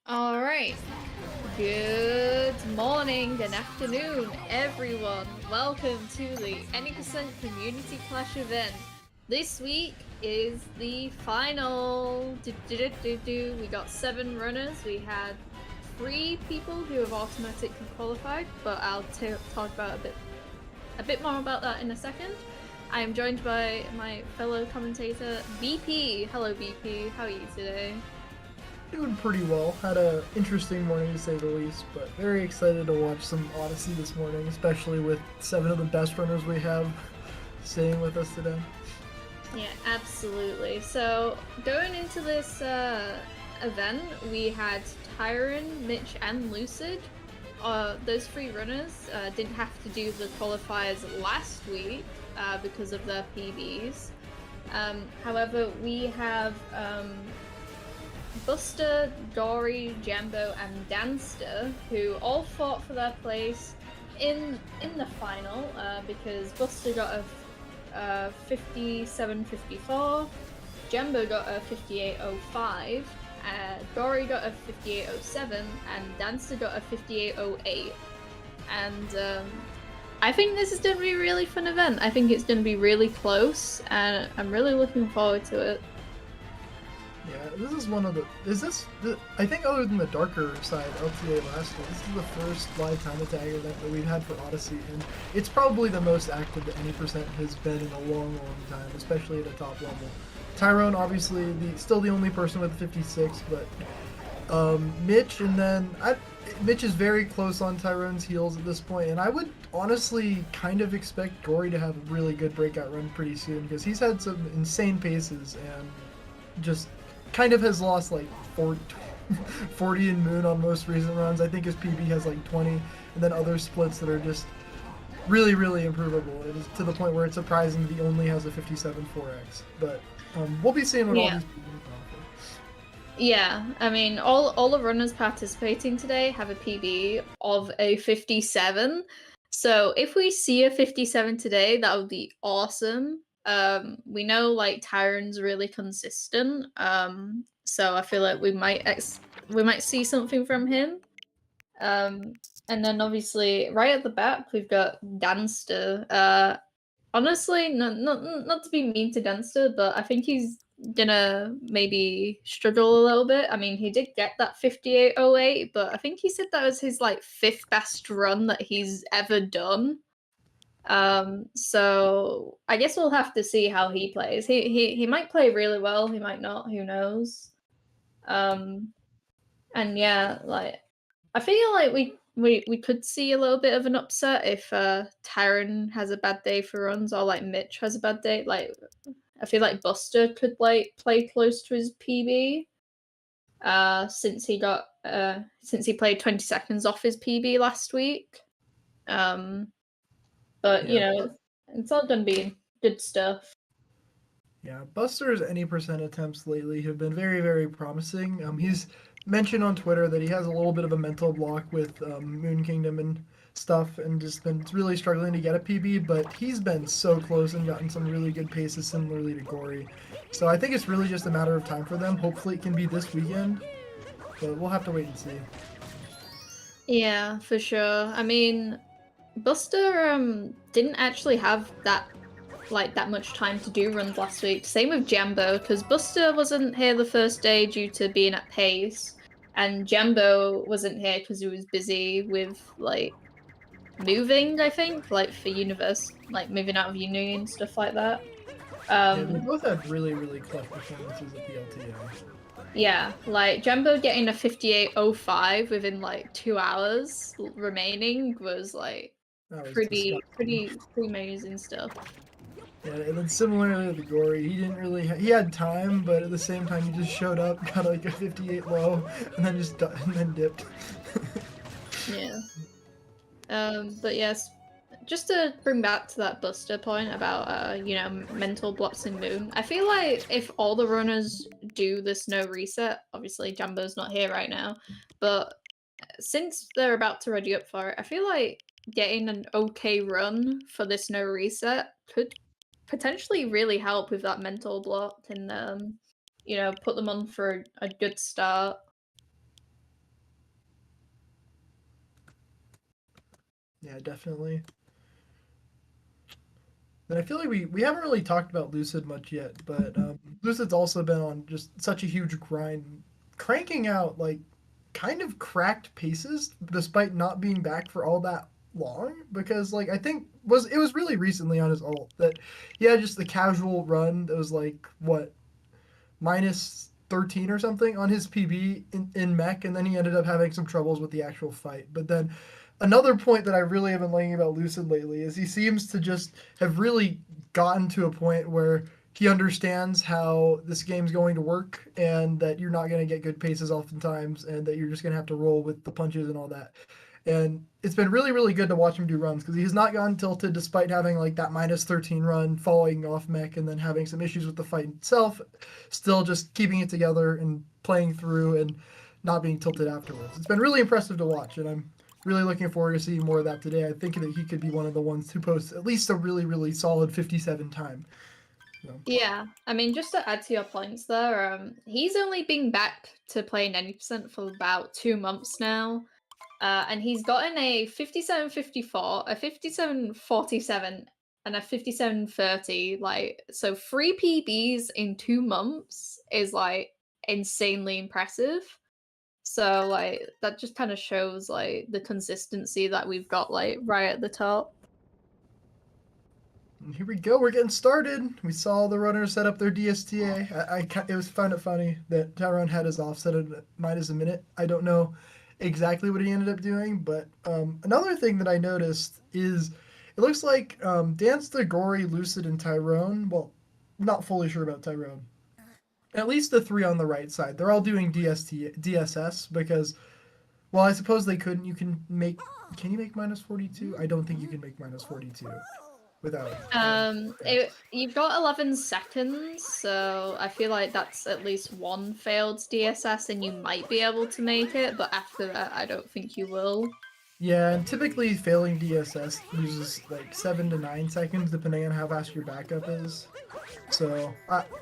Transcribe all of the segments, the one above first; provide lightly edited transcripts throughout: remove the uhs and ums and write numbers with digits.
All right. Good morning and afternoon, everyone. Welcome to the Any Community Clash event. This week is the final. We got 7 runners. We had 3 people who have automatically qualified, but I'll talk about a bit more about that in a second. I am joined by my fellow commentator, VP. Hello, VP. How are you today? Doing pretty well. Had a interesting morning to say the least, but very excited to watch some Odyssey this morning, especially with 7 of the best runners we have staying with us today. Yeah, absolutely. So going into this event, we had Tyron, Mitch, and Lucid. Those 3 runners didn't have to do the qualifiers last week because of their PBs. However, we have Buster, Dory, Jambo, and Danster, who all fought for their place in the final because Buster got a 57.54, Jambo got a 58.05, Dory got a 58.07, and Dancer got a 58.08. And I think this is going to be a really fun event. I think it's going to be really close, and I'm really looking forward to it. Yeah, this is one of the. I think other than the darker side LTA last year, this is the first live time attack event that we've had for Odyssey, and it's probably the most active that any percent has been in a long, long time, especially at a top level. Tyrone, obviously, still the only person with 56, but Mitch, and then Mitch is very close on Tyrone's heels at this point, and I would honestly kind of expect Gory to have a really good breakout run pretty soon because he's had some insane paces and just kind of has lost like 40 in Moon on most recent runs. I think his PB has like 20, and then other splits that are just really, really improvable. It is to the point where it's surprising he only has a 57 4x. But we'll be seeing what all these people offer. Yeah, I mean, all the runners participating today have a PB of a 57. So if we see a 57 today, that would be awesome. We know like Tyron's really consistent. So I feel like we might see something from him. And then obviously right at the back we've got Danster. Honestly, not to be mean to Dunster, but I think he's gonna maybe struggle a little bit. I mean, he did get that 58.08, but I think he said that was his like 5th best run that he's ever done. So I guess we'll have to see how he plays. He might play really well, he might not, who knows. Um, and yeah, like I feel like we could see a little bit of an upset if Tyron has a bad day for runs or like Mitch has a bad day. Like I feel like Buster could like play close to his PB. Since he played 20 seconds off his PB last week. But you Yeah, know, it's all gonna be good stuff. yeah. Buster's any percent attempts lately have been very, very promising. He's mentioned on Twitter that he has a little bit of a mental block with Moon Kingdom and stuff, and just been really struggling to get a PB. But he's been so close and gotten some really good paces, similarly to Gory. So I think it's really just a matter of time for them. Hopefully, it can be this weekend, but we'll have to wait and see. Yeah, for sure. I mean, Buster didn't actually have that much time to do runs last week. Same with Jambo, because Buster wasn't here the first day due to being at pace, and Jambo wasn't here because he was busy with like moving, I think, like for universe, like moving out of uni and stuff like that. Yeah, they Um, both had really, really clutch performances at the LTA. yeah, like Jambo getting a 58.05 within like 2 hours remaining was like That was disgusting. pretty amazing stuff. Yeah, and then similarly to the Gory, he didn't really he had time, but at the same time he just showed up, got like a 58 low, and then and then dipped. Yeah. But yes, just to bring back to that Buster point about mental blocks in Moon, I feel like if all the runners do this no reset, obviously Jumbo's not here right now, but since they're about to ready up for it, I feel like getting an okay run for this no reset could potentially really help with that mental block and put them on for a good start. Yeah, definitely. And I feel like we haven't really talked about Lucid much yet, but Lucid's also been on just such a huge grind, cranking out like kind of cracked paces despite not being back for all that long. Because like I think it was really recently on his ult that he had just the casual run that was like what minus 13 or something on his PB in mech, and then he ended up having some troubles with the actual fight. But then another point that I really have been liking about Lucid lately is he seems to just have really gotten to a point where he understands how this game's going to work and that you're not going to get good paces oftentimes and that you're just going to have to roll with the punches and all that. And it's been really, really good to watch him do runs because he has not gotten tilted despite having like that minus 13 run, falling off mech, and then having some issues with the fight itself. Still just keeping it together and playing through and not being tilted afterwards. It's been really impressive to watch, and I'm really looking forward to seeing more of that today. I think that he could be one of the ones who posts at least a really, really solid 57 time. So. Yeah, I mean, just to add to your points there, he's only been back to playing 90% for about 2 months now. And he's gotten a 57-54, a 57-47, and a 57-30. Like, so 3 PBs in 2 months is like insanely impressive. So like that just kind of shows like the consistency that we've got like right at the top. And here we go. We're getting started. We saw the runners set up their DSTA. It was found it funny that Tyrone had his offset at minus a minute. I don't know exactly what he ended up doing, but another thing that I noticed is it looks like Dance the Gory, Lucid, and Tyrone. Well, not fully sure about Tyrone. At least the 3 on the right side. They're all doing DSS because, well, I suppose they couldn't. Can you make minus 42? I don't think you can make minus 42 without. You've got 11 seconds, so I feel like that's at least one failed DSS, and you might be able to make it. But after that, I don't think you will. Yeah, and typically failing DSS loses like 7 to 9 seconds, depending on how fast your backup is. So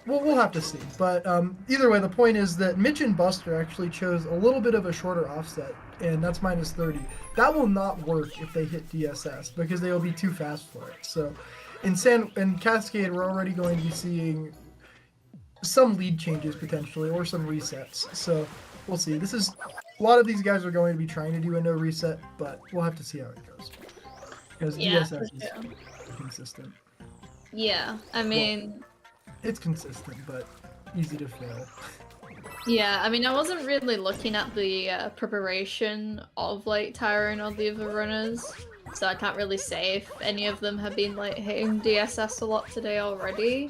we'll have to see. But either way, the point is that Mitch and Buster actually chose a little bit of a shorter offset, and that's minus 30. That will not work if they hit DSS because they will be too fast for it. So in Cascade, we're already going to be seeing some lead changes potentially or some resets. So we'll see. A lot of these guys are going to be trying to do a no reset, but we'll have to see how it goes. Because DSS is consistent. Yeah, I mean... Well, it's consistent, but easy to fail. Yeah, I mean, I wasn't really looking at the preparation of, like, Tyrone or the other runners, so I can't really say if any of them have been, like, hitting DSS a lot today already.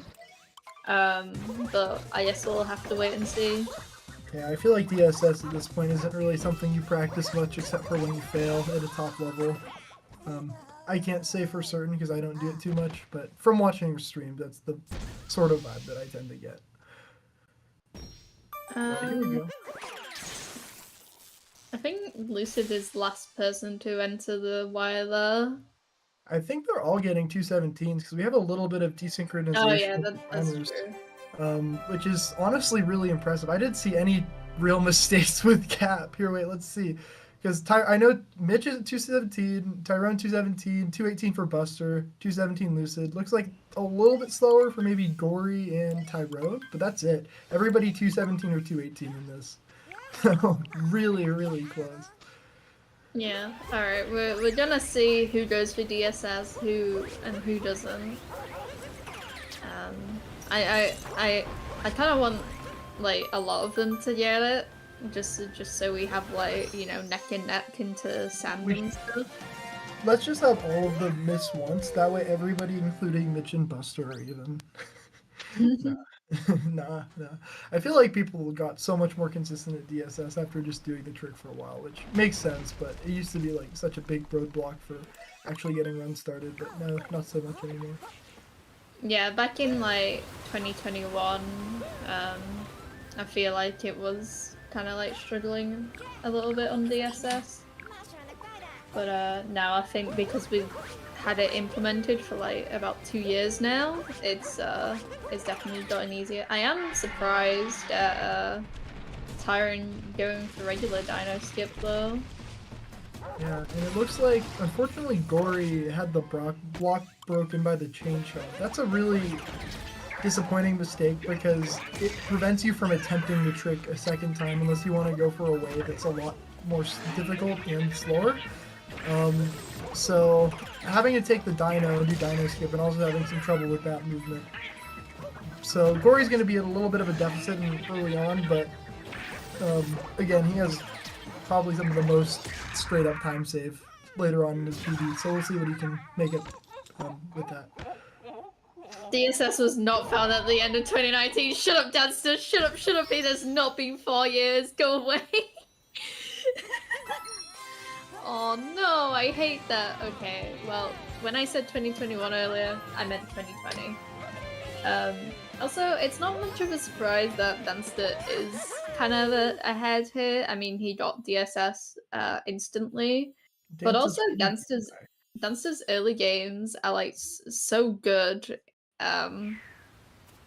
But I guess we'll have to wait and see. Yeah, I feel like DSS at this point isn't really something you practice much except for when you fail at a top level. I can't say for certain because I don't do it too much, but from watching streams, that's the sort of vibe that I tend to get. Here we go. I think Lucid is the last person to enter the wire there. I think they're all getting 217s because we have a little bit of desynchronization. Oh yeah, that's true. Which is honestly really impressive. I didn't see any real mistakes with Cap. Here, wait, let's see. Because I know Mitch is at 217, Tyrone 217, 218 for Buster, 217 Lucid. Looks like a little bit slower for maybe Gory and Tyrone, but that's it. Everybody 217 or 218 in this. Really, really close. Yeah, alright, we're gonna see who goes for DSS, who doesn't. I kind of want like a lot of them to get it, just so we have like, you know, neck and neck into sand and stuff. Let's just have all of them miss once. That way, everybody, including Mitch and Buster, are even. Nah. I feel like people got so much more consistent at DSS after just doing the trick for a while, which makes sense. But it used to be like such a big roadblock for actually getting runs started. But no, not so much anymore. Yeah, back in like 2021, I feel like it was kind of like struggling a little bit on DSS. But now I think because we've had it implemented for like about 2 years now, it's definitely gotten easier. I am surprised at Tyrone going for regular dino skip though. Yeah, and it looks like, unfortunately, Gory had the block broken by the chain shot. That's a really disappointing mistake because it prevents you from attempting the trick a second time unless you want to go for a way that's a lot more difficult and slower. So having to take the dino and do dino skip and also having some trouble with that movement. So Gory's going to be at a little bit of a deficit early on, but again, he has probably some of the most straight up time save later on in his PB, so we'll see what he can make it with that. DSS was not found at the end of 2019. Shut up, Danster. Shut up, shut up. It has not been 4 years. Go away. Oh no, I hate that. Okay, well, when I said 2021 earlier, I meant 2020. Also, it's not much of a surprise that Danster is kind of ahead here. I mean, he got DSS instantly, but also Danster's early games are like so good.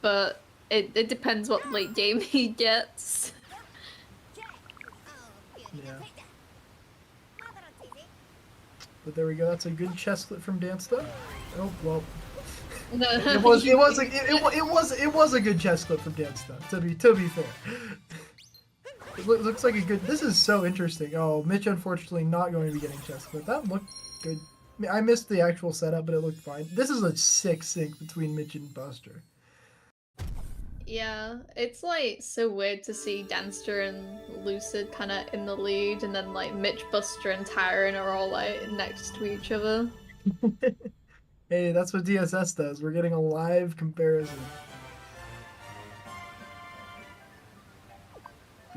But it depends what late game he gets. Yeah. But there we go. That's a good chest clip from Danster. Oh well. No. It was a good chest clip from Danster. To be fair. It looks like a good. This is so interesting. Oh, Mitch unfortunately not going to be getting chest clip. That looked good. I mean, I missed the actual setup, but it looked fine. This is a sick sync between Mitch and Buster. Yeah, it's like so weird to see Danster and Lucid kind of in the lead, and then like Mitch, Buster, and Tyron are all like next to each other. Hey, that's what DSS does. We're getting a live comparison.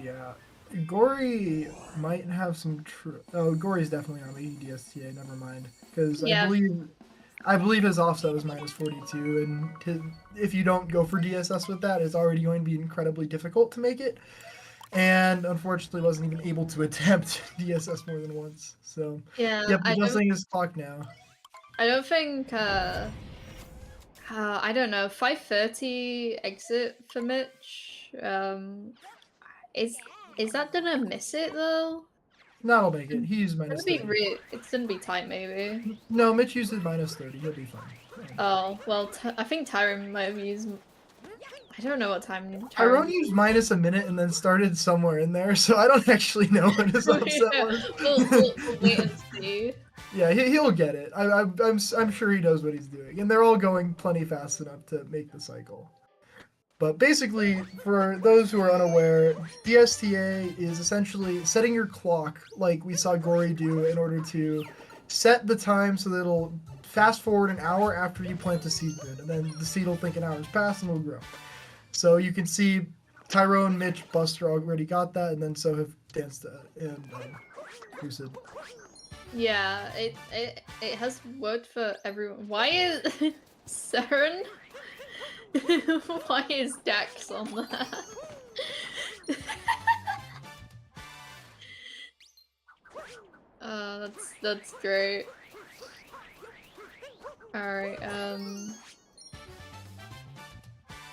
Yeah, Gory might have some Oh, Gory's definitely on the DSTA. Never mind, because yeah. I believe his offset was -42, and if you don't go for DSS with that, it's already going to be incredibly difficult to make it. And unfortunately, wasn't even able to attempt DSS more than once. So yeah, yep, adjusting his clock now. I don't think. I don't know. 5:30 exit for Mitch. Is that gonna miss it though? That'll make it. He used -30. It's gonna be tight, maybe. No, Mitch used his -30. He'll be fine. Oh well, I think Tyron might have used. I don't know what time. Tyrone used -a minute and then started somewhere in there, so I don't actually know what his offset was. We'll wait and see. Yeah, he'll get it. I'm sure he knows what he's doing, and they're all going plenty fast enough to make the cycle. But basically, for those who are unaware, DSTA is essentially setting your clock like we saw Gory do in order to set the time so that it'll fast forward an hour after you plant the seed bin, and then the seed will think an hour's passed and will grow. So you can see Tyrone, Mitch, Buster already got that, and then so have Dansta and Lucid. Yeah, it has worked for everyone. Why is Saren? Why is Dax on that? That's great. Alright,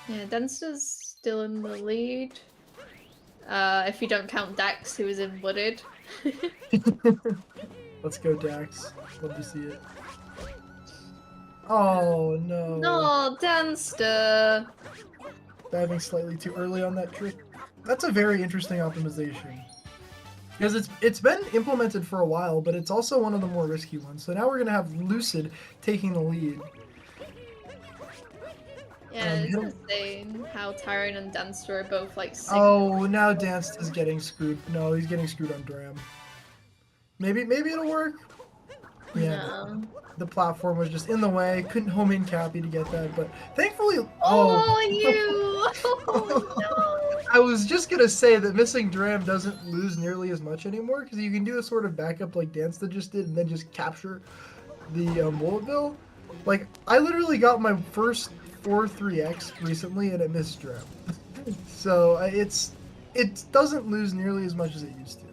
yeah, Dunster's still in the lead. If you don't count Dax, who is in Wooded. Let's go, Dax. Love to see it. Oh, no. No, Danster! Diving slightly too early on that trick. That's a very interesting optimization. Because it's been implemented for a while, but it's also one of the more risky ones. So now we're going to have Lucid taking the lead. Yeah, it's insane how Tyron and Danster are both like Oh, now Danster is getting screwed. No, he's getting screwed on Dram. Maybe it'll work. Yeah. No. The platform was just in the way. Couldn't home in Cappy to get that, but thankfully. Oh, you! Oh, no. I was just gonna say that missing Dram doesn't lose nearly as much anymore because you can do a sort of backup like Dansta just did, and then just capture the bullet bill. Like I literally got my first 4-3x recently, and it missed Dram. So it doesn't lose nearly as much as it used to.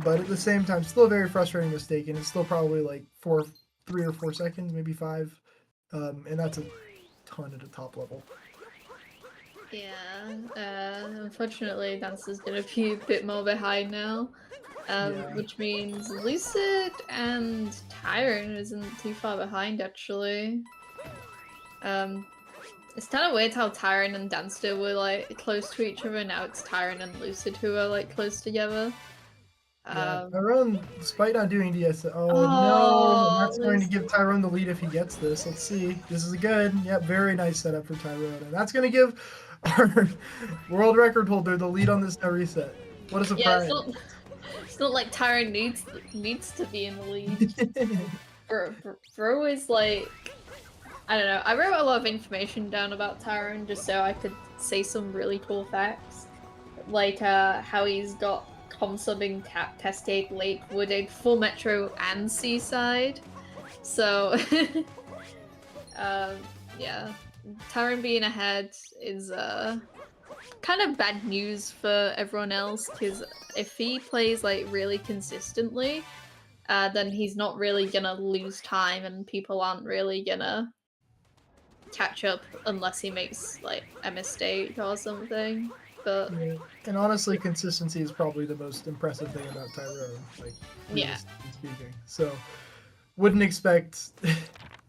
But at the same time, still a very frustrating mistake, and it's still probably like 3 or 4 seconds, maybe 5, and that's a ton at a top level. Yeah, unfortunately, Dancer's gonna be a bit more behind now. Yeah. which means Lucid and Tyron isn't too far behind, actually. It's kind of weird how Tyron and Danster were like close to each other. Now it's Tyron and Lucid who are like close together. Yeah, Um, Tyrone, despite not doing DS, oh no, and oh, that's going to give Tyrone the lead if he gets this. Let's see. This is good. Yep, very nice setup for Tyrone, and that's going to give our world record holder the lead on this no reset. What a yeah, surprise! it's not like Tyron needs to be in the lead. Bro is like, I don't know. I wrote a lot of information down about Tyron just so I could say some really cool facts, like how he's got comsubbing Cap, Cascade, Lake, Wooded, Full Metro, and Seaside. So, yeah, Tyron being ahead is kind of bad news for everyone else because if he plays like really consistently, then he's not really gonna lose time, and people aren't really gonna catch up unless he makes like a mistake or something. But Yeah. And honestly, consistency is probably the most impressive thing about Tyrone, like yeah, realistically speaking. So, wouldn't expect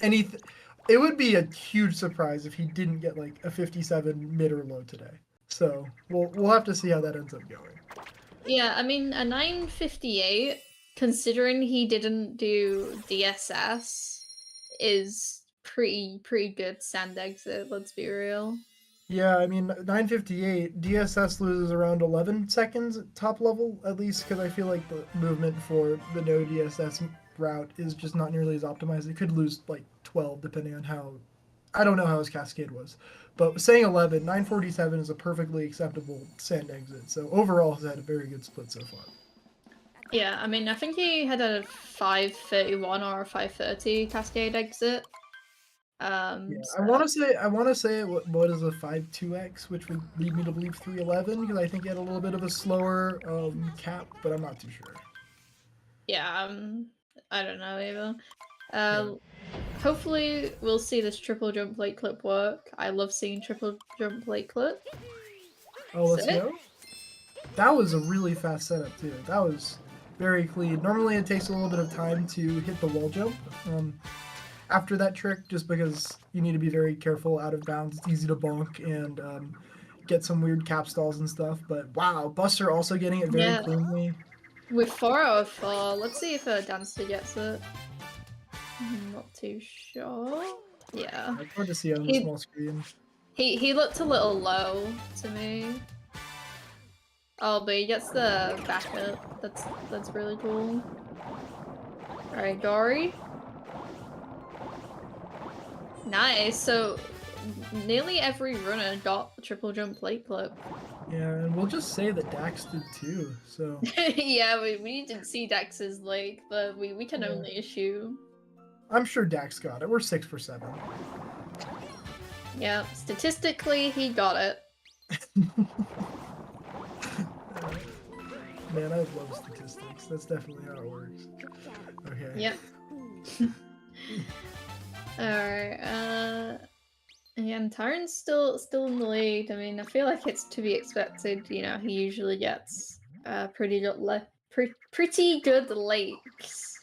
anything. It would be a huge surprise if he didn't get like a 57 mid or low today. So we'll have to see how that ends up going. yeah. I mean, a 958, considering he didn't do DSS, is pretty good sand exit. Let's be real. Yeah, I mean 958 DSS loses around 11 seconds at top level at least because I feel like the movement for the no DSS route is just not nearly as optimized. It could lose like 12 depending on how I don't know how his cascade was. But saying 11, 947 is a perfectly acceptable sand exit. So overall, he's had a very good split so far. Yeah, I mean, I think he had a 531 or a 530 cascade exit. Yeah, So I want to say what is a 5-2x, which would lead me to believe 311 because I think he had a little bit of a slower cap, but I'm not too sure. yeah, I don't know either. Yeah. Hopefully we'll see this triple jump plate clip work. I love seeing triple jump plate clip. Oh, let's Sick. go. That was a really fast setup too. That was very clean. Normally it takes a little bit of time to hit the wall jump after that trick, just because you need to be very careful out of bounds. It's easy to bonk and get some weird cap stalls and stuff. But wow, Buster also getting it very Yeah, cleanly. with 4 out of 4. Let's see if Dancer gets it. Not too sure. Yeah. It's hard to see on the He small screen. he looked a little low to me. Oh, but he gets the backup. That's really cool. Alright, Dory. Nice. So nearly every runner got the triple jump plate clip. Yeah, and we'll just say that Dax did too. So Yeah, we didn't see Dax's leg, but we can Yeah. only assume. I'm sure Dax got it. We're 6 for 7. Yeah, statistically he got it. Man, I love statistics. That's definitely how it works. Okay. Yep. Alright, again, Tyron's still in the lead. I mean, I feel like it's to be expected. You know, he usually gets pretty good lakes.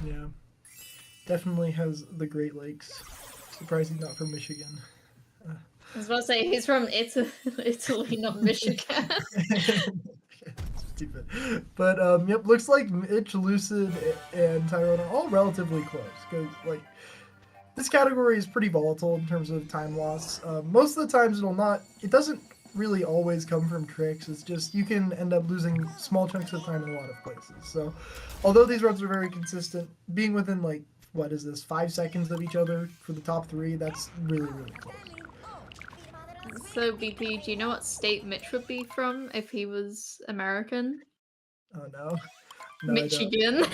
Yeah. Definitely has the Great Lakes. Surprised he's not from Michigan. I was about to say he's from Italy, not Michigan. Stupid. But yep, looks like Mitch, Lucid, and Tyrone are all relatively close. Because like this category is pretty volatile in terms of time loss. Most of the times it doesn't really always come from tricks. It's just you can end up losing small chunks of time in a lot of places. So although these runs are very consistent, being within like, what is this, 5 seconds of each other for the top 3, that's really, really close. So, BP, do you know what state Mitch would be from if he was American? Oh no. No, Michigan.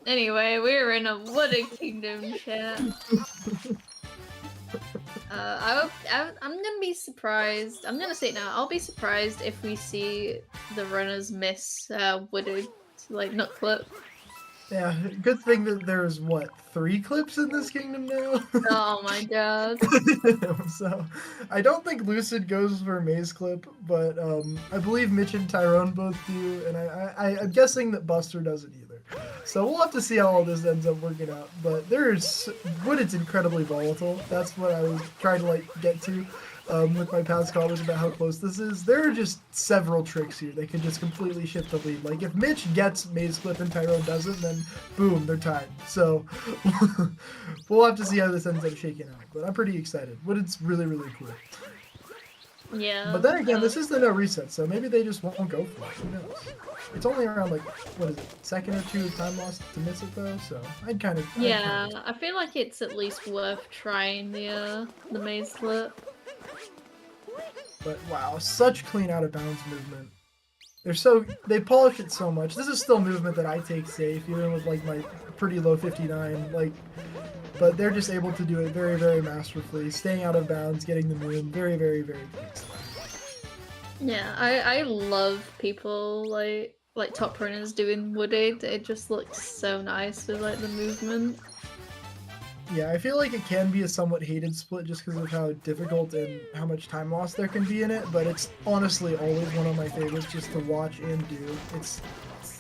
Anyway, we're in a Wooded Kingdom chat. I'm gonna be surprised. I'm gonna say it now. I'll be surprised if we see the runners miss Wooded, like, nut clip. Yeah, good thing that there's what, 3 clips in this kingdom now? Oh my god. So, I don't think Lucid goes for a maze clip, but I believe Mitch and Tyrone both do, and I'm guessing that Buster doesn't either. So we'll have to see how all this ends up working out. But Wooded's incredibly volatile. That's what I was trying to like get to with my past comments about how close this is. There are just several tricks here that could just completely shift the lead. Like if Mitch gets maze clip and Tyrone doesn't, then boom, they're tied. So we'll have to see how this ends up shaking out. But I'm pretty excited. Wooded's really, really cool. Yeah. But then again, this is the no reset, so maybe they just won't go for it. Who knows? It's only around like, what is it, second or two of time lost to miss it though, so I'd kind of... Yeah, I feel like it's at least worth trying the maze clip. But wow, such clean out of bounds movement. They polish it so much. This is still movement that I take safe, even with like my pretty low 59, like, but they're just able to do it very, very masterfully, staying out of bounds, getting the moon, very, very, very clean. Yeah, I love people like top runners doing Wooded. It just looks so nice with like the movement. Yeah, I feel like it can be a somewhat hated split just because of how difficult and how much time loss there can be in it, but it's honestly always one of my favorites just to watch and do. It's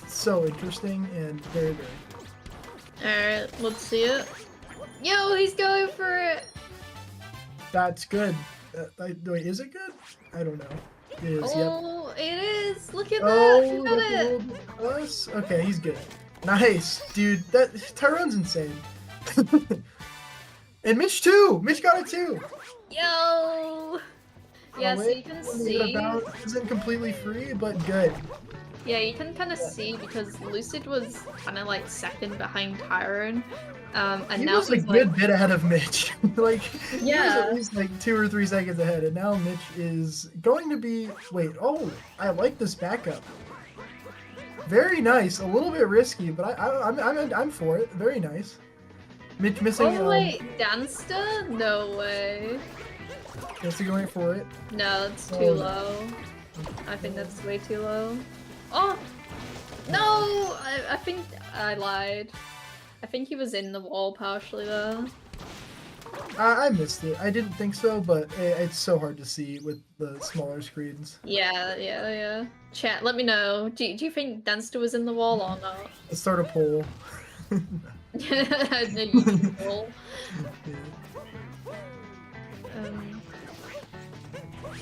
so interesting and very, very cool. Alright, let's see it. Yo, he's going for it! That's good. Wait, is it good? I don't know. It is, oh, yep. It is! Look at that! He got it! Us? Okay, he's good. Nice, dude. Tyrone's insane. And Mitch too! Mitch got it too! Yo! Yeah, so you can see... isn't completely free, but good. Yeah, you can kind of see because Lucid was kind of like second behind Tyrone. And he now was a he's good bit ahead of Mitch. Like, yeah. He was at least like 2 or 3 seconds ahead, and now Mitch is going to be... Wait, oh, I like this backup. Very nice. A little bit risky, but I'm for it. Very nice. Mitch missing... Oh wait, Danster? No way. Danster going for it? No, it's too low. I think that's way too low. Oh! No! I think I lied. I think he was in the wall partially though. I missed it. I didn't think so, but it's so hard to see with the smaller screens. Yeah. Chat, let me know. Do you think Danster was in the wall or not? Let's start a poll. A YouTube poll.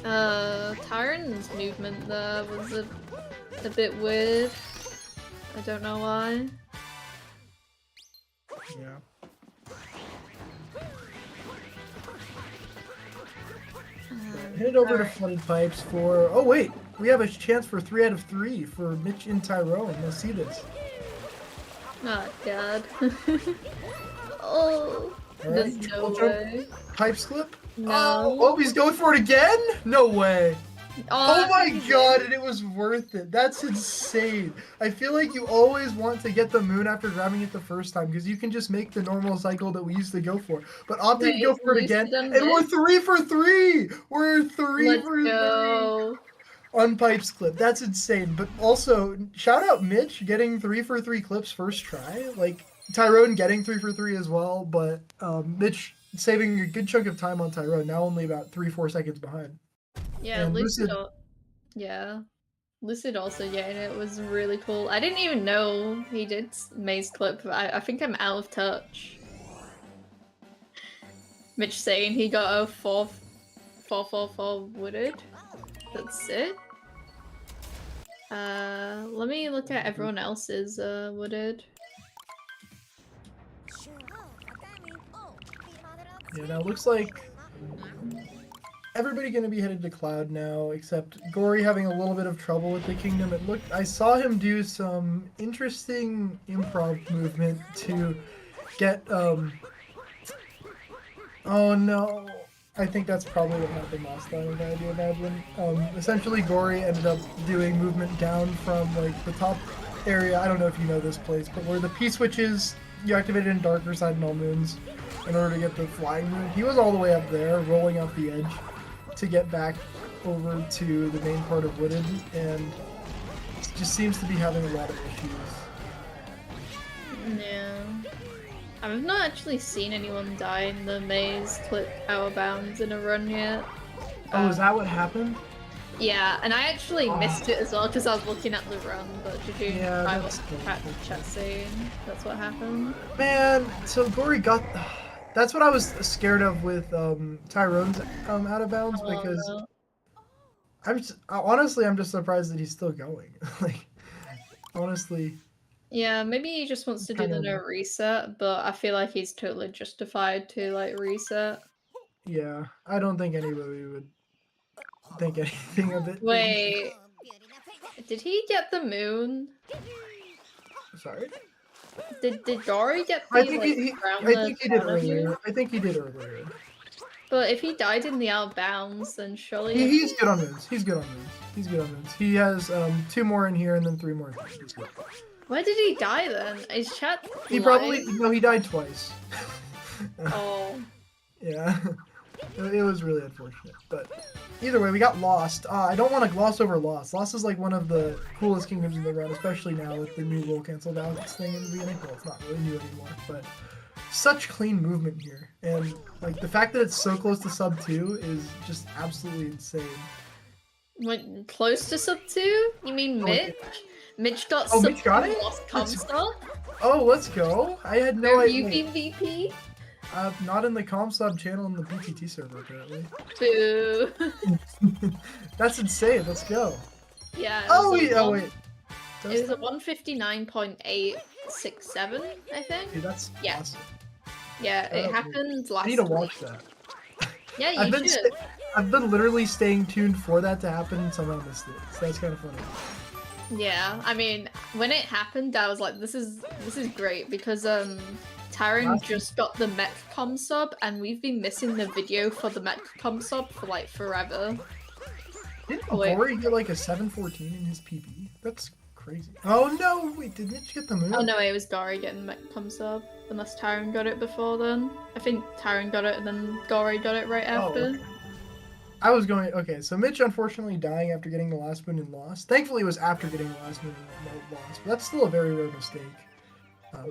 Tyron's movement there was a bit weird. I don't know why. Yeah. Head over to Flooded Pipes for... Oh wait! We have a chance for 3 out of 3 for Mitch and Tyrone. Let's see this. Oh god. Oh, All there's right, no way. Pipes clip? No. Oh, he's going for it again? No way. Oh my god, and it was worth it. That's insane. I feel like you always want to get the moon after grabbing it the first time because you can just make the normal cycle that we used to go for. But opting to go for it again, and we're 3 for 3! We're 3 for 3! On Pipes clip. That's insane. But also, shout out Mitch getting 3 for 3 clips first try. Like, Tyrone getting 3 for 3 as well, but Mitch saving a good chunk of time on Tyrone, now only about 3-4 seconds behind. Yeah, Lucid also, yeah, and it was really cool. I didn't even know he did maze clip. I think I'm out of touch. Mitch saying he got a 4-4-4 wooded. That's it. Let me look at everyone else's wooded. Yeah, now it looks like everybody gonna be headed to Cloud now, except Gory having a little bit of trouble with the kingdom. I saw him do some interesting improv movement to get oh no. I think that's probably what happened last time, if I do imagine. Essentially Gory ended up doing movement down from like the top area. I don't know if you know this place, but where the P-switch is, you activate it in darker side null moons in order to get the flying moon. He was all the way up there, rolling off the edge to get back over to the main part of Wooded, and just seems to be having a lot of issues. Yeah. I've not actually seen anyone die in the maze clip out of bounds in a run yet. Oh, is that what happened? Yeah, and I actually missed it as well because I was looking at the run, but did you Yeah, try that's what chat saying? That's what happened. Man, so Gory got. That's what I was scared of with Tyrone's out of bounds Oh, because no. honestly I'm just surprised that he's still going. Like honestly, Yeah, maybe he just wants to do kind the of no reset, but I feel like he's totally justified to like reset. yeah. I don't think anybody would think anything of it. Wait, did he get the moon? Sorry. Did Dory get I the think like I groundless think he did banner earlier. view? I think he did earlier. But if he died in the out of bounds, then surely if He's good on moons. He's good on moons. He's good on moons. He has 2 more in here and then 3 more. where did he die then? Is chat He lying? probably no. He died twice. Oh. Yeah, it was really unfortunate. But either way, we got Lost. I don't want to gloss over Lost. Lost is like one of the coolest kingdoms in the run, especially now with the new roll cancel balance thing in the beginning. Well, it's not really new anymore, but such clean movement here, and like the fact that it's so close to sub 2 is just absolutely insane. Went close to sub 2? You mean Mitch? Mitch got Oh, sub Mitch got 2 it? lost Comstar? Oh, let's go! I had no Where have idea. you been VP? Not in the ComSub channel in the BTT server apparently. Boo. That's insane. Let's go. Yeah. Oh wait. Oh wait. It was a 159.867, I think. Dude, that's awesome. Yeah, it happened last I need to week. watch that. Yeah, you should. I've been literally staying tuned for that to happen and somehow missed it. So that's kind of funny. Yeah, I mean, when it happened, I was like, this is great because Taran just got the Metcom sub, and we've been missing the video for the Metcom sub for like forever. Didn't Gory get like a 714 in his PB? That's crazy. Oh no! Wait, did Mitch get the moon? Oh no, it was Gory getting the Metcom sub, unless Taran got it before then. I think Taran got it and then Gory got it right after. Okay. I was going, okay, so Mitch unfortunately dying after getting the last moon and lost. Thankfully it was after getting the last moon and lost, but that's still a very rare mistake.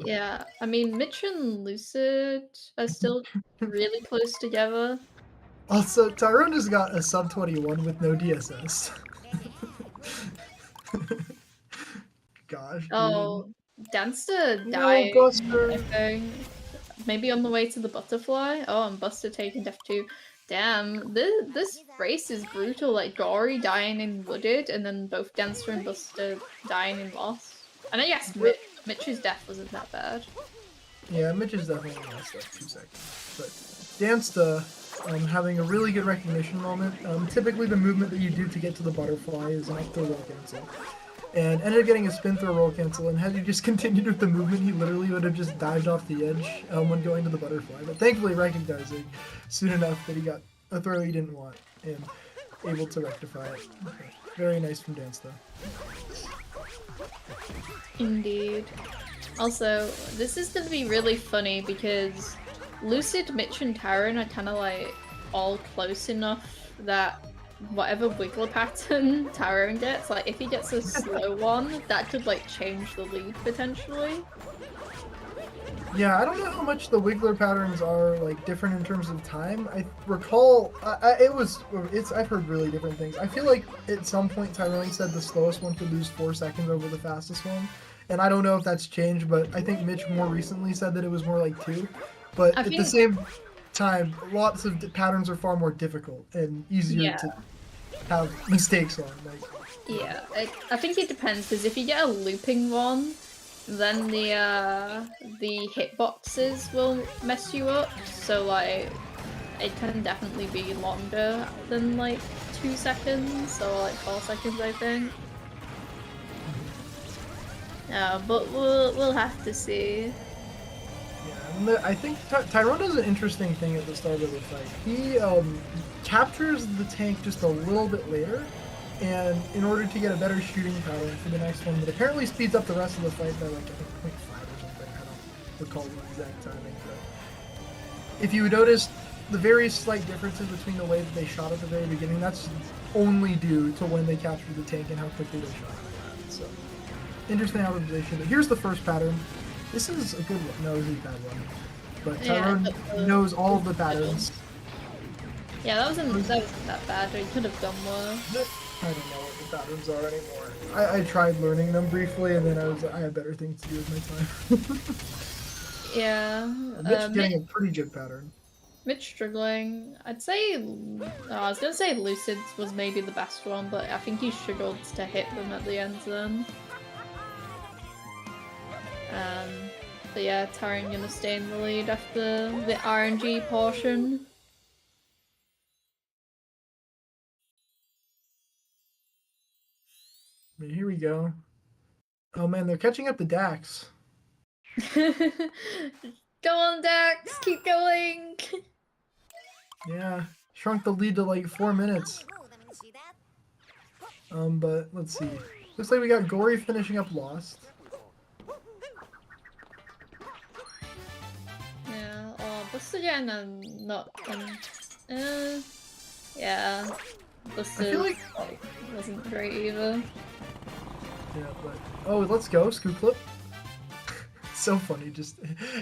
Yeah, I mean, Mitch and Lucid are still really close together. Also, Tyrone just got a sub 21 with no DSS. Gosh. Oh, Danster No, died, Buster. I think. Maybe on the way to the butterfly? Oh, and Buster taking death too. Damn, this race is brutal. Like, Gory dying in Wooded, and then both Dancer and Buster dying in Lost. And I guess Mitch's death wasn't that bad. Yeah, Mitch is definitely lost like 2 seconds. But Dansta having a really good recognition moment. Typically the movement that you do to get to the butterfly is an up throw roll cancel. And ended up getting a spin throw roll cancel, and had he just continued with the movement, he literally would have just dived off the edge when going to the butterfly. But thankfully recognizing soon enough that he got a throw he didn't want, and able to rectify it. Very nice from Dansta. Indeed. Also, this is gonna be really funny because Lucid, Mitch, and Taran are kind of like all close enough that whatever wiggler pattern Taran gets, like if he gets a slow one, that could like change the lead potentially. Yeah, I don't know how much the wiggler patterns are like different in terms of time. I recall I've heard really different things. I feel like at some point Tyrone said the slowest one could lose 4 seconds over the fastest one, and I don't know if that's changed, but I think Mitch more recently said that it was more like 2. But at the same time, lots of patterns are far more difficult and easier to have mistakes on. Like, yeah, I think it depends, because if you get a looping one, then the hitboxes will mess you up. So like, it can definitely be longer than like 2 seconds or like 4 seconds, I think. Yeah, but we'll have to see. Yeah, I think Tyrone does an interesting thing at the start of the fight. He captures the tank just a little bit later, and in order to get a better shooting pattern for the next one, that apparently speeds up the rest of the fight by like I think 0.5 or something. I don't recall the exact timing, but if you notice the very slight differences between the way that they shot at the very beginning, that's only due to when they captured the tank and how quickly they shot at that. So interesting optimization. But here's the first pattern. This is a good one. No, this is a bad one. But Yeah, Tyrone knows all of the middle. patterns. Yeah, that wasn't that bad. He could have done worse. I don't know what the patterns are anymore. I tried learning them briefly, and then I had better things to do with my time. Yeah. Mitch getting a pretty good pattern. Mitch struggling. I'd say. I was gonna say Lucid's was maybe the best one, but I think he struggled to hit them at the end then. But yeah, Tyrone gonna stay in the lead after the RNG portion. Here we go. Oh man, they're catching up to Dax. Go on, Dax, keep going. Yeah, shrunk the lead to like 4 minutes. But let's see. Looks like we got Gory finishing up Lost. Yeah, Bus again not yeah. Bus like wasn't great either. Yeah, but oh, let's go, scoop clip. So funny, just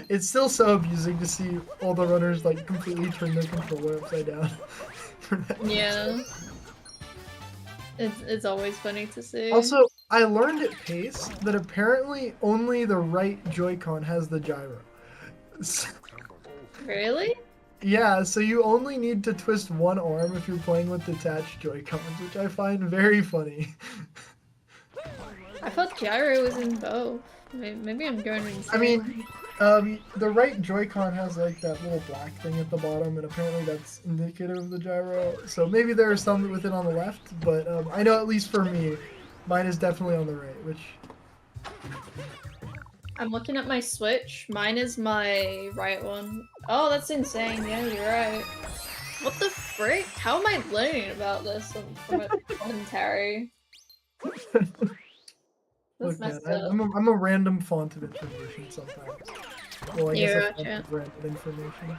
it's still so amusing to see all the runners like completely turn their controller upside down. Yeah. It's always funny to see. Also, I learned at Pace that apparently only the right Joy-Con has the gyro. Really? Yeah, so you only need to twist one arm if you're playing with detached Joy-Cons, which I find very funny. I thought gyro was in both. Maybe I'm going insane. I mean, the right Joy-Con has like that little black thing at the bottom, and apparently that's indicative of the gyro. So maybe there are some with it on the left, but I know at least for me, mine is definitely on the right, which... I'm looking at my Switch. Mine is my right one. Oh, that's insane. Yeah, you're right. What the frick? How am I learning about this from a commentary? That's Look, man, messed up. I'm a random font of information sometimes. Well, I guess You're a font of random information.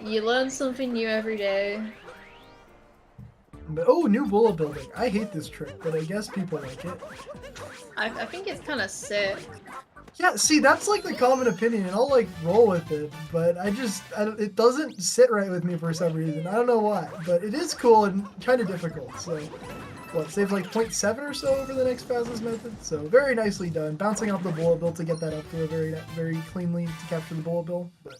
You learn something new every day. But oh, new bullet building. I hate this trick, but I guess people like it. I think it's kind of sick. Yeah, see, that's like the common opinion, and I'll like roll with it, but it doesn't sit right with me for some reason. I don't know why, but it is cool and kind of difficult. So, what, saves like 0.7 or so over the next fastest method. So very nicely done, bouncing off the bullet bill to get that up to a very cleanly to capture the bullet bill. But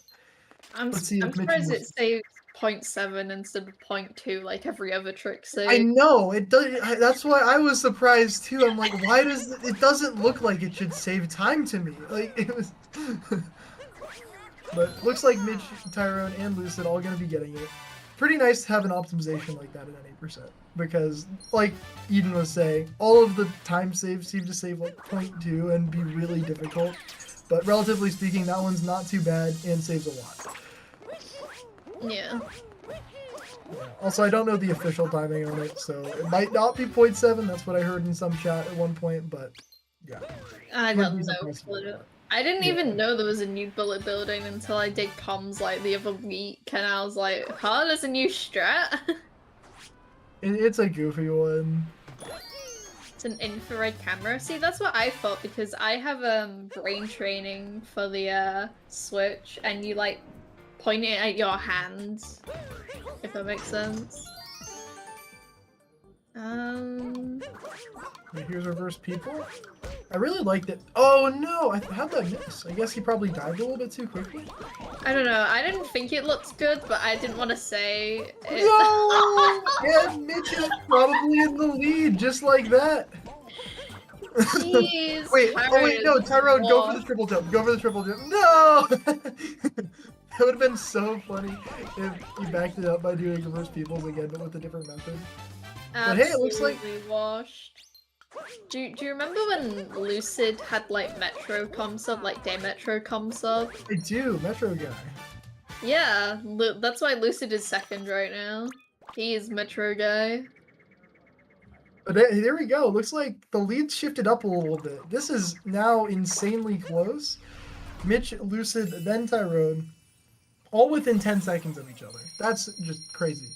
I'm surprised it saves 0.7 instead of 0.2 like every other trick save. I know it does. That's why I was surprised too. I'm like, why does it doesn't look like it should save time to me? Like it was. But looks like Mitch, Tyrone, and Lucid all gonna be getting it. Pretty nice to have an optimization like that at 8%, because like Eden was saying, all of the time saves seem to save like 0.2 and be really difficult. But relatively speaking, that one's not too bad and saves a lot. Yeah. Also, I don't know the official timing on it, so it might not be 0.7. That's what I heard in some chat at one point, but yeah. I don't know. I didn't even know there was a new bullet building until I did comms like the other week, and I was like, huh, there's a new strat? It's a goofy one. It's an infrared camera. See, that's what I thought, because I have brain training for the Switch, and you like point it at your hands, if that makes sense. Here's reverse people. I really liked it. Oh no! How'd that miss? I guess he probably dived a little bit too quickly. I don't know. I didn't think it looked good, but I didn't want to say it. No! Yeah, Mitch is probably in the lead, just like that. Jeez. Wait, oh wait, no, Tyrone, go for the triple jump. Go for the triple jump. No! That would have been so funny if he backed it up by doing reverse peoples again, but with a different method. But hey, it looks like washed. Do you remember when Lucid had like Metro Comsub, like Day Metro Comsub? I do, Metro guy. Yeah, that's why Lucid is second right now. He is Metro guy. But there we go. Looks like the lead shifted up a little bit. This is now insanely close. Mitch, Lucid, then Tyrone, all within 10 seconds of each other. That's just crazy.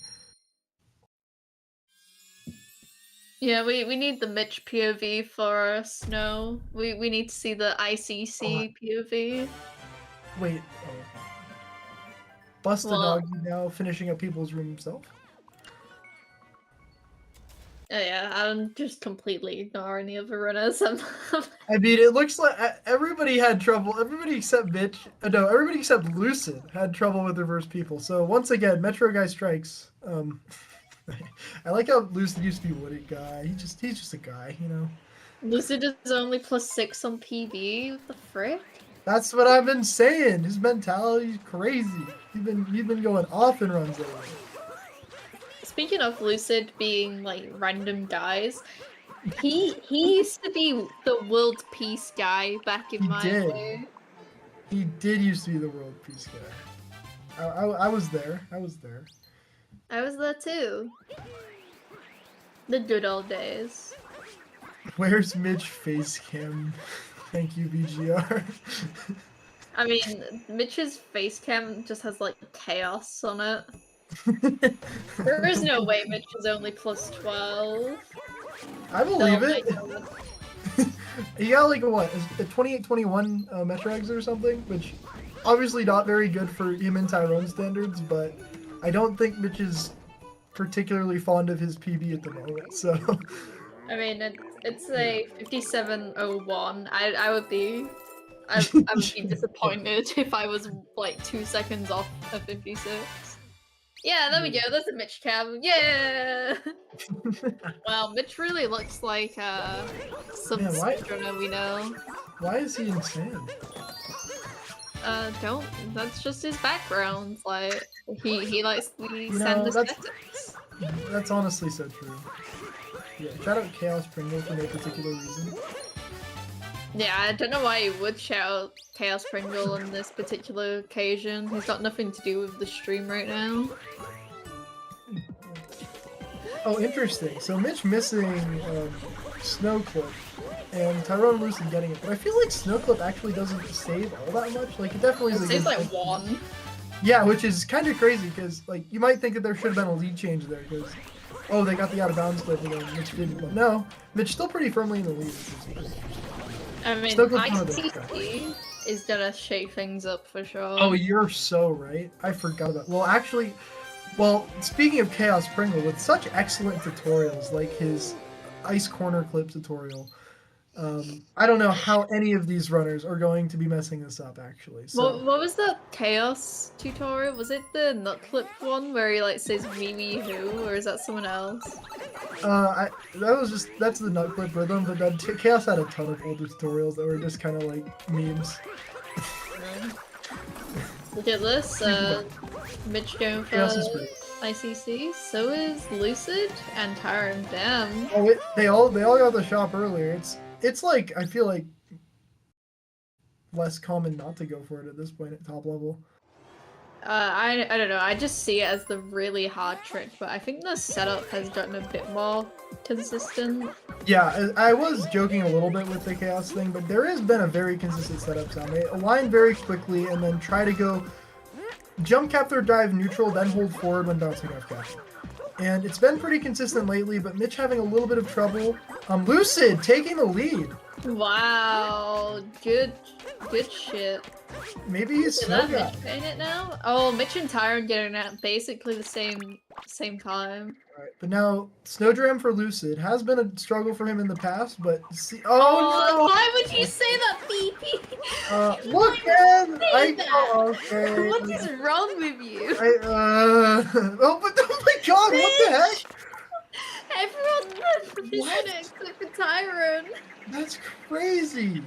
Yeah, we need the Mitch POV for Snow. We need to see the Oh, ICC POV. wait. Oh, Bust a Well, doggy now, finishing up people's room himself. yeah, I'm just completely ignoring the other runners. I mean, it looks like everybody had trouble. Everybody except Mitch. No, everybody except Lucid had trouble with reverse people. So once again, Metro Guy strikes. I like how Lucid used to be Wooded Guy. He's just a guy, you know. Lucid is only +6 on PB. What the frick? That's what I've been saying. His mentality's crazy. He's been going off in runs lately. Speaking of Lucid being like random guys, he used to be the world peace guy back in He my did. day. He did used to be the world peace guy. I was there. I was there. I was there too. The good old days. Where's Mitch face cam? Thank you, BGR. I mean, Mitch's face cam just has like chaos on it. There is no way Mitch is only +12. I believe Oh it. my God. He got like a what? A 28-21 Metro eggs or something, which obviously not very good for him and Tyrone standards, but I don't think Mitch is particularly fond of his PB at the moment, so. I mean, it's a 57:01. I would be disappointed if I was like 2 seconds off of 56. Yeah, there we go. There's a Mitch cam. Yeah. Wow, Mitch really looks like some Man, why- speedrunner we know. Why is he insane? Don't. That's just his background. Like he likes the know, send that's- aesthetics. That's honestly so true. Yeah, shout out Chaos Pringle for no particular reason. Yeah, I don't know why he would shout out Chaos Pringle on this particular occasion. He's got nothing to do with the stream right now. Oh, interesting. So Mitch missing Snowclip and Tyrone Lucid getting it, but I feel like Snowclip actually doesn't save all that much. Like it definitely is. It saves like 1. Yeah, which is kind of crazy because like you might think that there should have been a lead change there because they got the out of bounds clip and then Mitch didn't. But no, Mitch still pretty firmly in the lead. I mean, Snowclip's one of those ICC is gonna shake things up for sure. Oh, you're so right. I forgot about. Well, speaking of Chaos Pringle, with such excellent tutorials like his Ice Corner clip tutorial, I don't know how any of these runners are going to be messing this up, actually. So. What was that Chaos tutorial? Was it the nut clip one where he like says "wee who," or is that someone else? That's the nut clip rhythm, but then Chaos had a ton of older tutorials that were just kind of like memes. Look at this, Mitch going for ICC. So is Lucid and Tyrone. Damn. Oh, they all got the shop earlier. It's like I feel like less common not to go for it at this point at top level. I don't know. I just see it as the really hard trick, but I think the setup has gotten a bit more consistent. Yeah, I was joking a little bit with the chaos thing, but there has been a very consistent setup sound. They align very quickly and then try to go jump cap their dive neutral, then hold forward when bouncing off cap. And it's been pretty consistent lately, but Mitch having a little bit of trouble. Lucid taking the lead. Wow, good shit. Maybe he's Is that Mitch getting it now? Oh, Mitch and Tyrone getting it at basically the same time. Right, but now Snowdram for Lucid has been a struggle for him in the past, but see, no! Why would you say that, BP? Look, man! Okay. What is wrong with you? Oh my God! Mitch! What the heck? Everyone is except for Tyrone. That's crazy.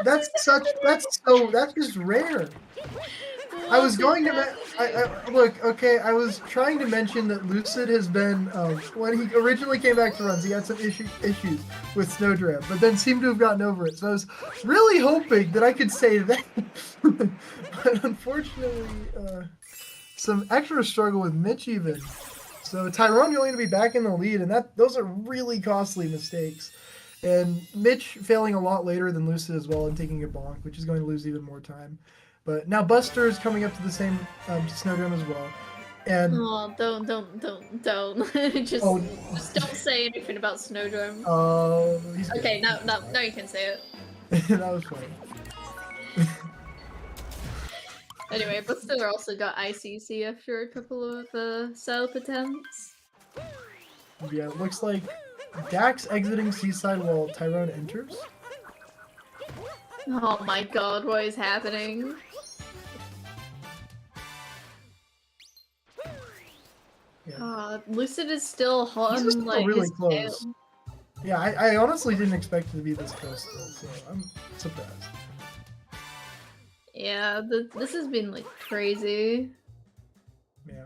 That's just rare. I was going to I was trying to mention that Lucid has been when he originally came back to runs, he had some issues with Snowdram, but then seemed to have gotten over it. So I was really hoping that I could say that, but unfortunately, some extra struggle with Mitch even. So Tyrone going to be back in the lead, and those are really costly mistakes. And Mitch failing a lot later than Lucid as well and taking a bonk, which is going to lose even more time. But now Buster is coming up to the same Snowdram as well. And Oh, don't. just, oh, just don't say anything about Snowdrome. he's good. Okay, now you can say it. That was funny. Anyway, Buster also got ICC after a couple of setup attempts. Yeah, it looks like Dax exiting Seaside while Tyrone enters. Oh my god, what is happening? Yeah. Lucid is still hot This is on still like really his close. tail. Yeah, I honestly didn't expect it to be this close still, so I'm surprised. Yeah, this has been like crazy. Yeah.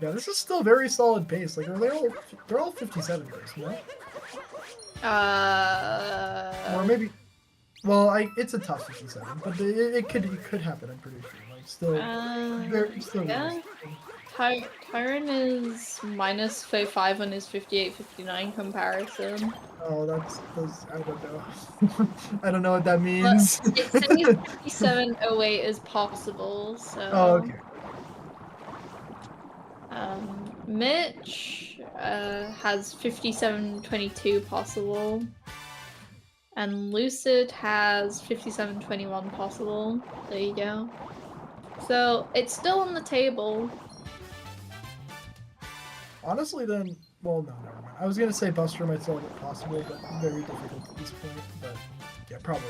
Yeah, this is still very solid pace. Like, they're all 57 pace, no? Or maybe, well, it's a tough 57, but it could happen. I'm pretty sure. Like, still yeah. Tyron is minus 35 on his 58-59 comparison. Oh, I don't know. I don't know what that But means. it says 57.08 is possible, so. Oh, okay. Mitch has 57.22 possible. And Lucid has 57.21 possible. There you go. So it's still on the table. Honestly, then, well, no, never mind. I was gonna say Buster might still have it possible, but very difficult at this point. But yeah, probably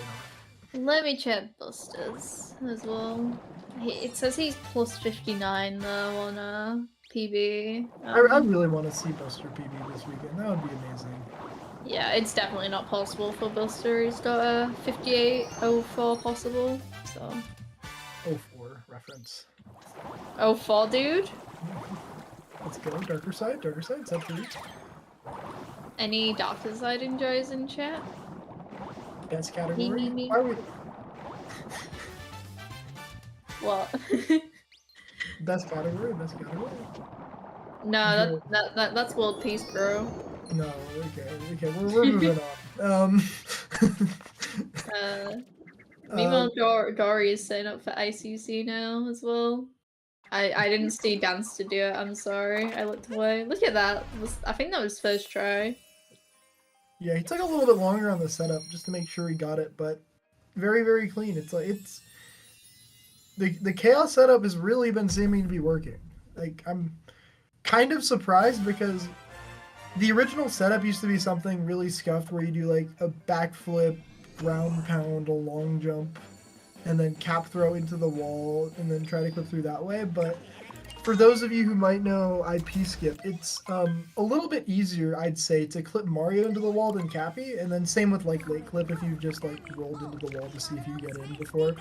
not. Let me check Buster's as well. It says he's plus 59 though on PB. I really want to see Buster PB this weekend. That would be amazing. Yeah, it's definitely not possible for Buster. He's got a 58.04 possible, so. 04 reference. 04, dude? Let's go. Darker side, set 3. Any darker side enjoys in chat? Best category? Me. Why are we... What? Best category? No, that's world peace, bro. No, okay, we're moving on. Meanwhile, Dory is setting up for ICC now as well. I didn't see Dance to do it, I'm sorry. I looked away. Look at that. I think that was first try. Yeah, he took a little bit longer on the setup just to make sure he got it, but very, very clean. It's the chaos setup has really been seeming to be working. Like, I'm kind of surprised because the original setup used to be something really scuffed where you do like a backflip, ground pound, a long jump, and then cap throw into the wall, and then try to clip through that way. But for those of you who might know IP skip, it's a little bit easier, I'd say, to clip Mario into the wall than Cappy, and then same with like late clip if you've just like rolled into the wall to see if you get in before.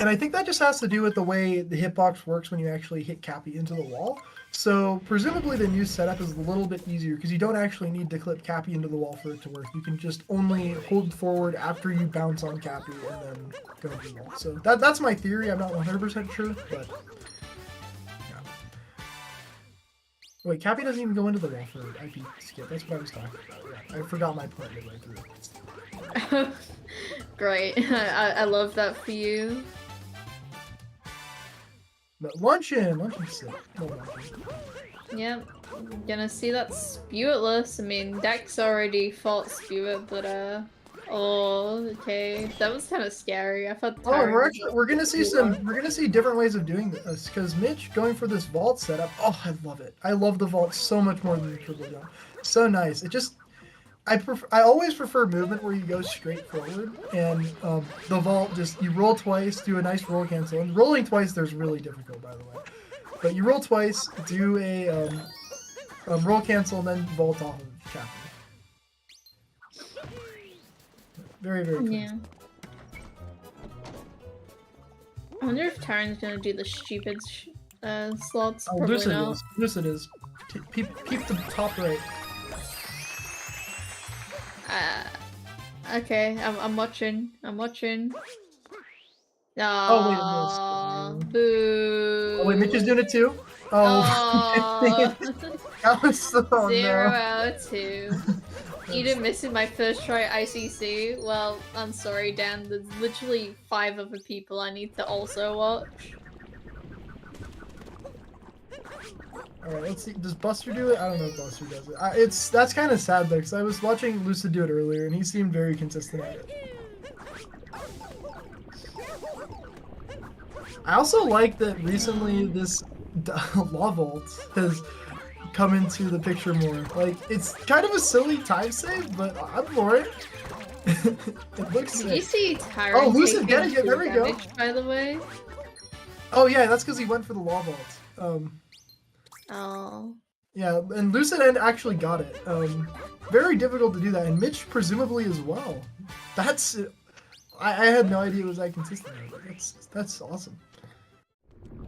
And I think that just has to do with the way the hitbox works when you actually hit Cappy into the wall. So presumably the new setup is a little bit easier because you don't actually need to clip Cappy into the wall for it to work. You can just only hold forward after you bounce on Cappy and then go into the wall. So that's my theory. I'm not 100% sure, but yeah. Wait, Cappy doesn't even go into the wall for IP skip. That's what I was talking about. Yeah, I forgot my point midway through. Great. I love that for you. But luncheon sick. No luncheon. Yep. Gonna see that Spewitless. I mean, Dex already fought Spewit, but oh, okay. That was kind of scary. I thought. Oh, we're gonna see different ways of doing this because Mitch going for this vault setup. Oh, I love it. I love the vault so much more than the triple jump. So nice. It just. I always prefer movement where you go straight forward, and the vault just you roll twice, do a nice roll cancel, and rolling twice there's really difficult, by the way. But you roll twice, do a roll cancel, and then vault off of Cappy. Very, very cool. Yeah. I wonder if Taran's gonna do the stupid slots. Oh, Probably not. Lucid is. Peep the top right. Okay, I'm watching. Oh, wait, boo. Oh, wait, Mitch is doing it too? Oh. That was so 0 no. out of 2. Eden missing my first try ICC. Well, I'm sorry, Dan. There's literally 5 other people I need to also watch. Alright, let's see. Does Buster do it? I don't know if Buster does it. That's kind of sad though, because I was watching Lucid do it earlier, and he seemed very consistent at it. I also like that recently this Law Vault has come into the picture more. Like, it's kind of a silly time save, but I'm for it. It looks sick. Did you see Tyrant? Oh, Lucid getting it. There we go. By the way. Oh yeah, that's because he went for the Law Vault. Oh. Yeah, and Lucid End actually got it. Very difficult to do that, and Mitch presumably as well. That's I had no idea it was that consistent. That's awesome.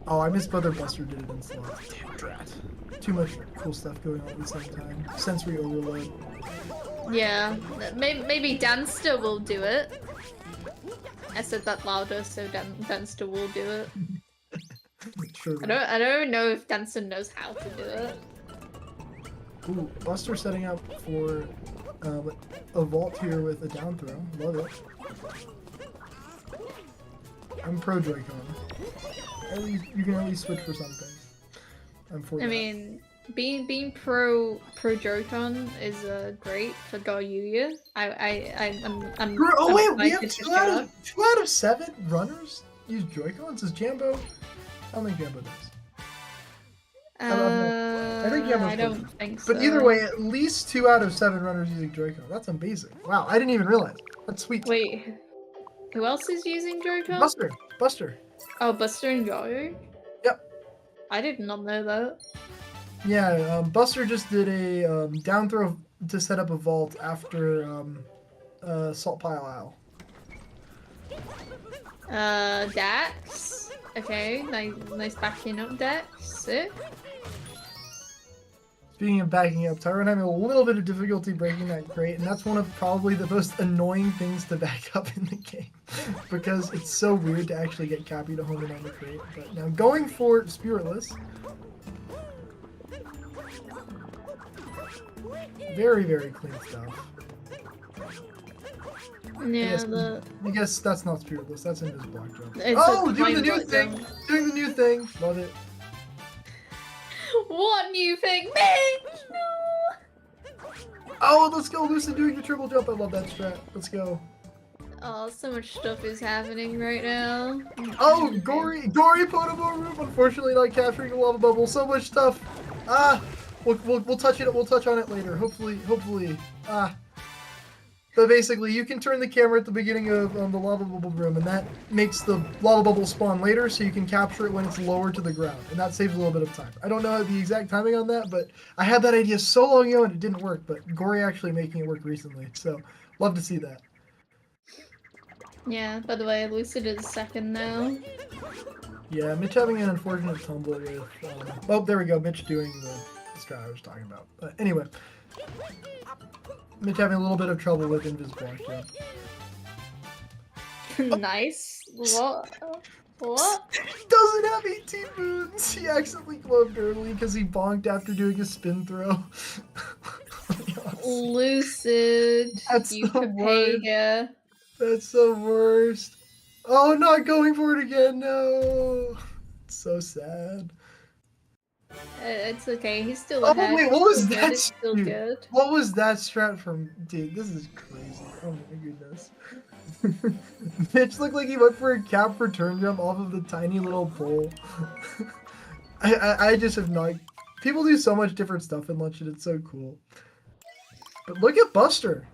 Oh, I missed whether Buster did it in slots. Damn drat. Too much cool stuff going on at the same time. Sensory overload. Yeah, maybe Danster will do it. I said that louder, so Danster will do it. Sure. I don't know if Dancer knows how to do it. Ooh, Buster setting up for a vault here with a down throw. Love it. I'm pro Joy-Con. At least you can at least switch for something. I'm for that. I mean, being pro Joy-Con is great for Goryuya. I'm Oh wait, we have excited to 2 show out up. of 2 out of 7 runners use Joy-Cons. Is Jambo? I don't think Jambo does. I think Jambo's I don't think so. But either way, at least 2 out of 7 runners using Joy-Con. That's amazing. Wow, I didn't even realize. That's sweet. Wait, who else is using Joy-Con? Buster. Oh, Buster and Goyu? Yep. I did not know that. Yeah, Buster just did a down throw to set up a vault after Salt Pile Owl. Dax? Okay, nice backing up Dax. Sick. Speaking of backing up, Tyrone having a little bit of difficulty breaking that crate, and that's one of probably the most annoying things to back up in the game, because it's so weird to actually get Cappy to home in on the crate. But now going for Spiritless. Very, very clean stuff. Yeah, I guess that's not Spiritless, that's in his block jump. It's Oh, doing the new thing! Doing the new thing! Love it. What new thing? Mitch! No! Oh, let's go, Lucid doing the triple jump. I love that strat. Let's go. Oh, so much stuff is happening right now. Oh, Gory potable room. Unfortunately, not capturing the lava bubble. So much stuff. Ah, we'll touch it. We'll touch on it later. Hopefully. But basically, you can turn the camera at the beginning of the lava bubble room, and that makes the lava bubble spawn later, so you can capture it when it's lower to the ground, and that saves a little bit of time. I don't know the exact timing on that, but I had that idea so long ago and it didn't work. But Gory actually making it work recently, so love to see that. Yeah, by the way, Lucid is second now. Yeah, Mitch having an unfortunate tumble with... oh, there we go, Mitch doing the strat I was talking about. Anyway, Mitch having a little bit of trouble with invisible jump. Nice. What? What? He doesn't have 18 moons! He accidentally gloved early because he bonked after doing a spin throw. Lucid. That's you the worst. here. That's the worst. Oh, not going for it again, no! It's so sad. It's okay, he's still Oh ahead. wait, what was that? It's still good. What was that strat from? Dude, this is crazy. Oh my goodness. Mitch looked like he went for a cap for turn jump off of the tiny little pole. I just have not... People do so much different stuff in Lunch and it's so cool. But look at Buster.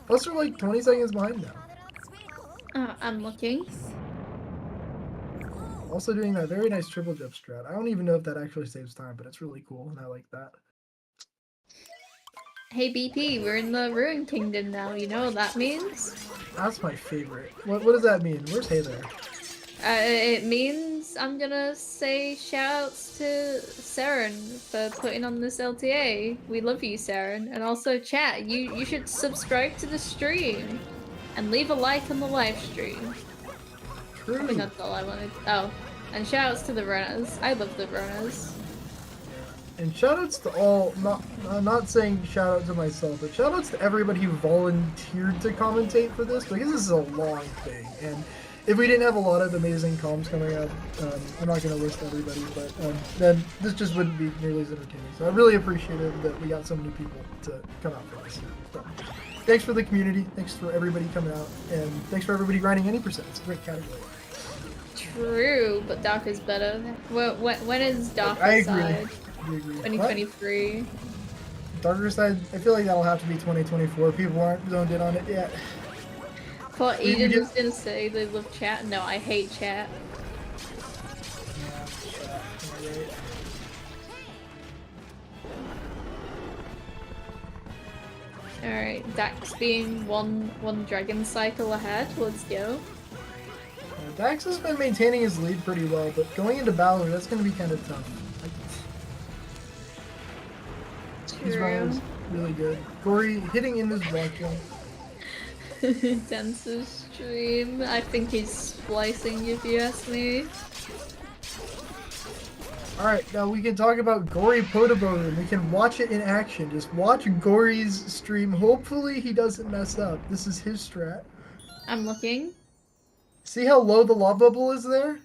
Buster like 20 seconds behind now. I'm looking. Also doing that very nice triple jump strat. I don't even know if that actually saves time, but it's really cool and I like that. Hey BP, we're in the Ruin Kingdom now, you know what that means? That's my favorite. What does that mean? Where's Hey there? It means I'm gonna say shoutouts to Saren for putting on this LTA. We love you, Saren. And also chat, you should subscribe to the stream and leave a like on the live stream. True. I think that's all I wanted. Oh, and shoutouts to the runners. I love the runners. And shoutouts to all, I'm not saying shoutout to myself, but shoutouts to everybody who volunteered to commentate for this, because this is a long thing, and if we didn't have a lot of amazing comms coming out, I'm not going to list everybody, but then this just wouldn't be nearly as entertaining. So I really appreciated that we got some new people to come out for this. So, thanks for the community. Thanks for everybody coming out, and thanks for everybody grinding any percent. It's a great category. True, but Dark is better. When is Darker I agree. Side? I agree. 2023. Darker Side, I feel like that'll have to be 2024. People aren't zoned in on it yet. Thought Eden was gonna say they love chat. No, I hate chat. Alright, Dax being one dragon cycle ahead. Let's go. Dax has been maintaining his lead pretty well, but going into battle, that's going to be kind of tough. His run is really good. Gory hitting in his block jump. Dancer's stream. I think he's splicing, if you ask me. Alright, now we can talk about Gory Podobo and we can watch it in action. Just watch Gory's stream. Hopefully he doesn't mess up. This is his strat. I'm looking. See how low the lava bubble is there?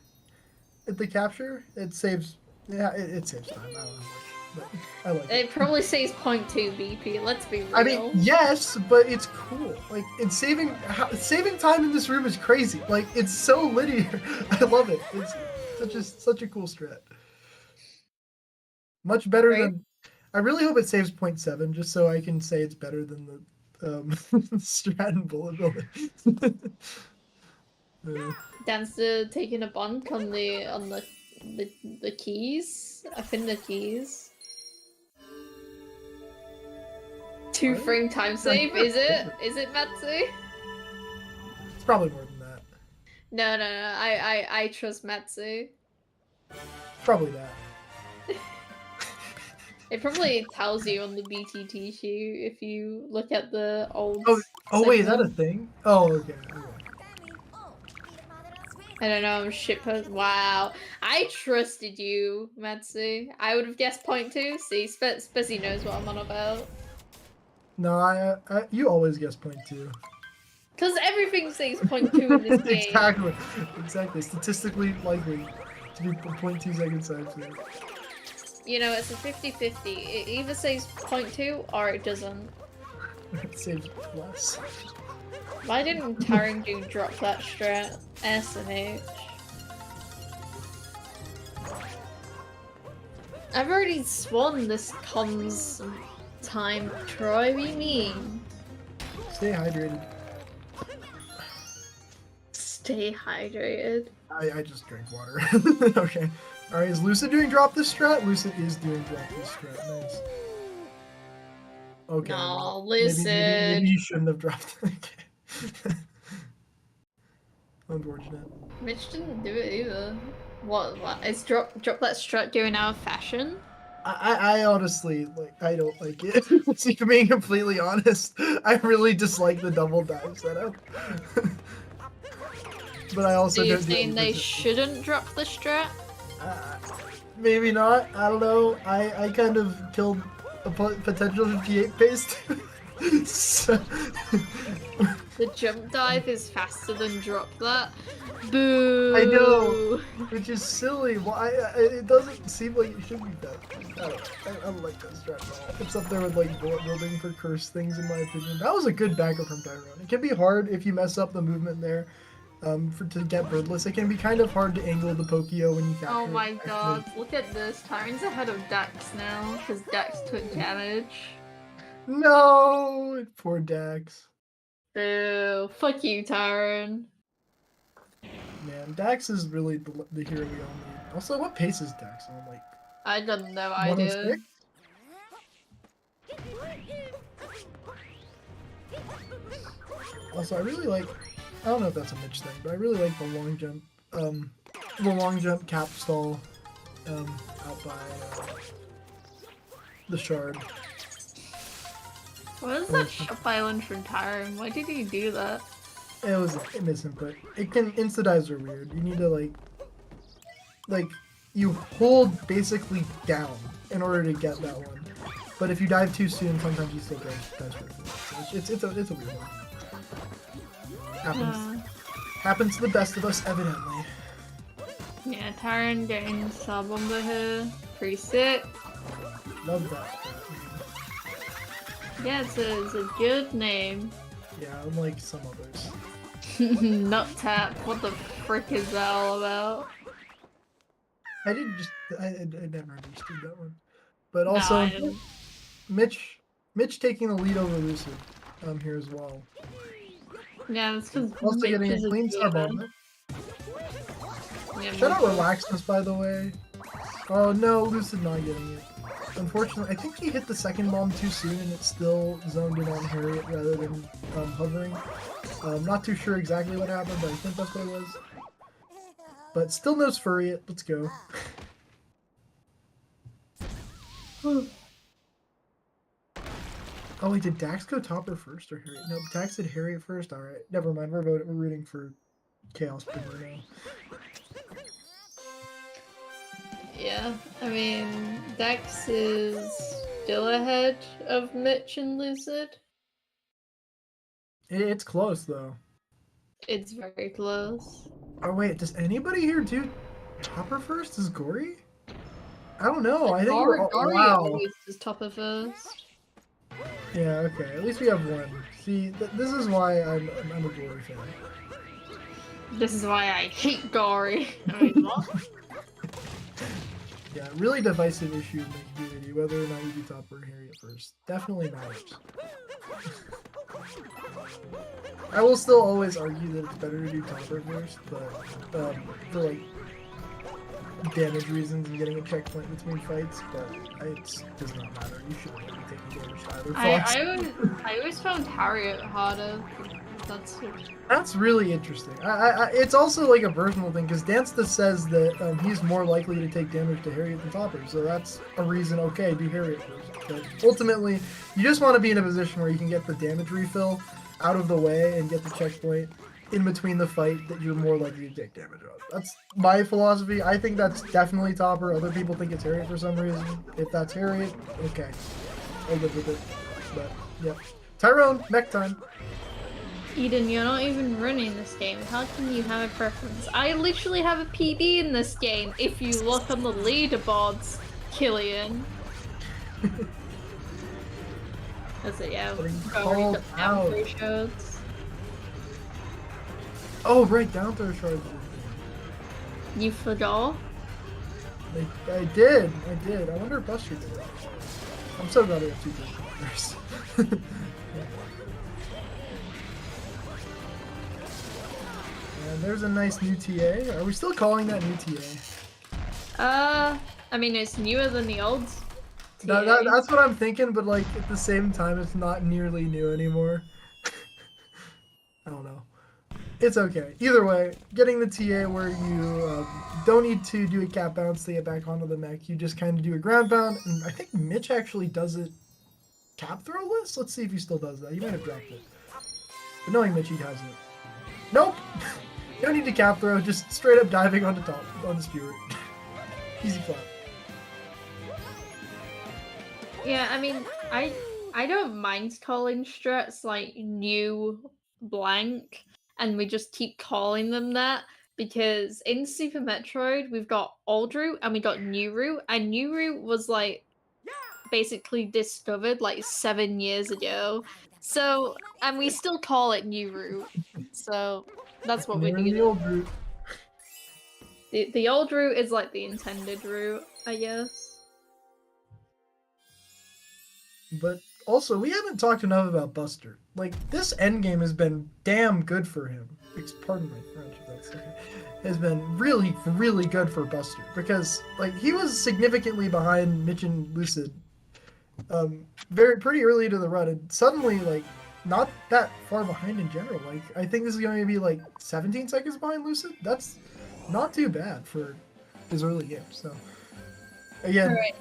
At the capture? It saves... Yeah, it saves time. I don't know. But I like it. It probably saves 0.2 BP, let's be real. I mean, yes, but it's cool. Like, it's saving time in this room is crazy. Like, it's so linear. I love it. It's such a cool strat. Much better than... I really hope it saves 0.7, just so I can say it's better than the strat and bullet building. Dancer taking a bonk on the keys. I think the keys. 2-frame time save, is it? Is it, Matsu? It's probably more than that. No. I trust Matsu. Probably that. It probably tells you on the BTT sheet if you look at the old. Oh wait, is that a thing? Oh, okay. I don't know, shitpost. Wow. I trusted you, Matsu. I would have guessed 0.2. See, Spezzy knows what I'm on about. No, you always guess 0.2. Because everything says 0.2 in this game. Exactly. Statistically likely to be 0.2 second side speed. You know, it's a 50-50. It either says 0.2 or it doesn't. It saves less. Why didn't Tarindu drop that strat? S and H. I've already sworn this comms time, Troy. What do you mean? Stay hydrated. Stay hydrated. I just drank water. Okay. Alright, is Lucid doing drop this strat? Lucid is doing drop this strat. Nice. Okay. No, Lucid. Maybe you shouldn't have dropped it. Okay. Unfortunate. Mitch didn't do it either. What? Is drop that strat going out of fashion? I honestly, I don't like it. See, being completely honest, I really dislike the double dive setup. But I also Do you don't think they shouldn't drop the strat? Maybe not. I don't know. I kind of killed a potential 58 pace. So... The jump dive is faster than drop that. Boo! I know, which is silly. Why? It doesn't seem like it should be that. I don't like that strat at all. It's up there with like bullet building for cursed things, in my opinion. That was a good backup from Tyrone. It can be hard if you mess up the movement there. To get birdless, it can be kind of hard to angle the Pokio when you capture. Oh my god! Look at this. Tyron's ahead of Dax now because Dax took damage. No, poor Dax. Boo! Fuck you, Tyron. Man, Dax is really the hero we all need. Also, what pace is Dax on? Like, I got no idea. 106? Also, I really like. I don't know if that's a Mitch thing, but I really like the long jump cap stall out by the shard. What is that shop island from Tyron? Why did he do that? It was a misinput. It can insta-dives are weird. You need to like you hold basically down in order to get that one. But if you dive too soon, sometimes you still dive straight. So it's a weird one. Happens to the best of us, evidently. Yeah, Tyron getting Sarbomba here. Pretty sick. Love that. Yeah, it's a good name. Yeah, unlike some others. Nut tap. What the frick is that all about? I never understood that one. But No, also, I didn't. Mitch taking the lead over Lucid here as well. Yeah, that's because Also getting a clean Sarbomba. Shout out Relaxness, by the way. Oh no, Lucid not getting it. Unfortunately, I think he hit the second bomb too soon and it still zoned in on Harriet rather than hovering. Not too sure exactly what happened, but I think that's what it was. But still no Furriet. Let's go. Oh wait, did Dax go Topper first or Harriet? No, Dax did Harriet first. All right, never mind. We're rooting for Chaos Bringer now. Yeah, I mean, Dex is still ahead of Mitch and Lucid. It's close though. It's very close. Oh wait, does anybody here do Topper first? Is Gory? I don't know. I think we're Gory wow. always is Topper first. Yeah, okay. At least we have one. See, this is why I'm a Gory fan. This is why I hate Gory. I mean, what? Yeah, really divisive issue in the community, whether or not you do Topper or Harriet first. Definitely matters. I will still always argue that it's better to do Topper first, but for like damage reasons and getting a checkpoint between fights, but it does not matter. You shouldn't be taking damage either. I always found Harriet harder. That's really interesting. It's also like a personal thing because Dansta says that he's more likely to take damage to Harriet than Topper, so that's a reason. Okay, do Harriet first. But ultimately, you just want to be in a position where you can get the damage refill out of the way and get the checkpoint in between the fight that you're more likely to take damage of. That's my philosophy. I think that's definitely Topper. Other people think it's Harriet for some reason. If that's Harriet, okay, I'll live with it. But yeah, Tyrone, mech time. Eden, you're not even running this game. How can you have a preference? I literally have a PB in this game. If you look on the leaderboards, Killian. That's it, yeah. Called out. Oh, right, down throw charges. You forgot? I did. I wonder if Buster did it. I'm so glad we have two good players. And there's a nice new TA. Are we still calling that new TA? I mean, it's newer than the old TA. That's what I'm thinking, but like at the same time, it's not nearly new anymore. I don't know. It's okay. Either way, getting the TA where you don't need to do a cap bounce to get back onto the mech. You just kind of do a ground pound, and I think Mitch actually does it cap throw list? Let's see if he still does that. He might have dropped it. But knowing Mitch, he has it. Nope! You don't need to cap throw, just straight up diving on the top, on the skewer. Easy clap. Yeah, I mean, I don't mind calling strats like new blank, and we just keep calling them that, because in Super Metroid, we've got old route and we got new route, and new route was like basically discovered like 7 years ago. So, and we still call it new route. So that's what we do. The old route. The old route is like the intended route, I guess. But also, we haven't talked enough about Buster. Like, this endgame has been damn good for him. Pardon my French, if that's okay. Has been really, really good for Buster. Because, like, he was significantly behind Mitch and Lucid pretty early to the run. And suddenly, like, not that far behind in general. Like, I think this is going to be, like, 17 seconds behind Lucid. That's not too bad for his early game. So, again... All right.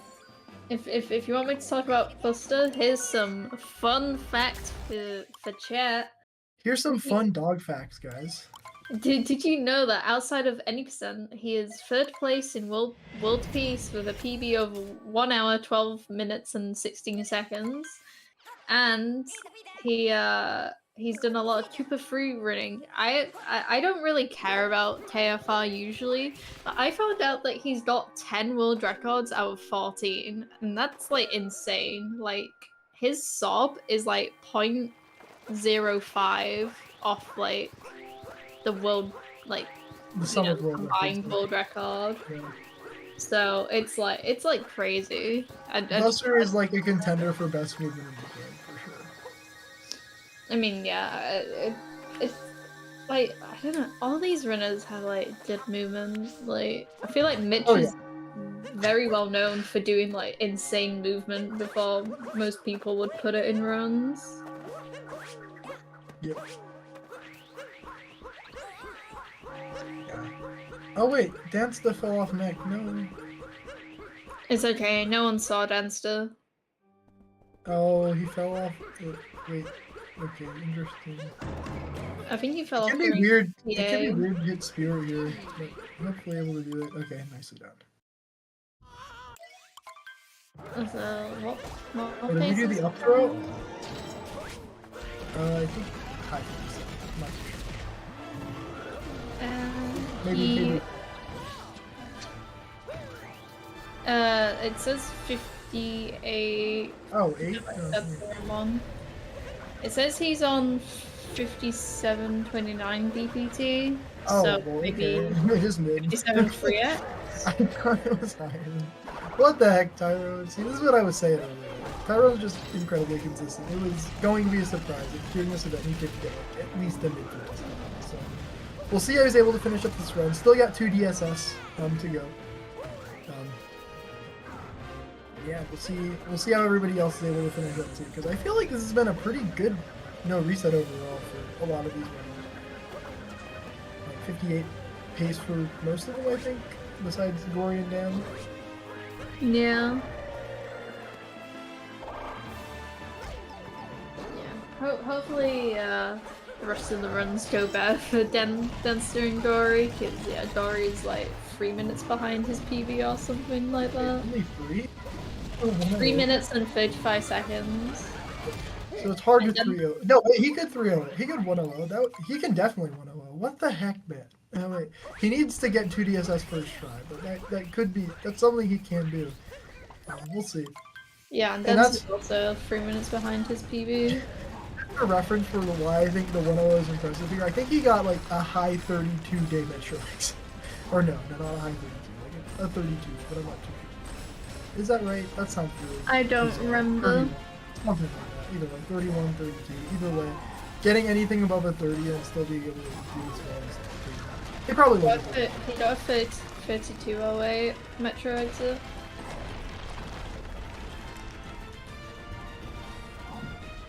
If you want me to talk about Buster, here's some fun facts for chat. Here's some fun dog facts, guys. Did you know that outside of Any Percent, he is third place in World Peace with a PB of 1 hour, 12 minutes and 16 seconds, and he he's done a lot of Koopa free running. I don't really care about KFR usually, but I found out that he's got 10 world records out of 14, and that's like insane. Like his sob is like 0.05 off like the world like The sum of world combined records. world record. Yeah. So it's like crazy. Buster is like a contender for best movement in the game for sure. I mean, yeah, it's like I don't know. All these runners have like good movement. Like I feel like Mitch is very well known for doing like insane movement before most people would put it in runs. Yep. Oh wait, Dansta fell off mech. No. It's okay. No one saw Danster. Oh, he fell off. Wait. Okay, interesting. I think he fell off. It can be weird. Yeah. It can be weird to hit Spirit here, but I'm hopefully able to do it. Okay, nicely done. So what Did we do the up throw? I think high pace. I'm not too sure. Maybe. It says 58. Oh, 8? That's the wrong. It says he's on 57.29 BPT. Oh, so well, maybe okay. It is mid. 57 free it. I thought it was higher. What the heck, Tyrone? See, this is what I was saying earlier. Tyrone's just incredibly consistent. It was going to be a surprise if during this event he could get at least a mid 50s. So we'll see how he's able to finish up this run. Still got 2 DSS to go. Yeah, we'll see how everybody else is able to finish up too. Because I feel like this has been a pretty good, reset overall for a lot of these runners. Like 58 pace for most of them, I think, besides Gory and Dan. Yeah. Hopefully, the rest of the runs go better for Denster and Gory, because yeah, Gory's like 3 minutes behind his PB or something like that. Only 3? 3 minutes and 35 seconds. So it's hard to 3-0. No, wait, he could 3-0 it. He could 1-0. He can definitely 1-0. What the heck, man? Wait. He needs to get 2 DSS first try, but that could be, that's something he can do. We'll see. Yeah, and Den's also 3 minutes behind his PB. A reference for why I think the 1-0 is impressive here. I think he got like a high 32 day metrics. Or no, not a high 32, like a 32, but I'm not too sure. Is that right? That sounds really. I don't remember. Something like that. Either way, 31, 32. Either way, getting anything above a 30 and still being able to do his runs. He probably would. He got a 3208 Metro exit.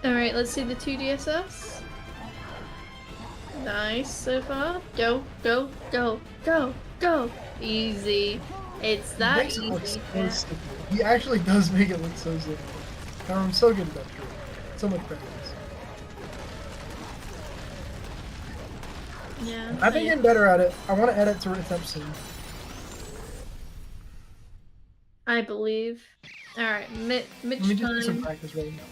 Alright, let's see the 2 DSS. Nice so far. Go, go, go, go, go. Easy. It's that easy. He actually does make it look so simple. I'm so good at that trick. So much better. Yeah. I've been getting better at it. I want to edit to attempt soon. I believe. Alright, Mitch Let me just time. do some practice right now.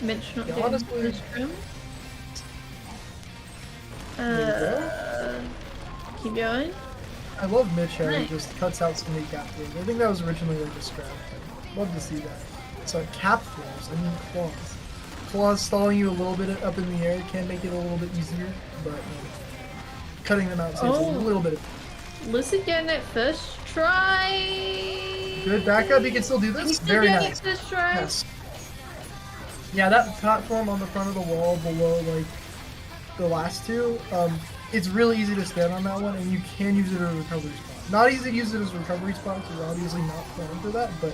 Mitch not Yeah, doing honestly, his room. Keep going. I love Mitch how he Nice. just cuts out so many cap throws. I think that was originally like a scrap. Love to see that. So cap throws, I mean claws. Claws stalling you a little bit up in the air can make it a little bit easier, but cutting them out saves a little bit of time. Lucy getting it first try. Good backup, he can still do this? He's still Very getting nice. it first try. Yes. Yeah, that platform on the front of the wall below like the last two, it's really easy to stand on that one, and you can use it as a recovery spot. Not easy to use it as a recovery spot, because you're obviously not planning for that, but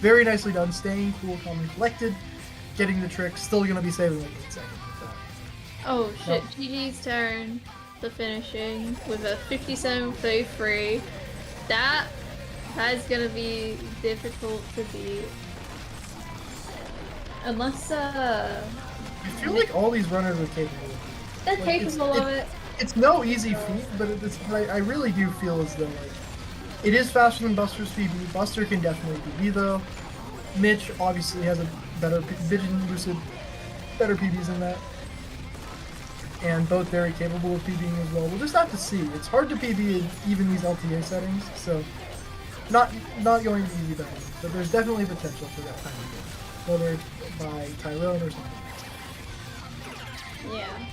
very nicely done. Staying cool, calm, and collected, getting the trick, still going to be saving like 8 seconds with that. Oh shit, GG's turn. The finishing with a 57.33. That is going to be difficult to beat. Unless, I feel like all these runners are capable of it. They're capable of it. It's no easy feat, but I really do feel as though like it is faster than Buster's PB. Buster can definitely PB though. Mitch obviously has a better Vision Lucid, better PBs than that, and both very capable of PBing as well. We'll just have to see. It's hard to PB in even these LTA settings, so not going to be easy by any means, but there's definitely potential for that kind of game, whether it's by Tyrone or something. Yeah,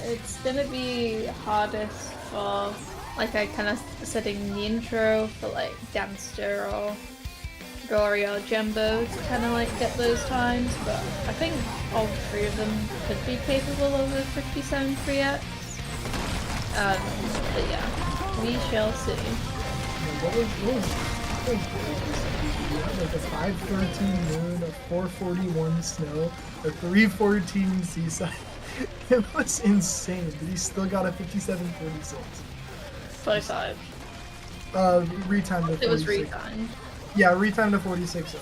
it's gonna be hardest for, like I kind of said in the intro, for like Danster or Gory or Jumbo to kind of like get those times, but I think all three of them could be capable of a 57 3x. But yeah, we shall see. What was like a 513 moon, a 441 snow, a 314 seaside. It was insane, but he still got a 57-46. 45. Retime to 46. It was retimed. Yeah, retime to 46.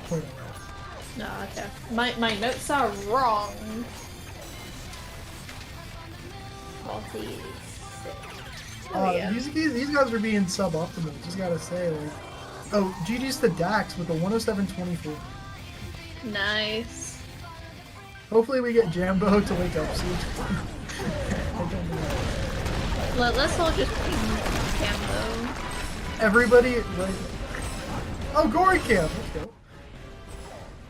Point. No, okay. My notes are wrong. 46. Oh, yeah. These guys were being suboptimal, just gotta say. Like, oh, GG's to Dax with a 107-24. Nice. Hopefully we get Jambo to wake up soon. Let's all just ping Cambo. Everybody, right? Oh, Gory Cam! Let's go.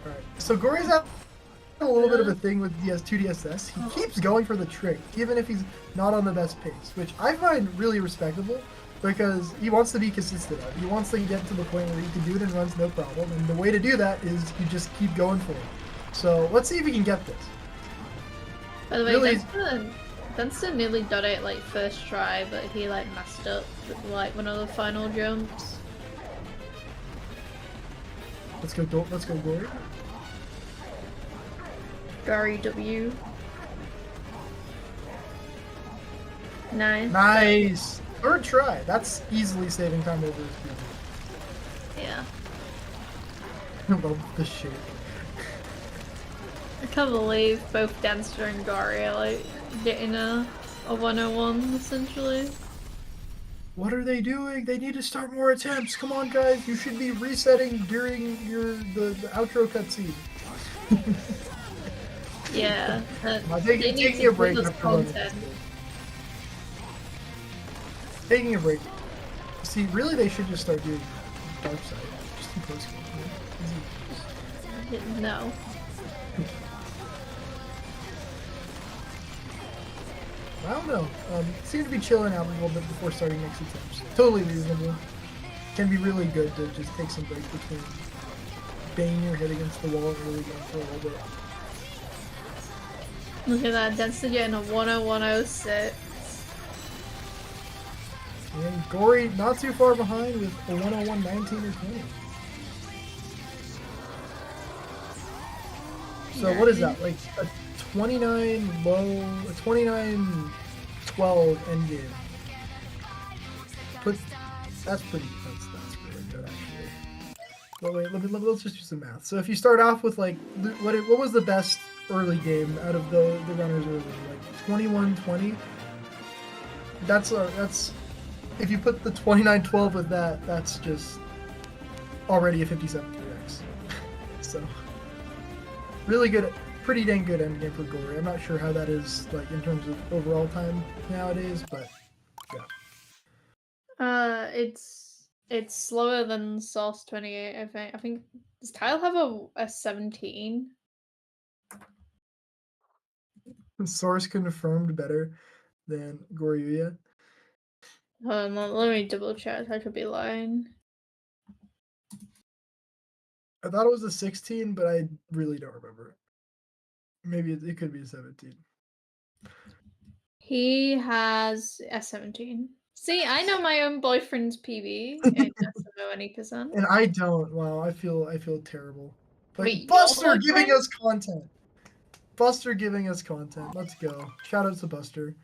Alright, so Gory's at a little bit of a thing with 2DSS. He keeps going for the trick, even if he's not on the best pace, which I find really respectable, because he wants to be consistent. He wants to get to the point where he can do it in runs no problem, and the way to do that is you just keep going for it. So let's see if we can get this. By the way, Really? Dunster nearly got it like first try, but he like messed up with like one of the final jumps. Let's go, Gory. Gary W. Nice. Nice! Third try. That's easily saving time over his Yeah. I love the shape. I can't believe both Danster and Gary are like getting a 101 essentially. What are they doing? They need to start more attempts. Come on, guys. You should be resetting during the outro cutscene. Yeah. Taking a break after content. Taking a break. See, really, they should just start doing Dark Side. Just in post game. No. I don't know. Seem to be chilling out a little bit before starting next attempts. Totally reasonable. Can be really good to just take some break between banging your head against the wall and really going for a little bit. Look at that, Dancer getting a 101.06. And Gory not too far behind with a 101.19 or 20. So what is that? Like a 29 low, a 29-12 endgame. That's pretty really good actually. But wait, let's just do some math. So if you start off with like, what was the best early game out of the runners early? Like 21-20. That's if you put the 29-12 with that, that's just already a 57-3x. So really good, pretty dang good endgame for Gory. I'm not sure how that is like in terms of overall time nowadays, but yeah. It's slower than Source 28, I think. Does Tile have a 17? Source confirmed better than Goryuya. Hold on, let me double check. I could be lying. I thought it was a 16, but I really don't remember. Maybe it could be a 17. He has a 17. See, I know my own boyfriend's PB in SMO Any Community. And I don't. Wow, I feel terrible. But Wait, Buster giving us content. Buster giving us content. Let's go. Shout out to Buster.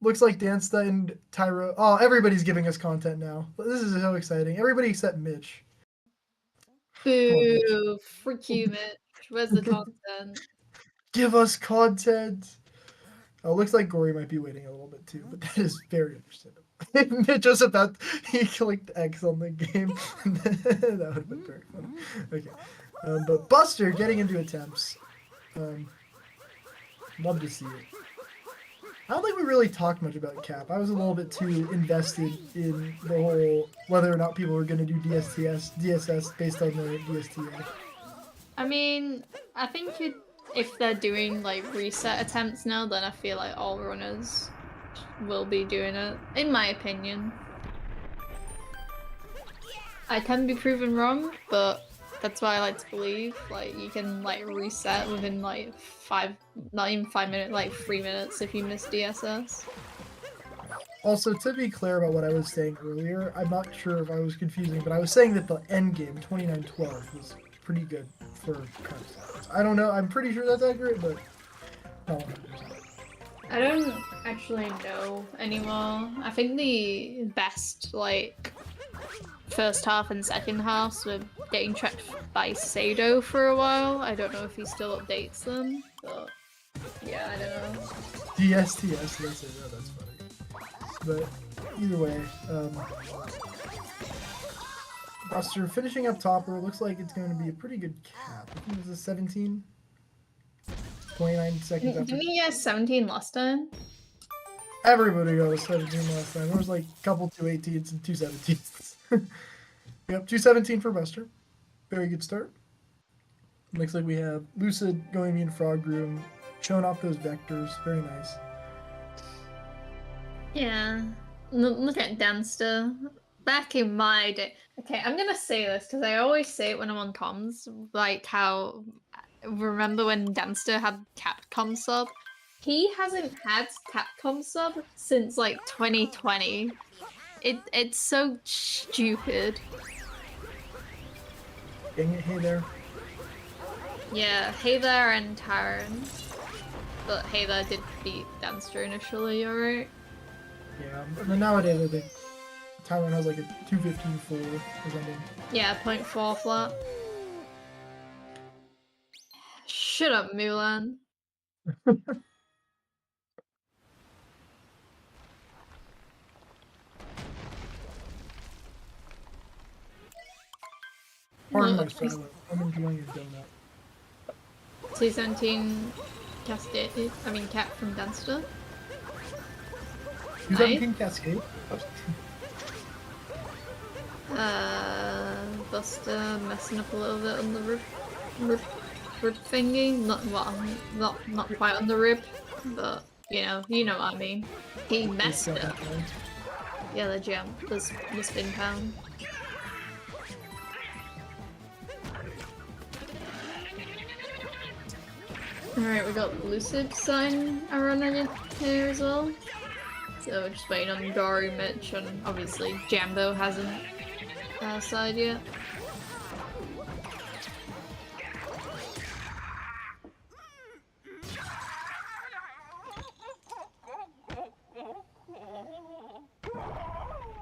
Looks like Dansta and Tyro. Oh, everybody's giving us content now. This is so exciting. Everybody except Mitch. Boo! Frick you, Mitch. Where's the content? Give us content. Oh, looks like Gory might be waiting a little bit too, but that is very understandable. Just about he clicked X on the game. That would have been very funny. Okay, but Buster getting into attempts. Love to see it. I don't think we really talked much about Cap. I was a little bit too invested in the whole whether or not people were going to do DSS based on their DSTA. I mean, I think if they're doing like reset attempts now, then I feel like all runners will be doing it, in my opinion. I can be proven wrong, but that's why I like to believe. Like, you can like reset within like not even 5 minutes, like 3 minutes if you miss DSS. Also, to be clear about what I was saying earlier, I'm not sure if I was confusing, but I was saying that the end game 2912 was pretty good for current stats. I don't know. I'm pretty sure that's accurate, but not 100%. I don't actually know anymore. I think the best like first half and second halves were getting tracked by Sado for a while. I don't know if he still updates them, but yeah, I don't know. DSTS, that's it. Oh, that's funny. But either way, Buster finishing up topper. Looks like it's going to be a pretty good cap. I think it was a 17. 29 seconds after. Didn't he get 17 last time? Everybody got a 17 last time. There was like a couple 218s and 217s. Yep, 217 for Buster. Very good start. Looks like we have Lucid going in Frog Room, showing off those vectors. Very nice. Yeah. Look at Danster. Back in my day. Okay, I'm gonna say this because I always say it when I'm on comms. Like how. Remember when Danster had Capcom sub? He hasn't had Capcom sub since like 2020. It's so stupid. Dang it, hey there. Yeah, Hey There and Taran. But Hey There did beat Danster initially, alright? Yeah, but nowadays I think Taiwan has like a 215 full or something. Yeah, 0.4 flat. Shut up, Mulan. Pardon my silence. I'm enjoying a donut. 217 Cascade. I mean, Cat from Danster. 217 Cascade? Buster messing up a little bit on the rib thingy. Not quite on the rib, but you know what I mean. He messed up. Yeah, the jump, the spin pound. Alright, we got Lucid sign a run in here as well. So we're just waiting on Dory, Mitch, and obviously Jambo hasn't side yet.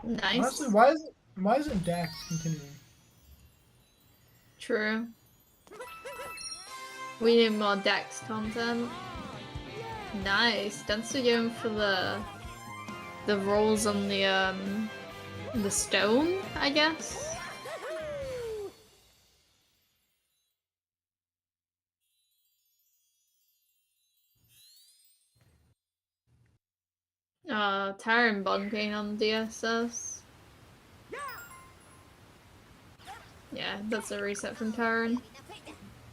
Nice. Honestly, why isn't Dax continuing? True. We need more Dax content. Nice. Dancer going for the rolls on the stone, I guess. Taran bonking on DSS. Yeah, that's a reset from Taran.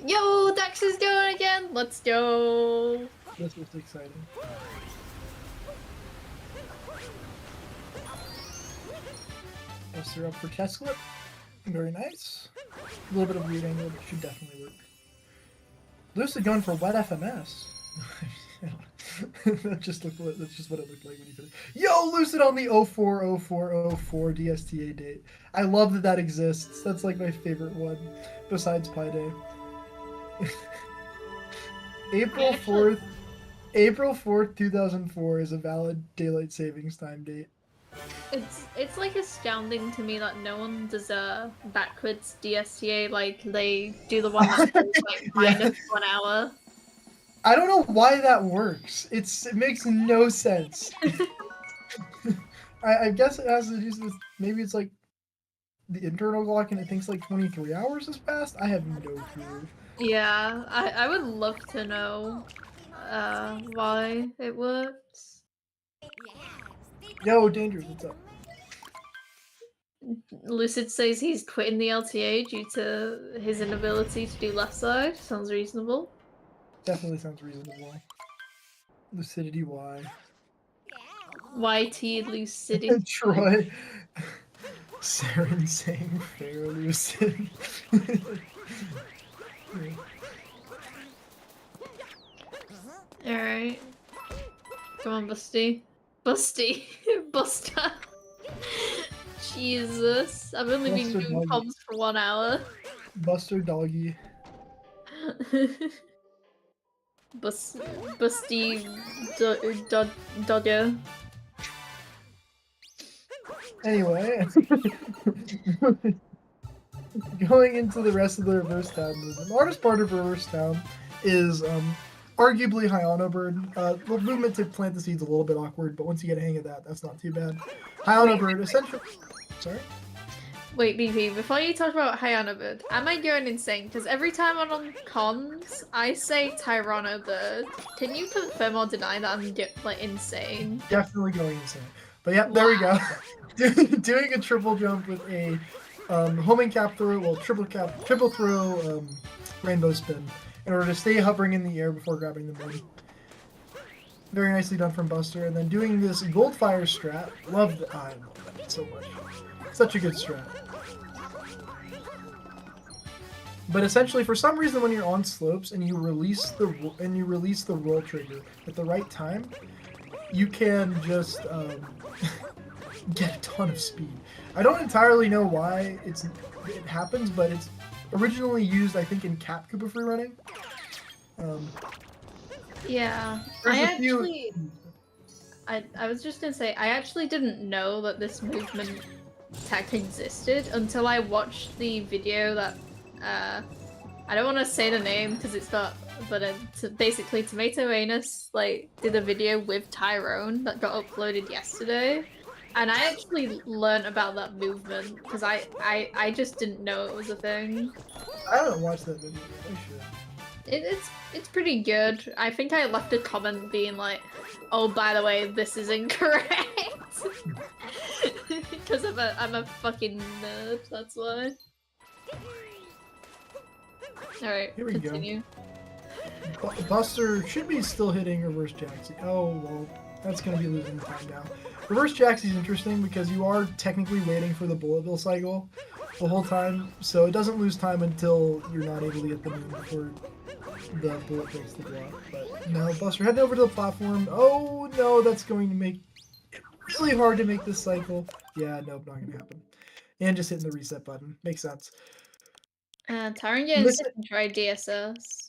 Yo, Dax is going again! Let's go! This was exciting. Buster up for test clip. Very nice. A little bit of weird angle, but should definitely work. Lucid going for wet FMS. That's just what it looked like when you finished. Yo, Lucid on the 040404 DSTA date. I love that that exists. That's like my favorite one, besides Pi Day. April 4th, 2004 is a valid daylight savings time date. It's like astounding to me that no one does a backwards DSTA like they do the one that's like minus 1 hour. I don't know why that works. It makes no sense. I guess it has to do with maybe it's like the internal clock and it thinks like 23 hours has passed. I have no clue. Yeah, I would love to know why it works. Yo, Dangerous, what's up? Lucid says he's quitting the LTA due to his inability to do left side. Sounds reasonable. Definitely sounds reasonable. Lucidity Y. YT Lucidity. Troy. Saren saying fair lucid. Alright. Come on, Busty. Busty. Buster. Jesus. I've only been Buster doing Doggy. comms for 1 hour. Buster Doggy. Busty Dodger. Anyway, going into the rest of the reverse town movement. The hardest part of reverse town is arguably High Honor Bird. The movement to plant the seed's a little bit awkward, but once you get a hang of that, that's not too bad. High Honor Bird, essentially. Sorry? Wait, BP, before you talk about Hyanobird, am I going insane? Because every time I'm on comms, I say Tyranobird. Can you confirm or deny that I'm like insane? Definitely going insane. But yeah, there we go. Doing a triple jump with a homing cap throw, well, triple throw, rainbow spin in order to stay hovering in the air before grabbing the moon. Very nicely done from Buster. And then doing this gold fire strat. I love that so much. Such a good strat. But essentially, for some reason, when you're on slopes and you release the roll trigger at the right time, you can just get a ton of speed. I don't entirely know why it happens, but it's originally used, I think, in Cap Koopa free running. Yeah, I was just gonna say, I actually didn't know that this movement tech existed until I watched the video that, I don't want to say the name because it's not, but basically Tomato Anus, like, did a video with Tyrone that got uploaded yesterday. And I actually learned about that movement because I just didn't know it was a thing. I haven't watched that video yet. I should. It's pretty good. I think I left a comment being like, "Oh, by the way, this is incorrect," because I'm a fucking nerd. That's why. All right, Here we continue. go. Buster should be still hitting reverse Jaxie. Oh well, that's gonna be losing time now. Reverse Jaxie's interesting because you are technically waiting for the bullet bill cycle the whole time, so it doesn't lose time until you're not able to get the moon before the bullet breaks the block. But now Buster heading over to the platform. Oh no, that's going to make it really hard to make this cycle. Yeah, nope, not gonna happen. And just hitting the reset button. Makes sense. Tyrone getting second try DSS.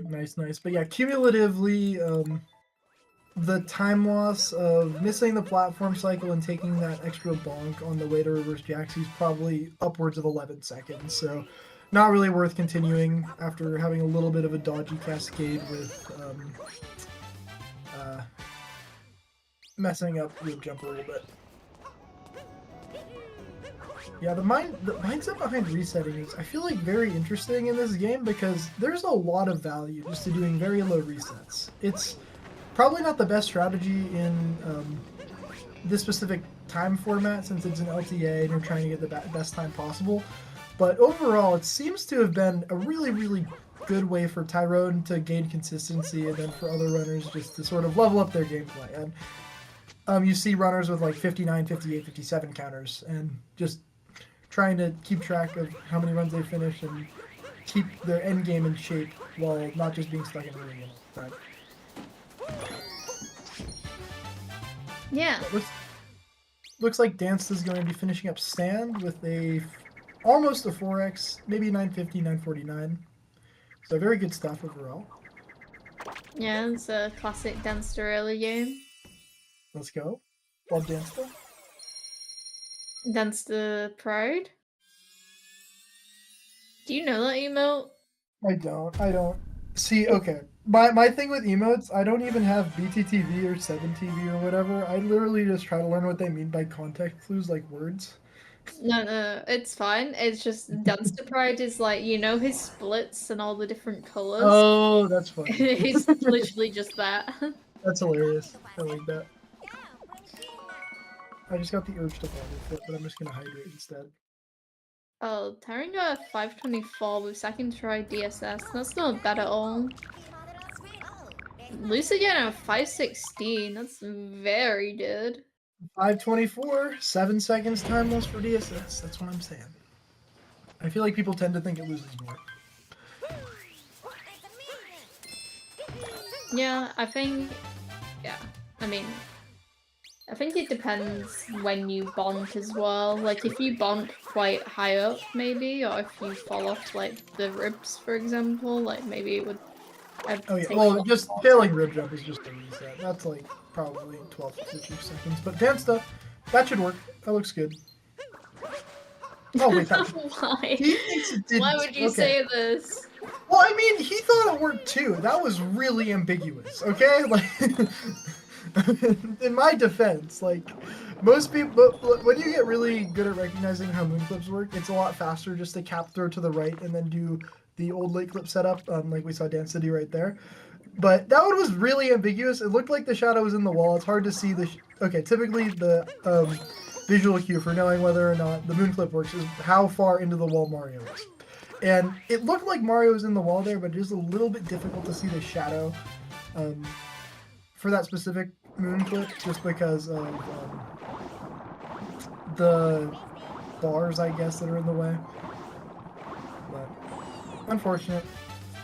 Nice. But yeah, cumulatively, the time loss of missing the platform cycle and taking that extra bonk on the way to reverse Jaxie is probably upwards of 11 seconds. So not really worth continuing after having a little bit of a dodgy cascade with messing up the jump a little bit. Yeah, the mindset behind resetting is, I feel like, very interesting in this game because there's a lot of value just to doing very low resets. It's probably not the best strategy in this specific time format since it's an LTA and you're trying to get the best time possible. But overall, it seems to have been a really, really good way for Tyrone to gain consistency and then for other runners just to sort of level up their gameplay. And you see runners with like 59, 58, 57 counters and just trying to keep track of how many runs they finish and keep their end game in shape while not just being stuck in the ring all the time. Yeah. Looks like Dance is going to be finishing up Stand with almost a 4x, maybe 950, 949. So very good stuff overall. Yeah, it's a classic Danster early game. Let's go. Love Danster. Danster Pride. Do you know that emote? I don't. See, okay. My thing with emotes, I don't even have BTTV or 7TV or whatever. I literally just try to learn what they mean by context clues, like words. No, it's fine. It's just Dunster Pride is like, you know, his splits and all the different colors. Oh, that's funny. It's literally just that. That's hilarious. I like that. I just got the urge to bottle flip, but I'm just gonna hydrate instead. Oh, Tyron got a 524 with second try DSS. That's not bad at all. Lucy getting a 516. That's very good. 524, 7 seconds time loss for DSS. That's what I'm saying. I feel like people tend to think it loses more. Yeah, I think. Yeah, I mean, I think it depends when you bonk as well. Like, if you bonk quite high up, maybe, or if you fall off, like, the ribs, for example, like, maybe it would. Oh yeah, well, just failing rib jump is just a reset. That's like probably 12 to 2 seconds. But dance stuff, that should work. That looks good. Oh wait, that Why? he thinks it didn't. Why would you say this? Well, I mean, he thought it worked too. That was really ambiguous. Okay, like in my defense, like most people, when you get really good at recognizing how moon clips work, it's a lot faster just to cap throw to the right and then do the old late clip setup, like we saw Dance City right there. But that one was really ambiguous. It looked like the shadow was in the wall. It's hard to see the. Okay, typically the visual cue for knowing whether or not the moon clip works is how far into the wall Mario is. And it looked like Mario was in the wall there, but it is a little bit difficult to see the shadow for that specific moon clip, just because of the bars, I guess, that are in the way. But unfortunate.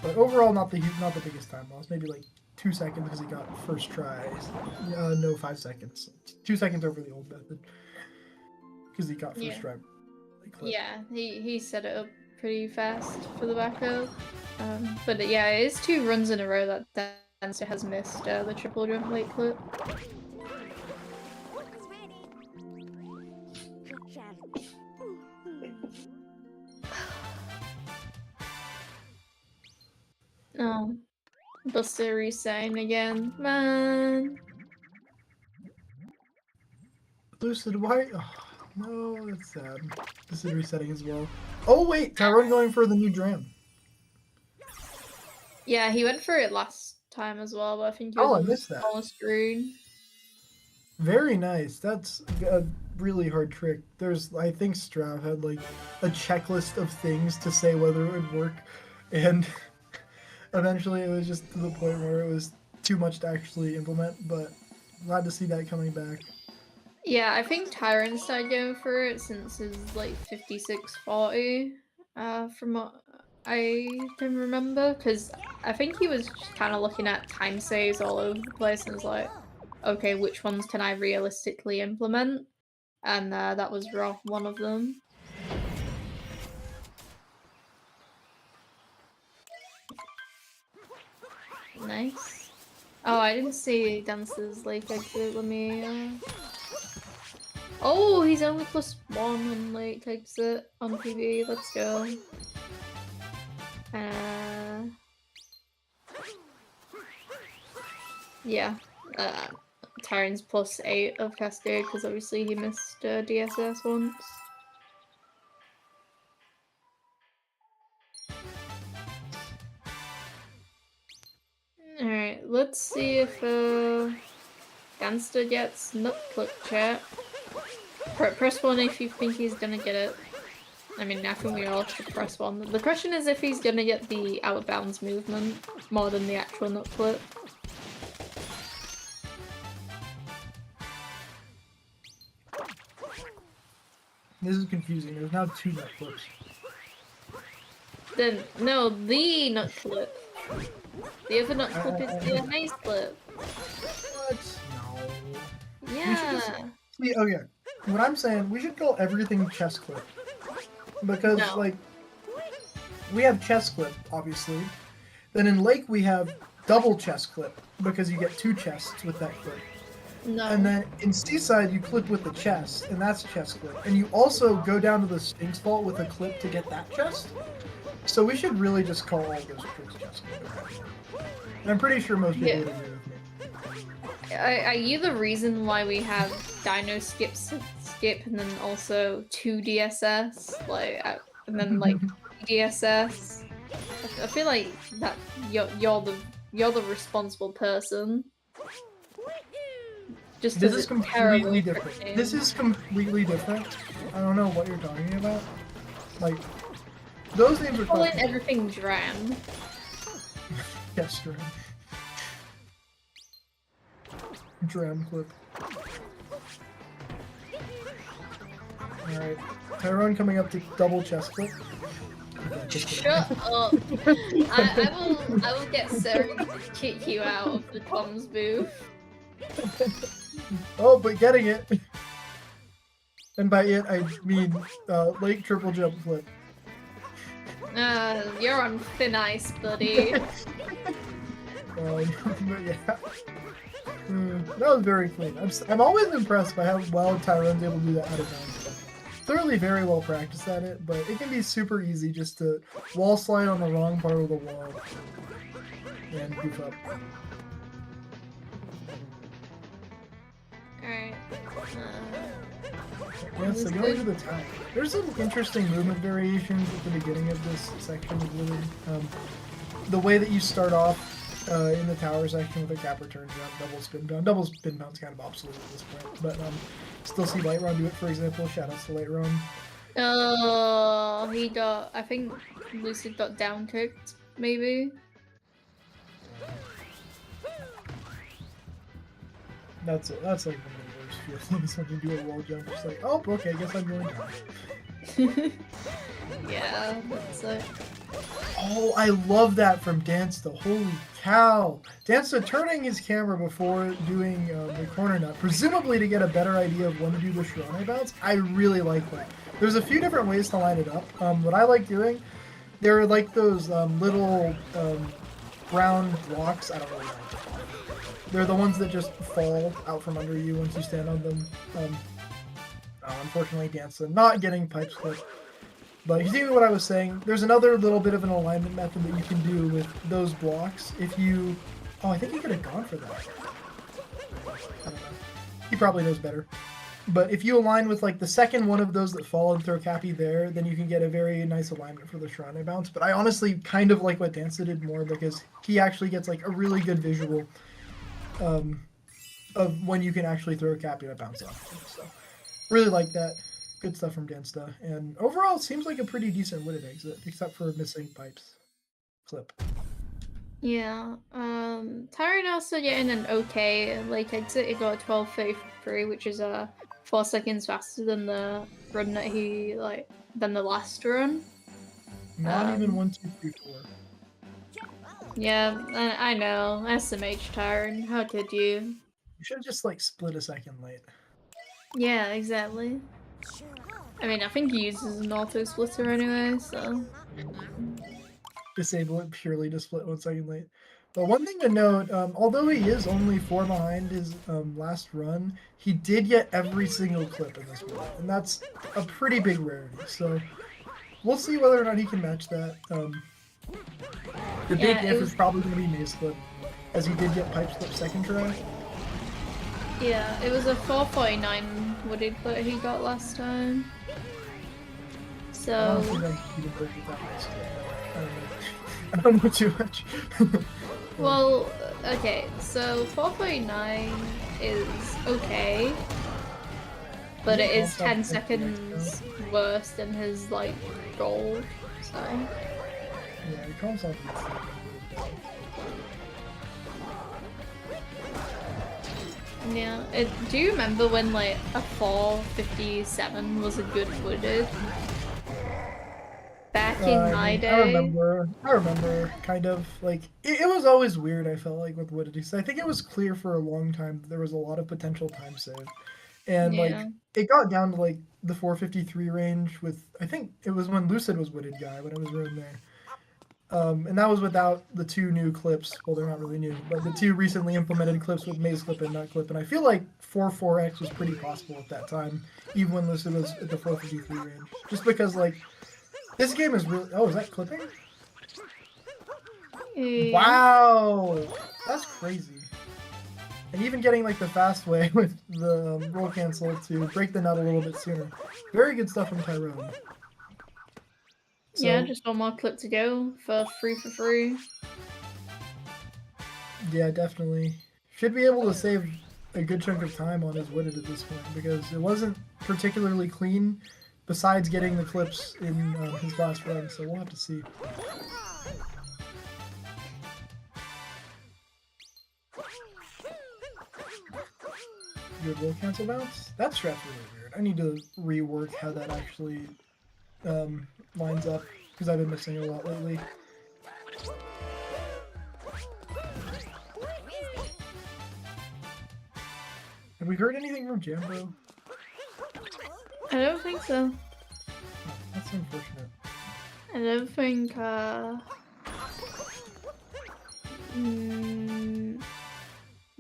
But overall, not the biggest time loss. Maybe like 2 seconds because he got first try. No, 5 seconds. 2 seconds over the old method because he got first try. Yeah, he set it up pretty fast for the backup. But yeah, it is 2 runs in a row that Dancer has missed the triple jump late clip. Oh, Buster resetting again, man. Lucid, why? Oh, no, that's sad. Lucid resetting as well. Oh wait, Tyrone going for the new dram. Yeah, he went for it last time as well, but I think he I was missed that. on the screen. Very nice. That's a really hard trick. I think Strav had like a checklist of things to say whether it would work, and eventually it was just to the point where it was too much to actually implement. But glad to see that coming back. Yeah, I think Tyrant started going for it since his like 5640. From what I can remember, because I think he was just kind of looking at time saves all over the place and was like, okay, which ones can I realistically implement? And that was one of them. Nice. Oh, I didn't see Dance's late exit. Let me. Oh, he's only +1 on late exit on PB. Let's go. Yeah. Tyron's +8 of Cascade because obviously he missed DSS once. Alright, let's see if Ganster gets nut clip chat. Press 1 if you think he's gonna get it. I mean, I think we all should press 1. The question is if he's gonna get the out of bounds movement more than the actual nut clip. This is confusing. There's now 2 nut clips. Then no, the nut clip. The other nut clip is the maze clip. What? No. Yeah. Okay. What I'm saying, we should call everything chest clip. Because, like, we have chest clip, obviously. Then in Lake, we have double chest clip, because you get 2 chests with that clip. No. And then in Seaside, you clip with the chest, and that's a chest clip. And you also go down to the Sphinx Vault with a clip to get that chest. So we should really just call all those tricks chest clip. And I'm pretty sure most people would agree with me. Are you the reason why we have Dino skip and then also 2 DSS, like, and then like DSS? I feel like that you're the responsible person. Just This is it's terrible. completely different. This is completely different. I don't know what you're talking about. Like, those names are calling everything Dram. Yes, Dram. Dram clip. Alright. Tyrone coming up to double chest clip. Shut up. I will get Siri to kick you out of the comms booth. Oh, but getting it. And by it, I mean late triple jump flip. You're on thin ice, buddy. But yeah. That was very clean. I'm always impressed by how well Tyrone's able to do that out of bounds. Thoroughly very well practiced at it, but it can be super easy just to wall slide on the wrong part of the wall and goof up. Alright. Yeah, so going to the tower. There's some interesting movement variations at the beginning of this section of Lily. The way that you start off in the tower section with a cap return jump, double spin bound. Double spin bound's kind of obsolete at this point, but still see Lightrun do it, for example. Shoutouts to Lightrun. Oh, he got. I think Lucid got down kicked, maybe. That's like one of the worst feelings when you do a wall jump. It's like, oh, okay, I guess I'm going down. Yeah, that's it. Oh, I love that from Dansta. Holy cow. Dansta turning his camera before doing the corner nut, presumably to get a better idea of when to do the Shirane bounce. I really like that. There's a few different ways to line it up. What I like doing, there are like those little brown blocks. I don't really like them. They're the ones that just fall out from under you once you stand on them. Unfortunately, Dansta not getting pipes clipped. But you see what I was saying? There's another little bit of an alignment method that you can do with those blocks. If you... Oh, I think he could have gone for that. I don't know. He probably knows better. But if you align with like the second one of those that fall and throw Cappy there, then you can get a very nice alignment for the Shirane bounce. But I honestly kind of like what Dansta did more because he actually gets like a really good visual of when you can actually throw Cappy to bounce off. So, really like that. Good stuff from Dansta, and overall it seems like a pretty decent wooded exit, except for missing pipes clip. Yeah, Tyrone also getting an okay late exit. He got a 12:33, which is 4 seconds faster than the run that he than the last run. Not even 1, 2, 3, 4. Yeah, I know. SMH Tyrone, how could you? You should have just like split a second late. Yeah, exactly. I mean, I think he uses an auto splitter anyway, so. Disable it purely to split 1 second late. But one thing to note, although he is only 4 behind his last run, he did get every single clip in this one, and that's a pretty big rarity. So we'll see whether or not he can match that. The big if is probably going to be Maze Clip, as he did get Pipe Slip second try. Yeah, it was a 449 wooded that he got last time. So. I don't think I'm even break with that Maze Clip. I don't know too much. Well, okay, so 449 is okay, but it is 10 seconds worse than his gold. So. Yeah, it comes off. Yeah, do you remember when a 457 was a good wooded? Back in my day? I remember, kind of, it was always weird, I felt like, with wooded. I think it was clear for a long time that there was a lot of potential time save. And, it got down to, the 453 range with, I think it was when Lucid was wooded guy, when it was around there. And that was without the 2 new clips. Well, they're not really new, but the 2 recently implemented clips with maze clip and nut clip. And I feel like 4-4x was pretty possible at that time, even when this was at the 453 range. Just because, like, this game is really... Oh, is that clipping? Yeah. Wow! That's crazy. And even getting, like, the fast way with the roll cancel to break the nut a little bit sooner. Very good stuff from Tyrone. So, yeah, just one more clip to go for free. yeah, definitely. Should be able to save a good chunk of time on his Wooded at this point because it wasn't particularly clean besides getting the clips in his last run, so we'll have to see. Good roll cancel bounce? That strat's really weird. I need to rework how that actually lines up because I've been missing it a lot lately. Have we heard anything from Jambo? I don't think so. Oh, that's unfortunate. I don't think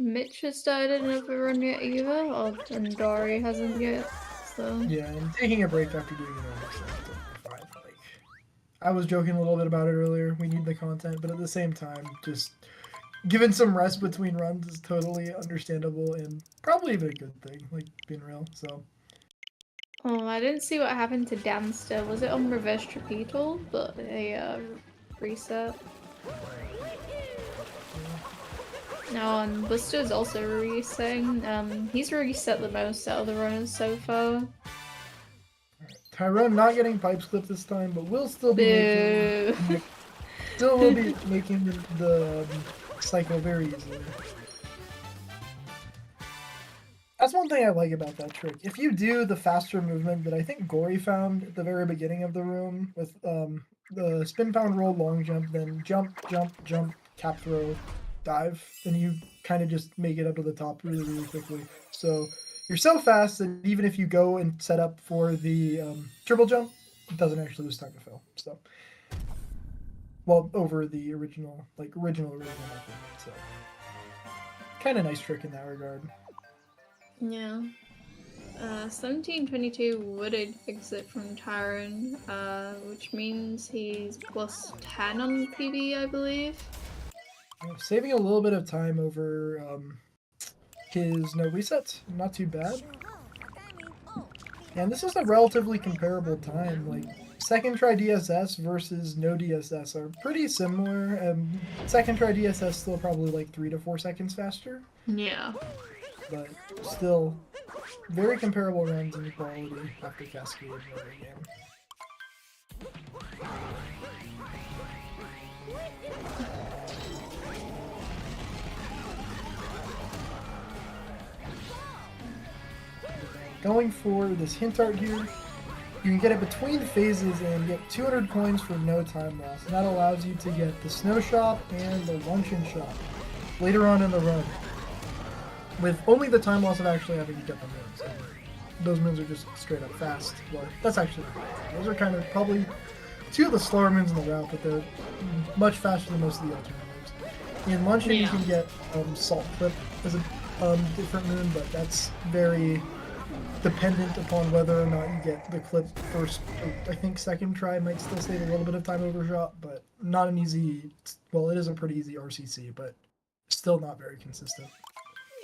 Mitch has started another run yet either, and Dory hasn't yet. So yeah, and taking a break after doing it all fine. Like, I was joking a little bit about it earlier. We need the content, but at the same time, just giving some rest between runs is totally understandable and probably even a good thing. Like being real, so. Oh, I didn't see what happened to Danster. Was it on reverse trapetal, but a reset? No, and Buster's also resetting. He's reset the most out of the runners so far. Tyrone not getting pipes clipped this time, but will still be making the cycle very easily. That's one thing I like about that trick. If you do the faster movement that I think Gory found at the very beginning of the room with the spin pound roll long jump, then jump, cap throw, dive, then you kind of just make it up to the top really, really quickly. So you're so fast that even if you go and set up for the triple jump, it doesn't actually lose time to fill. So, well, over the original method. So, kind of nice trick in that regard. Yeah. 1722 wooded exit from Tyrone, which means he's plus 10 on PB, I believe. Saving a little bit of time over his no resets, not too bad. And this is a relatively comparable time. Like second try DSS versus no DSS are pretty similar. Second try DSS still probably like 3 to 4 seconds faster. Yeah. But still, very comparable runs in quality after Cascade and every game. Going for this hint art here, you can get it between phases and get 200 coins for no time loss. And that allows you to get the snow shop and the luncheon shop later on in the run, with only the time loss of actually having to get the moons. And those moons are just straight up fast. Well, that's actually not bad. Those are kind of probably 2 of the slower moons in the route, but they're much faster than most of the alternatives. In luncheon, you can get salt clip as a different moon, but that's very dependent upon whether or not you get the clip first. I think second try might still save a little bit of time overshot, but not an easy. Well, it is a pretty easy RCC, but still not very consistent.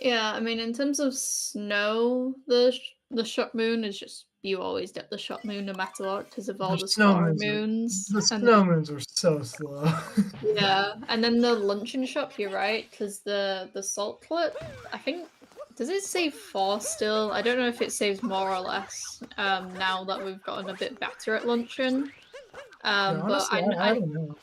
Yeah, I mean, in terms of snow, the shot moon is just, you always get the shot moon no matter what because of all the slower moons. The snow moons are so slow. Yeah, and then the luncheon shop, you're right, because the salt clip, I think, does it save 4 still? I don't know if it saves more or less now that we've gotten a bit better at luncheon. Yeah, honestly, but I don't know.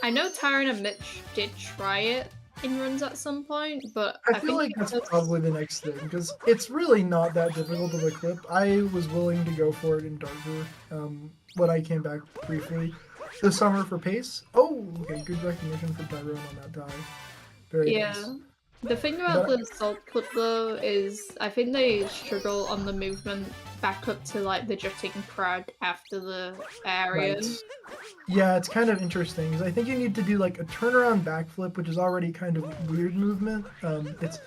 I know Tyron and Mitch did try it in runs at some point, but I feel like that's probably the next thing, because it's really not that difficult of a clip. I was willing to go for it in Darker when I came back briefly this summer for pace. Oh, okay, good recognition from Tyrone on that dive. Very nice. The thing about the Salt Clip though is I think they struggle on the movement back up to like the jutting crag after the area. Right. Yeah, it's kind of interesting because I think you need to do like a turnaround backflip, which is already kind of weird movement. It's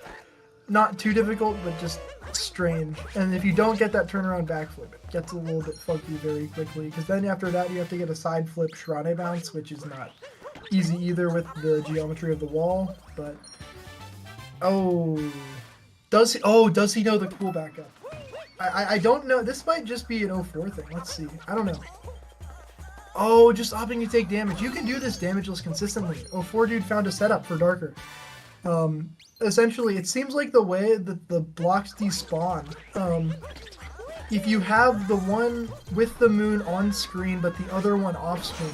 not too difficult, but just strange. And if you don't get that turnaround backflip, it gets a little bit funky very quickly. Because then after that, you have to get a side flip shrine bounce, which is not easy either with the geometry of the wall. But does he know the cool backup? I don't know. This might just be an 04 thing. Let's see. I don't know. Oh, just opting to take damage. You can do this damageless consistently. 04 dude found a setup for Darker. Essentially, it seems like the way that the blocks despawn, if you have the one with the moon on screen but the other one off screen,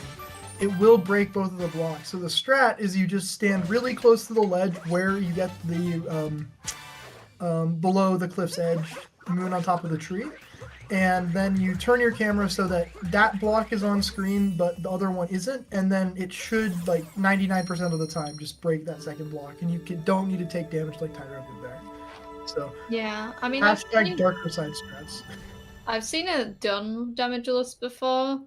it will break both of the blocks. So the strat is you just stand really close to the ledge where you get the below the cliff's edge, moon on top of the tree, and then you turn your camera so that that block is on screen but the other one isn't, and then it should, like 99% of the time, just break that second block, and you don't need to take damage like Tyro did there. So yeah, I mean, hashtag darker side strats. I've seen it done damageless before,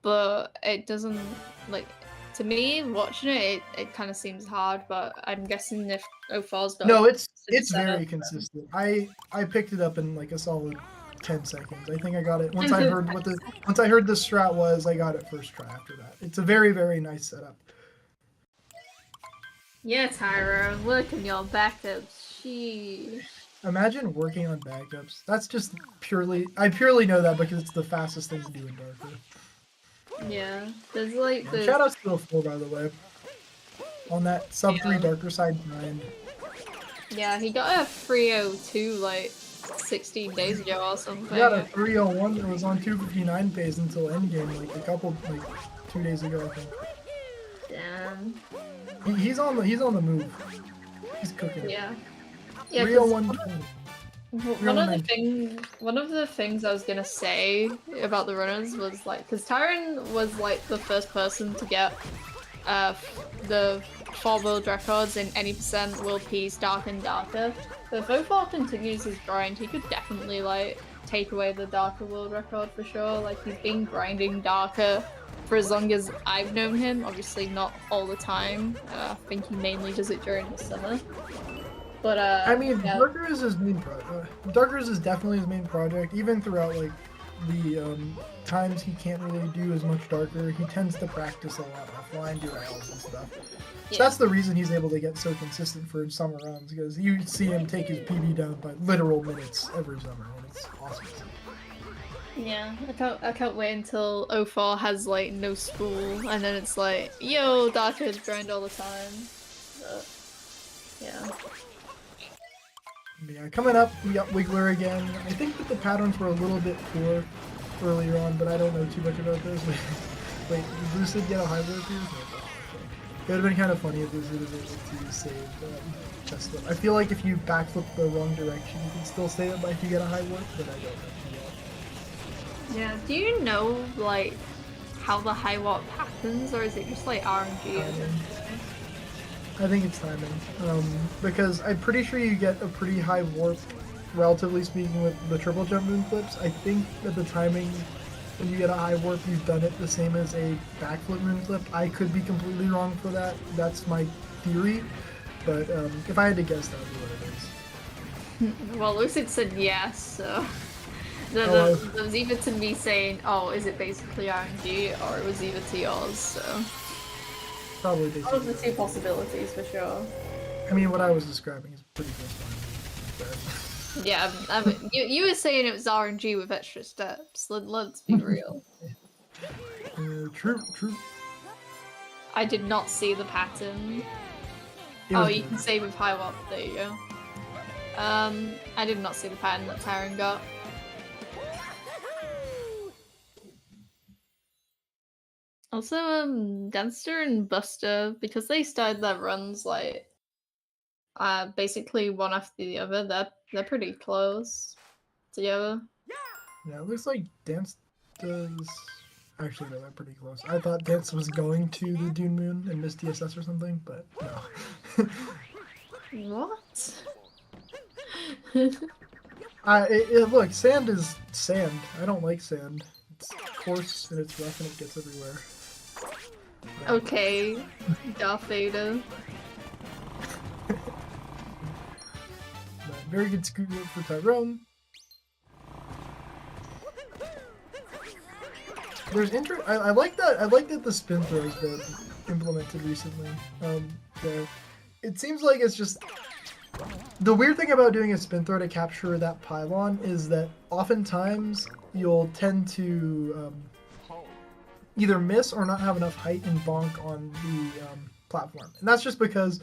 but it doesn't, like, to me watching it kind of seems hard. But I'm guessing if 04's got it's very consistent. I picked it up in like a solid 10 seconds. I think I got it once I heard the strat was. I got it first try after that. It's a very, very nice setup. Yeah, Tyro, look in your backups. Sheesh. Imagine working on backups. That's just I purely know that because it's the fastest thing to do in Darker. Yeah, there's like this. Shout out to 04, by the way, on that sub 3 Darker side grind. Yeah, he got a 302 like 16 days ago or something. He got a 301 that was on 259 pace until endgame, like 2 days ago, I think. Damn. He's on the move. He's cooking. Yeah. 301. One of the things I was gonna say about the runners was like, because Tyron was like the first person to get the 4 world records in any percent world peace dark and darker. So if 04 continues his grind, he could definitely like take away the darker world record for sure. Like, he's been grinding darker for as long as I've known him. Obviously not all the time. I think he mainly does it during the summer. But I mean, yeah. Darker is his main project. Darker is definitely his main project. Even throughout like the times he can't really do as much Darker, he tends to practice a lot offline, do ILs and stuff. So that's the reason he's able to get so consistent for summer runs, because you see him take his PB down by literal minutes every summer, and it's awesome. Yeah, I can't wait until 04 has like no school, and then it's like, yo, Darker grind all the time. But, yeah. Yeah, coming up, we got Wiggler again. I think that the patterns were a little bit poor earlier on, but I don't know too much about those. Wait, did Lucid get a high roll here? It would have been kind of funny if Lucid was able to save Tesla. I feel like if you backflip the wrong direction, you can still save it if you get a high warp, but I don't know. Yeah, do you know, like, how the high warp happens, or is it just like RNG? I think it's timing, because I'm pretty sure you get a pretty high warp, relatively speaking, with the triple jump moon flips. I think that the timing, when you get a high warp, you've done it the same as a backflip moon flip. I could be completely wrong for that. That's my theory, but if I had to guess, that would be what it is. Well, Lucid said yes, so there was either to me saying, oh, is it basically RNG, or it was either to yours, so... Probably those are the two possibilities for sure. I mean, what I was describing is pretty close to RNG. Yeah, I mean, you were saying it was RNG with extra steps. Let's be real. True. I did not see the pattern. Oh, you can save with high warp. There you go. I did not see the pattern that Tyron got. Also, Danster and Buster, because they started their runs like basically one after the other, they're pretty close together. Yeah, it looks like Dance does. Actually, no, they're pretty close. I thought Dance was going to the Dune Moon and missed DSS or something, but no. What? Look, sand is sand. I don't like sand. It's coarse and it's rough and it gets everywhere. Okay, Darth Vader. Very good scoot work for Tyrone. There's I like that. I like that the spin throw has been implemented recently. There, it seems like it's just the weird thing about doing a spin throw to capture that pylon is that oftentimes you'll tend to either miss or not have enough height and bonk on the platform, and that's just because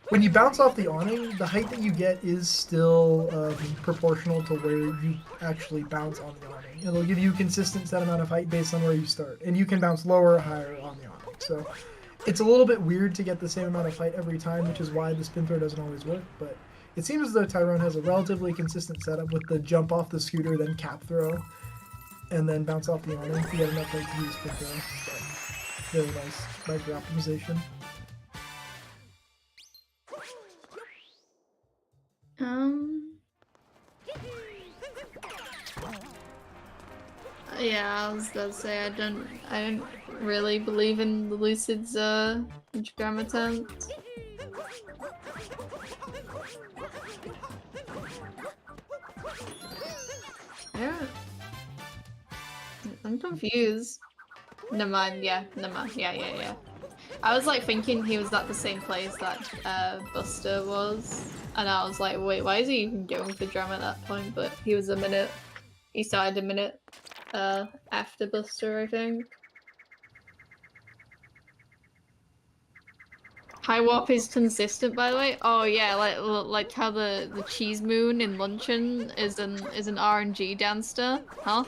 when you bounce off the awning, the height that you get is still proportional to where you actually bounce on the awning. It'll give you a consistent set amount of height based on where you start, and you can bounce lower or higher on the awning. So it's a little bit weird to get the same amount of height every time, which is why the spin throw doesn't always work, but it seems as though Tyrone has a relatively consistent setup with the jump off the scooter, then cap throw, and then bounce off the awning to get enough height to use spin throw. Really nice micro optimization. Yeah, I was gonna say I don't really believe in the Lucid's Instagram attempt. I'm confused. Never mind, yeah, never mind. Yeah. I was like thinking he was at the same place that Buster was, and I was like, wait, why is he even going for drum at that point? But he was he started a minute after Buster, I think. High warp is consistent, by the way. Oh yeah, like how the cheese moon in Luncheon is an RNG downster. Huh?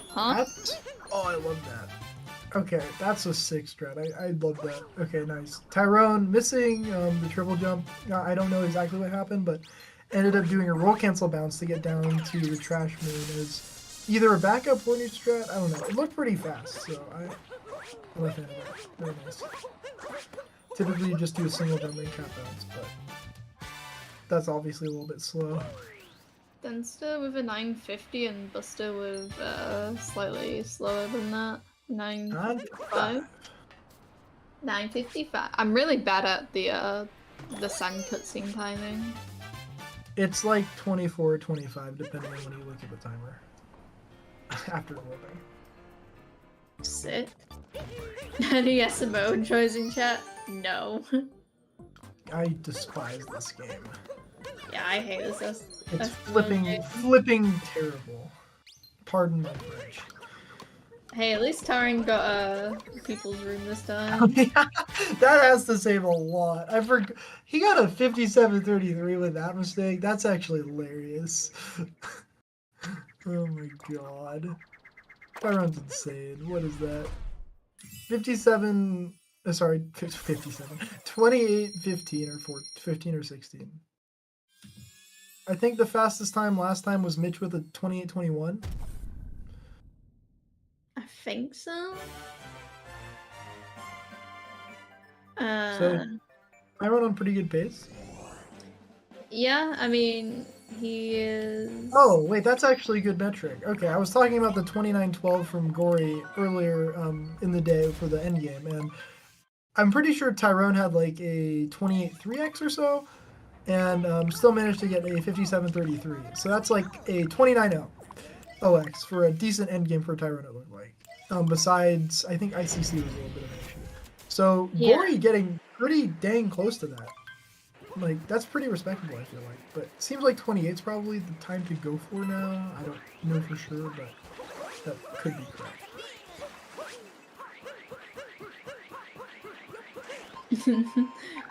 Oh, I love that. Okay, that's a sick strat. I love that. Okay, nice. Tyrone missing the triple jump. I don't know exactly what happened, but ended up doing a roll cancel bounce to get down to the trash moon as either a backup or new strat. I don't know. It looked pretty fast, so I'm a fan of it. Very nice. Typically, you just do a single jump and trap bounce, but that's obviously a little bit slow. Dunster with a 950 and Buster with slightly slower than that. 955. 955. I'm really bad at the sand cutscene timing. It's like 24 or 25 depending on when you look at the timer. After loading. Sick. Any SMO enjoys in chat? No. I despise this game. Yeah, I hate this. It's flipping terrible. Pardon my French. Hey, at least Taran got people's room this time. That has to save a lot. I forgot he got a 5733 with that mistake. That's actually hilarious. Oh my god. Taran's insane. What is that? 57. Sorry, 57. 28, 15 or 15 or 16. I think the fastest time last time was Mitch with a 28-21. I think so. So I run on pretty good pace. Yeah, I mean, he is... Oh, wait, that's actually a good metric. Okay, I was talking about the 29-12 from Gory earlier in the day for the endgame, and I'm pretty sure Tyrone had like a 28-3x or so, and still managed to get a 57-33. So that's like a 29-0 OX for a decent endgame for Tyrone, it looked like. Besides, I think ICC was a little bit of an issue. So Yeah. Gory getting pretty dang close to that. Like, that's pretty respectable, I feel like. But it seems like 28 is probably the time to go for now. I don't know for sure, but that could be correct.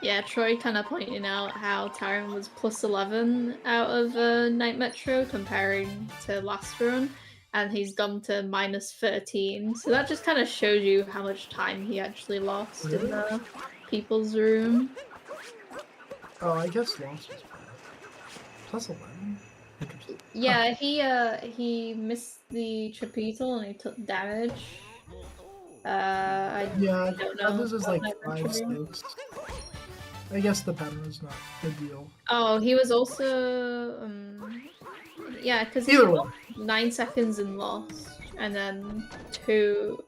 Yeah, Troy kind of pointing out how Tyron was plus 11 out of Night Metro comparing to last run, and he's gone to minus 13. So that just kind of shows you how much time he actually lost in the people's room. Oh, I guess lost was bad. Plus 11? Interesting. Yeah, he missed the Trapetal and he took damage. I Yeah, don't that know. loses like 5 stakes. I guess the pattern is not ideal. Oh, he was also yeah, because he Either won way. 9 seconds and lost, and then two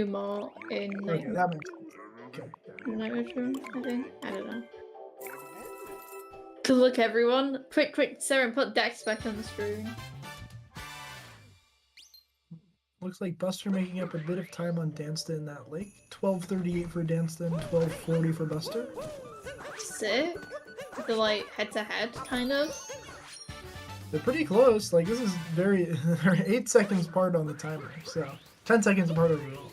more in Okay, that makes sense. Okay. Nitro, I think. I don't know. Good luck, everyone. Quick, Sarah, put Dex back on the screen. Looks like Buster making up a bit of time on Dansta in that lake. 12:38 for Dansta and 12:40 for Buster. Sick. The like head-to-head kind of. They're pretty close. Like this is very 8 seconds apart on the timer, so 10 seconds apart overall.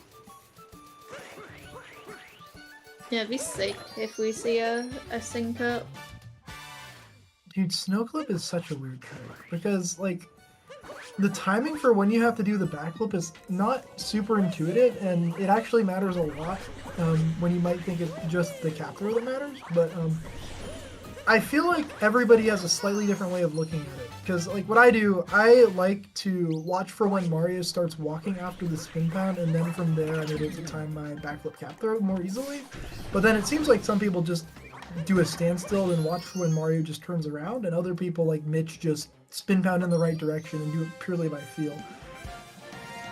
Yeah, it'd be sick if we see a sync up. Dude, Snowclip is such a weird trick because like the timing for when you have to do the backflip is not super intuitive, and it actually matters a lot when you might think it's just the cap throw that matters. But I feel like everybody has a slightly different way of looking at it. Because like what I do, I like to watch for when Mario starts walking after the spin pound, and then from there I'm able to time my backflip cap throw more easily. But then it seems like some people just do a standstill and watch for when Mario just turns around, and other people like Mitch just spin pound in the right direction and do it purely by feel.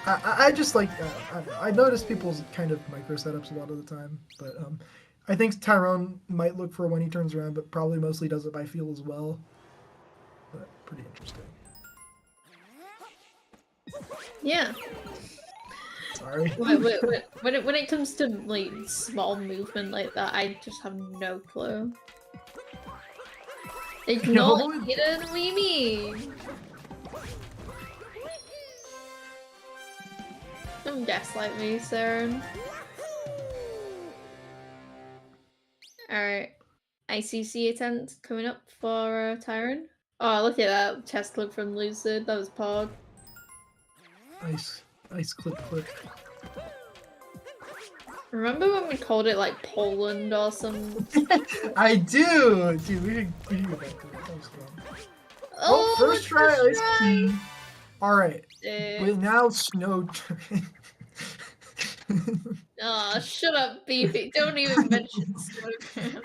I just like I notice people's kind of micro setups a lot of the time, but I think Tyrone might look for when he turns around, but probably mostly does it by feel as well. But pretty interesting. Yeah. Sorry. When it comes to like small movement like that, I just have no clue. Ignore hidden Weemy. Don't gaslight me, Saren. Alright. ICC attempt coming up for Tyron. Oh, look at that chest clip from Lucid. That was Pog. Ice clip. Remember when we called it like Poland or something? I do! Dude, we should go back to that. That was fun. Oh, first try Ice King. Alright. Wait, now Snow. Oh, shut up, Beefy. Don't even mention Snowcam.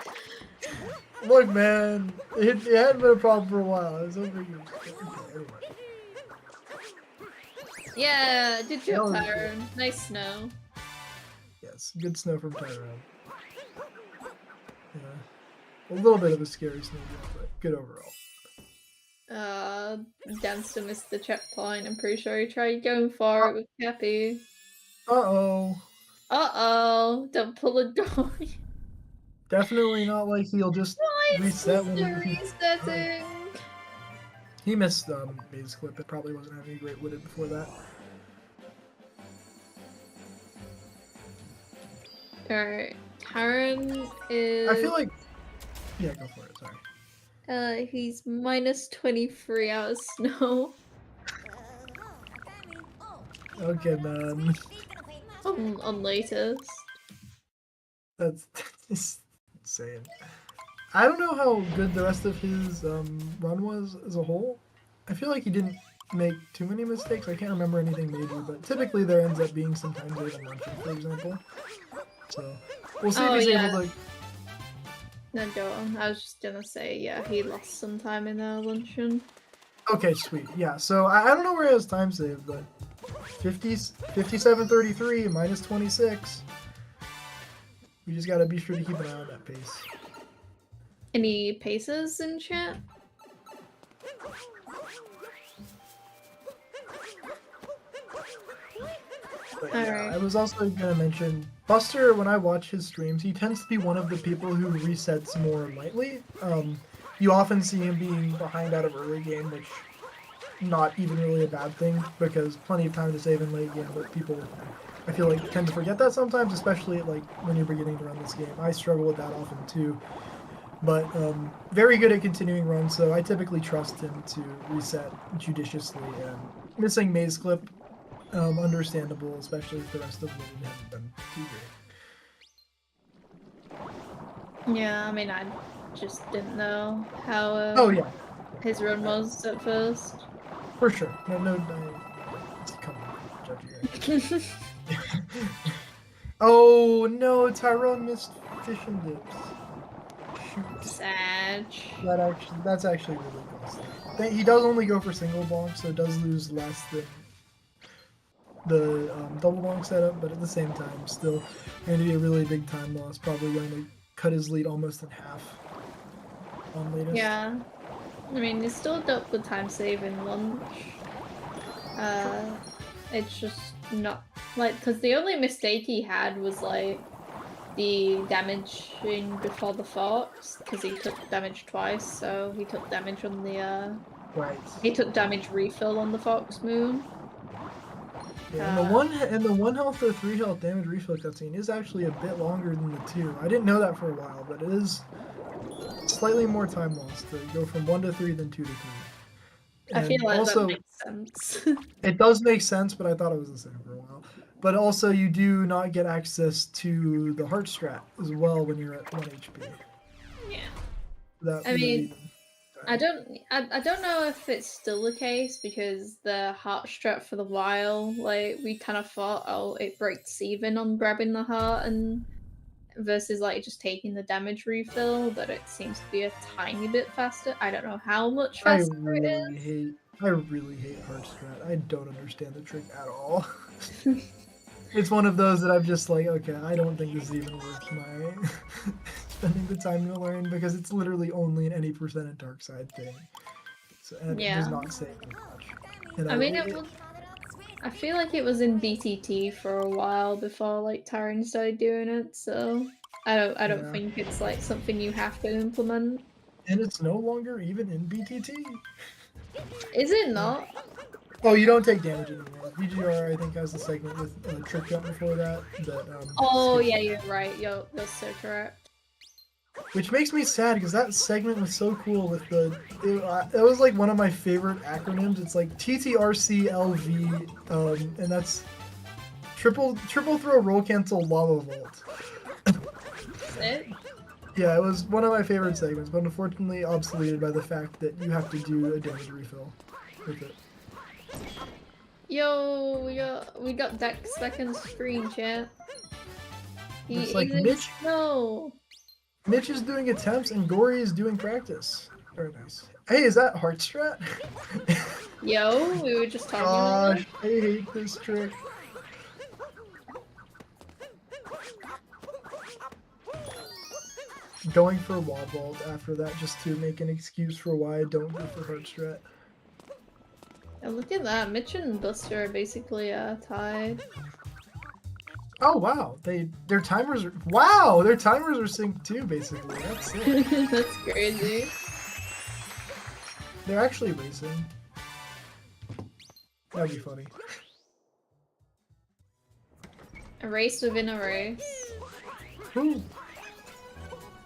Look, man. It hadn't been a problem for a while. I was over here. Anyway. Yeah, good job, Tyron. Nice snow. Yes, good snow from Tyrone. Yeah. A little bit of a scary snow, but good overall. Danster missed the checkpoint. I'm pretty sure he tried going for it with Cappy. Uh-oh. Uh-oh. Don't pull a door. Definitely not like he'll just reset when resetting. He missed Maze Clip. It probably wasn't having a great wooded before that. Alright. Karen is... I feel like... Yeah, go for it. Sorry. He's minus 23 out of snow. Okay, man. On latest. That's insane. I don't know how good the rest of his run was as a whole. I feel like he didn't make too many mistakes. I can't remember anything major, but typically there ends up being some times late on luncheon, for example. So we'll see if he's able to... No, go on. I was just gonna say, yeah, he lost some time in the luncheon. Okay, sweet. Yeah, so I don't know where he has time saved, but 57:33 minus 26. We just gotta be sure to keep an eye on that pace. Any paces in chat? But yeah, I was also gonna mention Buster. When I watch his streams, he tends to be one of the people who resets more lightly. You often see him being behind out of early game, which not even really a bad thing because plenty of time to save in late game. But people, I feel like, tend to forget that sometimes, especially like when you're beginning to run this game. I struggle with that often too. But very good at continuing runs, so I typically trust him to reset judiciously. And missing Maze Clip, understandable, especially if the rest of them haven't been too great. Yeah, I mean, I just didn't know how his run was at first. For sure. No, come on, judge you. Oh no, Tyrone missed fish and dips. Sad. That's actually really costly. He does only go for single bonk, so does lose less than the double bonk setup, but at the same time, still going to be a really big time loss. Probably going to cut his lead almost in half on latest. Yeah. I mean, he's still got the time saving launch. It's just not like, because the only mistake he had was like the damaging before the fox, because he took damage twice. So he took damage on the Right. he took damage refill on the fox moon. Yeah, and the one health or 3 health damage refill cutscene is actually a bit longer than the 2. I didn't know that for a while, but it is slightly more time lost to go from 1 to 3 than 2 to 3. I feel like also, that makes sense. It does make sense, but I thought it was the same for a while. But also, you do not get access to the heart strat as well when you're at 1 HP. Yeah. I mean, I don't know if it's still the case, because the heart strat for the while, like, we kind of thought, oh, it breaks even on grabbing the heart and versus like just taking the damage refill, but it seems to be a tiny bit faster. I don't know how much faster I really hate heart strat. I don't understand the trick at all. It's one of those that I'm just like, okay, I don't think this is even worth my spending the time to learn, because it's literally only an any percent dark side thing. So, and it does not say much. And I mean, I feel like it was in BTT for a while before like Tyron started doing it, so I don't think it's like something you have to implement. And it's no longer even in BTT. Is it not? Oh, you don't take damage anymore. VGR, I think, has the segment with Trick Jump before that. Oh yeah, you're right. You're so correct. Which makes me sad, because that segment was so cool with it was like one of my favorite acronyms. It's like TTRCLV, and that's triple throw roll cancel lava vault. It? Yeah, it was one of my favorite segments, but unfortunately obsoleted by the fact that you have to do a damage refill with it. Yo, we got Dex back on screen, chat. It's like Mitch. No. Mitch is doing attempts and Gory is doing practice. Very nice. Hey, is that heart strat? Yo, we were just talking about it. I hate this trick. Going for wall vault after that just to make an excuse for why I don't go for heart strat. And look at that, Mitch and Buster are basically tied. Oh wow, their timers are synced too, basically. That's it. That's crazy. They're actually racing. That'd be funny. A race within a race. Ooh.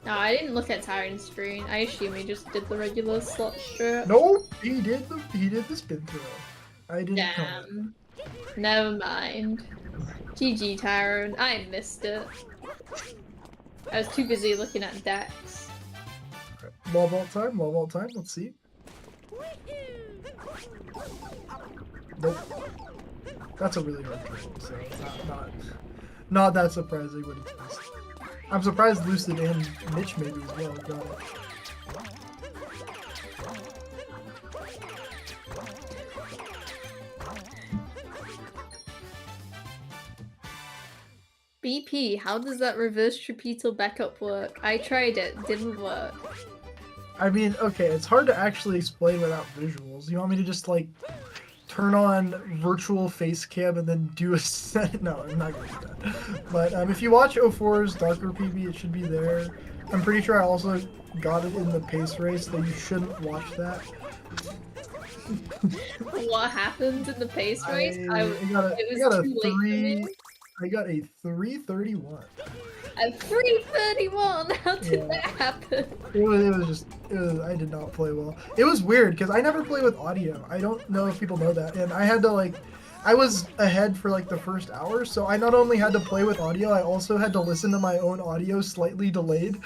No, I didn't look at Tyron's screen. I assume he just did the regular slot strip. Nope, he did the spin throw. I didn't. Damn. Never mind. GG, Tyron. I missed it. I was too busy looking at Dex. Wall vault time. Let's see. Nope. That's a really hard trick, so not that surprising when it's missed. I'm surprised Lucid and Mitch maybe as well got it. BP, how does that reverse trapezial backup work? I tried it, didn't work. I mean, okay, it's hard to actually explain without visuals. You want me to just like turn on virtual face cam and then do a set? No, I'm not gonna do that. But if you watch 04's Darker PB, it should be there. I'm pretty sure I also got it in the pace race, though you shouldn't watch that. What happened in the pace race? I got a 331. A 331? How did that happen? I did not play well. It was weird because I never play with audio. I don't know if people know that. And I had to I was ahead for like the first hour, so I not only had to play with audio, I also had to listen to my own audio slightly delayed,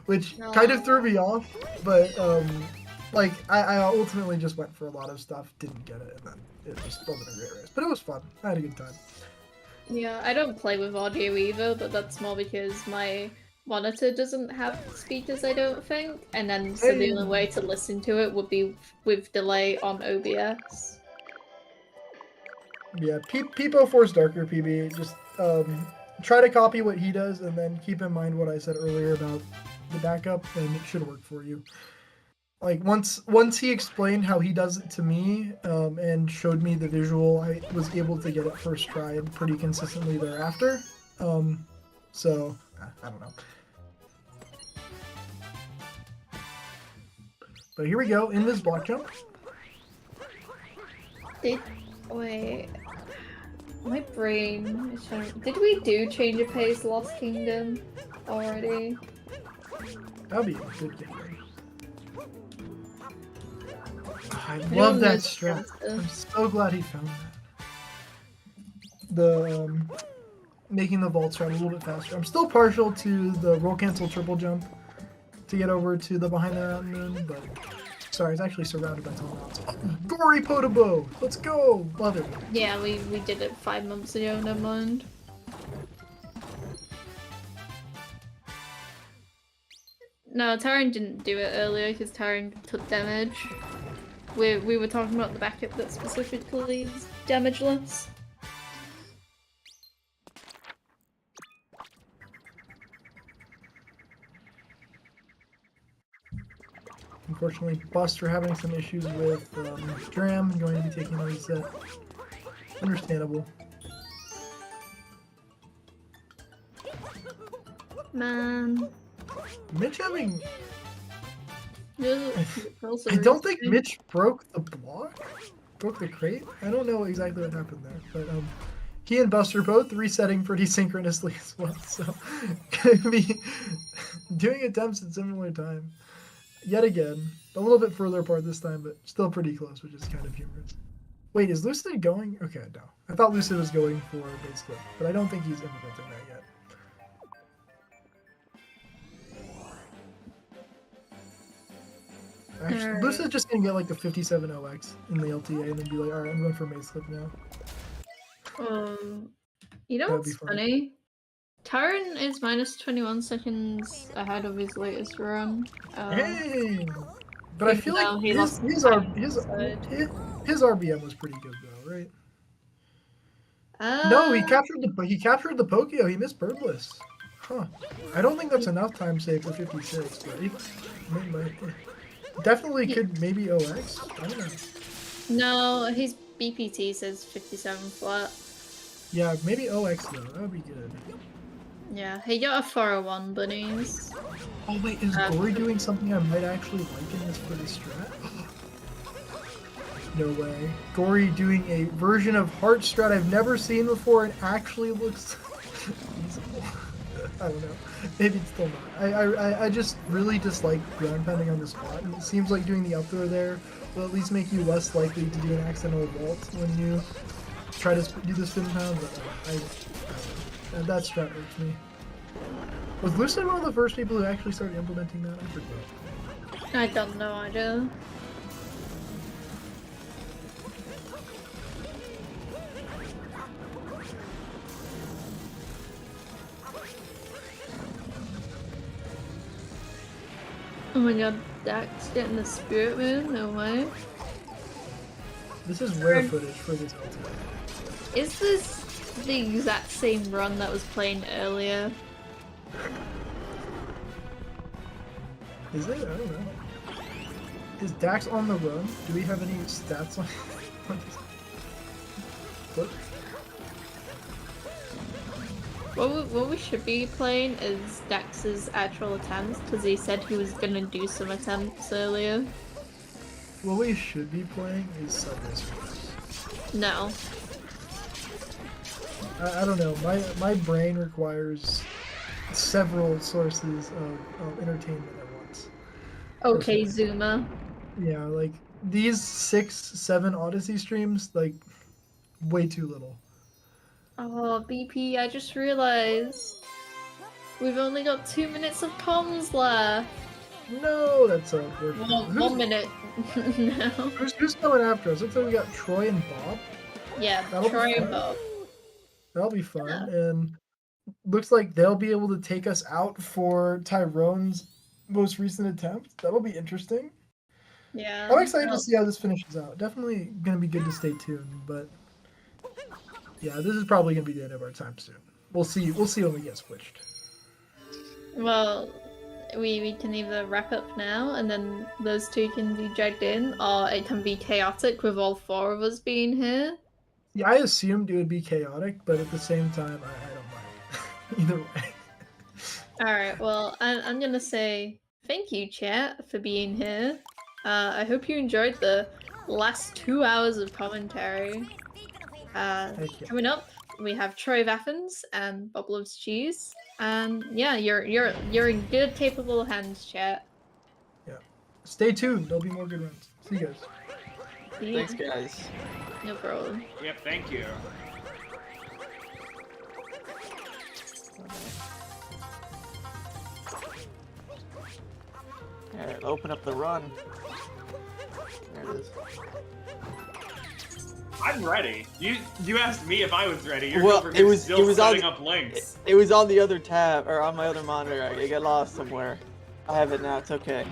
which kind of threw me off. But I ultimately just went for a lot of stuff, didn't get it, and then it just wasn't a great race. But it was fun. I had a good time. Yeah, I don't play with audio either, but that's more because my monitor doesn't have speakers, I don't think, and then so the Hey. only way to listen to it would be with delay on OBS. Yeah, Peepo Force Darker PB. Just try to copy what he does, and then keep in mind what I said earlier about the backup, and it should work for you. Like once he explained how he does it to me, and showed me the visual, I was able to get it first try and pretty consistently thereafter. So I don't know. But here we go in this block jump. Wait. My brain is trying. Did we do Change of Pace Lost Kingdom already? That'd be a good game. I love that strat. I'm so glad he found that. The making the vault strat a little bit faster. I'm still partial to the roll cancel triple jump to get over to the behind the mountain moon, but sorry, it's actually surrounded by tall mountains. Gory Podobo! Let's go! Love it. Yeah, we did it 5 months ago, never mind. No, Taran didn't do it earlier because Taran took damage. We were talking about the backup that specifically is damageless. Unfortunately, Buster having some issues with Dram, going to be taking a reset. Understandable. Man. Mitch having... I I don't think Mitch broke the block? Broke the crate? I don't know exactly what happened there, but he and Buster both resetting pretty synchronously as well, so gonna be doing attempts at similar time. Yet again. A little bit further apart this time, but still pretty close, which is kind of humorous. Wait, is Lucid going? Okay, no. I thought Lucid was going for base clip, but I don't think he's implementing that yet. Actually, Lucid's just gonna get like the 57 OX in the LTA and then be like, alright, I'm going for base clip now. You know what's funny? Taran is minus 21 seconds ahead of his latest run. Hey! But I feel like his RBM was pretty good though, right? No, he captured the Pokio. He missed Birbless. Huh. I don't think that's enough time save for 56, but he definitely could maybe OX. I don't know. No, his BPT says 57 flat. Yeah, maybe OX though. That would be good. Yeah, he got a 401 bunnies. Oh wait, is Gory doing something I might actually like in this for the strat? No way. Gory doing a version of Heart strat I've never seen before and actually looks feasible. I don't know. Maybe it's still not. I just really dislike ground pounding on the spot, and it seems like doing the up throw there will at least make you less likely to do an accidental vault when you try to do the spin pound, but that strat hurts me. Was Lucid one of the first people who actually started implementing that? I forget. I don't know either. Oh my god, Dax getting the spirit moon? No way. This is rare footage for this ultimate. Is this the exact same run that was playing earlier? Is it? I don't know. Is Dax on the run? Do we have any stats on What we should be playing is Dax's actual attempts, because he said he was gonna do some attempts earlier. What we should be playing is Subway. No. I don't know. My brain requires several sources of entertainment at once. Okay, Zuma. Yeah, like these 6-7 Odyssey streams, like way too little. Oh, BP, I just realized we've only got 2 minutes of comms left. No, that's awkward. Well, 1 minute. No. Who's coming after us? Looks like we got Troy and Bob. Yeah, Troy and Bob. That'll be fun. Yeah. And looks like they'll be able to take us out for Tyrone's most recent attempt. That'll be interesting. Yeah. I'm excited to Well, see how this finishes out. Definitely gonna be good to stay tuned, but yeah, this is probably gonna be the end of our time soon. We'll see. We'll see when we get switched. well, we can either wrap up now and then those two can be dragged in, or it can be chaotic with all four of us being here. Yeah, I assumed it would be chaotic, but at the same time, I don't mind. Either way. Alright, well, I'm gonna say thank you, chat, for being here. I hope you enjoyed the last 2 hours of commentary. Thank you. Coming up, we have Troy of Athens and Bob Loves Cheese. And yeah, you're in good, capable hands, chat. Yeah. Stay tuned. There'll be more good runs. See you guys. See Thanks, ya. guys. No problem. Yep, thank you. Alright, open up the run. There it is. I'm ready. You asked me if I was ready. You're Well, over here still setting on, up links. it was on the other tab, or on my other monitor. I got lost somewhere. I have it now, it's okay.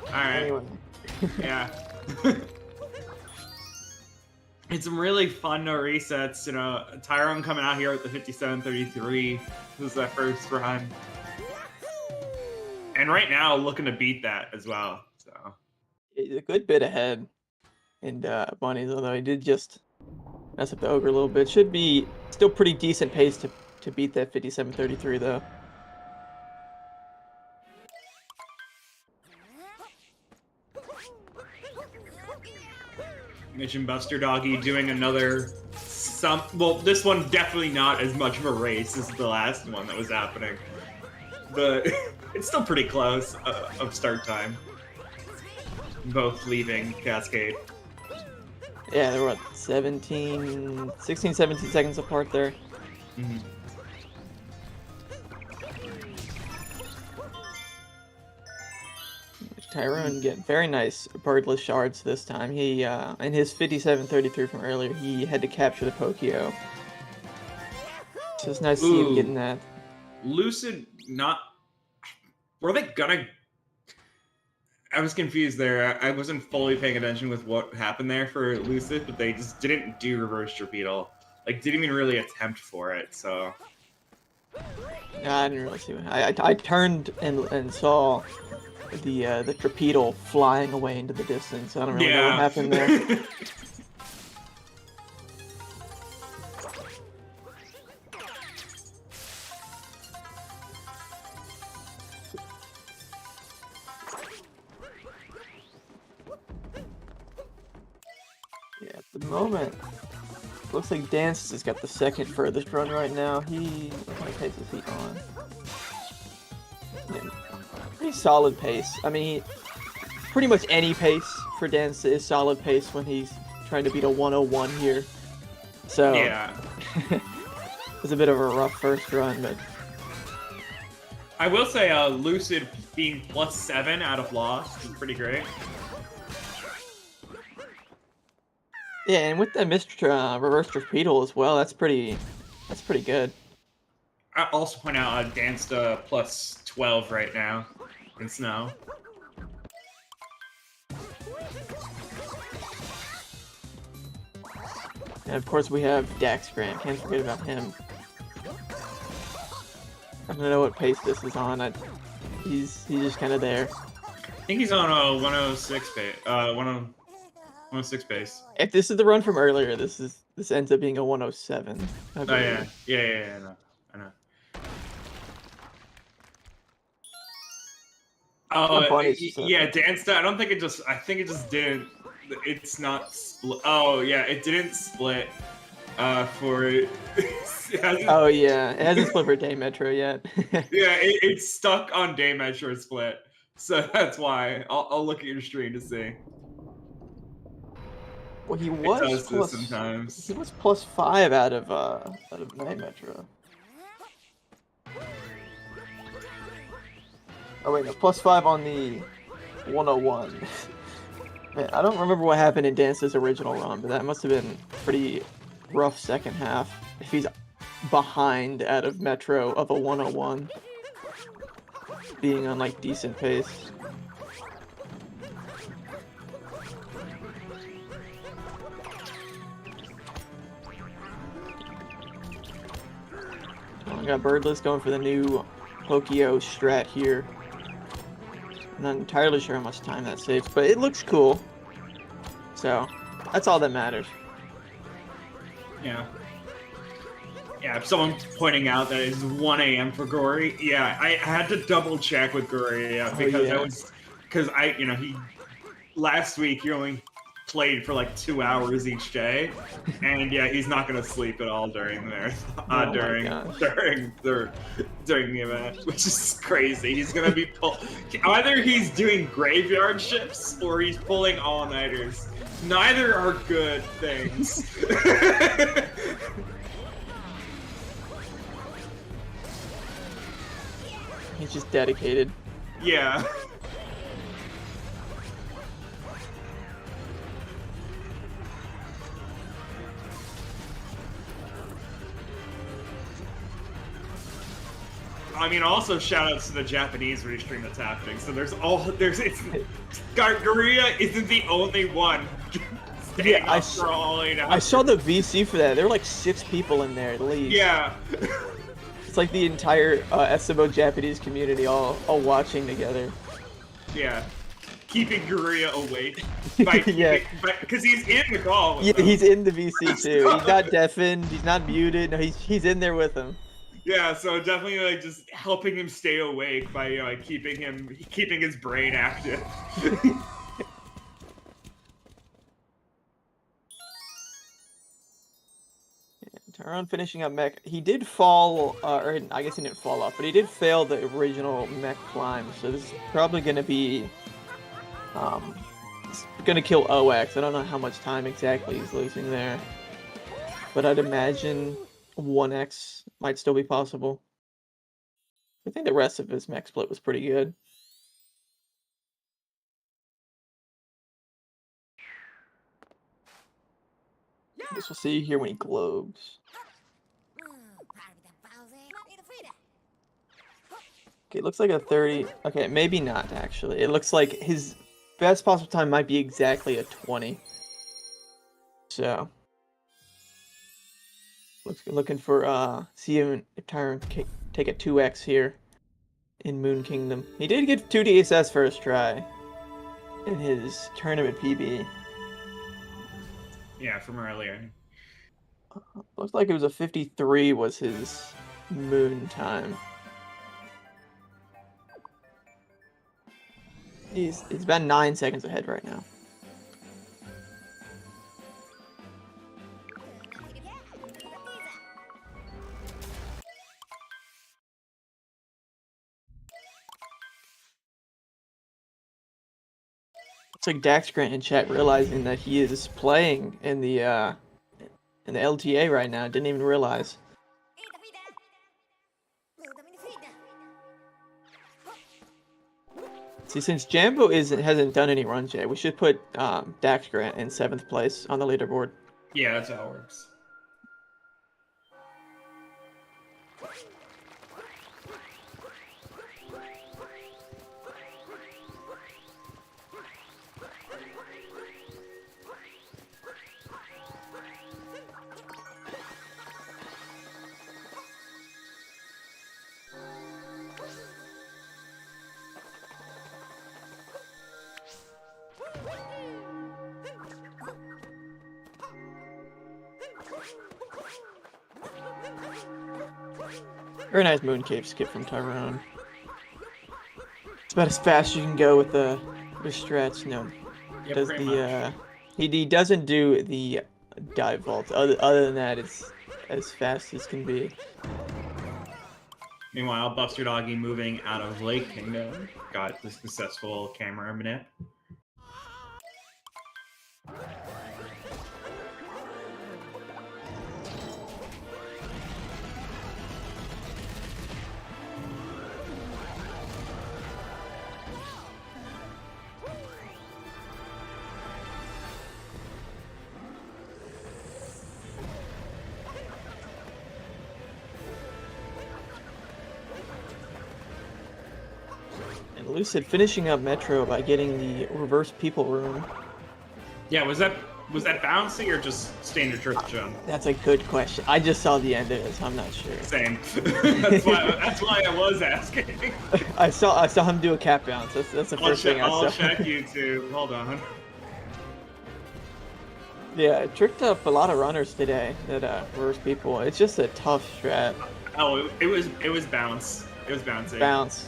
Alright. Anyway. Yeah. It's some really fun no resets, you know. Tyrone coming out here with the 57-33. This is that first run. And right now, looking to beat that as well. So He's a good bit ahead in bunnies, although he did just mess up the ogre a little bit. Should be still pretty decent pace to beat that 57-33 though. Mission Buster Doggy doing another well, this one definitely not as much of a race as the last one that was happening. But it's still pretty close of start time. Both leaving Cascade. Yeah, they were what, 16, 17 seconds apart there. Mm-hmm. Tyrone getting very nice birdless shards this time. He in his 57-33 from earlier, he had to capture the Pokio. So it's nice to see him getting that. Lucid not... Were they gonna... I was confused there. I wasn't fully paying attention with what happened there for Lucid, but they just didn't do reverse torpedo. Like, didn't even really attempt for it, so... I didn't really see what I turned and saw the torpedo flying away into the distance. I don't really know what happened there. Yeah, at the moment, looks like Dance has got the second furthest run right now. He, what kind of pace is he on? Yeah, pretty solid pace. I mean, pretty much any pace for Dance is solid pace when he's trying to beat a 101 here. So, yeah. it's a bit of a rough first run, but... I will say Lucid being +7 out of Lost is pretty great. Yeah, and with the missed reverse torpedo as well, that's pretty good. I'll also point out Danced +12 right now in snow. And of course we have Dax Grant, can't forget about him. I don't know what pace this is on. He's just kind of there. I think he's on a 106 pace. 106 pace. If this is the run from earlier, this ends up being a 107. Oh yeah, yeah, I know. Oh yeah, Danced. I don't think it just. I think it just didn't. It's not. Oh yeah, it didn't split. For. Oh yeah, it hasn't split for Day Metro yet. Yeah, it's stuck on Day Metro split, so that's why. I'll look at your stream to see. Well, he was sometimes. He was +5 out of Night Metro. Oh wait, no, +5 on the 101. Man, I don't remember what happened in Dance's original run, but that must have been pretty rough second half. If he's behind out of Metro of a 101, being on like decent pace. I got Birdless going for the new Pokio strat here. I'm not entirely sure how much time that saves, but it looks cool. So, that's all that matters. Yeah. Yeah, someone pointing out that it's 1 a.m. for Gory. Yeah, I had to double check with Gory because he last week he only played for like 2 hours each day, and yeah, he's not gonna sleep at all during the marathon, during the event, which is crazy. He's gonna be either he's doing graveyard shifts or he's pulling all-nighters. Neither are good things. He's just dedicated. Yeah. I mean, also shout-outs to the Japanese restream that's happening. So Gargaria isn't the only one staying up for all 8 hours. I saw the VC for that. There were like 6 people in there at least. Yeah. It's like the entire SMO Japanese community all watching together. Yeah. Keeping Gargaria awake. Because he's in the call. Yeah, he's in the VC too. He's not deafened. He's not muted. No, he's in there with him. Yeah, so definitely like just helping him stay awake by keeping his brain active. Taron finishing up mech. He did fall, or I guess he didn't fall off, but he did fail the original mech climb. So this is probably going to be, it's going to kill OX. I don't know how much time exactly he's losing there, but I'd imagine 1x might still be possible. I think the rest of his mech split was pretty good. I guess we'll see here when he globes. Okay, it looks like a 30. Okay, maybe not actually. It looks like his best possible time might be exactly a 20. So, looking for see him take a 2x here in Moon Kingdom. He did get 2 DSS first try in his tournament PB. Yeah, from earlier. Looks like it was a 53 was his Moon time. He's about 9 seconds ahead right now. It's like Dax Grant in chat realizing that he is playing in the LTA right now. Didn't even realize. See, since Jambo hasn't done any runs yet, we should put Dax Grant in 7th place on the leaderboard. Yeah, that's how it works. Very nice Mooncave skip from Tyrone. It's about as fast as you can go with the strats. No, Yeah, does pretty the he doesn't do the dive vault. Other than that, it's as fast as can be. Meanwhile, Buster Doggy moving out of Lake Kingdom got the successful camera minute. Lucid finishing up Metro by getting the reverse people room. Yeah, was that bouncy or just standard triple jump? That's a good question. I just saw the end of it, so I'm not sure. Same. that's why I was asking. I saw him do a cap bounce. That's the first thing I saw. I'll check YouTube. Hold on. Yeah, it tricked up a lot of runners today that reverse people. It's just a tough strat. Oh, it was bounce. It was bouncy. Bounce.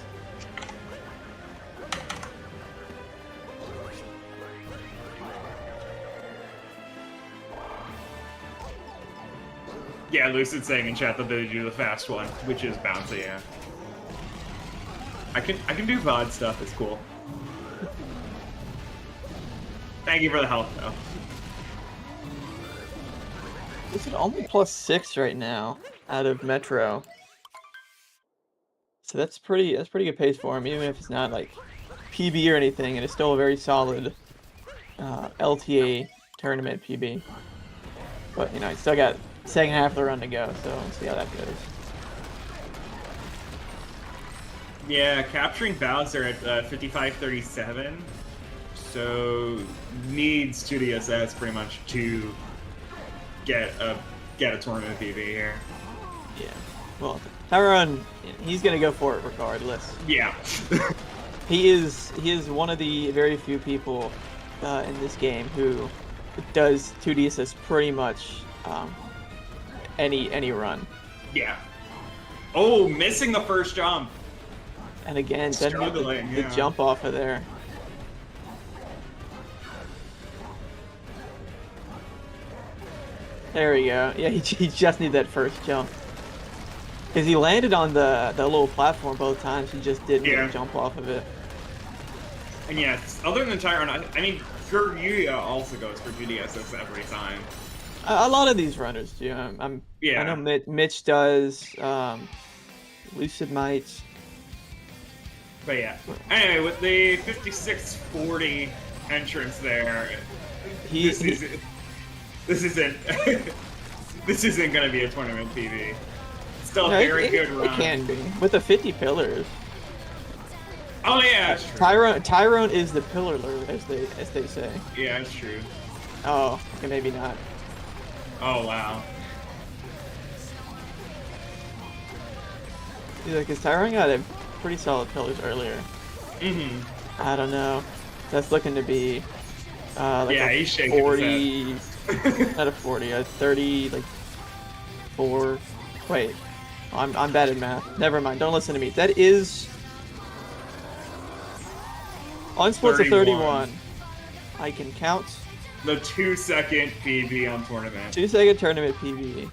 Yeah, Lucid saying in chat that they do the fast one, which is bouncy. Yeah. I can do VOD stuff. It's cool. Thank you for the help, though. This is only +6 right now out of Metro. So that's pretty good pace for him, even if it's not like PB or anything, and it's still a very solid LTA tournament PB. But you know, he's still got second half of the run to go, so we'll see how that goes. Yeah, capturing Bowser at 55:37, so needs 2 DSS pretty much to get a tournament PB here. Yeah. Well, Tyrone, he's gonna go for it regardless. Yeah. He is one of the very few people in this game who does 2 DSS pretty much any run. Yeah. Oh, missing the first jump. And again, struggling, the jump off of there. There we go. Yeah, he just needed that first jump. Because he landed on the little platform both times, he just didn't jump off of it. And yes, other than Tyrone, I mean, Yuya also goes for 2 DSS every time. A lot of these runners do. I know Mitch does. Lucid might. But yeah. Anyway, with the 56-40 entrance there, this isn't this isn't gonna be a tournament PB. Still a very good run. It can be with the 50 pillars. Oh yeah, that's true. Tyrone is the pillar lord, as they say. Yeah, that's true. Oh, okay, maybe not. Oh wow. Yeah, because Tyrone got a pretty solid pillars earlier. I don't know. That's looking to be like he's shaking 40, not a 40, a 30, like 4. Wait, I'm bad at math. Never mind. Don't listen to me. That is on splits of 31. I can count. The 2-second PB on tournament. 2-second tournament PB.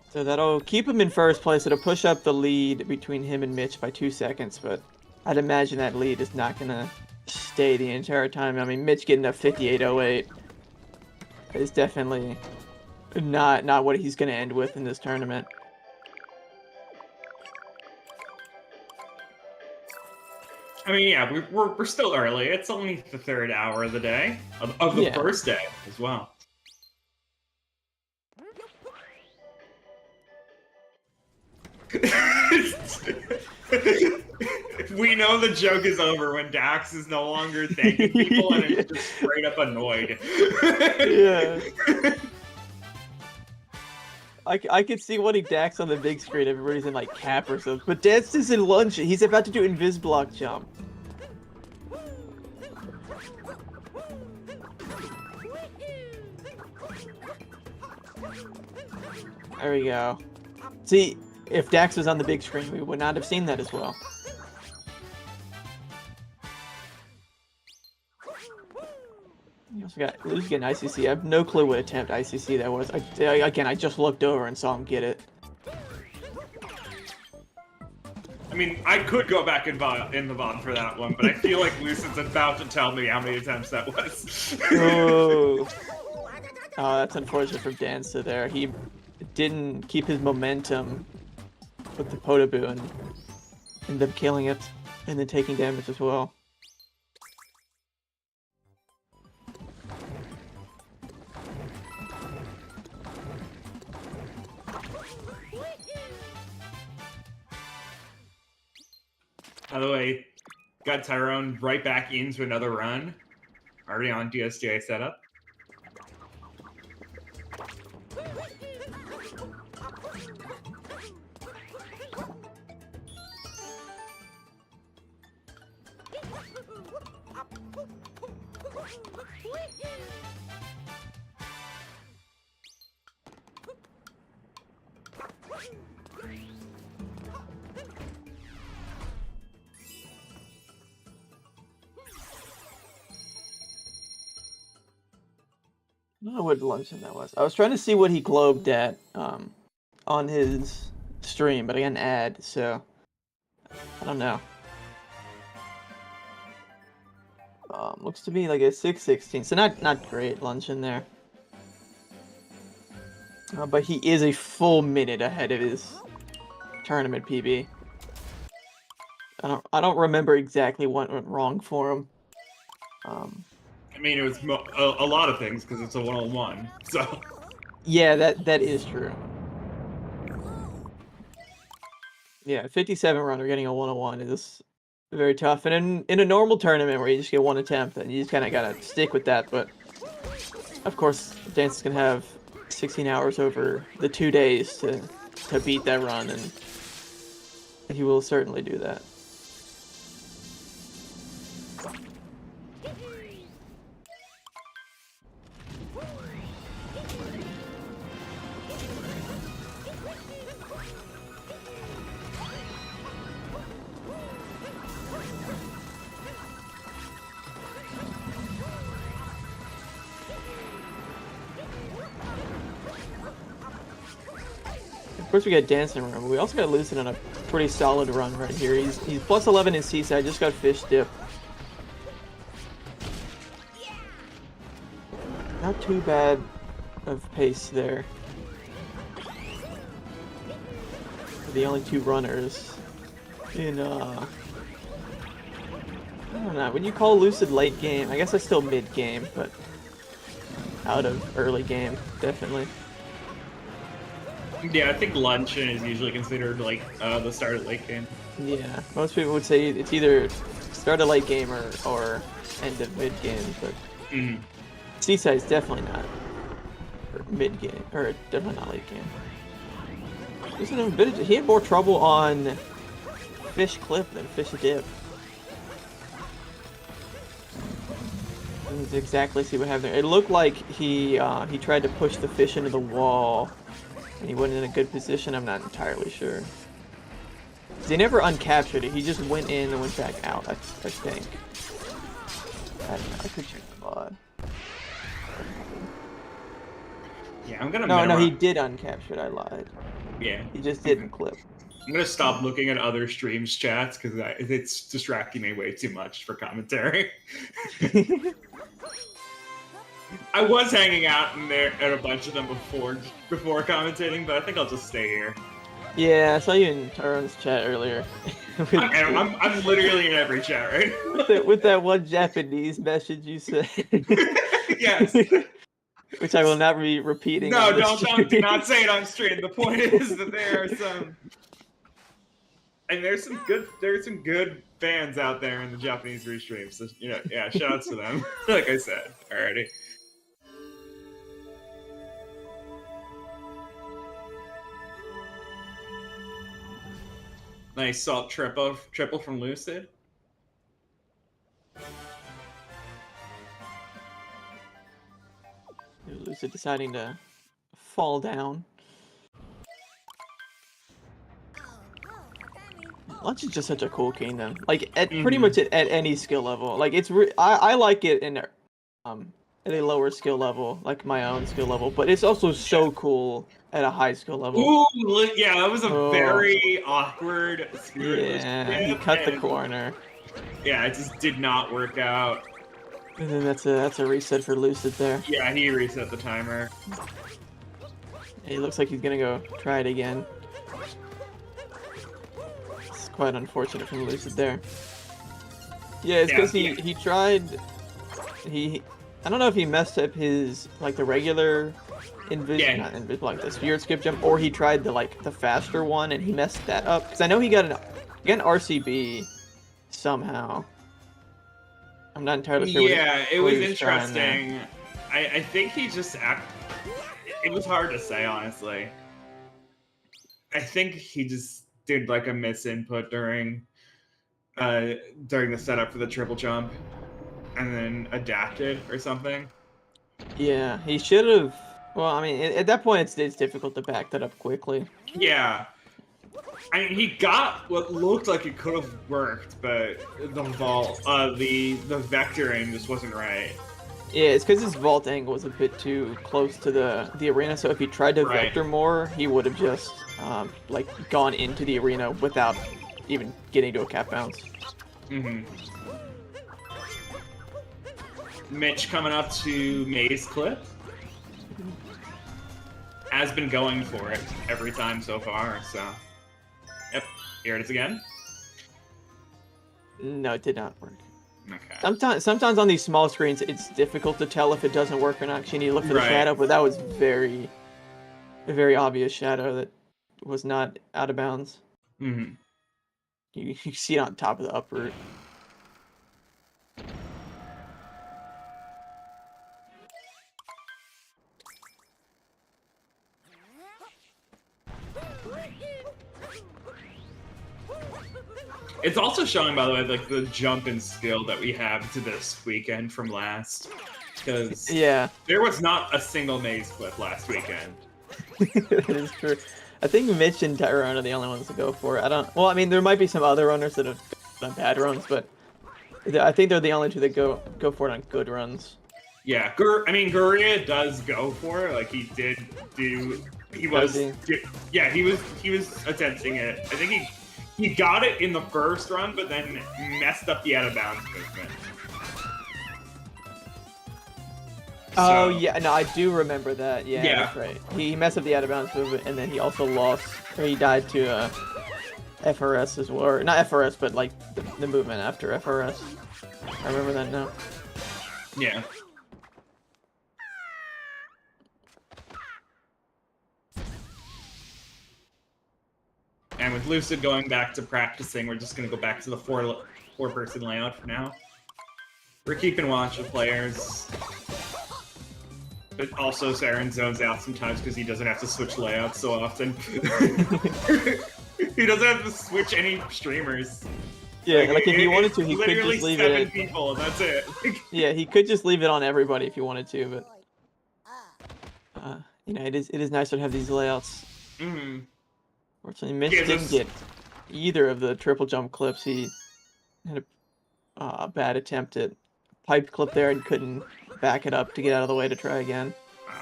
So that'll keep him in first place. It'll push up the lead between him and Mitch by 2 seconds, but I'd imagine that lead is not gonna stay the entire time. I mean, Mitch getting a 58.08 is definitely not what he's gonna end with in this tournament. I mean, yeah, we're still early. It's only the 3rd hour of the day, of the first day as well. We know the joke is over when Dax is no longer thanking people and is just straight up annoyed. Yeah. I could see what he Dax on the big screen. Everybody's in like cap or something. But Dax is in lunch. He's about to do invis block jump. There we go. See, if Dax was on the big screen, we would not have seen that as well. You also got Lou's getting ICC. I have no clue what attempt ICC that was. Again, I just looked over and saw him get it. I mean, I could go back in the VOD for that one, but I feel like Lucid's about to tell me how many attempts that was. Oh, that's unfortunate for Danza there. He didn't keep his momentum with the Potaboo and ended up killing it and then taking damage as well. By the way, got Tyrone right back into another run. Already on DSJ setup. I don't know what luncheon that was. I was trying to see what he globed at on his stream, but I got an ad, so I don't know. Looks to be like a 616, so not great luncheon there. But he is a full minute ahead of his tournament PB. I don't remember exactly what went wrong for him. I mean, it was a lot of things because it's a 101. So yeah, that is true. Yeah, 57 runner getting a 101 is very tough. And in a normal tournament where you just get one attempt, then you just kind of gotta stick with that. But of course, Dance can have 16 hours over the 2 days to beat that run, and he will certainly do that. Of course, we got Dancing Room, but we also got Lucid on a pretty solid run right here. He's plus 11 in Seaside, just got Fish Dip. Not too bad of pace there. The only two runners in, I don't know, when you call Lucid late game, I guess that's still mid game, but out of early game, definitely. yeah, I think luncheon is usually considered like the start of late game. Yeah, most people would say it's either start of late game or end of mid game, but Seaside's definitely not mid game, or definitely not late game. He had more trouble on Fish Clip than Fish Dip. Let's exactly see what happened there. It looked like he tried to push the fish into the wall, and he wasn't in a good position. I'm not entirely sure. He never uncaptured it. He just went in and went back out, I think. I don't know. I could check the VOD. Yeah, I'm gonna. No, he did uncapture it. I lied. Yeah. He just didn't clip. I'm gonna stop looking at other streams chats because it's distracting me way too much for commentary. I was hanging out in there at a bunch of them before commentating, but I think I'll just stay here. Yeah, I saw you in Tyrone's chat earlier. I'm literally in every chat right now. with that one Japanese message you said. Yes. Which I will not be repeating. No, do not say it on stream. The point is that there are some, and there's some good fans out there in the Japanese restream. So yeah, shout outs to them. Like I said already. Nice salt triple from Lucid. Lucid deciding to fall down. Lunch is just such a cool kingdom. Like at pretty much at any skill level. Like it's I like it in at a lower skill level, like my own skill level, but it's also so cool at a high skill level. Ooh, yeah, that was a very awkward. Yeah, he cut the corner. Yeah, it just did not work out. And then that's a reset for Lucid there. Yeah, he reset the timer. He looks like he's gonna go try it again. It's quite unfortunate from Lucid there. Yeah, it's because he tried. I don't know if he messed up his like the regular not invisible, like the spirit skip jump, or he tried the faster one and he messed that up. Because I know he got an RCB somehow. I'm not entirely sure. Yeah, it what was he trying there. interesting. I think he just it was hard to say, honestly. I think he just did like a misinput during the setup for the triple jump, and then adapted or something. Yeah, he should have. Well, I mean, at that point, it's difficult to back that up quickly. Yeah. I mean, he got what looked like it could have worked, but the vault, the vectoring just wasn't right. Yeah, it's because his vault angle was a bit too close to the arena. So if he tried to Right. vector more, he would have just like gone into the arena without even getting to a cap bounce. Mm-hmm. Mitch coming up to Maze Clip. Has been going for it every time so far, so... Yep, here it is again. No, it did not work. Okay. Sometimes on these small screens, it's difficult to tell if it doesn't work or not. 'Cause you need to look for the Right. shadow, but that was a very obvious shadow that was not out of bounds. Mm-hmm. You see it on top of the uproot. It's also showing, by the way, like the jump in skill that we have to this weekend from last. Because Yeah, there was not a single maze clip last weekend. that is true. I think Mitch and Tyrone are the only ones to go for it. Well, I mean, there might be some other runners that have done bad runs, but I think they're the only two that go for it on good runs. Yeah, Guria does go for it. Like he did do. He was. Does Yeah, he was attempting it. I think he got it in the first run, but then messed up the out of bounds movement. Oh, So- yeah, no, I do remember that. Yeah, Yeah. that's right. He messed up the out of bounds movement, and then he also lost, or he died to FRS as well. Or not FRS, but like the movement after FRS. I remember that now. Yeah. And with Lucid going back to practicing, we're just going to go back to the four-person layout for now. We're keeping watch of players. But also, Saren zones out sometimes because he doesn't have to switch layouts so often. He doesn't have to switch any streamers. Yeah, like if he wanted to, he could literally just leave 7 it. people, and that's it. Yeah, he could just leave it on everybody if he wanted to, but you know, it is nice to have these layouts. Mm-hmm. Fortunately, Mitch Gives didn't us- get either of the triple jump clips. He had a bad attempt at pipe clip there and couldn't back it up to get out of the way to try again.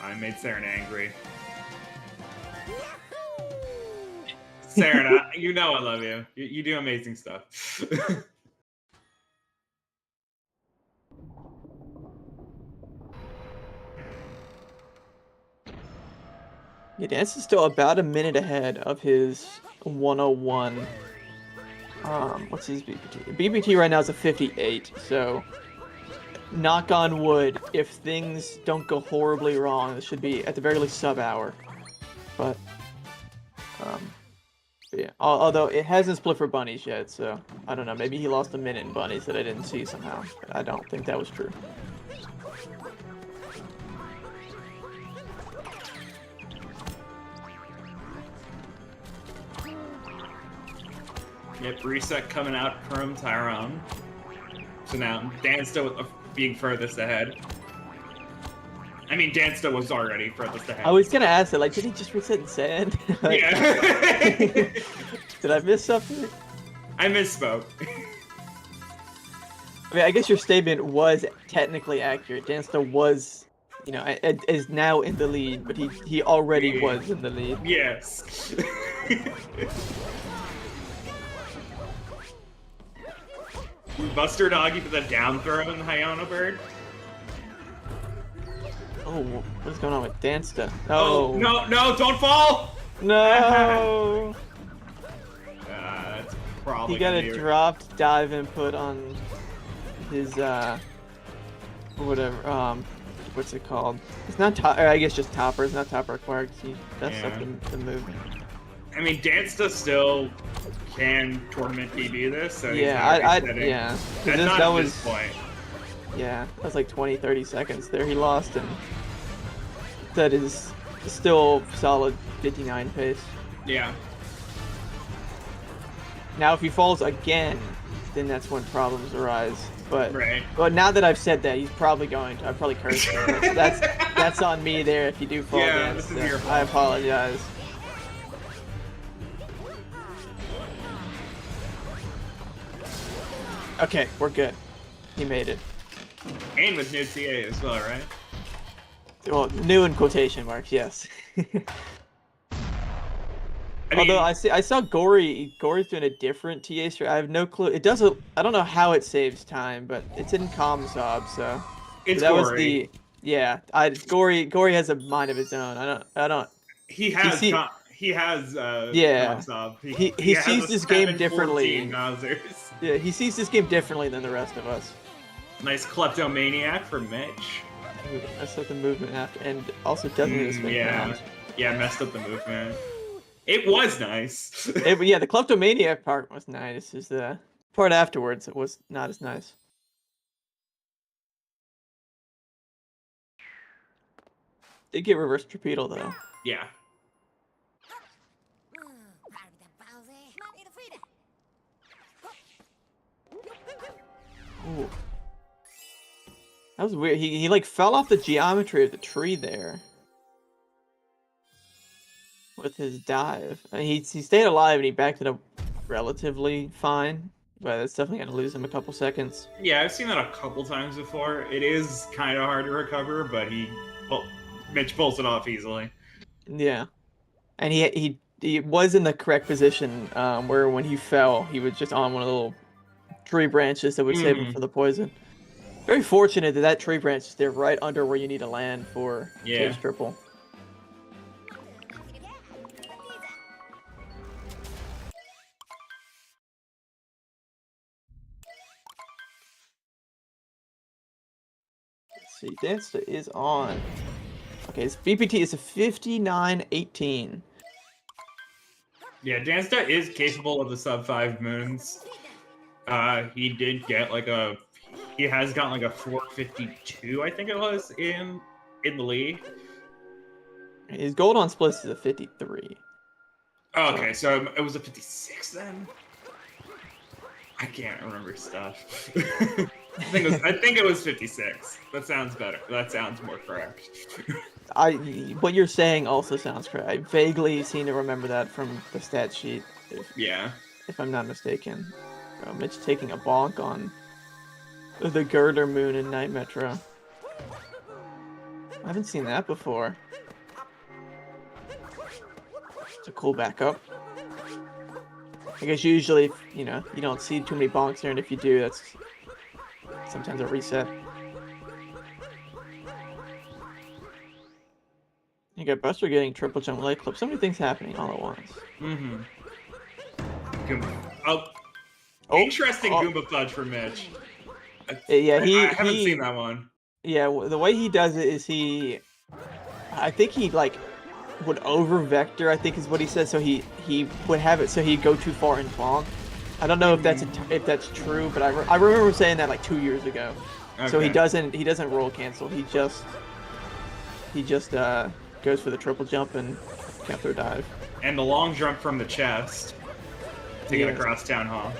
I made Saren angry. Saren, you know I love you. You do amazing stuff. Yeah, Dance is still about a minute ahead of his 101. What's his BPT? BPT right now is a 58, so knock on wood, if things don't go horribly wrong, this should be at the very least sub-hour. But yeah, although it hasn't split for bunnies yet, so I don't know, maybe he lost a minute in bunnies that I didn't see somehow, but I don't think that was true. Yep, reset coming out from Tyrone. So now Dansta being furthest ahead. I mean, Dansta was already furthest ahead. I was gonna ask that, like, did he just reset in sand? Like, Yeah. did I miss something? I misspoke. I mean, I guess your statement was technically accurate. Dansta was, you know, is now in the lead, but he already was in the lead. Yes. Buster Doggy for the down throw in the Hyona Bird. Oh, what's going on with Dansta? Oh, No. no, don't fall! No! That's probably He got gonna a be- dropped dive input on his, whatever, what's it called? It's not top, I guess just topper. It's not topper required because he messed up the movement. I mean, Dansta still can tournament PB this, so Yeah, he's not resetting. yeah. 'Cause And this- not that at was this point. yeah, that was like 20-30 seconds there he lost, and that is still solid 59 pace. Yeah. Now if he falls again, then that's when problems arise. But Right. now that I've said that, he's probably going to. I probably cursed him. That's on me there if you do fall Yeah, again. this is so your fault. I apologize. Okay, we're good. He made it. And with new TA as well, right? Well, new in quotation marks, yes. I mean, Although I saw Gory's doing a different TA strat. I have no clue. It doesn't. I don't know how it saves time, but it's in ComSob, so it's that was Gory. yeah. Gory has a mind of his own. I don't. He has see- Yeah. Comsob. He has sees a this game 7-14 differently. Mausers. Yeah, he sees this game differently than the rest of us. Nice kleptomaniac from Mitch. Messed up the movement after, and also doesn't get his fake Yeah. rounds. Yeah, messed up the movement. It was nice. Yeah, the kleptomaniac part was nice. Is the part afterwards it was not as nice. Did get reverse torpedo though. Yeah. Ooh. That was weird. He like fell off the geometry of the tree there. With his dive. I mean, he stayed alive and he backed it up relatively fine. But it's definitely gonna lose him a couple seconds. Yeah, I've seen that a couple times before. It is kind of hard to recover, but Mitch pulls it off easily. Yeah. And he was in the correct position where when he fell, he was just on one of the little tree branches that would save him from the poison. Very fortunate that tree branch is there right under where you need to land for Cage Triple. Let's see, Dansta is on. Okay, his VPT is a 59-18. Yeah, Dansta is capable of the sub 5 moons. He did get he has gotten like a 452, I think it was, in the league. His gold on splits is a 53. Oh, okay, so it was a 56 then? I can't remember stuff. I think it was 56. That sounds better. That sounds more correct. What you're saying also sounds correct. I vaguely seem to remember that from the stat sheet. If I'm not mistaken. Mitch taking a bonk on the Girder Moon in Night Metro. I haven't seen that before. It's a cool backup. I guess usually, you don't see too many bonks there, and if you do, that's sometimes a reset. You got Buster getting triple jump leg clip. So many things happening all at once. Mm-hmm. Interesting Goomba fudge for Mitch. Yeah, I haven't seen that one. Yeah, the way he does it is I think he like would over vector. I think is what he says. So he would have it so he'd go too far and bonk. I don't know if that's true, but I remember saying that like 2 years ago. Okay. So he doesn't roll cancel. He just goes for the triple jump and counter dive. And the long jump from the chest to get across Town Hall.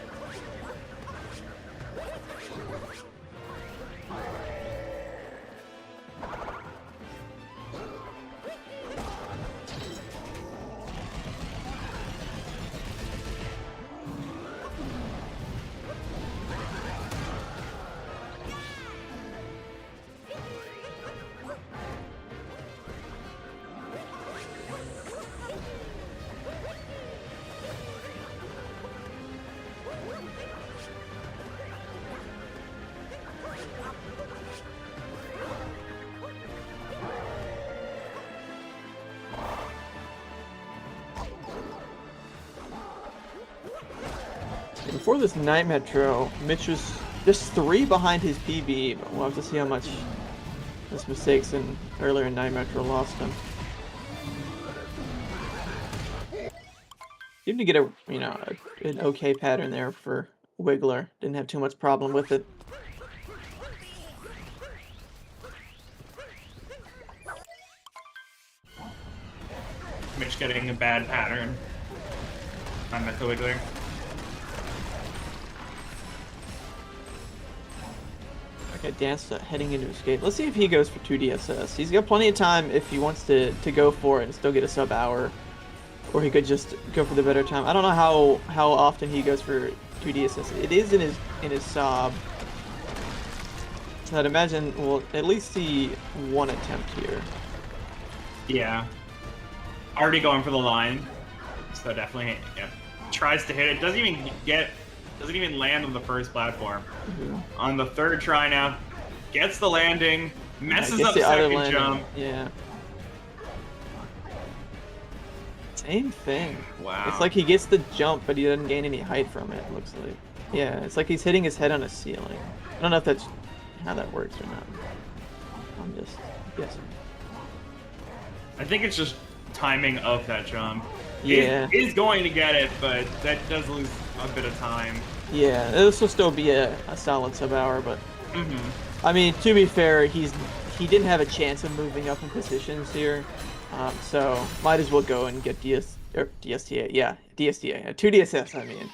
Before this Night Metro, Mitch was just 3 behind his PB, but we'll have to see how much his mistakes earlier in Night Metro lost him. Seemed to get a an okay pattern there for Wiggler. Didn't have too much problem with it. Mitch getting a bad pattern on Mecha Wiggler. Okay, Dance heading into escape. Let's see if he goes for 2 DSS. He's got plenty of time if he wants to go for it and still get a sub hour. Or he could just go for the better time. I don't know how often he goes for 2 DSS. It is in his sub. So I'd imagine we'll at least see one attempt here. Yeah. Already going for the line. So definitely tries to hit it. Doesn't even land on the first platform. On the third try now, gets the landing, messes up second jump. Yeah. Same thing. Wow. It's like he gets the jump, but he doesn't gain any height from it, it looks like. Yeah, it's like he's hitting his head on a ceiling. I don't know if that's how that works or not. I'm just guessing. I think it's just timing of that jump. Yeah. He's going to get it, but that does lose a bit of time. Yeah, this will still be a solid sub hour, but I mean, to be fair, he didn't have a chance of moving up in positions here, so might as well go and get DSTA. Yeah, DSTA. 2 DSS. I mean,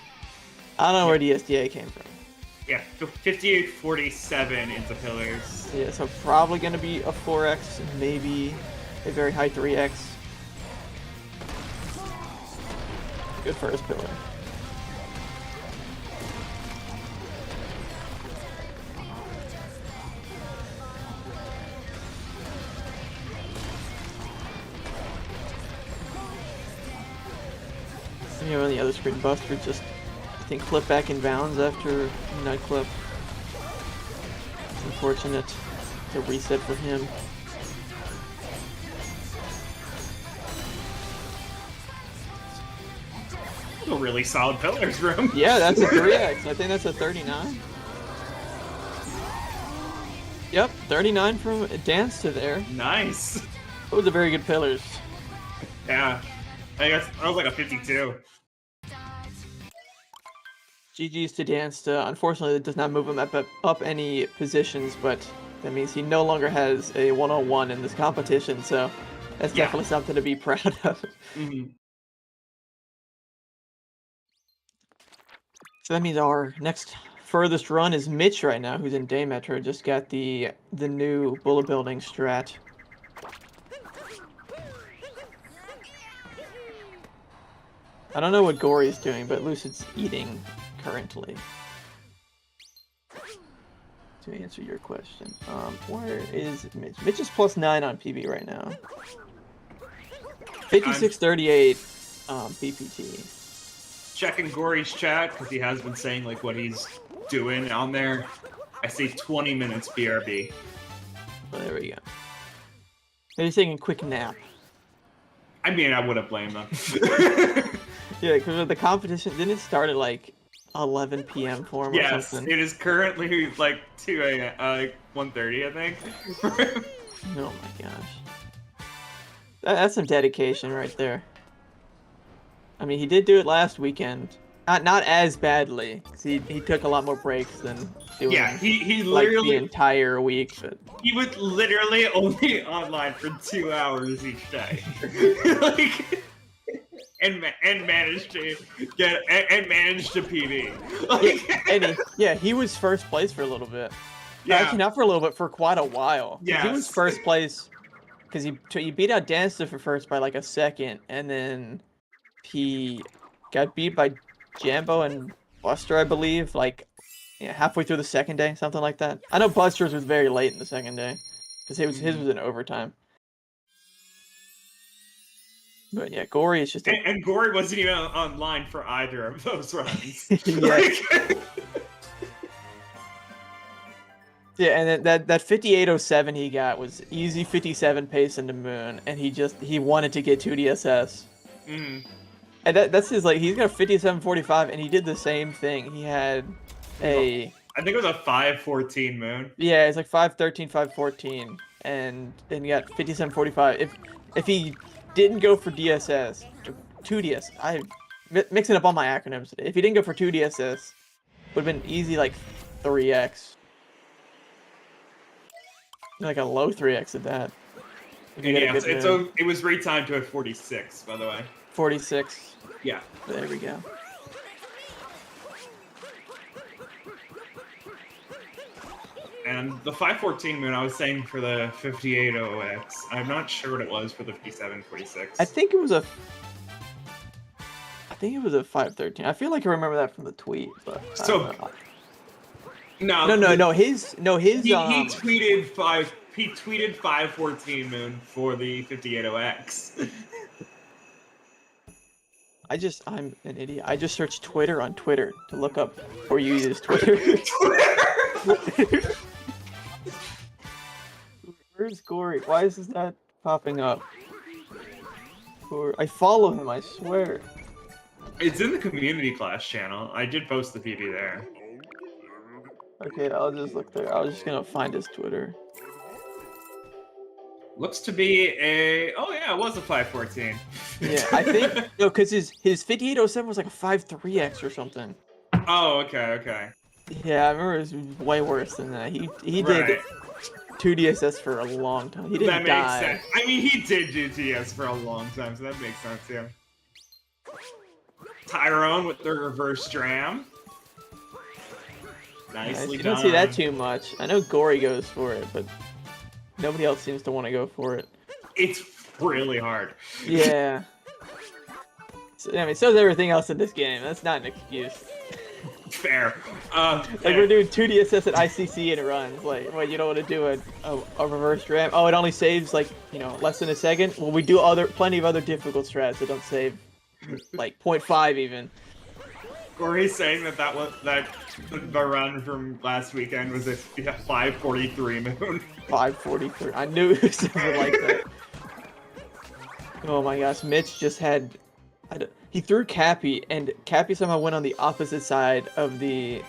I don't know where DSTA came from. Yeah, 58-47 into pillars. Yeah, so probably gonna be a 4x, maybe a very high 3x. Good first pillar. You know, on the other screen, Buster just, I think, flipped back in bounds after Nightclub. It's unfortunate. It's a reset for him. A really solid pillars room. Yeah, that's a 3x. I think that's a 39. Yep, 39 from Dance to there. Nice. Those are very good pillars. Yeah. I guess that was like a 52. GG's to Dance to. Unfortunately, it does not move him up any positions, but that means he no longer has a 1-on-1 in this competition, so that's definitely something to be proud of. So that means our next furthest run is Mitch right now, who's in Day Metro. Just got the new bullet building strat. I don't know what Gory's doing, but Lucid's eating currently. To answer your question, where is Mitch? Mitch is +9 on PB right now. 5638 BPT. Checking Gory's chat because he has been saying like what he's doing on there. I say 20 minutes BRB. Well, there we go. He's taking a quick nap. I mean, I wouldn't blame him. Yeah, because the competition didn't it start at like 11 p.m. for him or something? It is currently like 2 a.m. 1:30, I think. Oh my gosh, that's some dedication right there. I mean, he did do it last weekend. Not as badly, because he took a lot more breaks than doing he like literally the entire week. But he was literally only online for 2 hours each day, like, and managed to get and managed to PB. Like, he was first place for a little bit. Yeah, actually not for a little bit, for quite a while. Yeah, he was first place because he beat out Dancer for first by like a second, and then he got beat by Jambo and Buster, I believe, like halfway through the second day, something like that. I know Buster's was very late in the second day, because his was in overtime. But yeah, Gory is just and Gory wasn't even online for either of those runs. Yeah, and that 5807 he got was easy 57 pace into Moon, and he wanted to get 2 DSS. And that's his, like, he's got a 5745, and he did the same thing. He had I think it was a 514 Moon. Yeah, it's like 513, 514, and then he got 5745. If he didn't go for DSS, 2 DSS, mixing up all my acronyms today. If he didn't go for 2DSS, would have been easy like 3x. Like a low 3x at that. Yeah, it was retimed to a 46, by the way. 46. Yeah. There we go. And the 514 moon, I was saying for the 5800X. I'm not sure what it was for the 5746. I think it was a 513. I feel like I remember that from the tweet, but so no. His he tweeted 514 moon for the 5800X. I'm an idiot. I just searched Twitter on Twitter to look up or you use Twitter. Where's Gory? Why is that popping up? I follow him, I swear. It's in the Community Clash channel. I did post the PB there. Okay, I'll just look there. I was just gonna find his Twitter. Looks to be a... Oh yeah, it was a 514. Yeah, I think... No, because his 5807 was like a 5.3x or something. Oh, okay. Yeah, I remember it was way worse than that. He did 2DSS for a long time. He didn't die. That makes sense. I mean, he did do TS for a long time, so that makes sense, yeah. Tyrone with the reverse dram. Nicely you don't see that too much. I know Gory goes for it, but nobody else seems to want to go for it. It's really hard. Yeah. So, I mean, so is everything else in this game. That's not an excuse. Fair. We're doing 2DSS at ICC and runs. Like, what, you don't want to do a reverse dram? Oh, it only saves, like, less than a second? Well, we do plenty of other difficult strats that don't save, like, 0.5 even. Or he's saying that the run from last weekend was a 543 moon. 543. I knew it was something like that. Oh my gosh, Mitch just had... He threw Cappy, and Cappy somehow went on the opposite side of the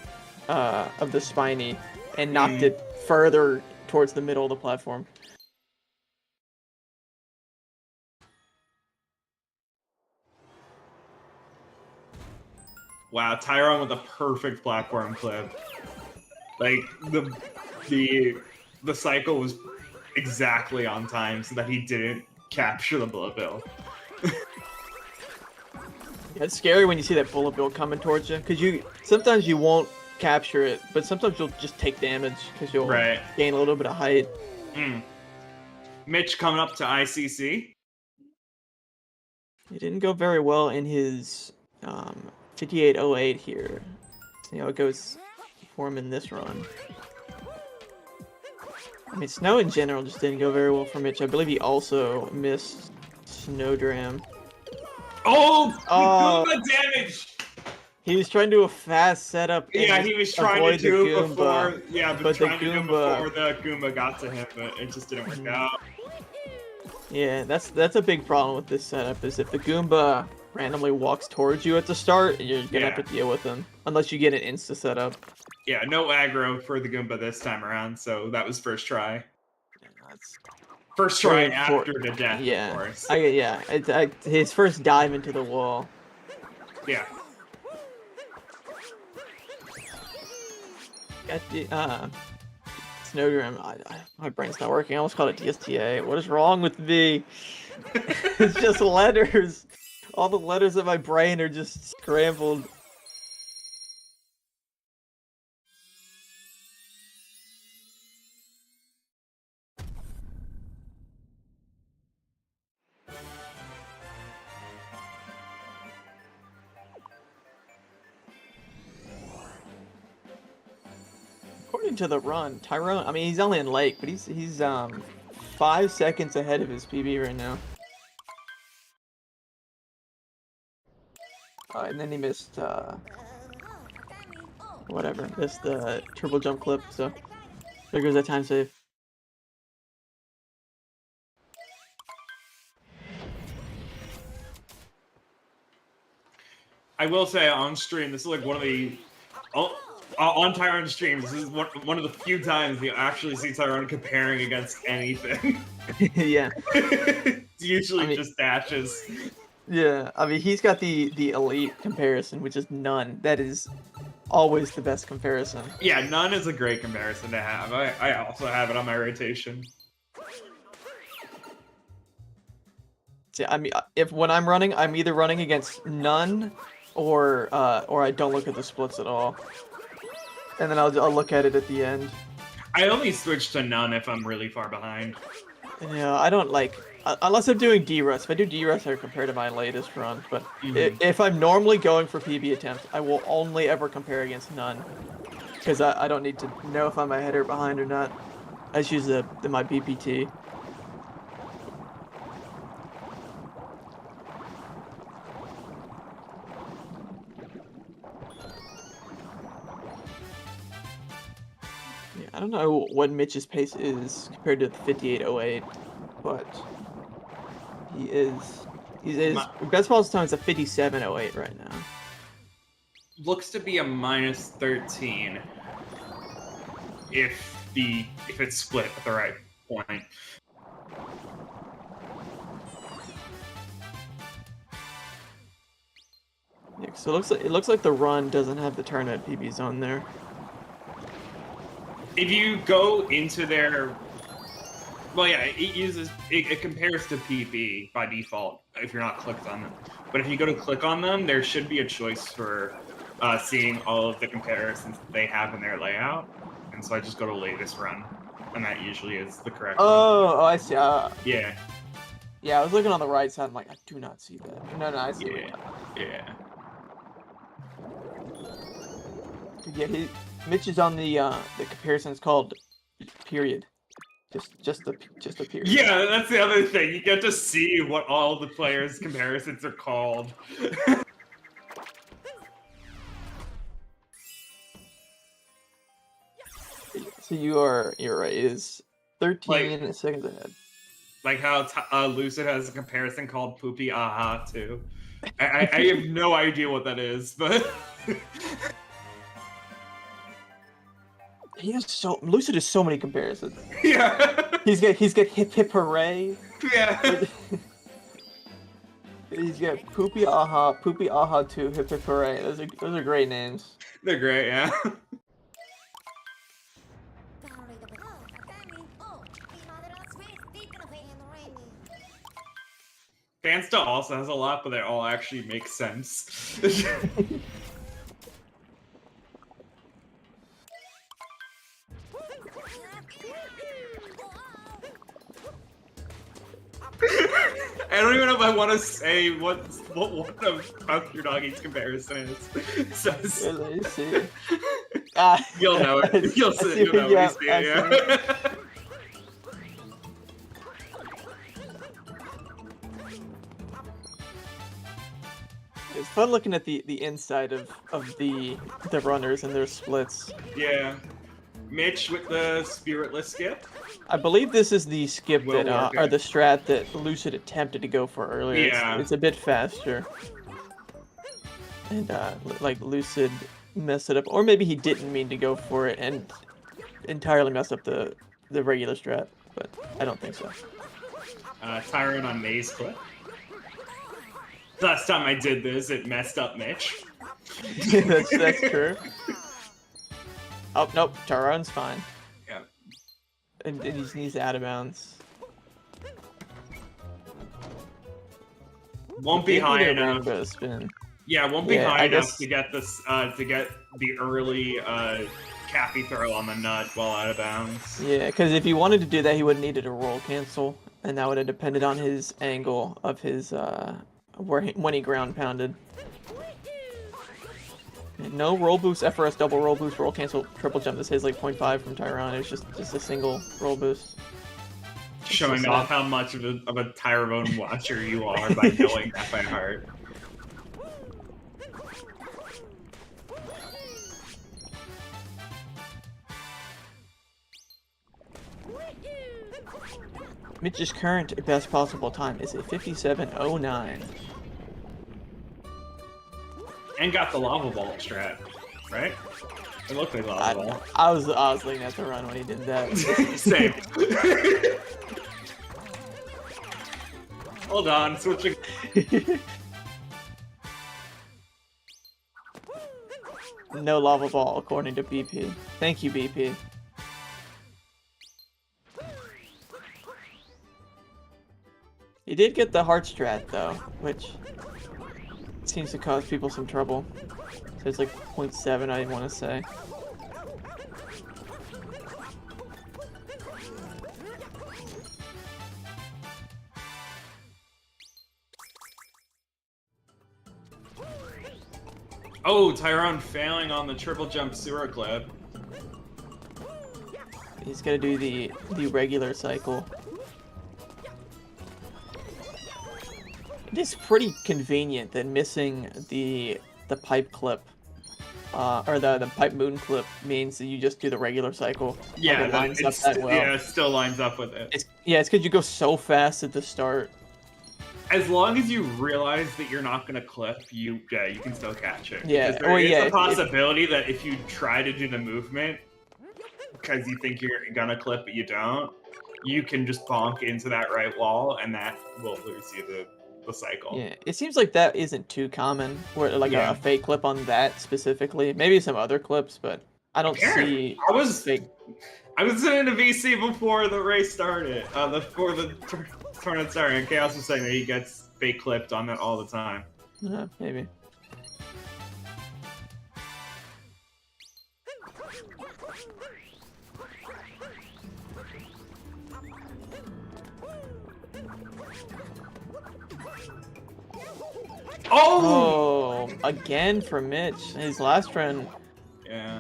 spiny and knocked it further towards the middle of the platform. Wow, Tyrone with a perfect platform clip. Like the cycle was exactly on time so that he didn't capture the bullet bill. It's scary when you see that bullet bill coming towards you, because sometimes you won't capture it, but sometimes you'll just take damage because you'll gain a little bit of height. Mitch coming up to ICC. He didn't go very well in his 5808 here. See how it goes for him in this run. I mean, Snow in general just didn't go very well for Mitch. I believe he also missed Snowdram. Oh! Goomba damage! He was trying to do a fast setup. Yeah, he was trying to do it before. Yeah, but trying to do it before the Goomba got to him, but it just didn't work out. Yeah, that's a big problem with this setup. Is if the Goomba randomly walks towards you at the start, you're gonna have to deal with him unless you get an insta setup. Yeah, no aggro for the Goomba this time around, so that was first try. First try after the death, of course. His first dive into the wall. Yeah. Got the Snowdram. My brain's not working. I almost called it DSTA. What is wrong with me? It's just letters. All the letters in my brain are just scrambled. According to the run, Tyrone, I mean, he's only in Lake, but he's 5 seconds ahead of his PB right now. And then he missed, missed the triple jump clip, so there goes that time save. I will say on stream, this is like one of the... on Tyrone's streams, this is one of the few times you actually see Tyrone comparing against anything. Yeah. It's usually just dashes. Yeah, I mean, he's got the elite comparison, which is none. That is always the best comparison. Yeah, none is a great comparison to have. I also have it on my rotation. See, I mean, if when I'm running, I'm either running against none, or I don't look at the splits at all, and then I'll look at it at the end. I only switch to none if I'm really far behind. Yeah, I don't like unless I'm doing D-Rush. If I do D-Rush, I compare to my latest run. But if I'm normally going for PB attempts, I will only ever compare against none, because I don't need to know if I'm ahead or behind or not. I just use my BPT. I don't know what Mitch's pace is compared to the 58.08, but his best balls time is a 57.08 right now. Looks to be a -13 if it's split at the right point. Yeah, so it looks like the run doesn't have the tournament PBs on there. If you go into their, well, yeah, it compares to PB by default if you're not clicked on them. But if you go to click on them, there should be a choice for seeing all of the comparisons that they have in their layout. And so I just go to latest run, and that usually is the correct one. Oh, I see. Yeah. Yeah, I was looking on the right side. I'm like, I do not see that. No, I see. Yeah. Yeah, Mitch is on the comparison. It's called period. Just the period. Yeah, that's the other thing. You get to see what all the players' comparisons are called. So you're right. It is 13 seconds ahead. Like how Lucid has a comparison called Poopy Aha too. I have no idea what that is, but Lucid has so many comparisons. Yeah. He's got hip hip hooray. Yeah. He's got Poopy Aha 2, hip hip hooray. Those are great names. They're great, yeah. Fansta also has a lot, but they all actually make sense. I don't even know if I want to say what one of Fuck Your Doggy's comparison is. Says, Let me see. You'll know it. You'll know what he's saying, yeah. It's fun looking at the inside of the runners and their splits. Yeah. Mitch with the spiritless skip. I believe this is the skip or the strat that Lucid attempted to go for earlier. Yeah. It's a bit faster. And like Lucid messed it up, or maybe he didn't mean to go for it and entirely messed up the regular strat, but I don't think so. Tyrant on Maze Clip. Last time I did this, it messed up Mitch. that's true. Oh, nope, Tyron's fine. Yeah. And he needs out of bounds. Won't be high enough. Spin. Yeah, won't be high enough guess... to get this to get the early Cappy throw on the nut while out of bounds. Yeah, because if he wanted to do that, he would have needed a roll cancel, and that would have depended on his angle of his when he ground pounded. No roll boost, FRS double roll boost, roll cancel, triple jump. This is like 0.5 from Tyron. It's just a single roll boost. Showing off how much of a Tyrone watcher you are by knowing that by heart. Mitch's current best possible time is a 57.09. And got the lava vault strat, right? It looked like lava vault. I was looking at the run when he did that. Same. Hold on, switching. No lava ball, according to BP. Thank you, BP. You did get the heart strat, though, which seems to cause people some trouble. So it's like 0.7, I want to say. Oh, Tyrone failing on the triple jump sewer clip. He's got to do the regular cycle. It is pretty convenient that missing the pipe clip, or the pipe moon clip means that you just do the regular cycle. Yeah, it lines up that well. Yeah, it still lines up with it. It's because you go so fast at the start. As long as you realize that you're not gonna clip, you can still catch it. Yeah, Because there is a possibility that if you try to do the movement because you think you're gonna clip but you don't, you can just bonk into that right wall and that will lose you the cycle. Yeah, it seems like that isn't too common, where like a fake clip on that specifically. Maybe some other clips, but I don't see. I was fake. I was in a VC before the race started, before the tournament started, and Chaos was saying that he gets fake clipped on it all the time. Maybe. Oh, again for Mitch. His last run,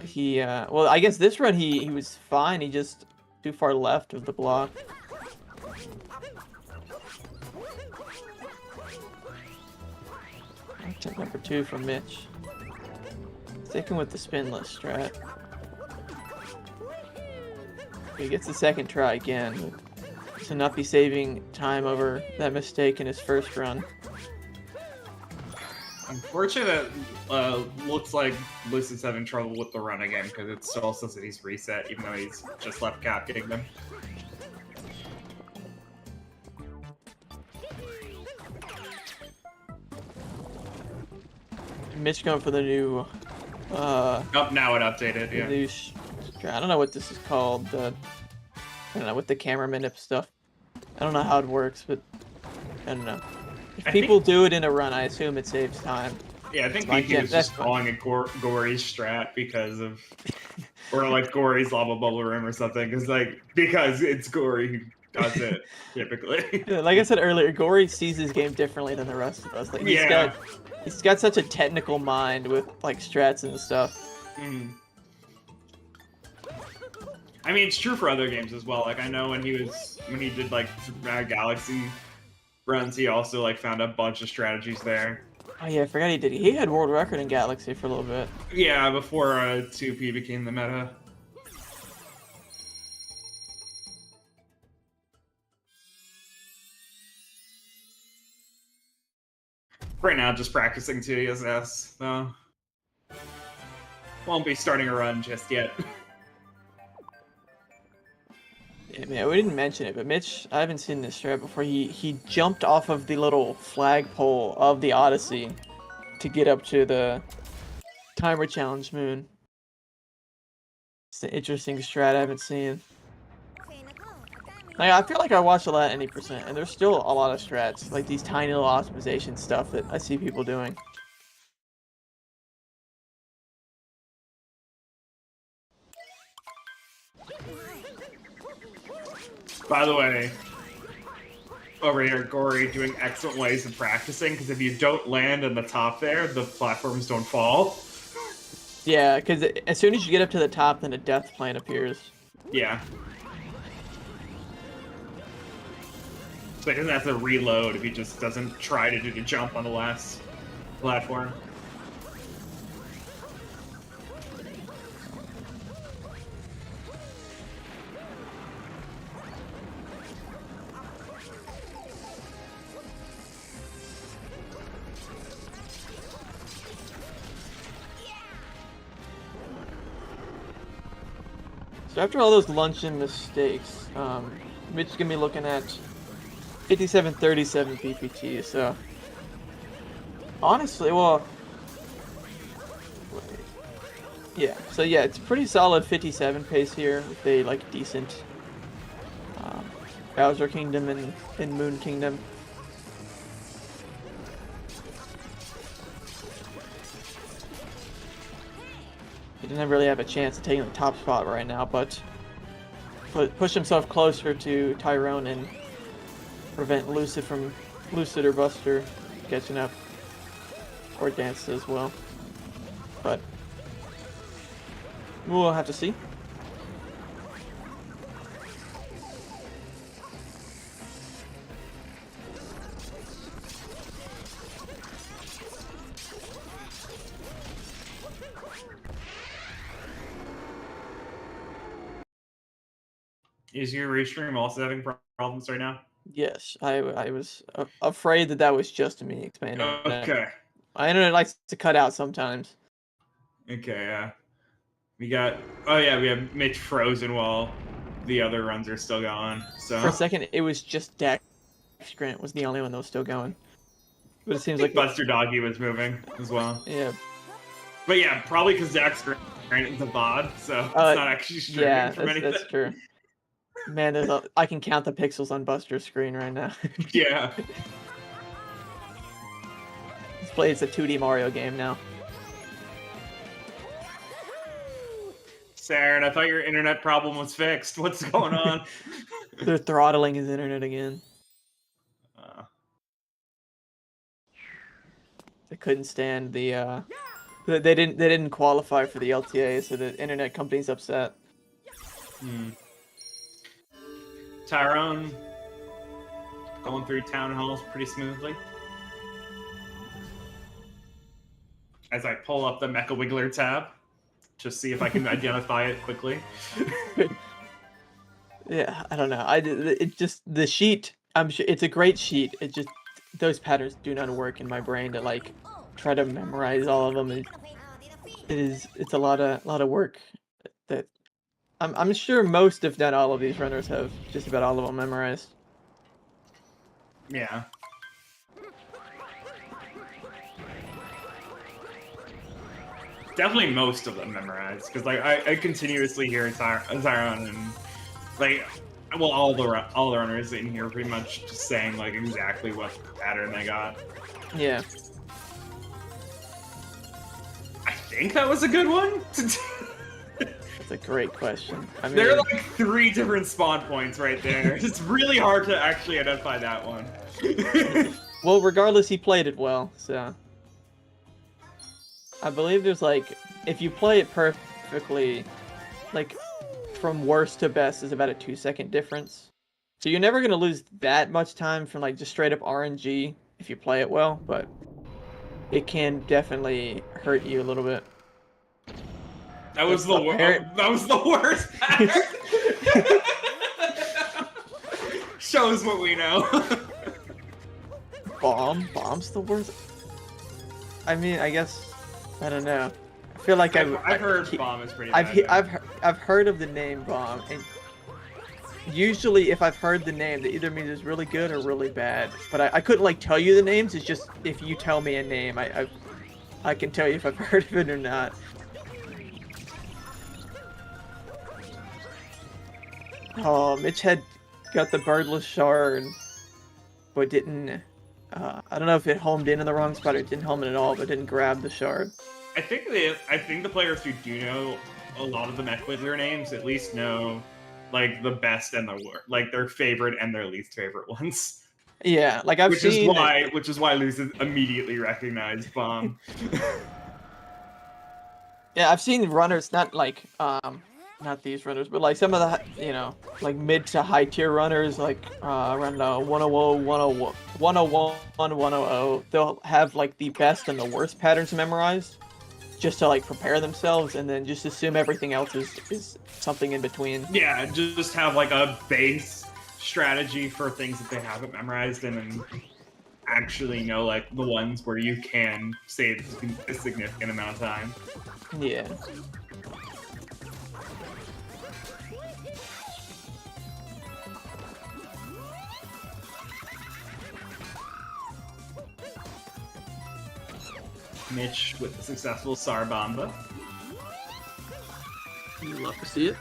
he well, I guess this run he was fine. He just too far left of the block. Attempt number 2 from Mitch. Sticking with the spinless strat. He gets the second try again, to not be saving time over that mistake in his first run. Unfortunate, looks like Lucy's having trouble with the run again because it still says that he's reset, even though he's just left cap getting them. Mitch going for the new. Oh, now it updated. Yeah. New I don't know what this is called. I don't know, with the camera manip stuff. I don't know how it works, but I don't know. If people do it in a run, I assume it saves time. Yeah, I think BP was just calling it Gory's strat because of, or like Gory's lava bubble room or something, because it's Gory who does it typically. Yeah, like I said earlier, Gory sees his game differently than the rest of us. Like he's got such a technical mind with like strats and stuff. Mm. I mean, it's true for other games as well. Like I know when he did like Galaxy runs, he also like found a bunch of strategies there. Oh yeah, I forgot he did. He had world record in Galaxy for a little bit. Yeah, before 2P became the meta. Right now, just practicing 2ESS, though. Won't be starting a run just yet. Yeah, man, we didn't mention it, but Mitch, I haven't seen this strat before. He jumped off of the little flagpole of the Odyssey to get up to the timer challenge moon. It's an interesting strat I haven't seen. Like, I feel like I watch a lot of 90%, and there's still a lot of strats, like these tiny little optimization stuff that I see people doing. By the way, over here, Gory doing excellent ways of practicing, because if you don't land in the top there, the platforms don't fall. Yeah, because as soon as you get up to the top, then a death plane appears. Yeah. So he doesn't have to reload if he just doesn't try to do the jump on the last platform. So after all those luncheon mistakes, Mitch is going to be looking at 57-37 PPT, so honestly, well, yeah, so yeah, it's pretty solid 57 pace here with a like decent Bowser Kingdom and Moon Kingdom. He doesn't really have a chance of taking the top spot right now, but push himself closer to Tyrone and prevent Lucid or Buster catching up, or Dance as well. But we'll have to see. Is your restream also having problems right now? Yes, I was afraid that was just me expanding. Okay. My internet likes to cut out sometimes. Okay, yeah. We have Mitch frozen while the other runs are still going. So For a second, it was just Dax Grant was the only one that was still going. But it seems like Buster Doggy was moving as well. Yeah. But yeah, probably because Dax Grant is a bot, so it's not actually streaming from anything. That's true. Man, I can count the pixels on Buster's screen right now. Yeah. It's a 2D Mario game now. Saren, I thought your internet problem was fixed. What's going on? They're throttling his internet again. They couldn't stand the they didn't qualify for the LTA, so the internet company's upset. Tyrone going through town halls pretty smoothly. As I pull up the Mecha Wiggler tab, just see if I can identify it quickly. Yeah, I don't know. It just the sheet. I'm sure it's a great sheet. It just those patterns do not work in my brain to like try to memorize all of them. It's a lot of work. That I'm sure most, if not all, of these runners have just about all of them memorized. Yeah. Definitely most of them memorized, because like I continuously hear Tyrone and like, well, all the runners in here pretty much just saying like exactly what pattern they got. Yeah. I think that was a good one. That's a great question. I mean, there are like 3 different spawn points right there. It's really hard to actually identify that one. Well, regardless, he played it well, so I believe there's like, if you play it perfectly, like from worst to best is about a 2-second difference. So you're never gonna lose that much time from like just straight up RNG if you play it well, but it can definitely hurt you a little bit. That was the worst. Shows what we know. Bomb's the worst. I mean, I guess I don't know. I feel like I've heard Bomb is pretty bad. I've heard of the name Bomb, and usually if I've heard the name, that either means it's really good or really bad. But I couldn't like tell you the names. It's just if you tell me a name, I can tell you if I've heard of it or not. Oh, Mitch had got the birdless shard, but didn't. I don't know if it homed in the wrong spot or it didn't home in at all, but didn't grab the shard. I think the players who do know a lot of the Mech Wiggler names at least know like the best and the worst, like their favorite and their least favorite ones. Yeah, like I've seen. Which is why Luz immediately recognized Bomb. Yeah, I've seen runners, not like not these runners, but like some of the, you know, like mid to high tier runners, like around 101, 101, 100, they'll have like the best and the worst patterns memorized, just to like prepare themselves, and then just assume everything else is something in between. Yeah, just have like a base strategy for things that they haven't memorized, and then actually know like the ones where you can save a significant amount of time. Yeah. Mitch with the successful Sarabamba. Love to see it.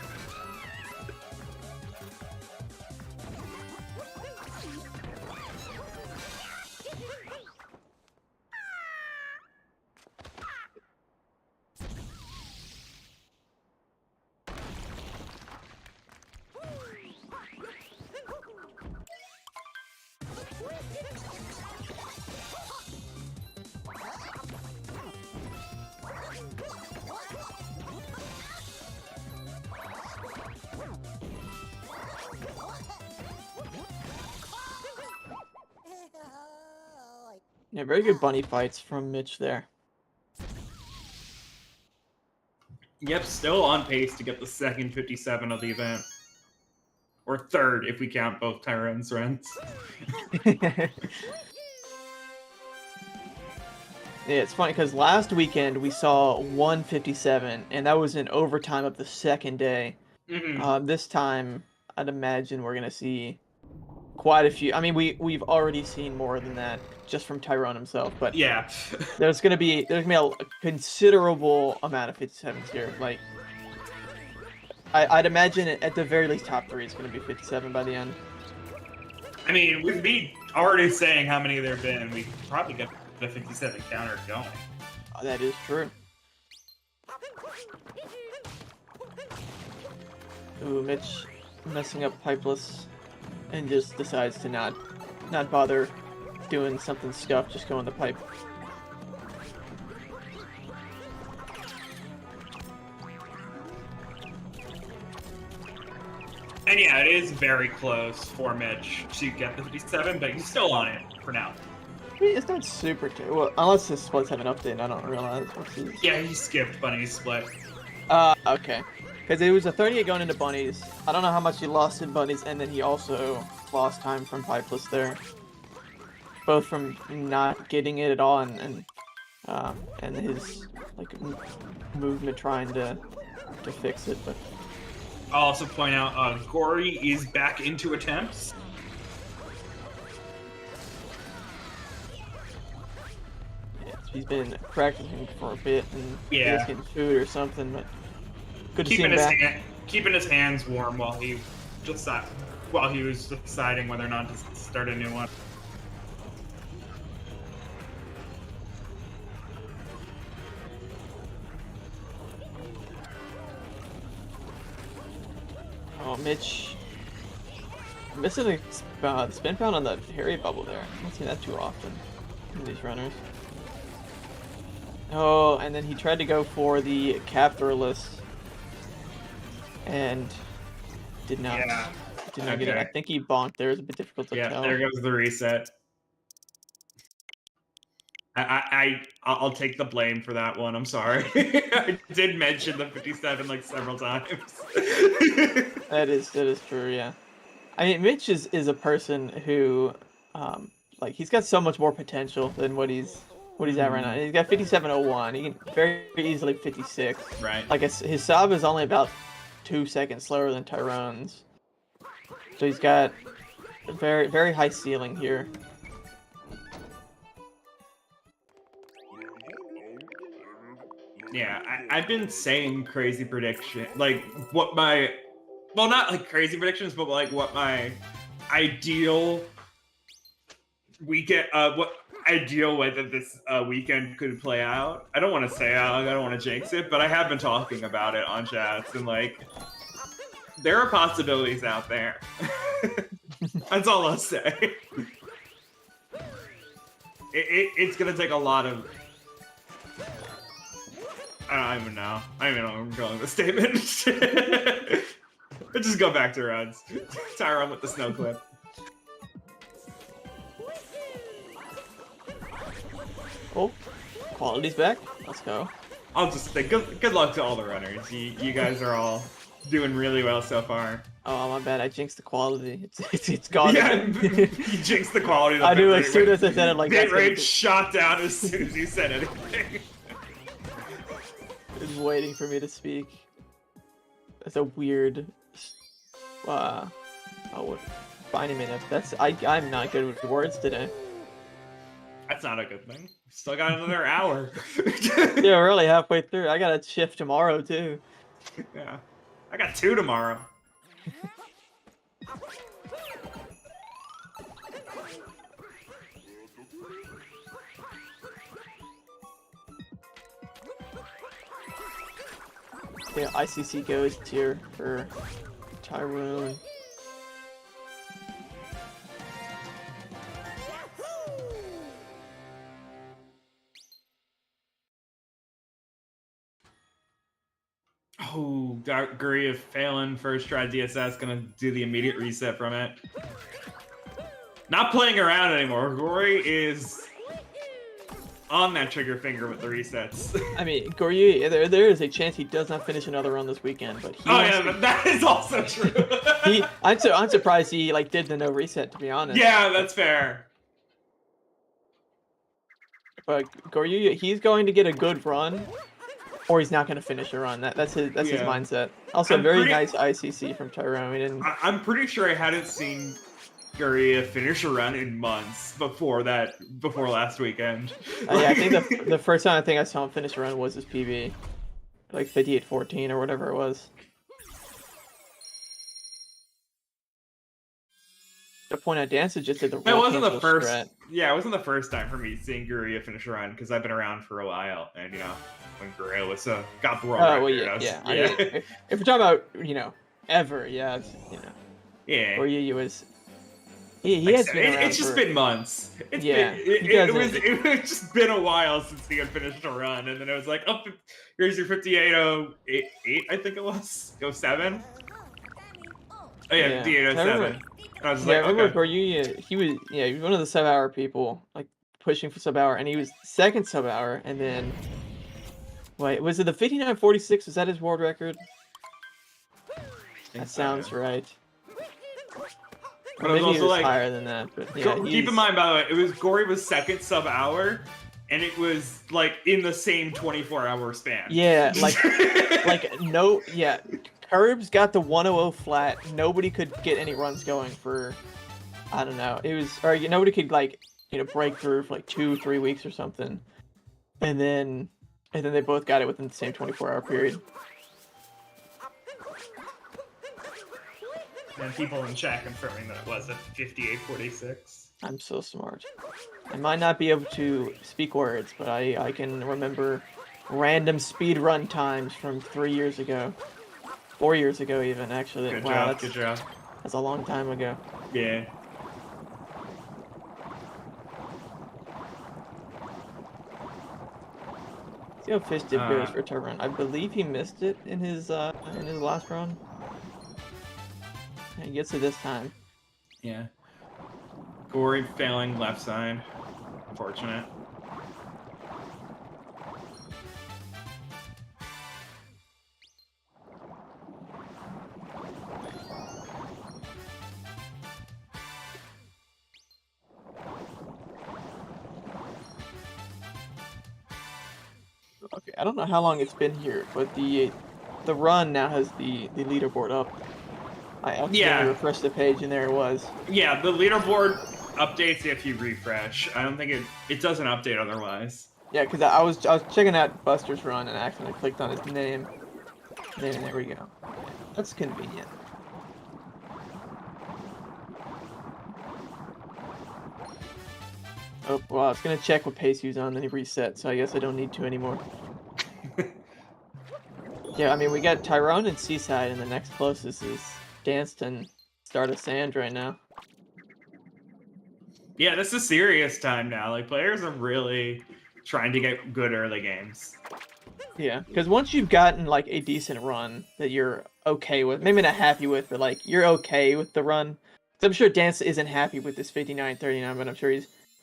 Yeah, very good bunny fights from Mitch there. Yep, still on pace to get the second 57 of the event. Or third, if we count both Tyrone's runs. Yeah, it's funny because last weekend we saw 157, and that was in overtime of the second day. Mm-hmm. This time, I'd imagine we're gonna see quite a few. I mean, we've already seen more than that just from Tyrone himself, but Yeah. there's gonna be a considerable amount of 57s here. Like, I'd imagine at the very least top 3 is gonna be 57 by the end. I mean, with me already saying how many there have been, we could probably get the 57 counter going. Oh, that is true. Ooh, Mitch messing up Pipeless and just decides to not bother doing something scuffed, just go in the pipe. And yeah, it is very close for Mitch to get the 57, but he's still on it for now. I mean, it's not super well, unless his splits have an update, I don't realize what's his... Yeah, he skipped Bunny's split. Okay. Because it was a 38 going into Bunnies. I don't know how much he lost in Bunnies, and then he also lost time from Pipeless there. Both from not getting it at all, and his, like, movement trying to fix it, but... I'll also point out, Gory is back into attempts. Yeah, he's been practicing for a bit, and Yeah. he's getting food or something, but good to see him back. Keeping his hands warm while he was deciding whether or not to start a new one. Oh, Mitch missing the spin pound on the Harry bubble there. I don't see that too often in these runners. Oh, and then he tried to go for the captorless and did not get it. I think he bonked there. It's a bit difficult to tell. Yeah, there goes the reset. I'll take the blame for that one. I'm sorry. I did mention the 57 like several times. That is true. Yeah, I mean, Mitch is a person who, like, he's got so much more potential than what he's at right now. He's got 57.01. He can very easily 56. Right. Like, his sub is only about 2 seconds slower than Tyrone's, so he's got a very, very high ceiling here. Yeah, I've been saying crazy prediction, like what my, well, not like crazy predictions, but like what my ideal weekend, what ideal way that this weekend could play out. I don't want to say I don't want to jinx it, but I have been talking about it on chats, and like there are possibilities out there. That's all I'll say. It's gonna take a lot of. I don't even know. I don't even know what I'm calling this statement. Let's just go back to runs. Tyrone with the snow clip. Oh, quality's back. Let's go. I'll just say good luck to all the runners. You guys are all doing really well so far. Oh, my bad. I jinxed the quality. It's gone. Yeah, you jinxed the quality. Of the I knew as soon as I said it, like, bit rate shot down as soon as you said anything. Is waiting for me to speak. That's a weird. Oh, what? Binding minute. I'm not good with words today. That's not a good thing. Still got another hour. Yeah, we're only halfway through. I got a shift tomorrow too. Yeah. I got 2 tomorrow. Yeah, ICC goes tier for Tyrone. Oh, Guri failing first try DSS, gonna do the immediate reset from it. Not playing around anymore. Guri is on that trigger finger with the resets. I mean, Goryu, there is a chance he does not finish another run this weekend, but he. Oh yeah, but that is also true. I'm surprised he like did the no reset, to be honest. Yeah, that's fair. But Goryu, he's going to get a good run, or he's not going to finish a run. That's his mindset. Also, very nice ICC from Tyrone. I'm pretty sure I hadn't seen Guri finish a run in months before last weekend. Yeah, I think the first time I saw him finish a run was his PB, like 58-14 or whatever it was. The point out, Dancer just did the. It wasn't the first. Strat. Yeah, it wasn't the first time for me seeing Guri finish a run because I've been around for a while, and when Guri was got the world record. Well, yeah. I mean, if we're talking about ever, yeah. Or you was. He has been around. It's just been months. It's just been a while since he had finished a run, and then it was like, oh, here's your 58.08, I think it was. 07? Oh yeah, 58.07. I was like, I remember Goryu, he was one of the sub-hour people, like pushing for sub-hour, and he was second sub-hour, and then wait, was it the 59.46? Was that his world record? That sounds right. But maybe it was also higher than that. But yeah, keep in mind, by the way, Guri was second sub-hour, and it was like in the same 24-hour span. Yeah, Curbs got the 100 flat. Nobody could get any runs going for, I don't know. Nobody could break through for like 2-3 weeks or something, and then they both got it within the same 24-hour period. And people in chat confirming that it was at 58.46. I'm so smart. I might not be able to speak words, but I can remember random speed run times from 3 years ago. 4 years ago even, actually. Good job. That's a long time ago. Yeah. See how Fish did goes for turn run. I believe he missed it in his last run. He gets it this time. Yeah. Guri failing left side. Unfortunate. Okay, I don't know how long it's been here, but the run now has the leaderboard up. I accidentally refreshed the page and there it was. Yeah, the leaderboard updates if you refresh. I don't think it doesn't update otherwise. Yeah, because I was checking out Buster's run and accidentally clicked on his name. And there we go. That's convenient. Oh, well, I was going to check what pace he was on, then he reset, so I guess I don't need to anymore. Yeah, I mean, we got Tyrone and Seaside, and the next closest is Danston, Start of Sand right now. Yeah, this is serious time now. Like, players are really trying to get good early games. Yeah, because once you've gotten, like, a decent run that you're okay with, maybe not happy with, but, like, you're okay with the run. So I'm sure Dance isn't happy with this 59.39, but I'm sure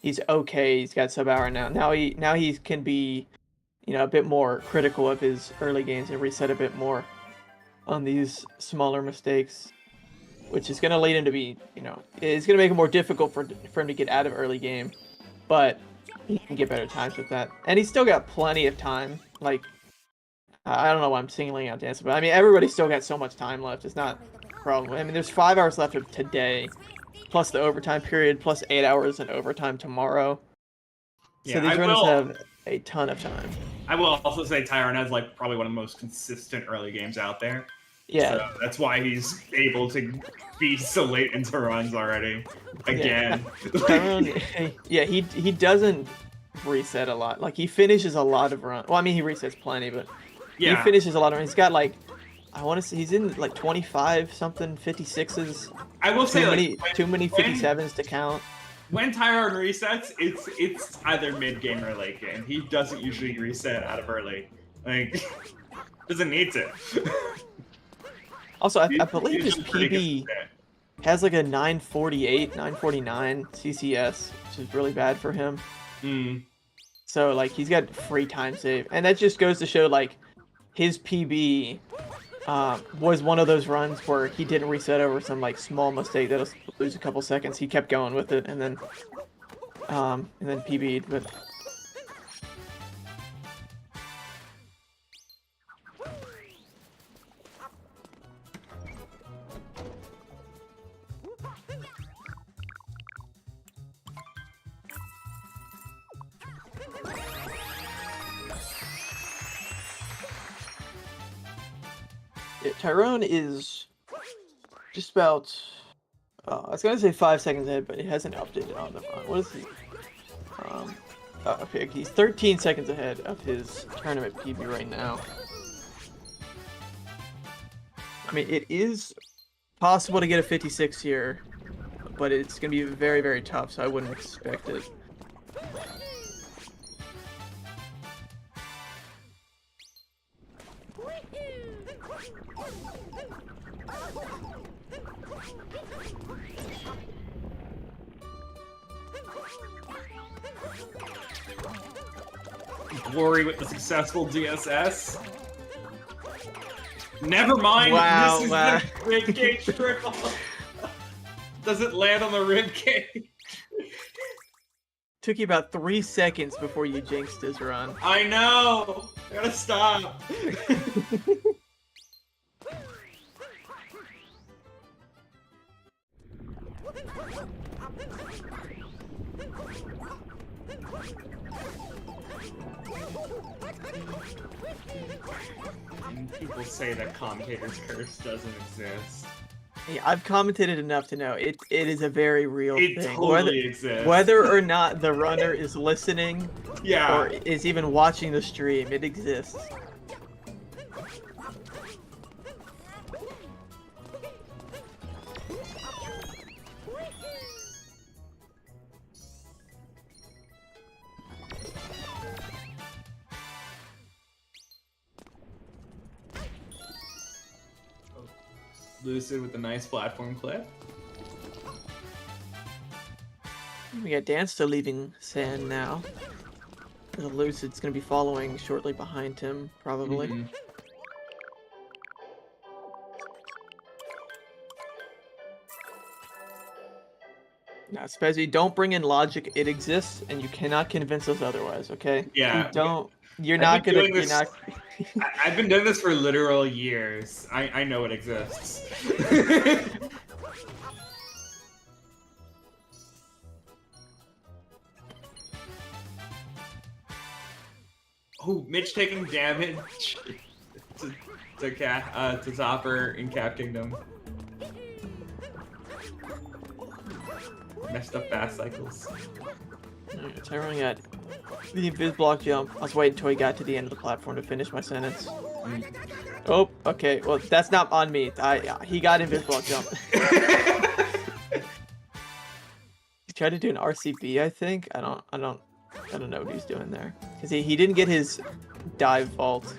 he's okay. He's got sub-hour now. Now he can be, a bit more critical of his early games and reset a bit more on these smaller mistakes, which is going to lead him to be, it's going to make it more difficult for him to get out of early game, but he can get better times with that. And he's still got plenty of time. Like, I don't know why I'm singling out Dance, but I mean, everybody's still got so much time left. It's not a problem. I mean, there's 5 hours left of today, plus the overtime period, plus 8 hours in overtime tomorrow. So these runners have a ton of time. I will also say Tyrone has like probably one of the most consistent early games out there. Yeah. So that's why he's able to be so late into runs already. Again. Yeah. Tyrone, yeah, he doesn't reset a lot. Like he finishes a lot of runs. Well, I mean he resets plenty, but he finishes a lot of runs. He's got like I want to say he's in like 25 something 56s. I will say too many 57s to count. When Tyrone resets, it's either mid game or late game. He doesn't usually reset out of early. Like doesn't need to. Also, I believe his PB has like a 948, 949 CCS, which is really bad for him. So like he's got free time save, and that just goes to show like his PB was one of those runs where he didn't reset over some like small mistake that'll lose a couple seconds. He kept going with it, and then PB'd. But Tyrone is just about, I was going to say 5 seconds ahead, but it hasn't updated on the run. What is he? Okay, he's 13 seconds ahead of his tournament PB right now. I mean, it is possible to get a 56 here, but it's going to be very, very tough, so I wouldn't expect it. Glory with the successful DSS. Never mind. Wow, this is the ribcage triple. Doesn't land on the ribcage. Took you about 3 seconds before you jinxed his run. I know. I gotta stop. People say that commentator's curse doesn't exist. Yeah, I've commentated enough to know it is a very real thing. It totally exists. Whether or not the runner is listening yeah. or is even watching the stream, it exists. Lucid with a nice platform clip. We got Dan still leaving sand now. The Lucid's going to be following shortly behind him, probably. Mm-hmm. Now, Spezzy, don't bring in logic. It exists, and you cannot convince us otherwise, okay? Yeah. You don't. You're not gonna. You're not. I've been doing this for literal years. I know it exists. Oh, Mitch taking damage to Zopper in Cap Kingdom. Messed up fast cycles. Alright, Tyrone got the invis block jump. I was waiting until he got to the end of the platform to finish my sentence. Oh, okay. Well, that's not on me. He got invis block jump. He tried to do an RCB, I think. I don't know what he's doing there because he didn't get his dive vault.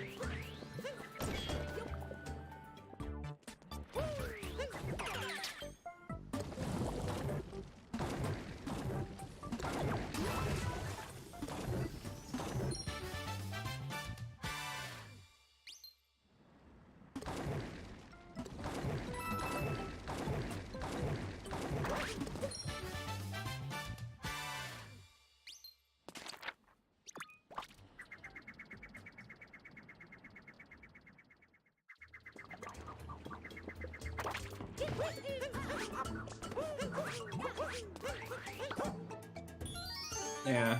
Yeah.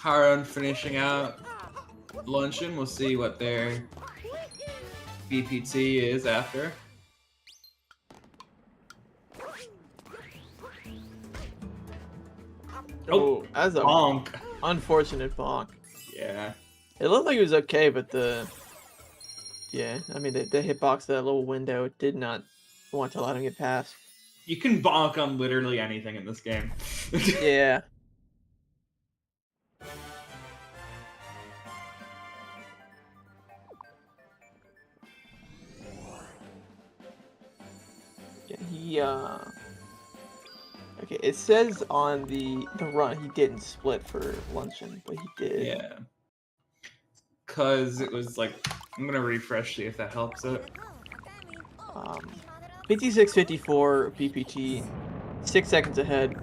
Haran finishing out Luncheon. We'll see what their BPT is after. Oh, as a bonk. Unfortunate bonk. Yeah. It looked like it was okay, but yeah, I mean the hitbox, that little window, did not want to let him get past. You can bonk on literally anything in this game. Yeah. He okay, it says on the run he didn't split for Luncheon, but he did. Yeah. Cause it was like, I'm gonna refresh, see if that helps it. 56-54 PPT, 6 seconds ahead.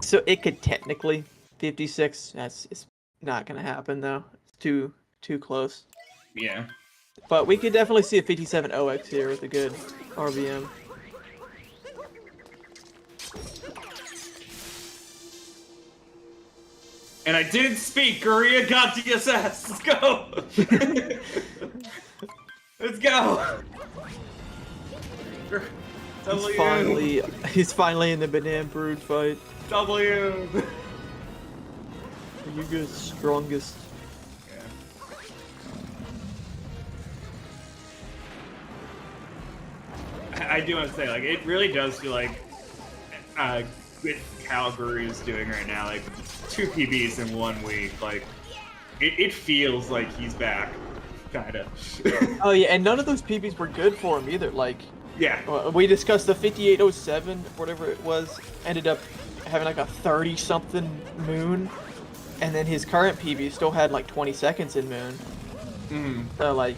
So it could technically 56. It's not gonna happen though. It's too close. Yeah. But we could definitely see a 57 OX here with a good RBM. And I didn't speak. Korea got DSS. Let's go. Let's go. He's finally in the Banana Brood fight. W. Yuga's strongest. I do want to say, like, it really does feel like with how Guru's doing right now, like 2 PBs in 1 week, like it feels like he's back, kind of. Oh yeah, and none of those PBs were good for him either. Like, yeah, we discussed the 5807, whatever it was, ended up having like a 30-something moon, and then his current PB still had like 20 seconds in moon. So like,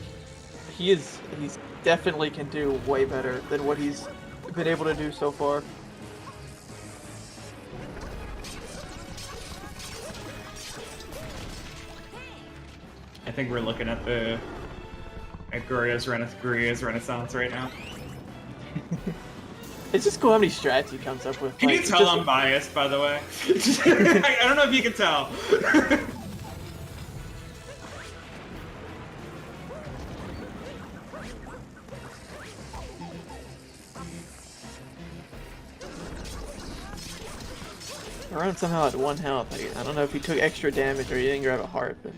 he's definitely can do way better than what he's been able to do so far. I think we're looking at Guria's Renaissance right now. It's just cool how many strats he comes up with. Can like, you tell I'm biased, by the way? I don't know if you can tell. Around somehow at 1 health. I don't know if he took extra damage or he didn't grab a heart, but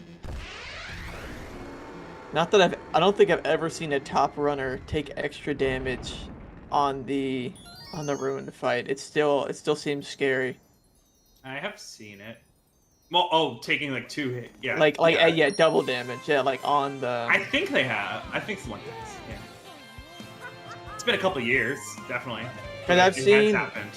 not that I don't think I've ever seen a top runner take extra damage on the ruined fight. It still seems scary. I have seen it. Well, oh, taking like 2 hit, yeah. Yeah, double damage. Yeah, like on the. I think they have. I think someone has. Yeah. It's been a couple years, definitely. But I've seen. Has happened.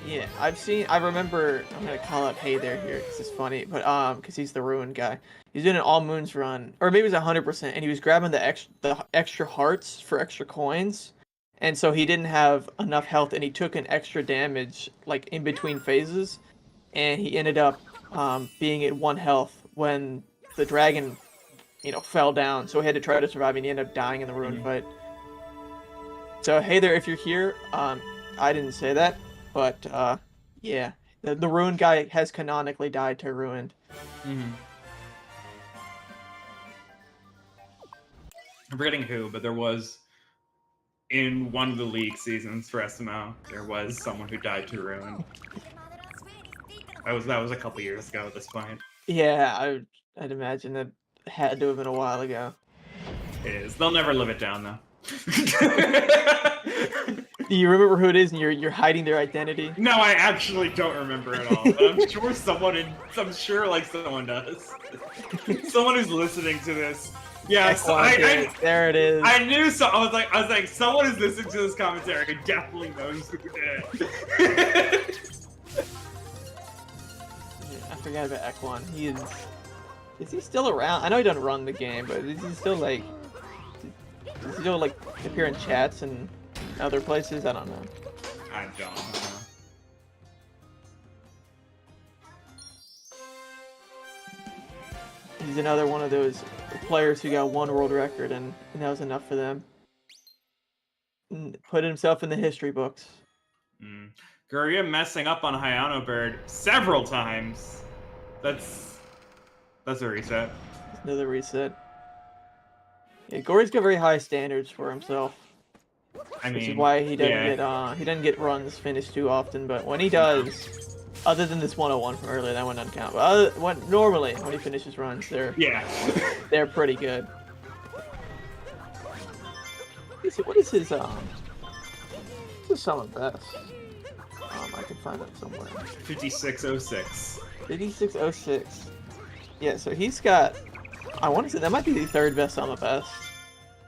Yeah, I remember. I'm gonna call out Hey there here because it's funny, but because he's the ruined guy. He's doing an all moons run, or maybe it was 100%, and he was grabbing the extra hearts for extra coins, and so he didn't have enough health, and he took an extra damage like in between phases, and he ended up being at 1 health when the dragon, fell down. So he had to try to survive, and he ended up dying in the ruined fight. So hey there, if you're here, I didn't say that. But, yeah, the Ruined guy has canonically died to Ruined. I'm forgetting who, but there was, in one of the league seasons for SMO, there was someone who died to Ruined. That was a couple years ago at this point. Yeah, I'd imagine that had to have been a while ago. It is. They'll never live it down, though. Do you remember who it is and you're hiding their identity? No, I actually don't remember at all. I'm sure someone does. Someone who's listening to this. Yeah, so there it is. I knew so. I was like, someone who's listening to this commentary who definitely knows who did. I forgot about Ekwan. Is he still around? I know he doesn't run the game, but is he still like? Does he still like appear in chats and other places? I don't know. I don't know. He's another one of those players who got 1 world record, and that was enough for them. Put himself in the history books. Guria messing up on Hayano Bird several times. That's a reset. Another reset. Yeah, Gory's got very high standards for himself. I mean, Which is why he doesn't yeah. get runs finished too often, but when he does, other than this 101 from earlier, that one doesn't count. But normally when he finishes runs, they're pretty good. What is his summon best? I can find that somewhere. 5606. 5606. Yeah, so he's got. I want to say that might be the third best summon best.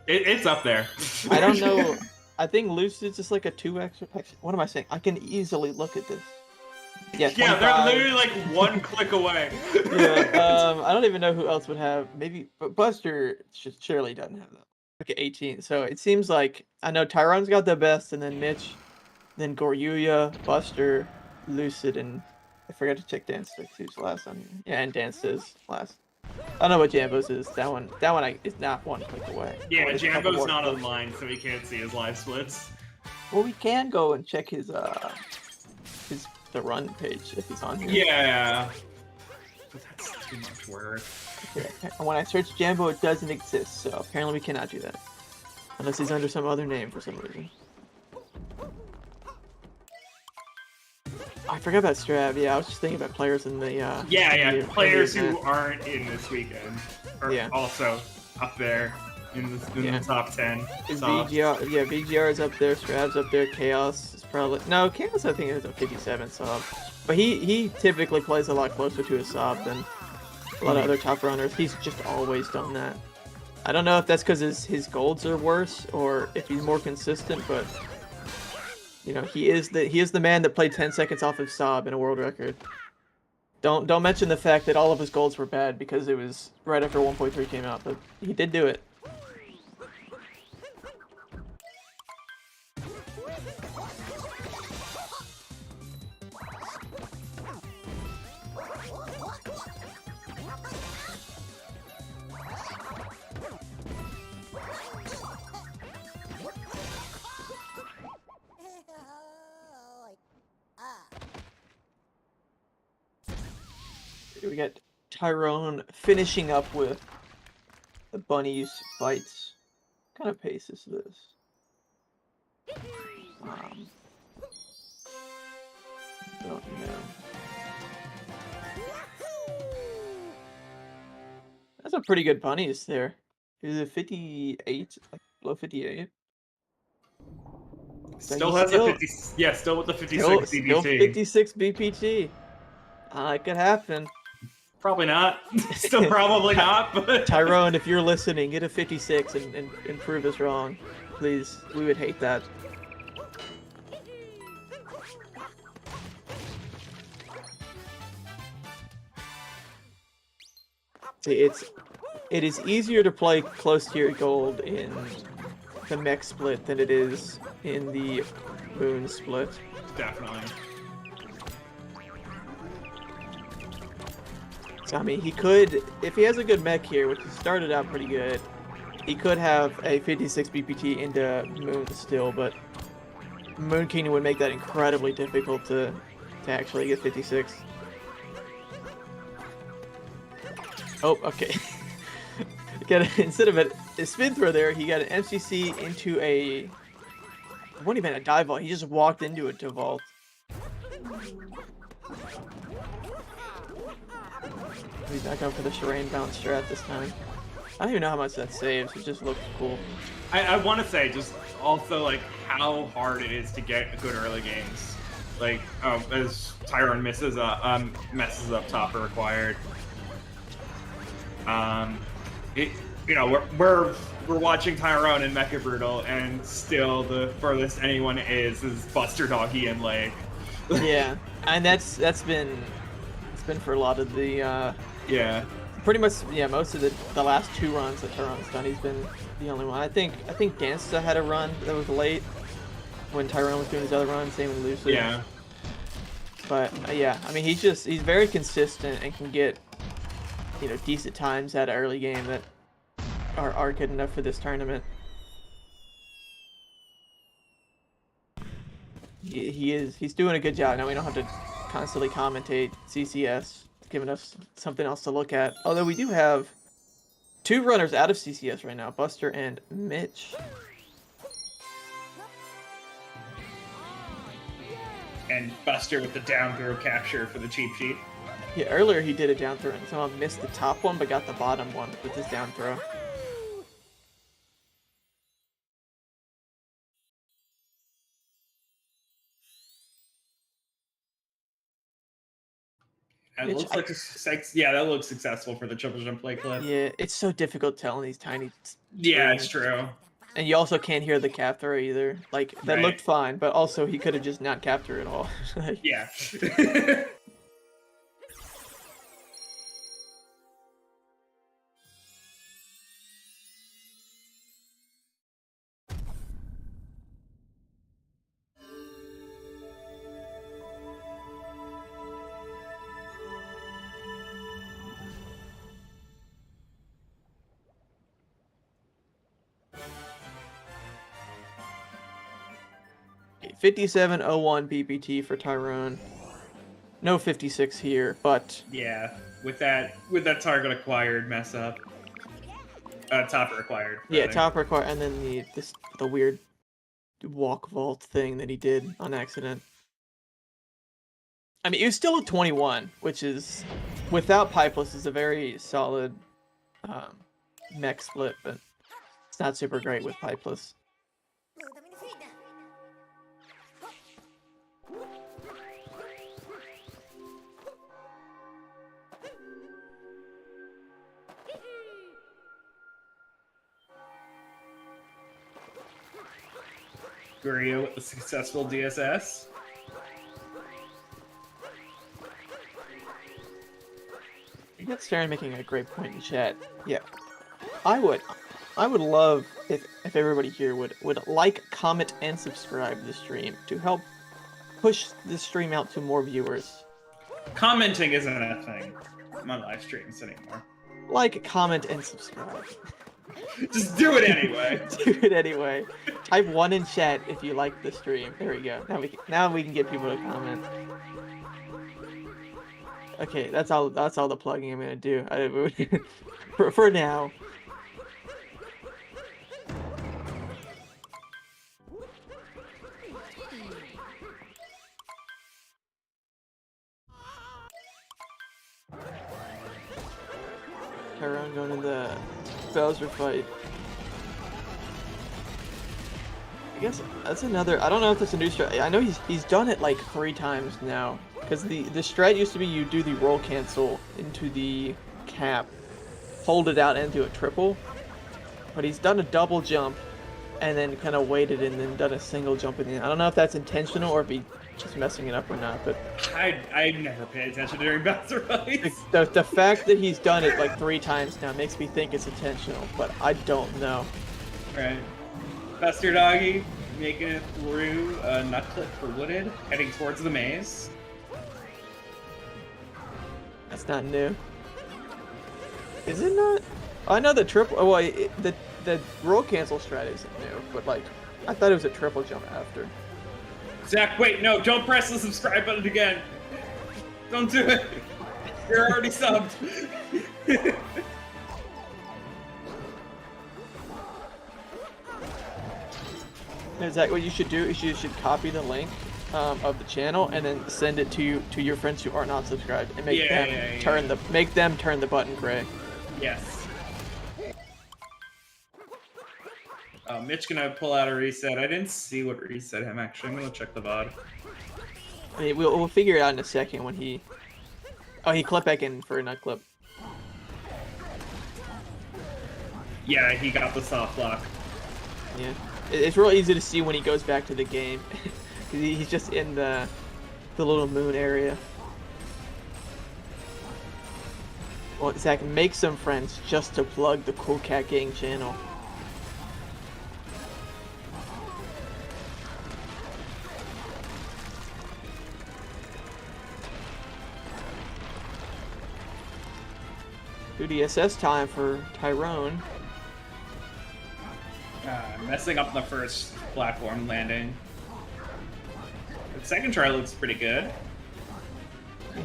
It's up there. I don't know. I think Lucid's just like a 2x. What am I saying? I can easily look at this. Yeah, they're literally like one click away. Yeah, I don't even know who else would have. Maybe, but Buster surely doesn't have that. Okay, 18. So it seems like I know Tyrone's got the best, and then Mitch, then Goryuya, Buster, Lucid, and I forgot to check Dance Stick who's last on here. Yeah, and Dance is last. I don't know what Jambo's is. That one is not one click away. Yeah, Jambo's not online, so we can't see his live splits. Well, we can go and check his the run page if he's on here. Yeah. But that's too much work. Okay. And when I search Jambo, it doesn't exist, so apparently we cannot do that. Unless he's under some other name for some reason. I forgot about Strav. Yeah, I was just thinking about players in the players who aren't in this weekend are also up there in the top 10. VGR is up there, Strav's up there, Chaos is probably Chaos I think is a 57 sub. But he typically plays a lot closer to his sub than a lot of other top runners. He's just always done that. I don't know if that's because his golds are worse or if he's more consistent, but you know, he is the man that played 10 seconds off of Saab in a world record. Don't mention the fact that all of his golds were bad because it was right after 1.3 came out, but he did do it. We got Tyrone finishing up with the bunnies fights. What kind of pace is this? Don't know. That's a pretty good bunnies there. Is it 58? Like below 58? Still with the 56 BPT. Still 56 BPT. It could happen. Probably not. Still probably not, but... Tyrone, if you're listening, get a 56 and prove us wrong. Please, we would hate that. See, it is easier to play close to your gold in the mech split than it is in the moon split. Definitely. I mean, he could, if he has a good mech here, which he started out pretty good, he could have a 56 BPT into Moon still, but Moon Kingdom would make that incredibly difficult to actually get 56. Oh, okay. Instead of a spin throw there, he got an MCC into it wasn't even a dive vault, he just walked into it to vault. He's not going for the Shireen bounce strat this time. I don't even know how much that saves, it just looks cool. I want to say just also like how hard it is to get good early games. Like as Tyrone messes up top or required. We're watching Tyrone and Mecha Brutal, and still the furthest anyone is Buster Doggy and Leg. Yeah, and that's been for a lot of the pretty much most of the last two runs that Tyrone's done, he's been the only one. I think Dansta had a run that was late when Tyrone was doing his other run, same with Lucid. Yeah. But yeah, I mean he's very consistent and can get decent times at an early game that are good enough for this tournament. He's doing a good job. Now we don't have to constantly commentate CCS giving us something else to look at. Although we do have 2 runners out of CCS right now, Buster and Mitch. And Buster with the down throw capture for the cheap sheet. Yeah, earlier he did a down throw and somehow missed the top one, but got the bottom one with his down throw. That looks like that looks successful for the triple jump play clip. Yeah, it's so difficult telling these tiny. Yeah, screens. it's true. And you also can't hear the cap throw either. Like, that Right. looked fine, but also he could have just not capped through at all. Yeah. Okay, 5701 BPT for Tyrone. No 56 here, but Yeah, with that target acquired mess up. Topper acquired. yeah, rather. top require, and then the weird walk vault thing that he did on accident. I mean, it was still a 21, which is without Pipeless is a very solid mech split, but it's not super great with Pipeless. Guria with the successful DSS. You got Stern making a great point in chat. Yeah, I would love if everybody here would like, comment, and subscribe to the stream to help push this stream out to more viewers. Commenting isn't a thing on live streams anymore. Like, comment, and subscribe. Just do it anyway. Do it anyway. Type 1 in chat if you like the stream. There we go. Now we can get people to comment. Okay, that's all the plugging I'm gonna do. For now. Tyrone going to the Bowser fight. I guess that's another. I don't know if that's a new strat. I know he's done it like 3 times now. Because the strat used to be you do the roll cancel into the cap, hold it out and do a triple. But he's done a double jump, and then kind of waited and then done a single jump in the end. I don't know if that's intentional or if he's just messing it up or not. But I never pay attention during Bowser fights. the fact that he's done it like 3 times now makes me think it's intentional, but I don't know. Right. Buster Doggy making it through a nut clip for Wooded, heading towards the maze. That's not new. Is it not? I know the triple. Oh, well, the roll cancel strat isn't new, but like I thought it was a triple jump after. Zach, wait, no, don't press the subscribe button again. Don't do it. You're already subbed. Is that what you should do? Is you should copy the link of the channel and then send it to your friends who are not subscribed and make them turn the button gray. Yes. Mitch gonna pull out a reset. I didn't see what reset him actually. I'm gonna check the VOD. I mean, we'll figure it out in a second when he. Oh, he clipped back in for a nut clip. Yeah, he got the soft lock. Yeah, it's real easy to see when he goes back to the game. He's just in the little moon area. Well, Zach, make some friends just to plug the Cool Cat Gang channel. DSS time for Tyrone. Messing up the first platform landing. The second try looks pretty good.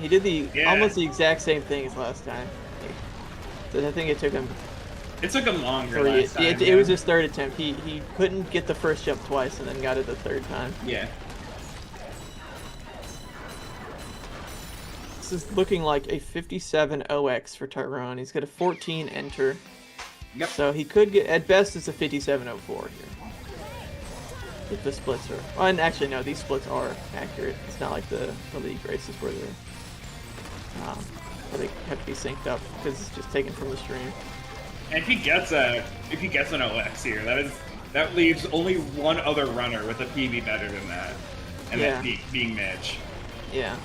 He did almost the exact same thing as last time. I think it took him. It took him longer 3. last time. It was his third attempt. He couldn't get the first jump twice and then got it the third time. Yeah. This is looking like a 57 OX for Tyrone. He's got a 14 enter. Yep. So he could get, at best, it's a 57.04 here. If the splits are, oh, and actually no, these splits are accurate. It's not like the league races where they have to be synced up because it's just taken from the stream. And if he gets an OX here, that leaves only one other runner with a PB better than that, and Yeah. that being Mitch. Yeah.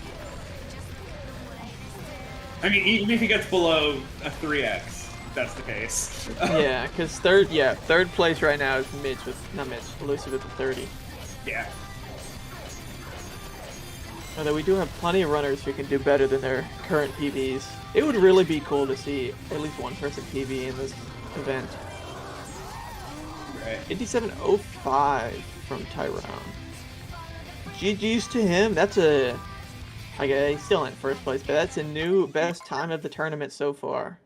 I mean, even if he gets below a 3x, if that's the case. Yeah, because third place right now is Mitch with, not Mitch, Elusive with the 30. Yeah. Although we do have plenty of runners who can do better than their current PBs. It would really be cool to see at least one person PB in this event. Right. 57.05 from Tyrone. GG's to him. That's a... Okay, he's still in first place, but that's a new best time of the tournament so far.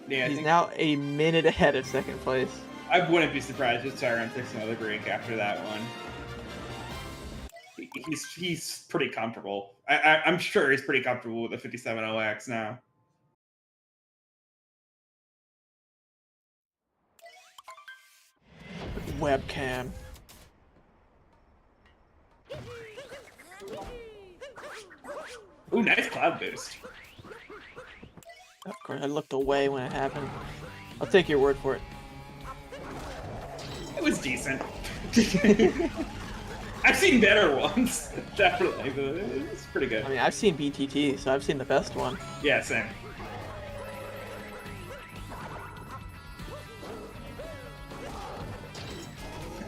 Yeah, He's now a minute ahead of second place. I wouldn't be surprised if Tyrone takes another break after that one. He's pretty comfortable. I'm sure he's pretty comfortable with the 57 OX now. Webcam. Ooh, nice cloud boost. Of course, I looked away when it happened. I'll take your word for it. It was decent. I've seen better ones, definitely, but it's pretty good. I mean, I've seen BTT, so I've seen the best one. Yeah, same.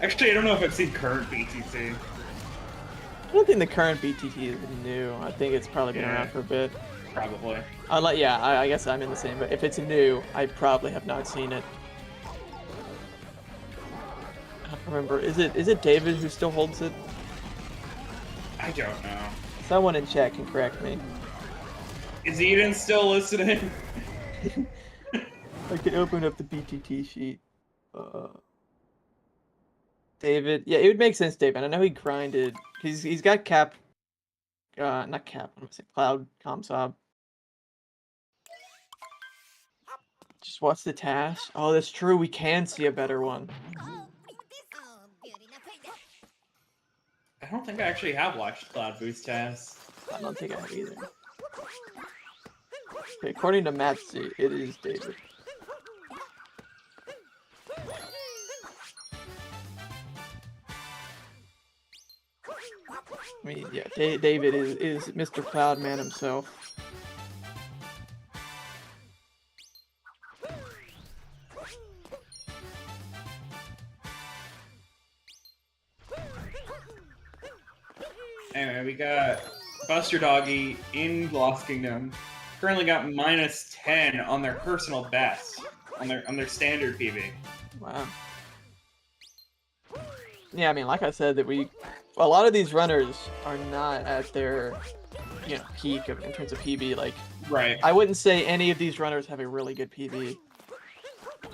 Actually, I don't know if I've seen current BTT. I don't think the current BTT is new. I think it's probably been around for a bit. Probably. I guess I'm in the same, but if it's new, I probably have not seen it. I don't remember. Is it David who still holds it? I don't know. Someone in chat can correct me. Is Eden still listening? I can open up the BTT sheet. David, yeah, it would make sense, David. I know he grinded. He's got cap, not cap. I'm gonna say cloud comsob. Just watch the task. Oh, that's true. We can see a better one. I don't think I actually have watched Cloud Boost Test. I don't think I have either. Okay, according to Matsu, it is David. I mean, yeah, David is Mr. Cloudman himself. Anyway, we got Buster Doggy in Lost Kingdom. Currently got -10 on their personal best on their standard PB. Wow. Yeah, I mean, like I said, a lot of these runners are not at their, peak in terms of PB. Like, right. I wouldn't say any of these runners have a really good PB.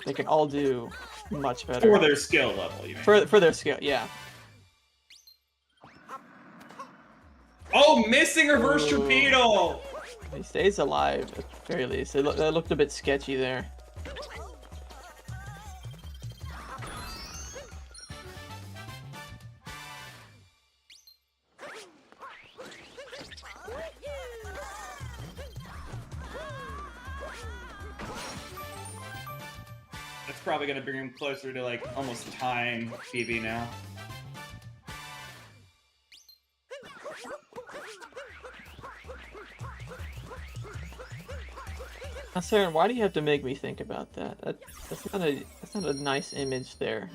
They can all do much better. For their skill level, you mean? For their skill, yeah. Oh, missing reverse torpedo! He stays alive, at the very least. That looked a bit sketchy there. That's probably gonna bring him closer to like almost time PB now. Now, Saren, why do you have to make me think about that? That's not a nice image there.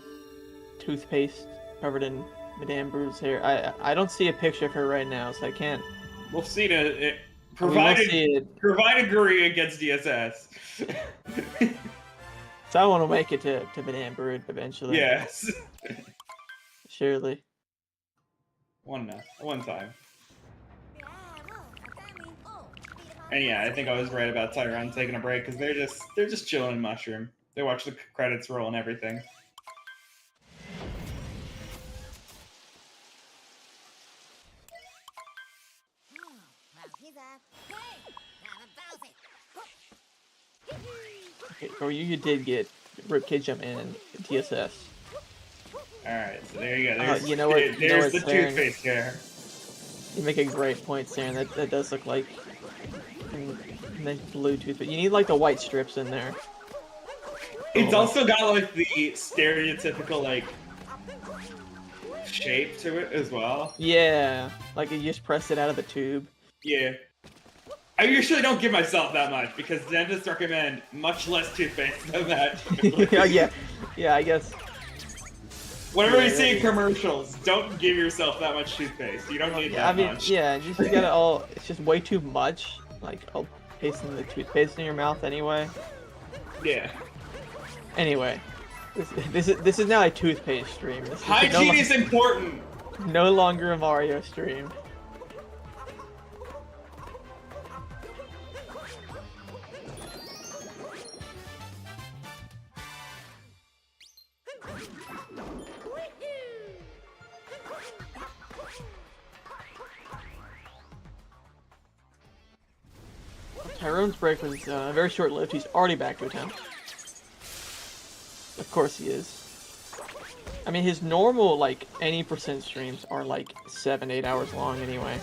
Toothpaste covered in Madame Bru's hair. I don't see a picture of her right now, so I can't. We'll see it. Provided Guria gets DSS. Someone will make it to Madame Bru eventually. Yes. Surely. One time. And yeah, I think I was right about Tyron taking a break because they're just chilling in Mushroom. They watch the credits roll and everything. Okay, or you did get Ribcage Jump and TSS. Alright, so there you go. There's, you know what? there's You know what, the Saren? toothpaste there. You make a great point, Saren. That does look like nice blue toothpaste. You need like the white strips in there. It's also got like the stereotypical like shape to it as well. Yeah, like you just press it out of the tube. Yeah. I usually don't give myself that much because dentists recommend much less toothpaste than that. yeah, I guess. Whenever you see commercials, don't give yourself that much toothpaste. You don't need that much. Yeah, you just gotta all. It's just way too much. Like, I'll paste in the toothpaste in your mouth anyway. Yeah. Anyway, this is now a toothpaste stream. Hygiene is important. No longer a Mario stream. Tyrone's break was very short-lived. He's already back to attempt. Of course he is. I mean, his normal, like, any percent streams are, like, 7-8 hours long anyway.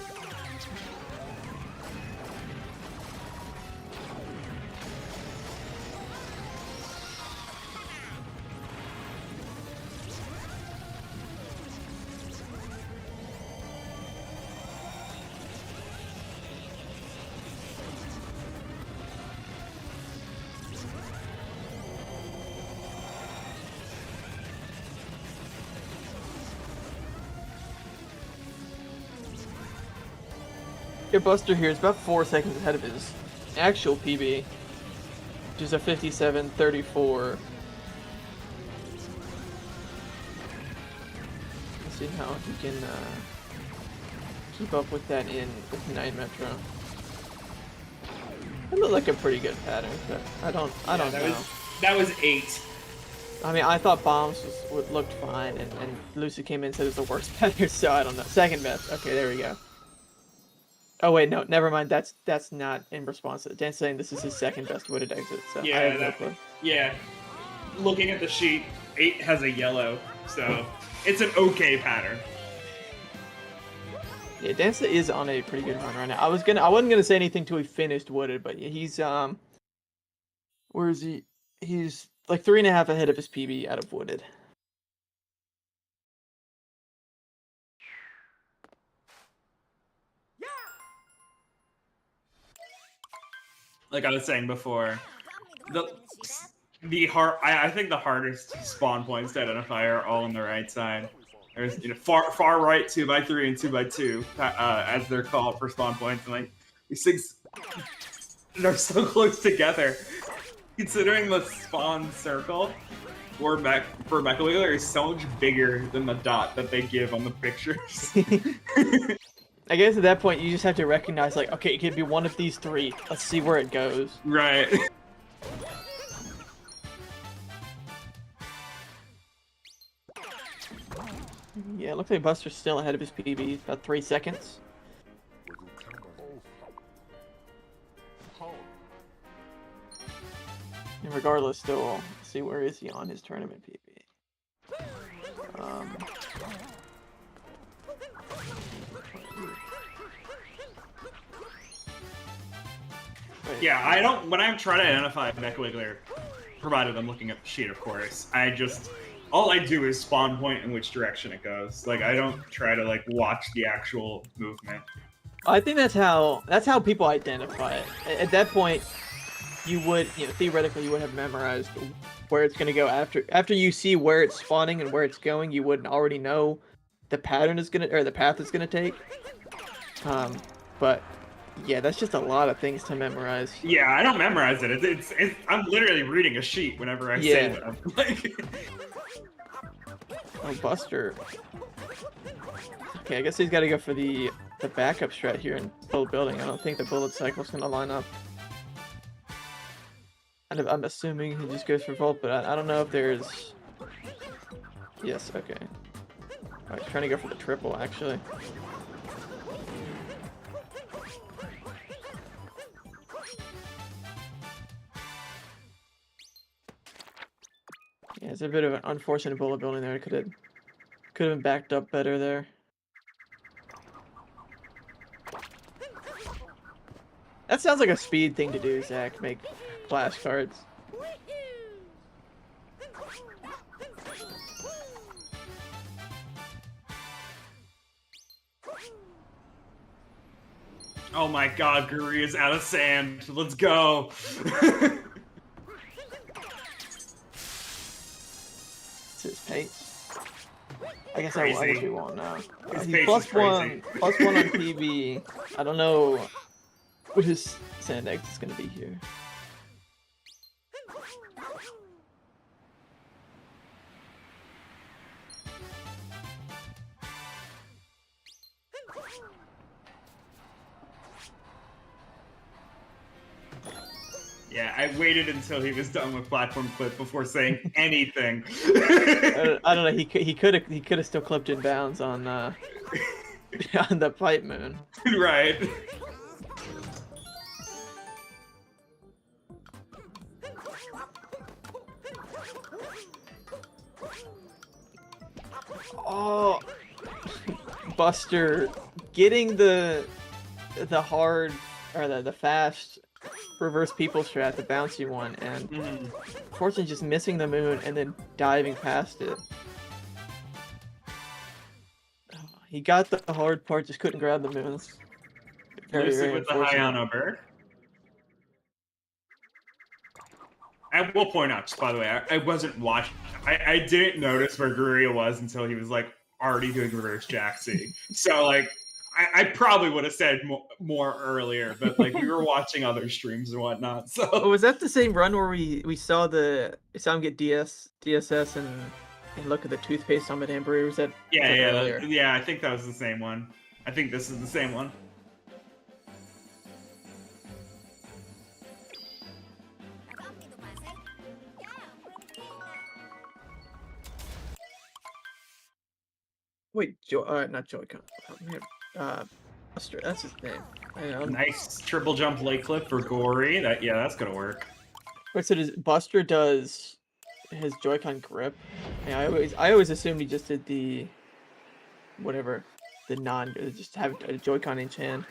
Your Buster here is about 4 seconds ahead of his actual PB, which is a 57:34. Let's see how he can keep up with that in 9 Metro. That looked like a pretty good pattern, but I don't know. That was 8. I mean, I thought Bombs looked fine, and Lucy came in and said it was the worst pattern, so I don't know. Second best. Okay, there we go. Oh wait, no, never mind. That's not in response to Dan's saying this is his second best wooded exit. So Yeah, I have no clue. Yeah. Looking at the sheet, 8 has a yellow, so it's an okay pattern. Yeah, Danza is on a pretty good run right now. I wasn't gonna say anything till he finished wooded, but he's where is he? He's like 3.5 ahead of his PB out of wooded. Like I was saying before, I think the hardest spawn points to identify are all on the right side. There's far right 2x3 and 2x2 as they're called for spawn points, and like these things are so close together. Considering the spawn circle for Mecha Wiggler is so much bigger than the dot that they give on the pictures. I guess at that point you just have to recognize, like, okay, it could be one of these 3. Let's see where it goes. Right. Yeah, it looks like Buster's still ahead of his PB, about 3 seconds. And regardless, still, let's see, where is he on his tournament PB? Yeah, when I'm trying to identify a Mecha Wiggler, provided I'm looking at the sheet, of course, all I do is spawn point in which direction it goes. Like, I don't try to, like, watch the actual movement. I think that's how people identify it. At that point, you would, theoretically, you would have memorized where it's going to go after you see where it's spawning and where it's going. You would already know the pattern the path is gonna take. But yeah, that's just a lot of things to memorize. Yeah, I don't memorize it. I'm literally reading a sheet whenever I say them. Like, oh, Buster. Okay, I guess he's got to go for the the backup strat here in Bullet Building. I don't think the bullet cycle's gonna line up. And I'm assuming he just goes for Volt, but I don't know if there's... Yes, okay. I was trying to go for the triple, actually. Yeah, it's a bit of an unfortunate bullet building there. It could have been backed up better there. That sounds like a speed thing to do, Zach. Make flashcards. Oh my god, Guri is out of sand. Let's go. It's his pace. I guess Crazy. we won't know. His He's pace plus is crazy. plus one on PB. I don't know what his sand X is gonna be here. Yeah, I waited until he was done with platform clip before saying anything. I don't know. He could have still clipped in bounds on on the pipe moon. Right. Oh, Buster getting the hard or the fast reverse people strat, the bouncy one, and Fortune just missing the moon and then diving past it. He got the hard part, just couldn't grab the moons. Lucy with the Hayano bird. I will point out, just by the way, I wasn't watching. I didn't notice where Guria was until he was like already doing reverse Jaxie. So like, I probably would have said more earlier, but like we were watching other streams and whatnot. So was that the same run where we saw him get DSS and look at the toothpaste on Madame Brew? Was that earlier? Yeah. I think that was the same one. I think this is the same one. Wait, not Joy-Con. Buster, that's his name. Nice triple jump late clip for Gory. That's gonna work. Wait, so Buster does his Joy-Con grip? Yeah, I always assumed he just did the just have a Joy-Con in each hand.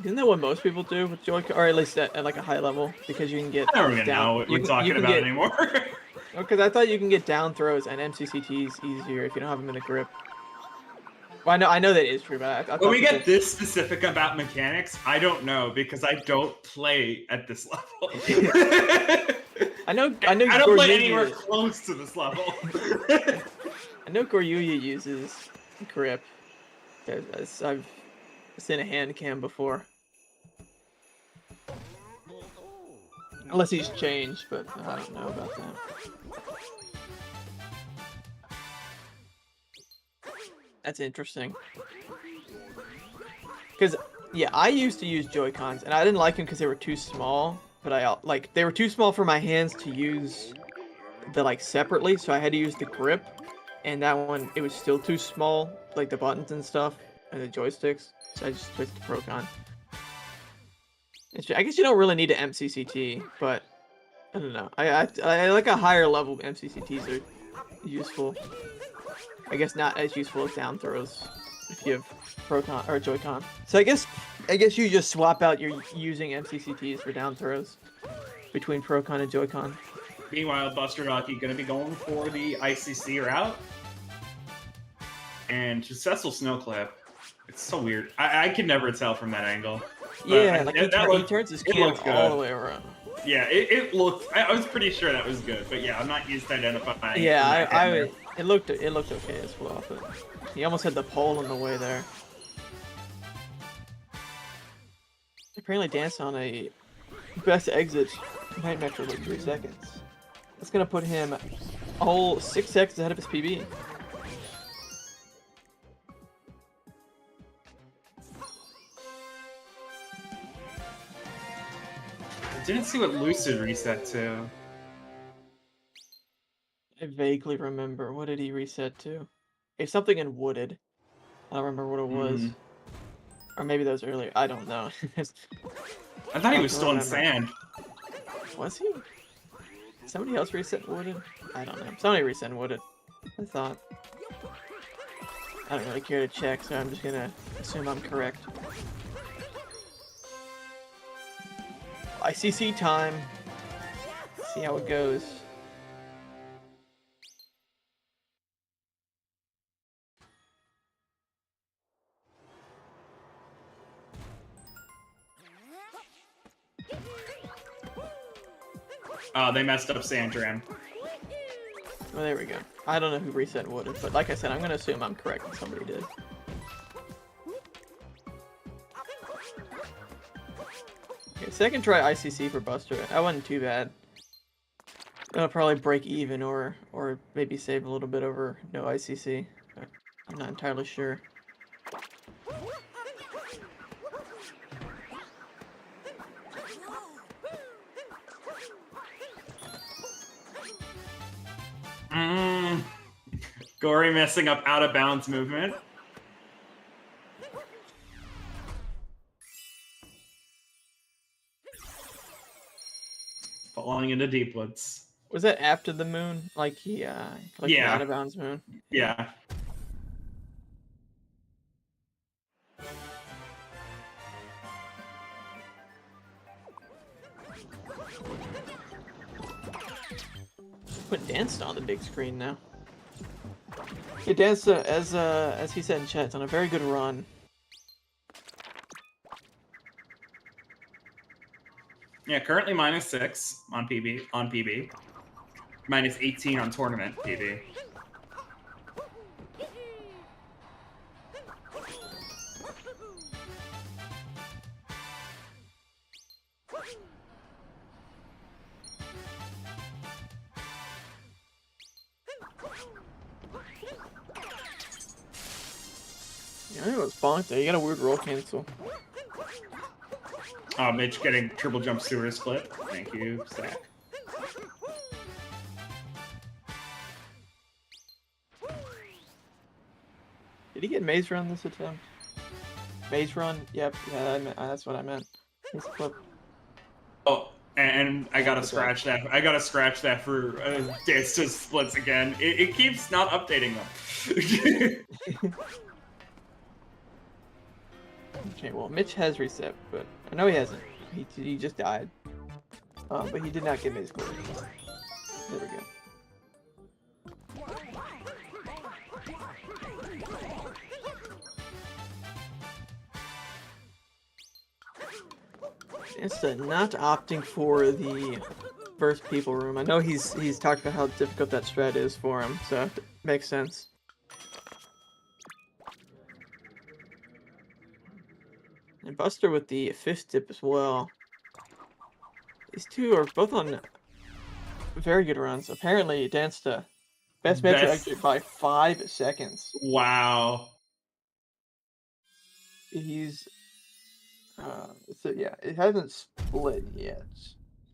Isn't that what most people do with Joy-Con, or at least at like a high level, because you can get. I don't even know what we're talking about anymore. Because I thought you can get down throws and MCCTs easier if you don't have them in the grip. Well, I know that is true, but I when we get this specific about mechanics, I don't know because I don't play at this level. I don't play anywhere close to this level. I know Goryuya uses grip. I've seen a hand cam before. Unless he's changed, but I don't know about that. That's interesting. Because, yeah, I used to use Joy-Cons, and I didn't like them because they were too small. But they were too small for my hands to use separately, so I had to use the grip. And that one, it was still too small, like the buttons and stuff, and the joysticks. So I just switched to Procon. I guess you don't really need an MCCT, but I don't know. I like a higher level MCCTs are useful. I guess not as useful as down throws if you have Procon or Joy-Con. So I guess you just swap out your using MCCTs for down throws between Procon and Joy-Con. Meanwhile, Buster Rocky going to be going for the ICC route. And successful snow clip. It's so weird. I can never tell from that angle. Yeah, like he turns his cam all the way around. Yeah, it looked. I was pretty sure that was good, but yeah, I'm not used to identifying. Yeah, it looked okay as well, but he almost had the pole in the way there. Apparently danced on a best exit night metro like 3 seconds. That's gonna put him a whole 6 seconds ahead of his PB. I didn't see what Lucid reset to. I vaguely remember. What did he reset to? It's something in Wooded. I don't remember what it was. Mhm. Or maybe that was earlier. I don't know. I thought he I was don't still in remember. Sand. Was he? Somebody else reset Wooded? I don't know. Somebody reset Wooded. I thought. I don't really care to check, so I'm just gonna assume I'm correct. ICC time. See how it goes. They messed up Sandram. Well, there we go. I don't know who reset Wooded, but like I said, I'm gonna assume I'm correct and somebody did. Okay, second try ICC for Buster. That wasn't too bad. It'll probably break even or maybe save a little bit over no ICC. But I'm not entirely sure. Gory messing up out of bounds movement. Falling into deep woods. Was that after the moon? Like he like Yeah. out of bounds moon? Yeah. Put Dansta on the big screen now. Yeah, Dansta, as he said in chat, it's on a very good run. Yeah, currently -6 on PB. -18 on tournament PB. Yeah, I think it was bonked there. You got a weird roll cancel. Mitch getting triple jump sewer split. Thank you, Zach. Did he get maze run this attempt? Maze run? Yep, yeah, that's what I meant. He's flip. Oh, and I gotta scratch that. I gotta scratch that for Dance to splits again. It keeps not updating them. Okay, well, Mitch has reset, but I know he hasn't. He just died. But he did not get maze clear. There we go. Instead, not opting for the first people room. I know he's talked about how difficult that strat is for him, so it makes sense. And Buster with the fifth dip as well. These two are both on very good runs. Apparently, Dansta best metro exit by 5 seconds. Wow. He's so yeah, it hasn't split yet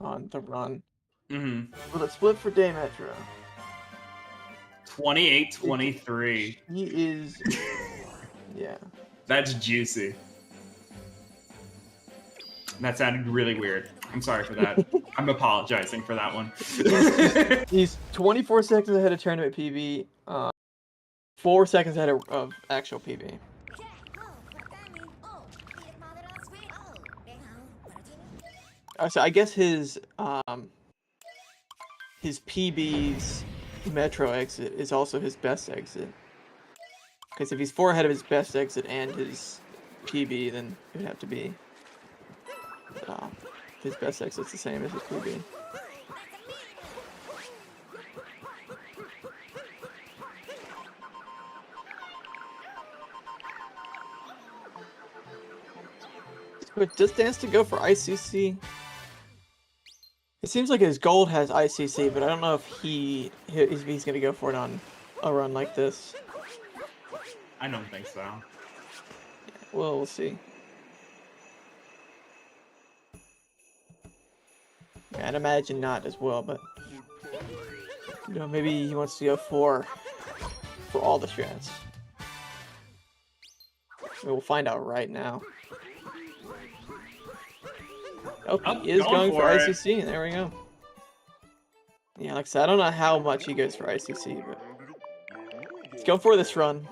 on the run. Mm-hmm. Will it split for Day Metro? 28-23. He is, yeah. That's juicy. That sounded really weird. I'm sorry for that. I'm apologizing for that one. He's 24 seconds ahead of tournament PB, 4 seconds ahead of actual PB. So I guess his PB's Metro exit is also his best exit. Because if he's 4 ahead of his best exit and his PB, then it would have to be his best exit's the same as his PB. But does Dance to go for ICC? It seems like his gold has ICC, but I don't know if he's going to go for it on a run like this. I don't think so. Well, we'll see. I'd imagine not as well, but you know, maybe he wants to go for all the strats. We'll find out right now. Oh, he is going for ICC. There we go. Yeah, like I said, I don't know how much he goes for ICC, but let's go for this run.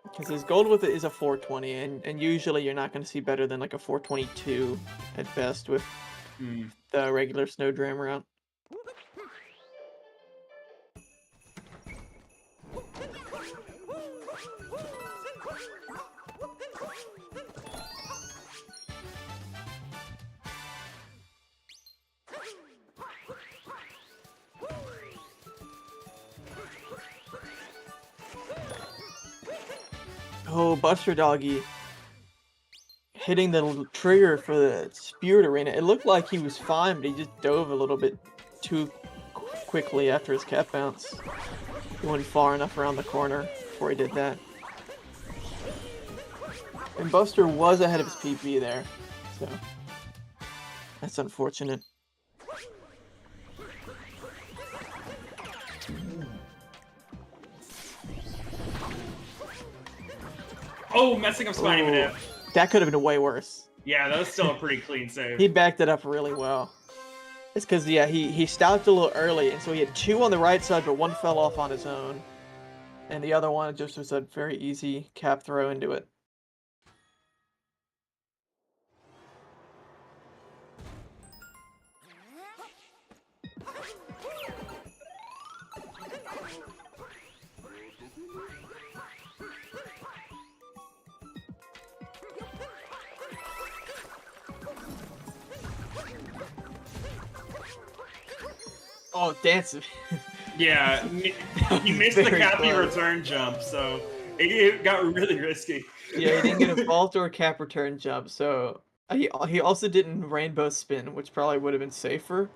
Because his gold with it is a 420, and usually you're not going to see better than like a 422 at best with the regular Snowdram route. Oh, Buster Doggy hitting the trigger for the Spirit Arena. It looked like he was fine, but he just dove a little bit too quickly after his cap bounce. He went far enough around the corner before he did that. And Buster was ahead of his PP there, so that's unfortunate. Oh, messing up Spiny Manip. That could have been way worse. Yeah, that was still a pretty clean save. He backed it up really well. It's because, yeah, he stopped a little early, and so he had 2 on the right side, but 1 fell off on his own. And the other one just was a very easy cap throw into it. Oh, dancing. Yeah, he missed the cappy return jump, so it got really risky. Yeah, he didn't get a vault or a cap return jump, so he also didn't rainbow spin, which probably would have been safer.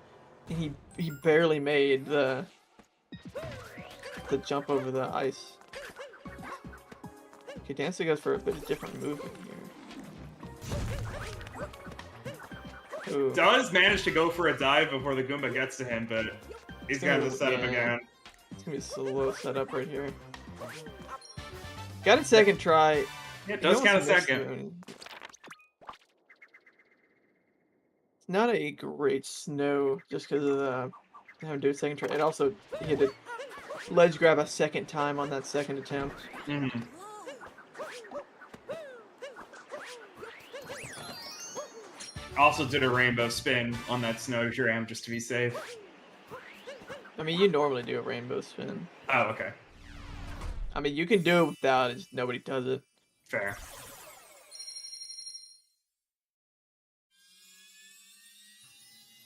And he barely made the jump over the ice. Okay, Dancer goes for a bit of different movement here. Ooh. Does manage to go for a dive before the Goomba gets to him, but he's got to set up again. It's gonna be a slow setup right here. Got a second try. Yeah, it does count a second. It's not a great snow just because of the having to do a second try. It also he had to ledge grab a second time on that second attempt. Mm-hmm. Also did a rainbow spin on that Snowdram just to be safe. I mean, you normally do a rainbow spin. Oh, okay. I mean, you can do it without it, just nobody does it. Fair.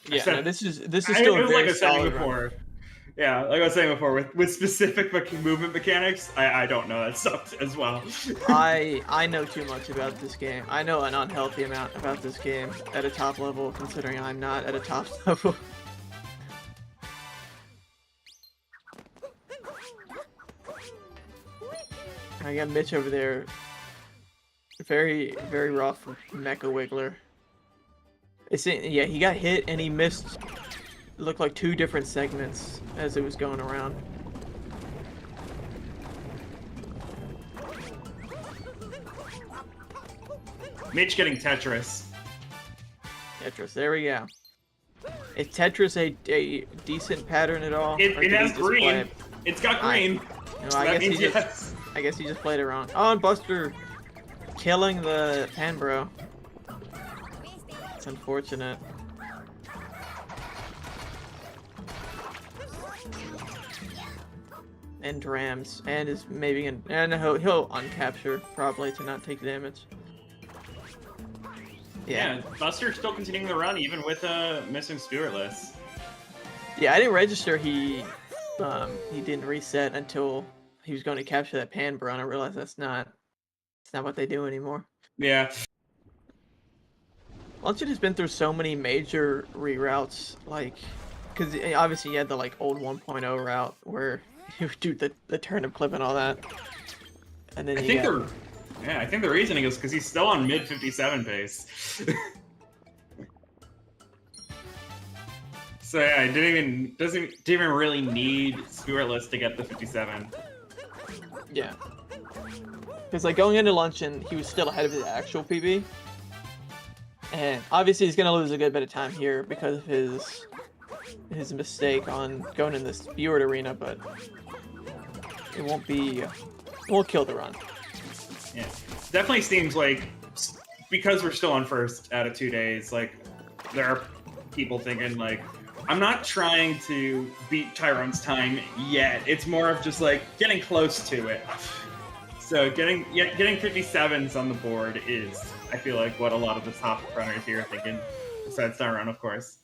Yeah, no, this is still it was very like I was saying solid before. run. Yeah, like I was saying before, with specific movement mechanics, I don't know that stuff as well. I know too much about this game. I know an unhealthy amount about this game at a top level, considering I'm not at a top level. I got Mitch over there. Very, very rough Mecha Wiggler. Yeah, he got hit and he missed. It looked like 2 different segments as it was going around. Mitch getting Tetris. Tetris, there we go. Is Tetris a decent pattern at all? It has green. It's got green. I guess he just played it wrong. Oh, and Buster killing the Panbro. It's unfortunate. And Drams, and is maybe and he'll uncapture probably to not take damage. Yeah, Buster's still continuing the run even with missing Spiritless. Yeah, I didn't register he didn't reset until he was going to capture that Panbro, and I realized it's not what they do anymore. Yeah. Luncheon has been through so many major reroutes, like, because obviously you had the like old 1.0 route where you would do the turnip clip and all that, and then I think the reasoning is because he's still on mid 57 pace. So yeah, I didn't even really need Spiritless to get the 57. Yeah. Because like going into luncheon, he was still ahead of his actual PB. And obviously he's gonna lose a good bit of time here because of his mistake on going in this Speward arena, but it won't kill the run. Yeah, definitely seems like because we're still on first out of 2 days, like there are people thinking like, I'm not trying to beat Tyrone's time yet. It's more of just like getting close to it. So getting 57s on the board is, I feel like, what a lot of the top runners here are thinking. Besides Tyrone, of course.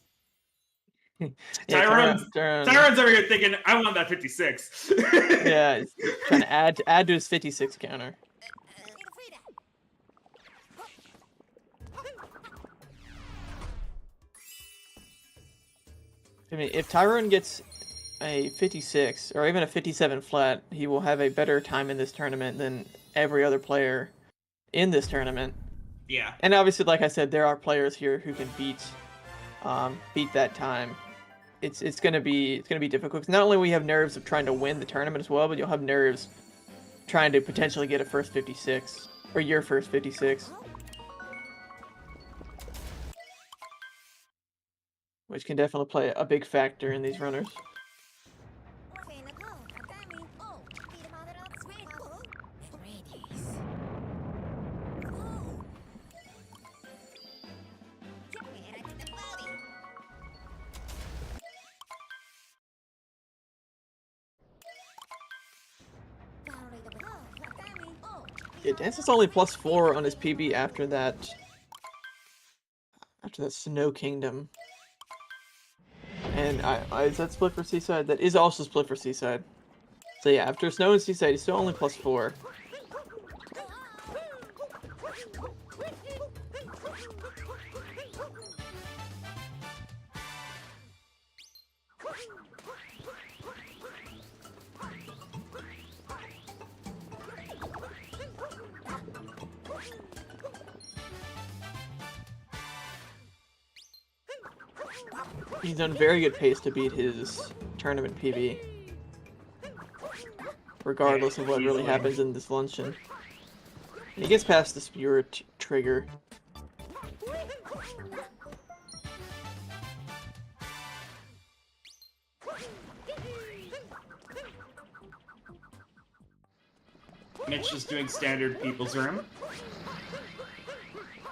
Yeah, Tyrone's over here thinking, I want that 56. Yeah, he's trying to add to his 56 counter. I mean, if Tyrone gets a 56 or even a 57 flat, he will have a better time in this tournament than every other player in this tournament. Yeah. And obviously, like I said, there are players here who can beat that time. It's gonna be difficult. 'Cause not only will you have nerves of trying to win the tournament as well, but you'll have nerves trying to potentially get a first 56 or your first 56. Which can definitely play a big factor in these runners. Yeah, Dance is only +4 on his PB after that Snow Kingdom. And is that split for Seaside? That is also split for Seaside. So yeah, after Snow and Seaside, he's still only +4. He's on very good pace to beat his tournament PB. Regardless of what really happens in this luncheon. And he gets past the Spirit trigger. Mitch is doing standard people's room.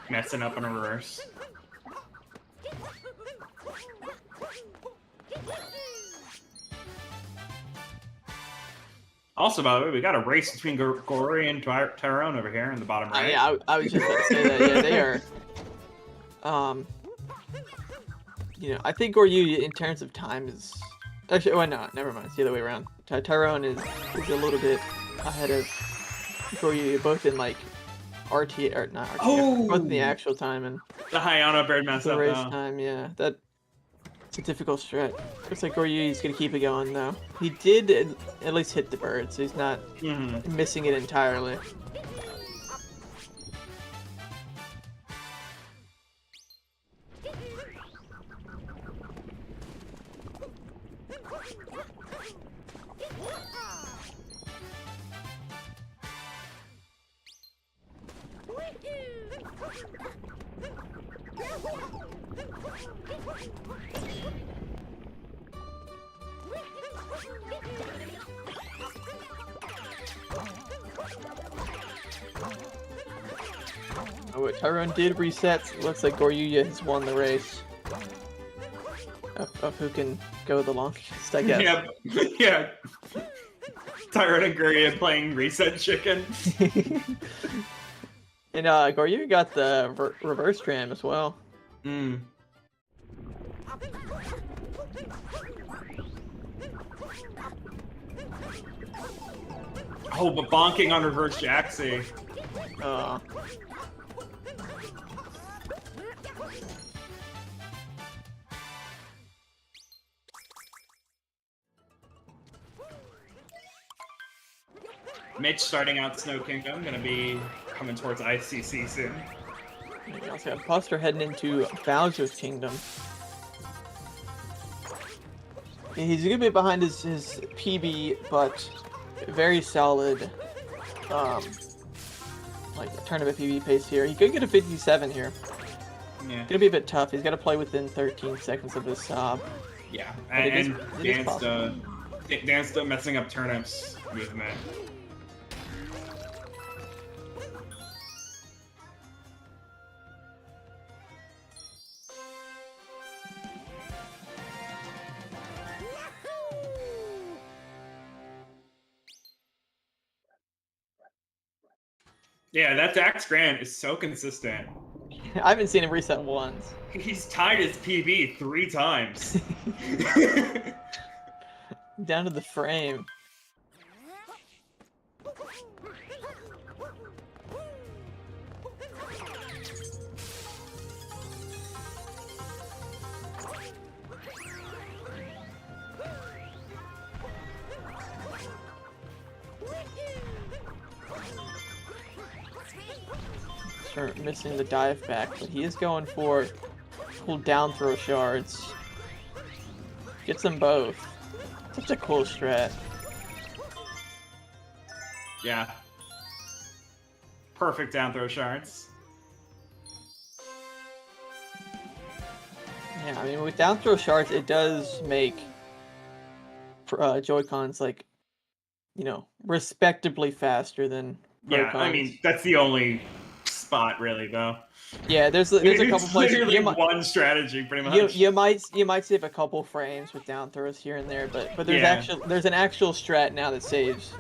Messing up in a reverse. Also, by the way, we got a race between Gory and Tyrone over here in the bottom right. Yeah, I was just about to say that. Yeah, they are. I think Goryu in terms of time is actually. Oh no, never mind. It's the other way around. Tyrone is a little bit ahead of Goryu, both in like RT or not RT, both in the actual time and the Hayano bird mess the up. race time. Yeah, it's a difficult stretch. Looks like Goryu's gonna keep it going though. He did at least hit the bird, so he's not missing it entirely. Oh, wait, Tyrone did reset. So it looks like Goryu has won the race of who can go the longest, I guess. Yeah. Tyrone and Goryu playing reset chicken. And Goryu got the reverse tram as well. Oh, but bonking on reverse Jaxie. Mitch starting out Snow Kingdom, gonna be coming towards ICC soon. We also have Buster heading into Bowser's Kingdom. He's a good bit behind his PB, but very solid, like tournament PB pace here. He could get a 57 here. Yeah. Gonna be a bit tough. He's got to play within 13 seconds of his sob. Yeah, It and is possible. Dansta messing up turnips movement. Yeah, that Dax Grant is so consistent. I haven't seen him reset once. He's tied his PB 3 times. Down to the frame. Start missing the dive back, but he is going for cool down throw shards. Gets them both. Such a cool strat. Yeah. Perfect down throw shards. Yeah, I mean, with down throw shards, it does make Joy-Cons, like, you know, respectably faster than Yeah, Pro-Cons. I mean, that's the only spot, really, though. Yeah, there's a couple It's places. literally one strategy, pretty much. You might save a couple frames with down throws here and there, but there's Yeah. there's an actual strat now that saves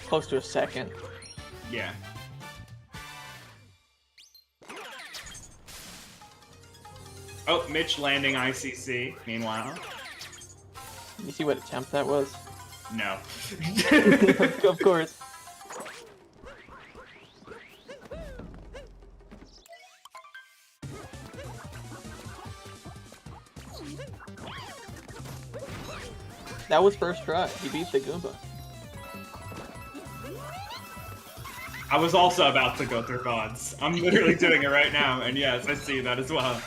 close to a second. Yeah. Oh, Mitch landing ICC, meanwhile. You see what attempt that was? No. Of course. That was first try. He beat the Goomba. I was also about to go through gods. I'm literally doing it right now, and yes, I see that as well.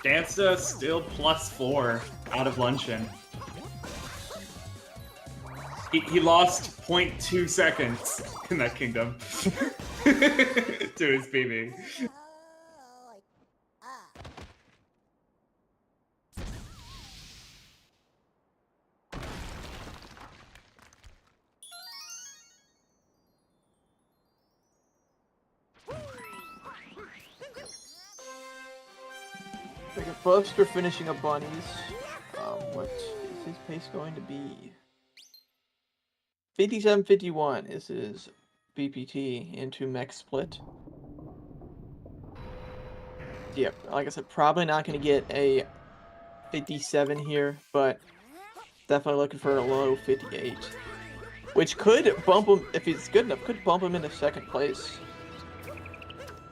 Dansta still +4 out of luncheon. He lost 0.2 seconds in that kingdom to his PB. Like a Buster finishing up bunnies. What is his pace going to be? 57-51 is his BPT into mech split. Yep, like I said, probably not going to get a 57 here, but definitely looking for a low 58. Which could bump him, if he's good enough, could bump him into second place.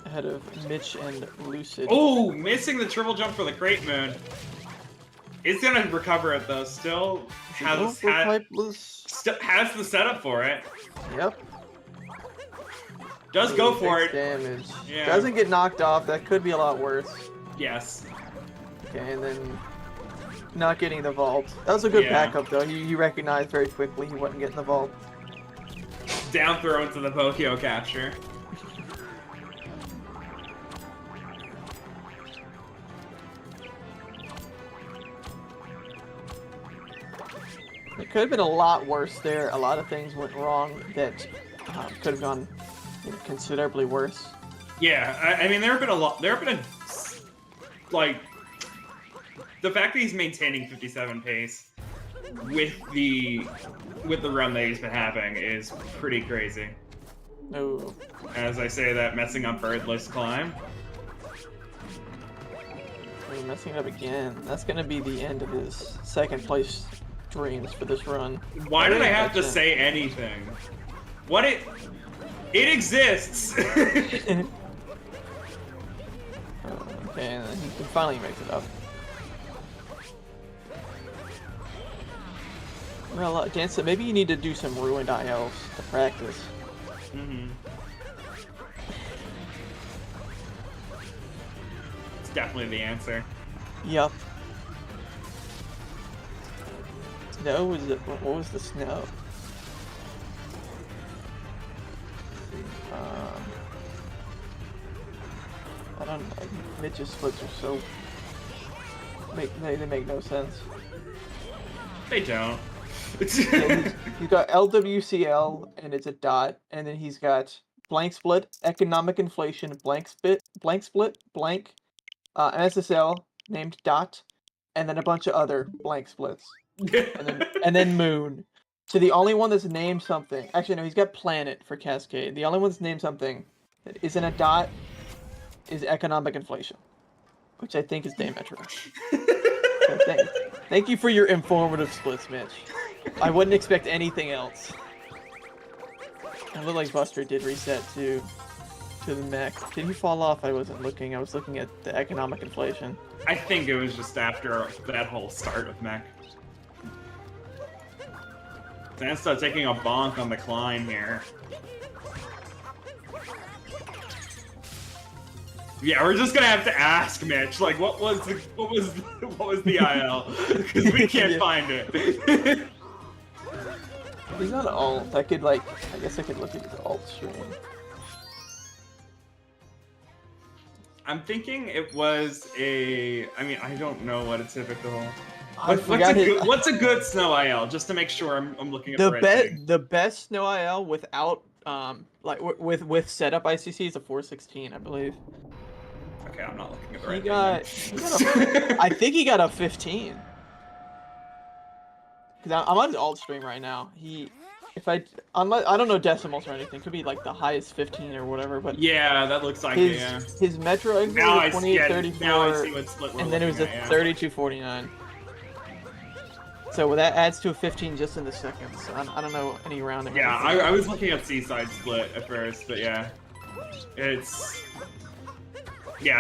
Ahead of Mitch and Lucid. Oh, missing the triple jump for the Crate Moon. Is gonna recover it though. Still has the setup for it. Yep. Does go for it. Damage. Yeah. Doesn't get knocked off. That could be a lot worse. Yes. Okay, and then not getting the vault. That was a good backup though. He recognized very quickly he wasn't getting the vault. Down throw into the Pokio capture. It could have been a lot worse there. A lot of things went wrong that could have gone considerably worse. Yeah, I mean, there have been a lot. There have been like, the fact that he's maintaining 57 pace with the run that he's been having is pretty crazy. No. As I say that, messing up birdless climb. We're messing it up again. That's gonna be the end of his second place dreams for this run. Why did I have to say anything? What it exists. Okay, and then he finally makes it up. Well, Dan said maybe you need to do some ruined ILs to practice. Mm-hmm. It's definitely the answer. Yup. Snow was it? What was the snow? I don't know. Mitch's splits are so they make no sense. They don't. He's got LWCL and it's a dot, and then he's got blank split, economic inflation, blank split, blank, SSL named dot, and then a bunch of other blank splits, and then moon. So the only one that's named something, actually no, he's got planet for Cascade. The only one that's named something that isn't a dot is economic inflation, which I think is Daymetro. So thank you for your informative splits, Mitch. I wouldn't expect anything else. It looked like Buster did reset to the mech. Did he fall off? I wasn't looking. I was looking at the economic inflation. I think it was just after that whole start of mech. Zansta taking a bonk on the climb here. Yeah, we're just gonna have to ask Mitch, like, what was the IL? Because we can't find it. He's not alt. I guess I could look at his alt stream. I'm thinking it was I don't know what a typical. What's a good snow IL? Just to make sure I'm looking at the right thing. The best snow IL without with setup ICC is a 416, I believe. Okay, I'm not looking at the right thing. I think he got a 15. Because I'm on his alt stream right now. I don't know decimals or anything. Could be like the highest 15 or whatever. But yeah, that looks like it. Yeah. His Metro exit was 2834, now I see what split we're and then it was a 3249. So that adds to a 15 just in the seconds. So I don't know any rounding. Yeah, I was looking at Seaside split at first, but yeah, I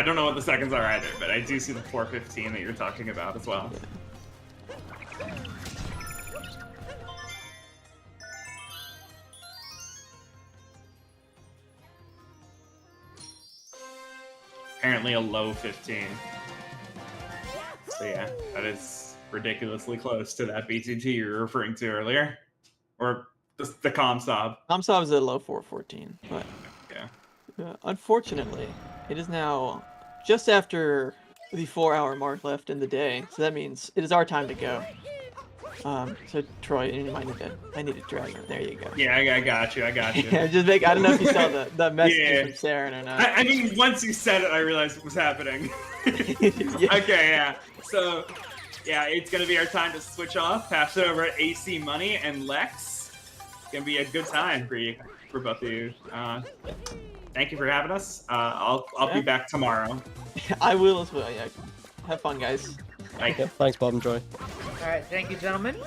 don't know what the seconds are either, but I do see the 415 that you're talking about as well. Apparently a low 15. So yeah, that is ridiculously close to that BTT you were referring to earlier. Or the ComSob. ComSob is a low 414, but yeah. Unfortunately, it is now just after the 4-hour mark left in the day, so that means it is our time to go. So Troy, I need to drag him. There you go. Yeah, I got you. I don't know if you saw the message from Saren or not. I mean, once you said it, I realized what was happening. Yeah. Okay, yeah. So, yeah, it's gonna be our time to switch off, pass it over at AC Money and Lex. It's gonna be a good time for both of you. Thank you for having us. I'll be back tomorrow. I will as well. Yeah. Have fun, guys. Thanks, Bob and Troy. Alright, thank you, gentlemen.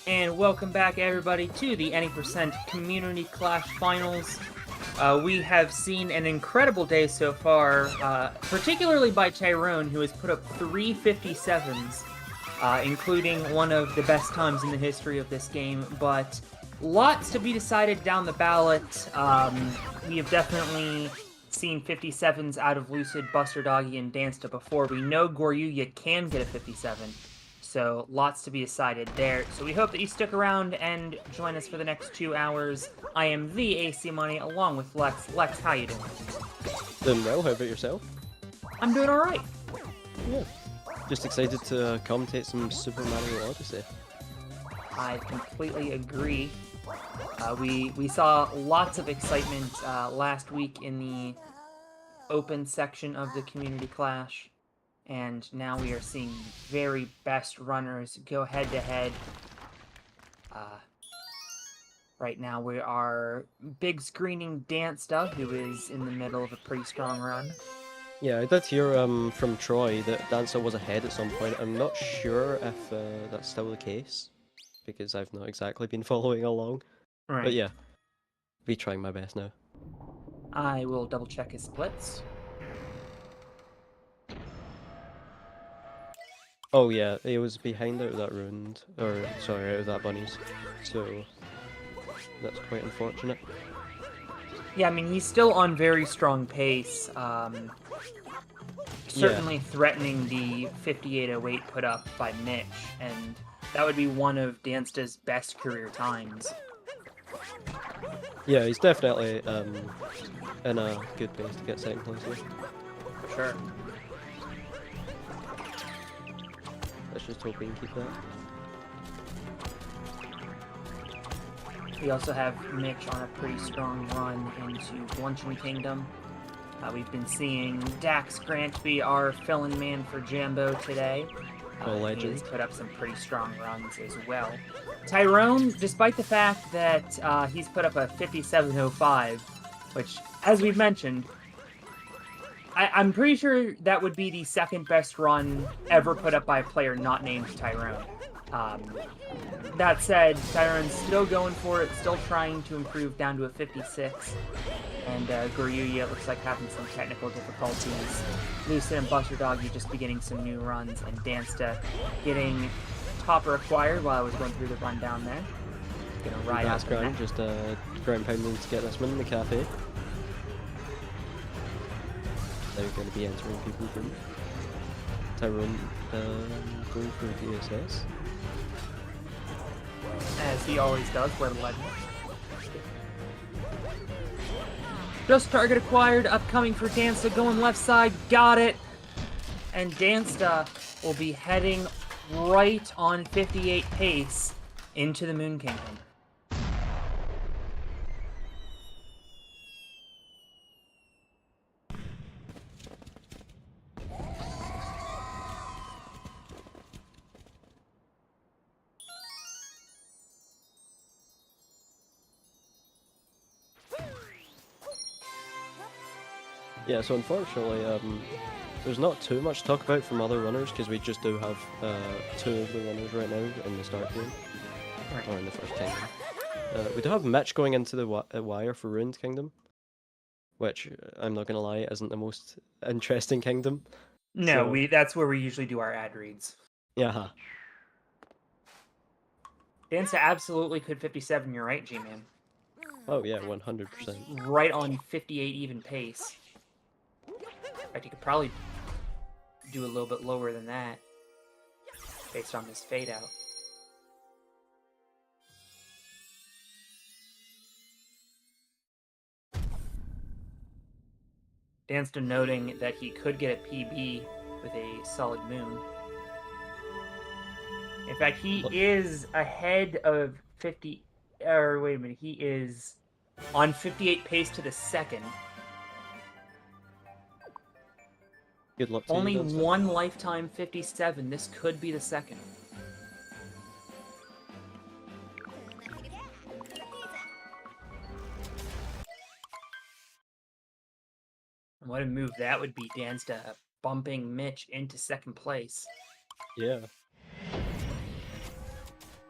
And welcome back, everybody, to the Any Community Clash Finals. We have seen an incredible day so far, particularly by Tyrone, who has put up 3 57s, including one of the best times in the history of this game, but lots to be decided down the ballot. We have definitely seen 57s out of Lucid, Buster Doggy, and Dansta before. We know Goryuya can get a 57, so lots to be decided there. So we hope that you stick around and join us for the next 2 hours. I am the AC Money, along with Lex. Lex, how you doing? Doing well, how about yourself? I'm doing alright. Yeah. Just excited to commentate some Super Mario Odyssey. I completely agree. We saw lots of excitement last week in the open section of the Community Clash, and now we are seeing very best runners go head-to-head. Right now we are big screening Dansta, who is in the middle of a pretty strong run. Yeah, I did hear from Troy that Dancer was ahead at some point. I'm not sure if that's still the case, because I've not exactly been following along. Right. But yeah, be trying my best now. I will double check his splits. Oh yeah, he was behind out of that round, or sorry, out of that bunnies. So that's quite unfortunate. Yeah, I mean, he's still on very strong pace. Certainly threatening the 58.08 put up by Mitch, and that would be one of Dansta's best career times. Yeah, he's definitely in a good place to get second place here. For sure. Let's just hope we can keep that. We also have Mitch on a pretty strong run into Luncheon Kingdom. We've been seeing Dax Grant be our fill-in man for Jambo today. Legend. He's put up some pretty strong runs as well. Tyrone, despite the fact that he's put up a 57.05, which, as we've mentioned, I'm pretty sure that would be the second best run ever put up by a player not named Tyrone. That said, Tyrone's still going for it, still trying to improve down to a 56. And Goryuya looks like having some technical difficulties. Lucid and Buster Doggy just beginning some new runs, and Dansta getting topper acquired while I was going through the rundown there. Gonna ride out the ground, just ground pounding to get this one in the cafe. They're going to be entering people from Tyrone going for DSS. As he always does, where the legend. Just target acquired, upcoming for Dansta, going left side, got it! And Dansta will be heading right on 58 pace into the Moon Kingdom. Yeah, so unfortunately, there's not too much to talk about from other runners, because we just do have two of the runners right now in the start game, or in the first kingdom. We do have Mitch going into the wire for Ruined Kingdom, which, I'm not gonna lie, isn't the most interesting kingdom. No, So... that's where we usually do our ad reads. Yeah. Dansta absolutely could 57, you're right, G-Man. Oh yeah, 100%. Right on 58 even pace. In fact, you could probably do a little bit lower than that, based on this fade out. Dansta noting that he could get a PB with a solid moon. In fact, he is ahead of 50, or wait a minute, he is on 58 pace to the second. Good luck to Only you, Dansta. one lifetime 57. This could be the second. What a move that would be, Dansta bumping Mitch into second place. Yeah.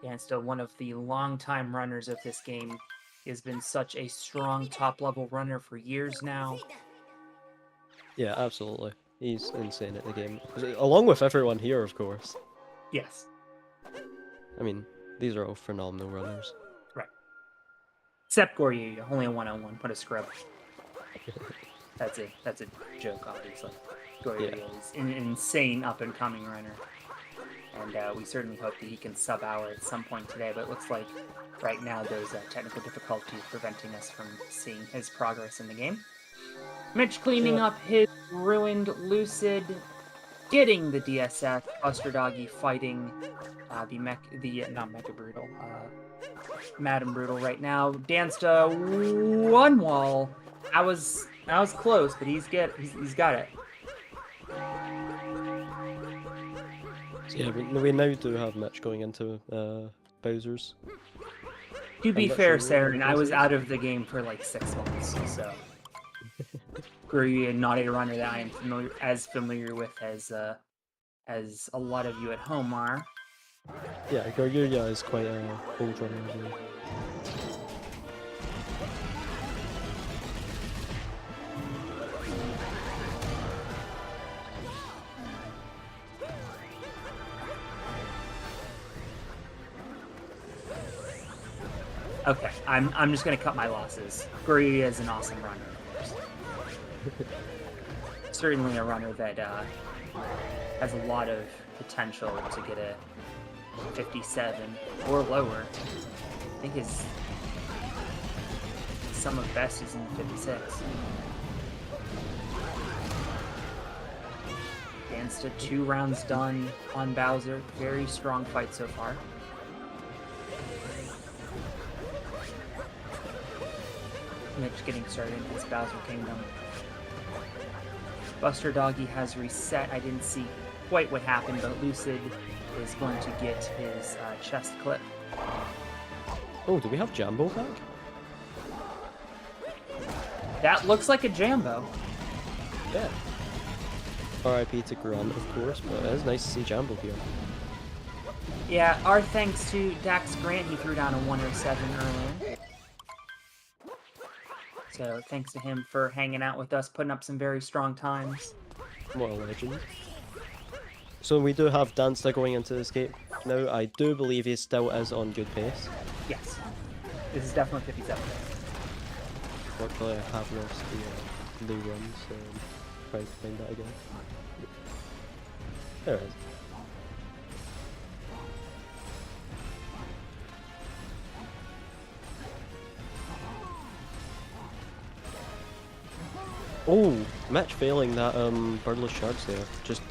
Dansta, one of the longtime runners of this game, he has been such a strong top-level runner for years now. Yeah, absolutely. He's insane at the game. Along with everyone here, of course. Yes. I mean, these are all phenomenal runners. Right. Except Goryuya, only a one-on-one. What a scrub. That's a joke, obviously. Goryuya is an insane up-and-coming runner. And we certainly hope that he can sub-hour at some point today, but it looks like right now there's technical difficulties preventing us from seeing his progress in the game. Mitch cleaning up his ruined Lucid, getting the DSF. Buster Doggy fighting not Mecha Brutal, Madam Brutal right now. Dansta one wall. I was close, but he's got it. So yeah, we now do have Mitch going into Bowser's. To be fair, Saren, I was out of the game for like 6 months, so. Guruya, not a runner that I am familiar with as a lot of you at home are. Yeah, Guruya is quite a old runner as well. Okay, I'm just gonna cut my losses. Guruya is an awesome runner, of course. Certainly a runner that has a lot of potential to get a 57 or lower. I think his sum of best is in 56. Against a 2 rounds done on Bowser. Very strong fight so far. Mitch getting started in his Bowser Kingdom. Buster Doggy has reset. I didn't see quite what happened, but Lucid is going to get his chest clip. Oh, do we have Jambo back? That looks like a Jambo. Yeah. RIP to Grunt, of course, but it is nice to see Jambo here. Yeah, our thanks to Dax Grant, he threw down a 107 earlier. So thanks to him for hanging out with us, putting up some very strong times. What a legend. So we do have Danster going into the escape now. I do believe he still is on good pace. Yes. This is definitely 57. Fortunately, I have lost the run, so I'm trying to find that again. There it is. Oh, Mitch failing that birdless shards there. Just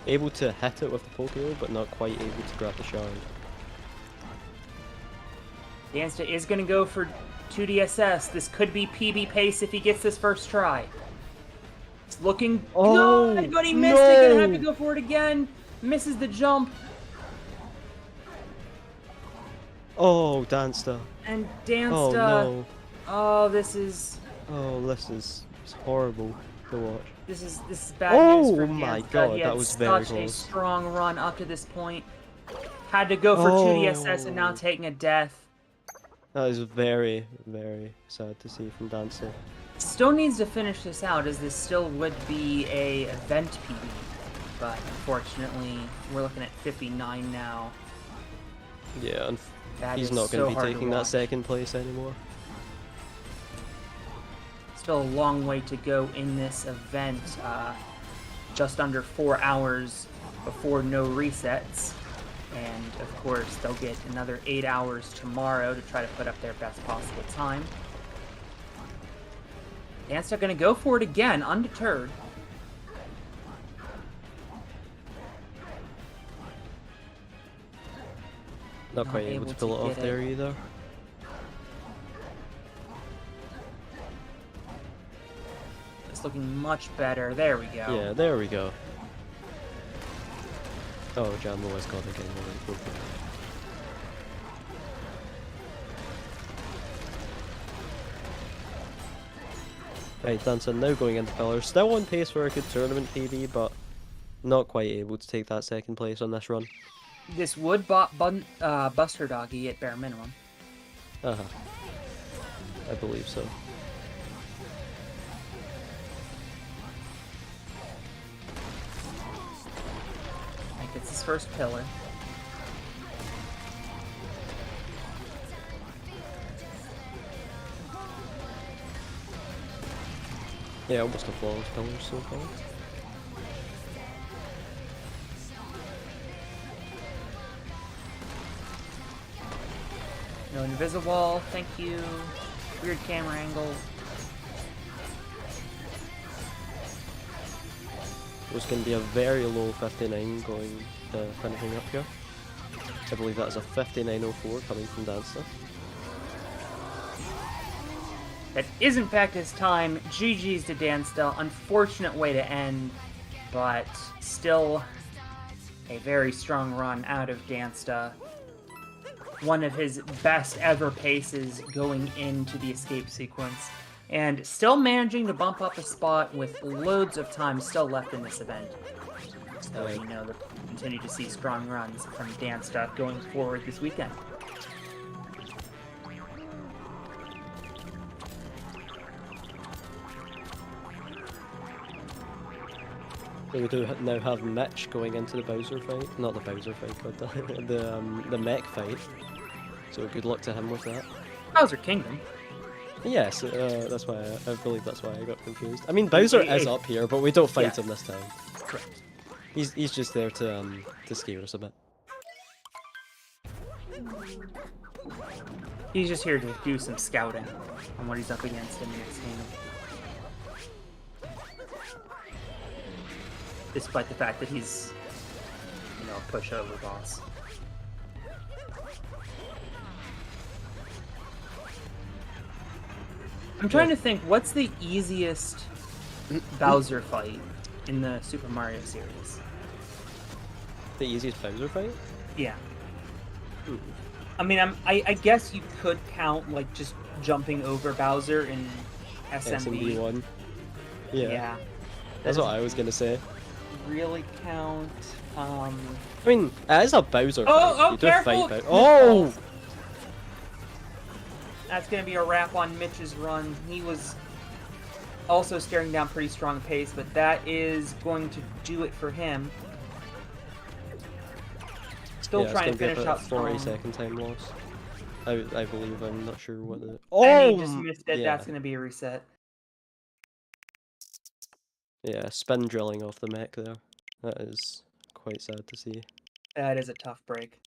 able to hit it with the Pokeball, but not quite able to grab the shard. Dansta is going to go for 2DSS. This could be PB pace if he gets this first try. It's looking good, but he missed it. Gonna have to go for it again. Misses the jump. Oh, Danster. And Dansta. Oh no. Oh, this is It's horrible to watch. This is bad news for Dansta. Oh my god, He had that was very such a close. strong run up to this point. Had to go for 2DSS and now taking a death. That is very, very sad to see from Dancer. Still needs to finish this out, as this still would be a event PB. But unfortunately, we're looking at 59 now. Yeah, and That he's is not going so to be hard to taking that watch. second place anymore. Still a long way to go in this event. Just under 4 hours before no resets. And of course, they'll get another 8 hours tomorrow to try to put up their best possible time. Dansta gonna go for it again, undeterred. Not quite able to pull it off there either. It's looking much better. There we go. Yeah, there we go. Oh, Jambo has got again. Right, Dancer now going into Pillar. Still on pace for a good tournament PB, but not quite able to take that second place on this run. This would Buster Doggy at bare minimum. Uh-huh. I believe so. Gets his first pillar. Yeah, almost a flawless pillar so far. No invisible, thank you. Weird camera angle. It was going to be a very low 59 going finishing up here. I believe that is a 59.04 coming from Dancer. That is in fact his time. GG's to Dansta. Unfortunate way to end, but still a very strong run out of Dansta. One of his best ever paces going into the escape sequence. and still managing to bump up a spot with loads of time still left in this event. So, you know, that we'll continue to see strong runs from Dan Stuff going forward this weekend. We do now have Mitch going into the Bowser fight. Not the Bowser fight, but the mech fight. So good luck to him with that. Bowser Kingdom. Yes, that's why I believe that's why I got confused. I mean, Bowser is up here, but we don't fight him this time. Correct. He's just there to scare us a bit. He's just here to do some scouting on what he's up against in the next game. Despite the fact that he's, you know, a pushover boss. I'm trying to think, what's the easiest Bowser fight in the Super Mario series? The easiest Bowser fight? Yeah. I mean, I guess you could count, like, just jumping over Bowser in SMB. SMB1. Yeah. That's what I was gonna say. Really count. I mean, as a Bowser Oh, fight, you do careful! fight Bowser. Oh! That's gonna be a wrap on Mitch's run. He was also staring down pretty strong pace, but that is going to do it for him. Still Yeah, trying to it's gonna finish be up about strong. 40-second time loss. I believe. I'm not sure what the. And Oh! he just missed it. Yeah. That's gonna be a reset. Yeah, spin drilling off the mech there. That is quite sad to see. That is a tough break.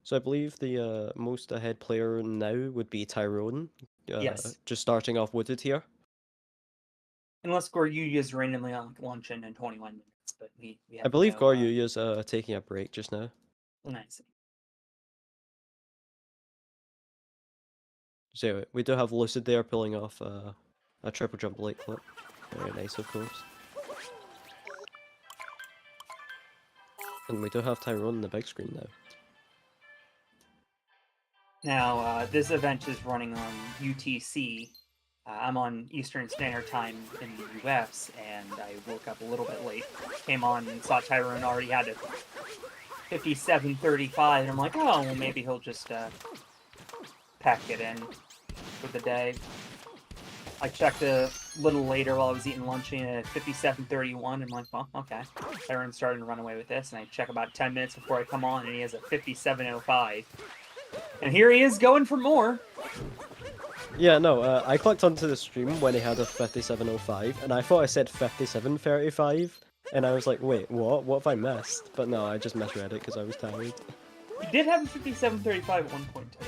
So I believe the most ahead player now would be Tyrone. Yes. Just starting off wooded here. Unless Goryu just randomly launching in 21 minutes, but we have I believe no, Goryu is taking a break just now. Nice. So we do have Lucid there pulling off a triple jump light flip. Very nice, of course. And we do have Tyrone on the big screen now. Now, this event is running on UTC. I'm on Eastern Standard Time in the US, and I woke up a little bit late. Came on and saw Tyrone already had a 57:35, and I'm like, oh, well, maybe he'll just pack it in for the day. I checked a little later while I was eating lunch at 57:31. I'm like, well, okay. Tyrone's starting to run away with this, and I check about 10 minutes before I come on, and he has a 57:05. And here he is going for more. Yeah, no, I clicked onto the stream when he had a 57:05, and I thought I said 57:35, and I was like, wait, what? What have I missed? But no, I just misread it because I was tired. He did have a 57:35 at one point today.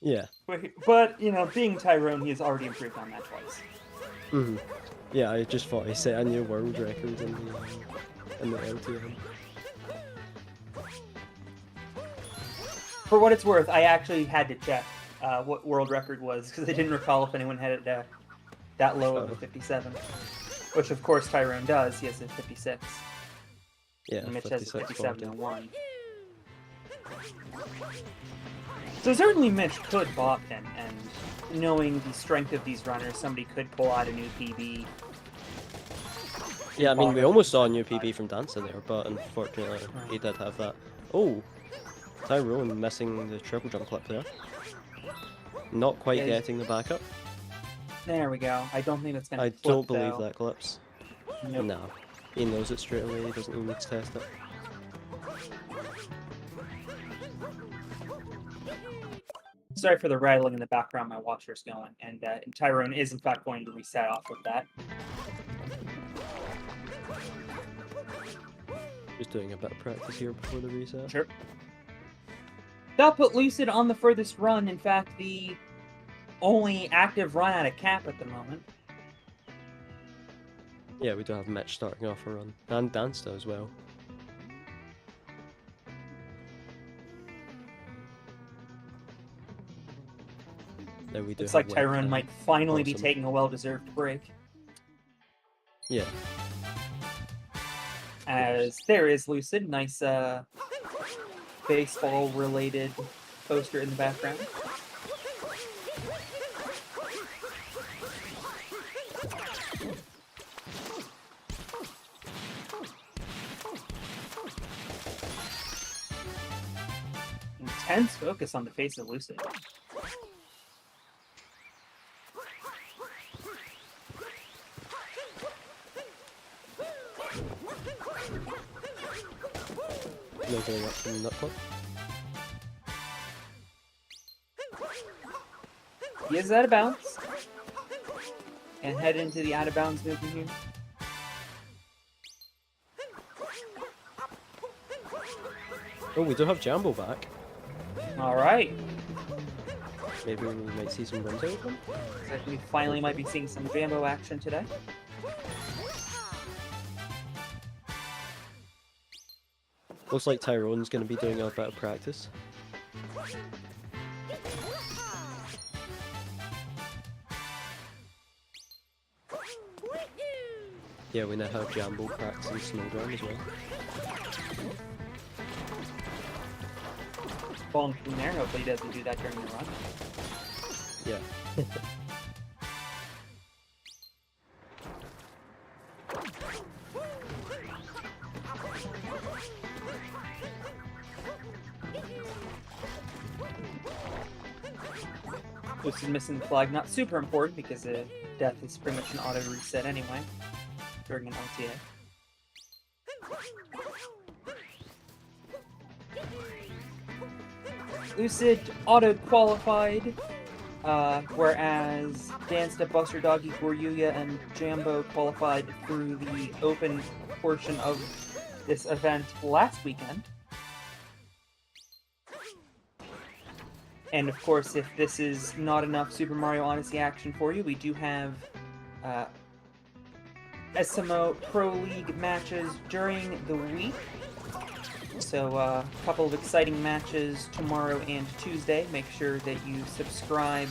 Yeah. But, you know, being Tyrone, he has already improved on that twice. Mhm. Yeah, I just thought he set a new world record in the LTM. For what it's worth, I actually had to check what world record was, because I didn't recall if anyone had it that low of a 57. Which, of course, Tyrone does. He has a 56. Yeah, And Mitch has a 56-40. 57-1. So certainly Mitch could bop him, and knowing the strength of these runners, somebody could pull out a new PB. Yeah, I mean, we almost saw a new PB from Dancer there, but unfortunately, he did have that. Oh! Tyrone missing the triple jump clip there. Not quite Yeah, getting the backup. There we go. I don't think that's going to I flip, don't believe though. that clips. Nope. No. He knows it straight away, he doesn't even need to test it. Sorry for the rattling in the background, my watcher's going. And Tyrone is, in fact, going to reset off of that. Just doing a bit of practice here before the reset. Sure. That put Lucid on the furthest run. In fact, the only active run at a cap at the moment. Yeah, we do have Mitch starting off a run. And Dansta as well. Now we do Looks have like Tyrone might finally be Awesome. taking a well-deserved break. Yeah. As there is Lucid. Nice baseball-related poster in the background. intense focus on the face of Lucid. No going up from that point. He is out of bounds. And head into the out of bounds movement here. Oh, we do have Jambo back. Alright. Maybe we might see some runs out of him. So we finally might be seeing some Jambo action today. Looks like Tyrone's going to be doing a bit of practice. Yeah, we now have Jambo practicing Snowdrum as well. Bonk in there. Hopefully he doesn't do that during the run. Yeah. Lucid missing the flag. Not super important because death is pretty much an auto reset anyway during an LTA. Lucid auto-qualified, whereas Dansta, Buster Doggy, Goryuya, and Jambo qualified through the open portion of this event last weekend. And of course, if this is not enough Super Mario Odyssey action for you, we do have SMO Pro League matches during the week. So a couple of exciting matches tomorrow and Tuesday. Make sure that you subscribe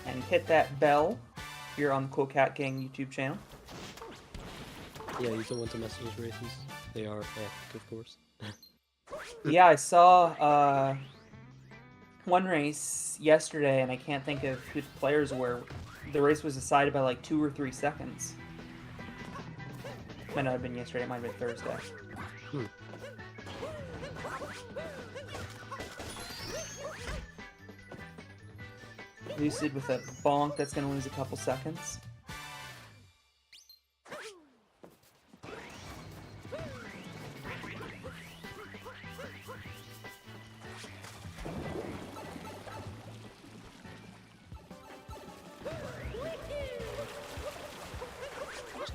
and hit that bell here on the Cool Cat Gang YouTube channel. Yeah, you don't want to miss those races. They are epic, of course. Yeah, I saw one race yesterday, and I can't think of who the players were. The race was decided by like 2 or 3 seconds. Might not have been yesterday, it might have been Thursday. Lucid with a bonk that's going to lose a couple seconds.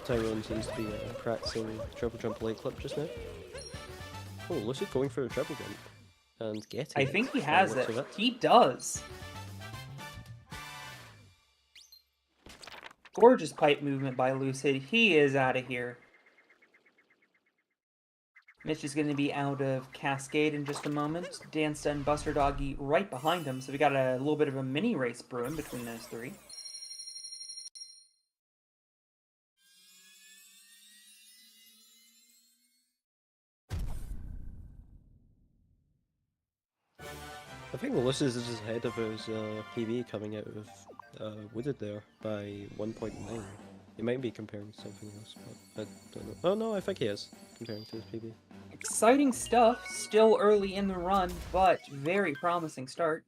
Tyrone seems to be practicing triple jump late clip just now. Oh, Lucid going for a triple jump. And getting I it think he by has the looks it. of He does. Gorgeous pipe movement by Lucid. He is out of here. Mitch is going to be out of Cascade in just a moment. Dansta and Buster Doggy right behind him. So we got a little bit of a mini race brewing between those three. I think Lucid is just ahead of his PB coming out of Wooded there by 1.9. He might be comparing to something else, but I don't know. Oh no, I think he is comparing to his PB. Exciting stuff. Still early in the run, but very promising start.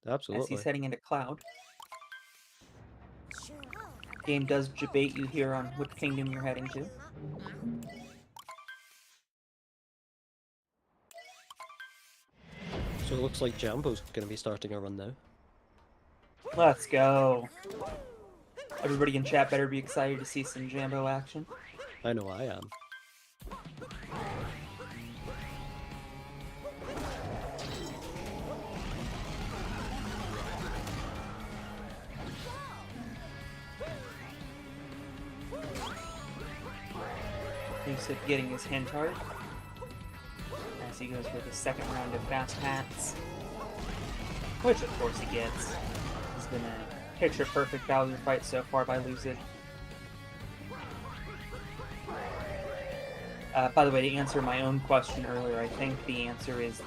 Absolutely. As he's heading into Cloud. Game does debate you here on which kingdom you're heading to. So it looks like Jambo's going to be starting a run now. Let's go. Everybody in chat better be excited to see some Jambo action. I know I am. Lucid getting his hand hard as he goes for the second round of fast pats, which of course he gets. It's been a picture-perfect Bowser fight so far by Lucid. By the way, to answer my own question earlier, I think the answer is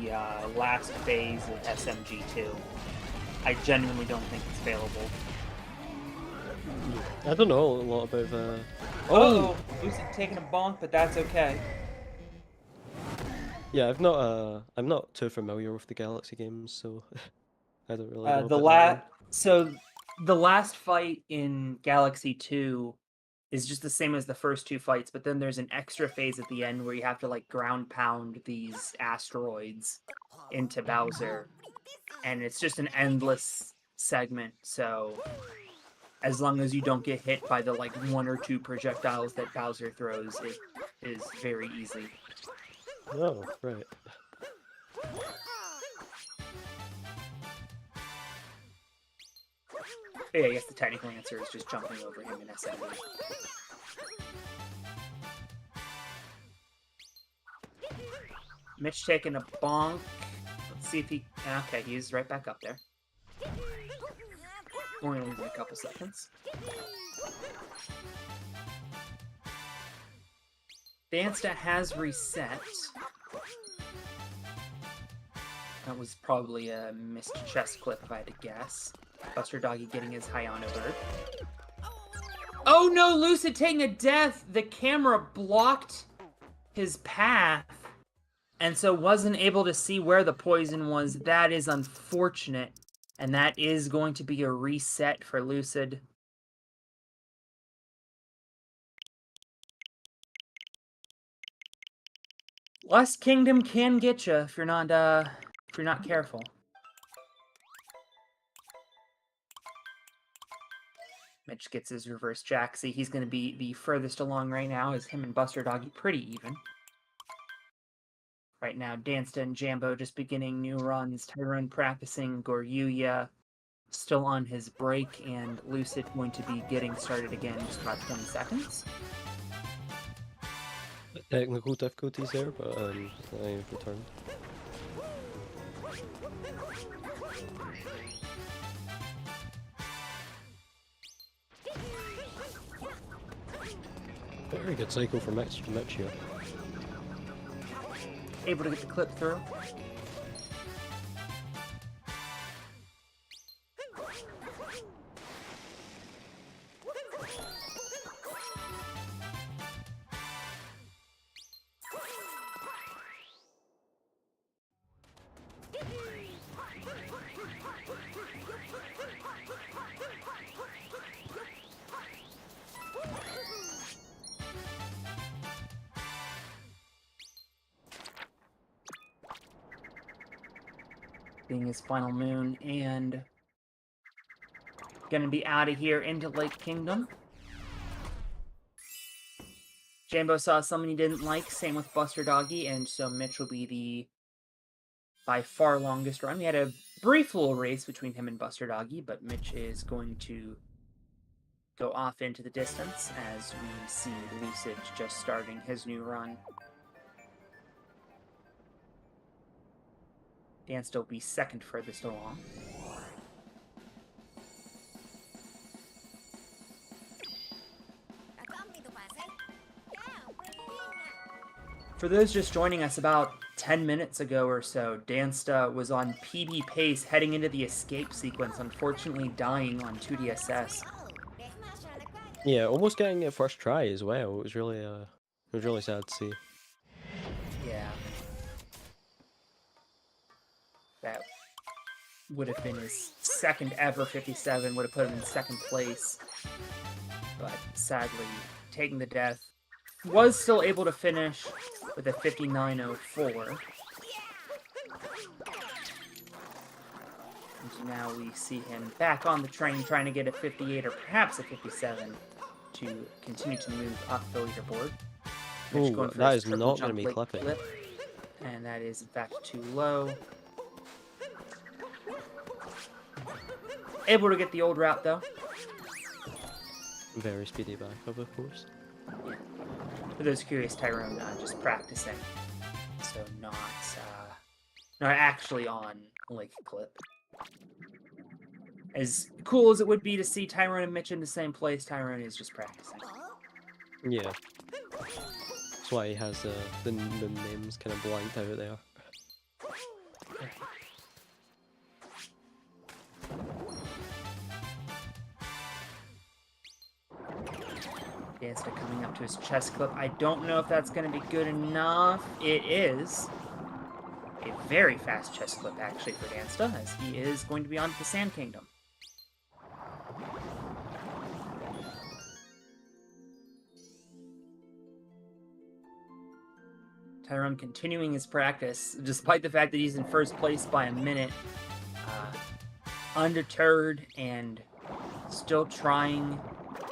the last phase of SMG2. I genuinely don't think it's available. I don't know a lot about Oh! Lucid taking a bonk, but that's okay. Yeah, I'm not too familiar with the Galaxy games, so I don't really know The about that one. so the last fight in Galaxy 2 is just the same as the first two fights, but then there's an extra phase at the end where you have to like ground pound these asteroids into Bowser, and it's just an endless segment. So as long as you don't get hit by the like 1 or 2 projectiles that Bowser throws, it is very easy. Oh, right. Yeah, I guess the technical answer is just jumping over him in SMO. Mitch taking a bonk. Let's see if he... Okay, he's right back up there. Only losing a couple seconds. Dansta has reset. That was probably a missed chest clip if I had to guess. Buster Doggy getting his Hayano bird. Oh no, Lucid taking a death! The camera blocked his path, and so wasn't able to see where the poison was. That is unfortunate, and that is going to be a reset for Lucid. Lost Kingdom can get you if you're not careful. Mitch gets his reverse jack. See, he's going to be the furthest along right now, as him and Buster Doggy pretty even. Right now, Dansta and Jambo just beginning new runs. Tyrone practicing. Goryuya still on his break, and Lucid going to be getting started again in just about 20 seconds. Technical difficulties there, but I've returned. Very good cycle from Mitch here. Able to get the clip through. Being his final moon, and gonna be out of here into Lake Kingdom. Jambo saw someone he didn't like, same with Buster Doggy, and so Mitch will be the by far longest run. We had a brief little race between him and Buster Doggy, but Mitch is going to go off into the distance as we see Lucid just starting his new run. Dansta will be second furthest along. For those just joining us, about 10 minutes ago or so, Dansta was on PB pace heading into the escape sequence, unfortunately dying on 2DSS. Yeah, almost getting it first try as well. It was really sad to see. Yeah. That would have been his second ever 57, would have put him in second place. But sadly, taking the death, was still able to finish with a 59.04. And now we see him back on the train trying to get a 58 or perhaps a 57 to continue to move up the leaderboard. Oh, that is not going to be clipping. Clip, and that is in fact too low. Able to get the old route though. Very speedy back up, of course. Yeah. For those curious, Tyrone just practicing, so not actually on Lake Clip. As cool as it would be to see Tyrone and Mitch in the same place, Tyrone is just practicing. Yeah. That's why he has the names kind of blanked out there. Dansta coming up to his chest clip. I don't know if that's going to be good enough. It is. a very fast chest clip, actually, for Dansta, as he is going to be on to the Sand Kingdom. Tyrone continuing his practice, despite the fact that he's in first place by a minute. Undeterred and still trying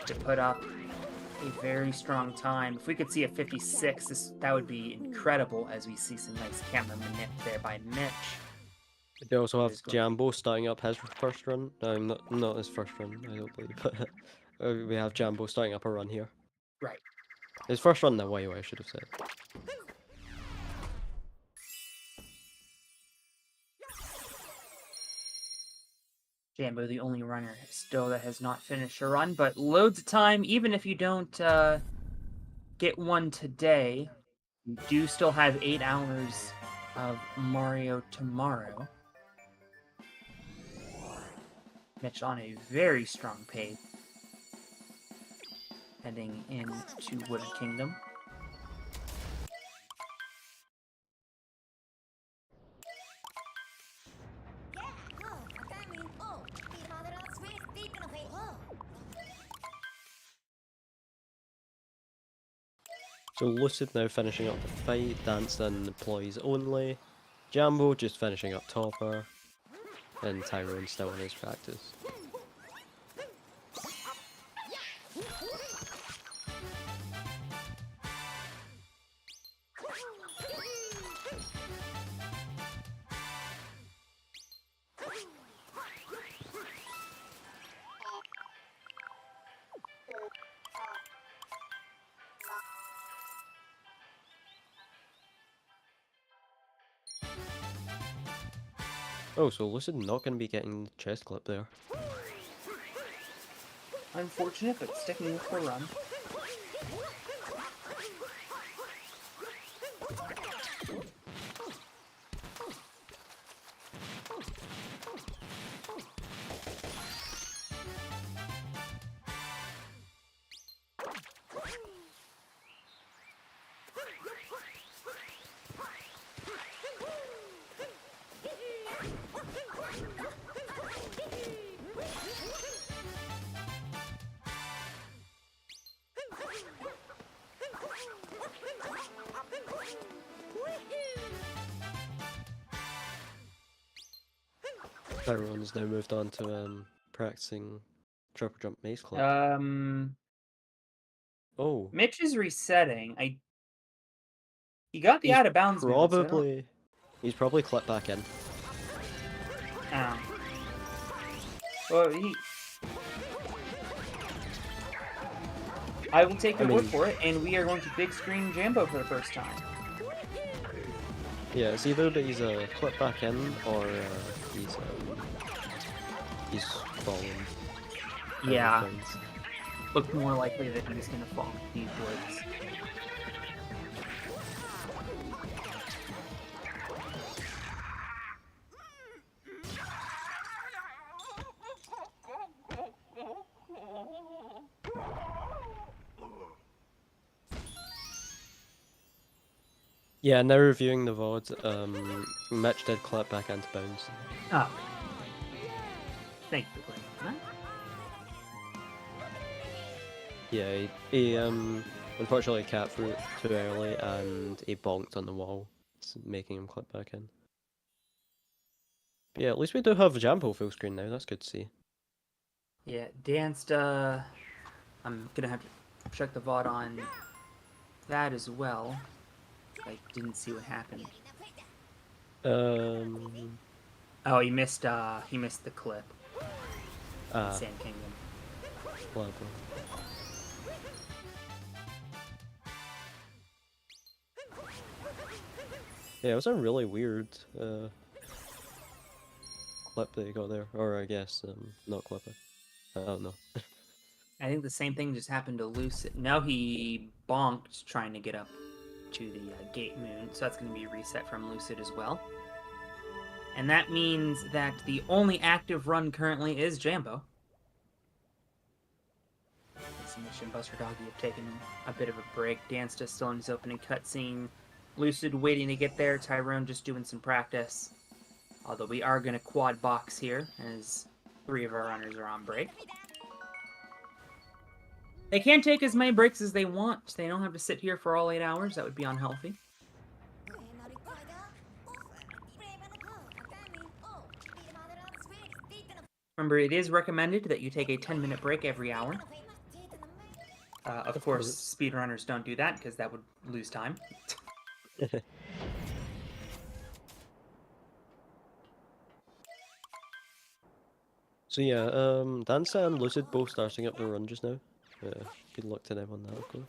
to put up a very strong time. If we could see a 56, that would be incredible, as we see some nice camera manip there by Mitch. We also have Jambo starting up his first run. Not his first run, I don't believe. But we have Jambo starting up a run here. Right. His first run in a while, I should have said. Jambo, the only runner still that has not finished a run, but loads of time. Even if you don't get one today, you do still have 8 hours of Mario tomorrow. Mitch on a very strong pace, heading into Wooded Kingdom. So Lucid now finishing up the fight, Dance and employees only. Jambo just finishing up Topper, and Tyrone still in his practice. Oh, so Lucid not going to be getting the chest clip there. Unfortunate, but sticking with the run. Tyrone has now moved on to practicing triple jump maze clip. Oh, Mitch is resetting. He got the out of bounds move, so I don't- probably he's probably clipped back in. Well, I will take your word for it, and we are going to big screen Jambo for the first time. Yeah, it's either that he's clipped back in or he's fallen. Yeah. Look more likely that he's going to fall in these woods. Yeah, now reviewing the VOD, Mitch did clip back into bounds. Oh. Thank you for bringing that. Yeah, he unfortunately cat threw it too early and he bonked on the wall, making him clip back in. But yeah, at least we do have Jambo full screen now, that's good to see. Yeah, Dansta. I'm gonna have to check the VOD on that as well. I didn't see what happened. Oh, he missed the clip. Sand Kingdom. Lovely. Yeah, it was a really weird clip that he got there, or I guess not clip it. I don't know. I think the same thing just happened to Lucid. Now he bonked trying to get up to the Gate Moon, so that's going to be reset from Lucid as well. And that means that the only active run currently is Jambo. Mitch and Buster Doggy have taken a bit of a break. Dansta still in his opening cutscene. Lucid waiting to get there, Tyrone just doing some practice. Although we are going to quad box here, as 3 of our runners are on break. They can take as many breaks as they want. They don't have to sit here for all 8 hours. That would be unhealthy. Remember, it is recommended that you take a 10-minute break every hour. Of course, speedrunners don't do that because that would lose time. So yeah, Dansa and Lucid both starting up the run just now. Good luck to them on that, of course.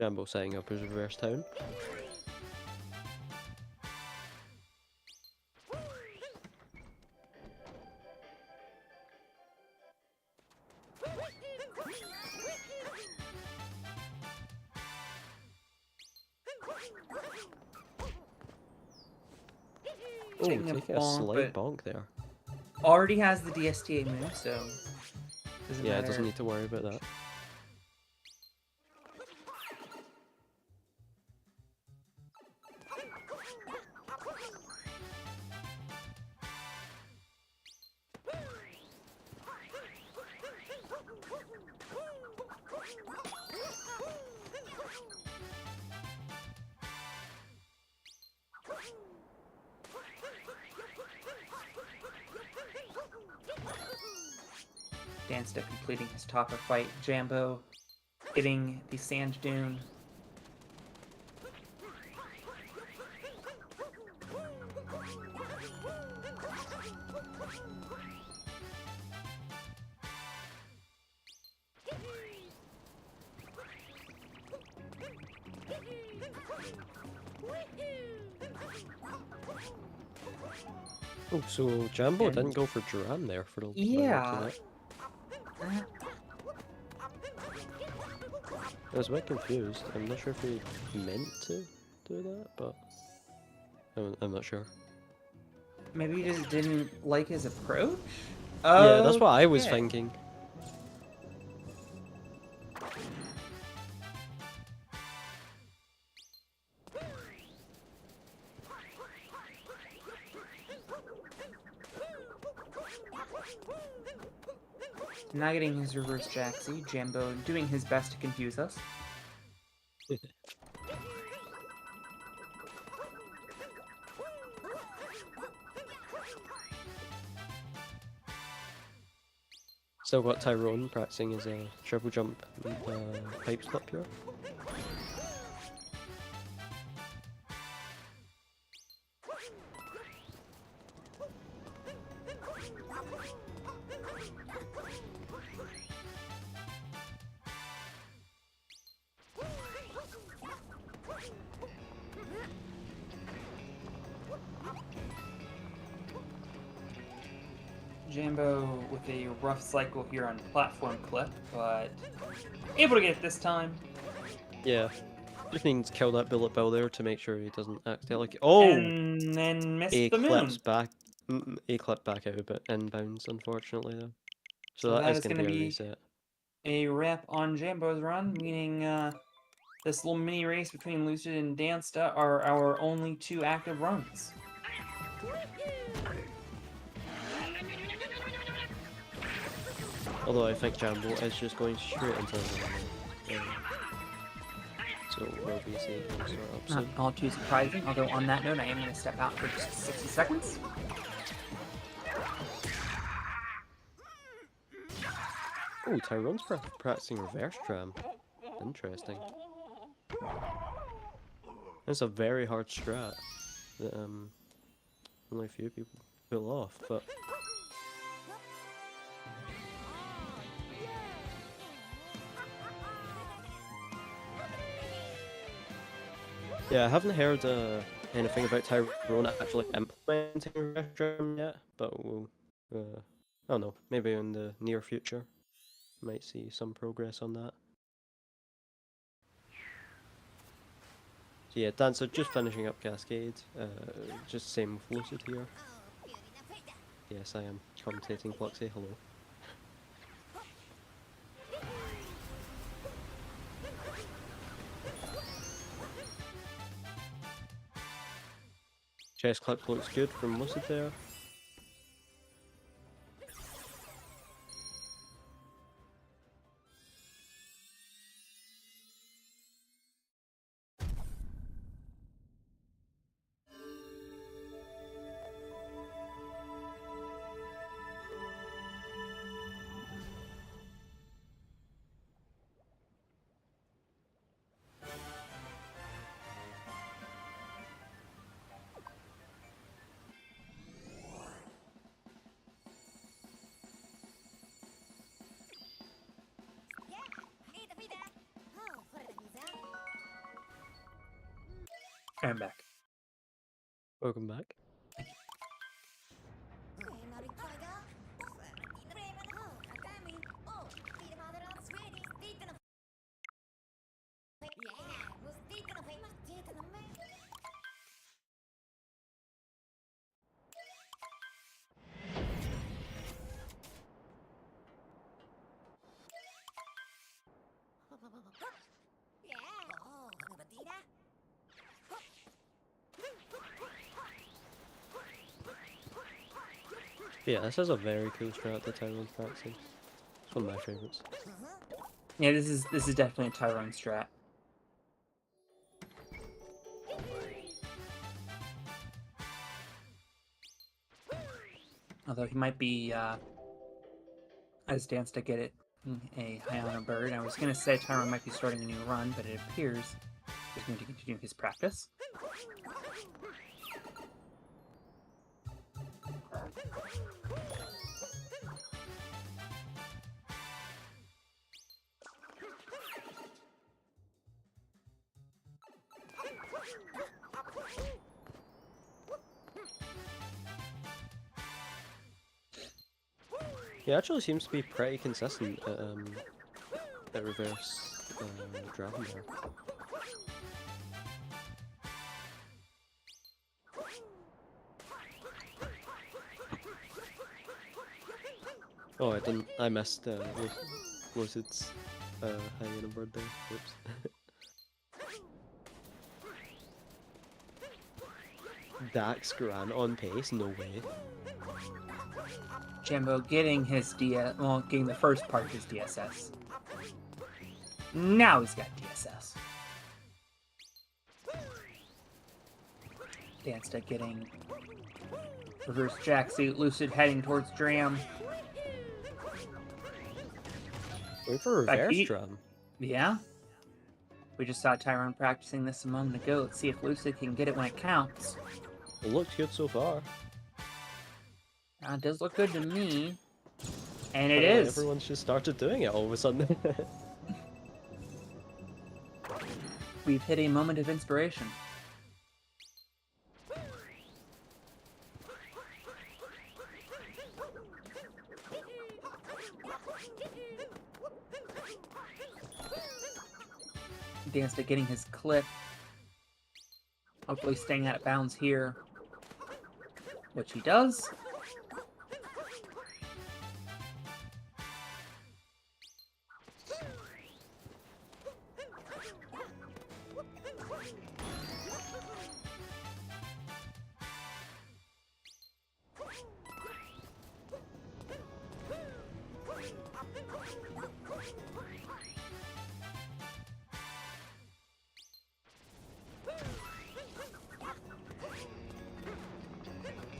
Jambo setting up his reverse town. Oh, Taking taking a a bonk, slight but bonk there. already has the DSTA move, so doesn't Yeah, matter. doesn't need to worry about that. Dansta completing his topper fight. Jambo hitting the sand dune. Oh, so Jambo And- didn't go for Duran there for the Yeah. I was a bit confused. I'm not sure if he meant to do that, but I'm not sure. Maybe he just didn't like his approach? Yeah, that's what I was Okay. thinking. Not getting his reverse Jaxie. Jambo doing his best to confuse us. Still got Tyrone practicing his triple jump pipe slip here. Jambo with a rough cycle here on platform clip, but able to get it this time. Yeah. Just needs to kill that bullet bill there to make sure he doesn't accidentally. Oh! And then missed A the moon. clips back. A clip back out a bit inbounds, unfortunately though. So that is going to be a reset. A wrap on Jambo's run, meaning this little mini race between Lucid and Dansta are our only 2 active runs. Although I think Jambo is just going straight into the so we'll be seeing him start up Not soon. all too surprising, although on that note, I am going to step out for just 60 seconds. Oh, Tyrone's practicing reverse tram. Interesting. It's a very hard strat that only a few people pull off, but yeah, I haven't heard anything about Tyrone actually implementing reverse tram yet, but we'll I don't know, maybe in the near future might see some progress on that. So yeah, Dancer just finishing up Cascade, just same with Lucid here. Yes, I am commentating Pluxy. Hello. Chest clip looks good from Lucid there. I'm back. Welcome back. Yeah, this is a very cool strat that Tyrone's practicing. It's one of my favourites. Yeah, this is definitely a Tyrone strat. Although he might be, as Dance to get it, a high honor bird. I was going to say Tyrone might be starting a new run, but it appears he's going to continue his practice. He actually seems to be pretty consistent at reverse dragon there. Oh, I missed Lucid's hyena bird there. Whoops. Dax Gran on pace? No way. Jimbo getting his getting the first part of his DSS. Now he's got DSS. Dansta getting reverse jacksuit, Lucid heading towards Dram. Wait for reverse drum. Yeah. We just saw Tyrone practicing this a moment ago. Let's see if Lucid can get it when it counts. It looks good so far. It does look good to me. And it Apparently is. Everyone's just started doing it all of a sudden. We've hit a moment of inspiration. Dansta getting his clip. Hopefully staying out of bounds here. Which he does.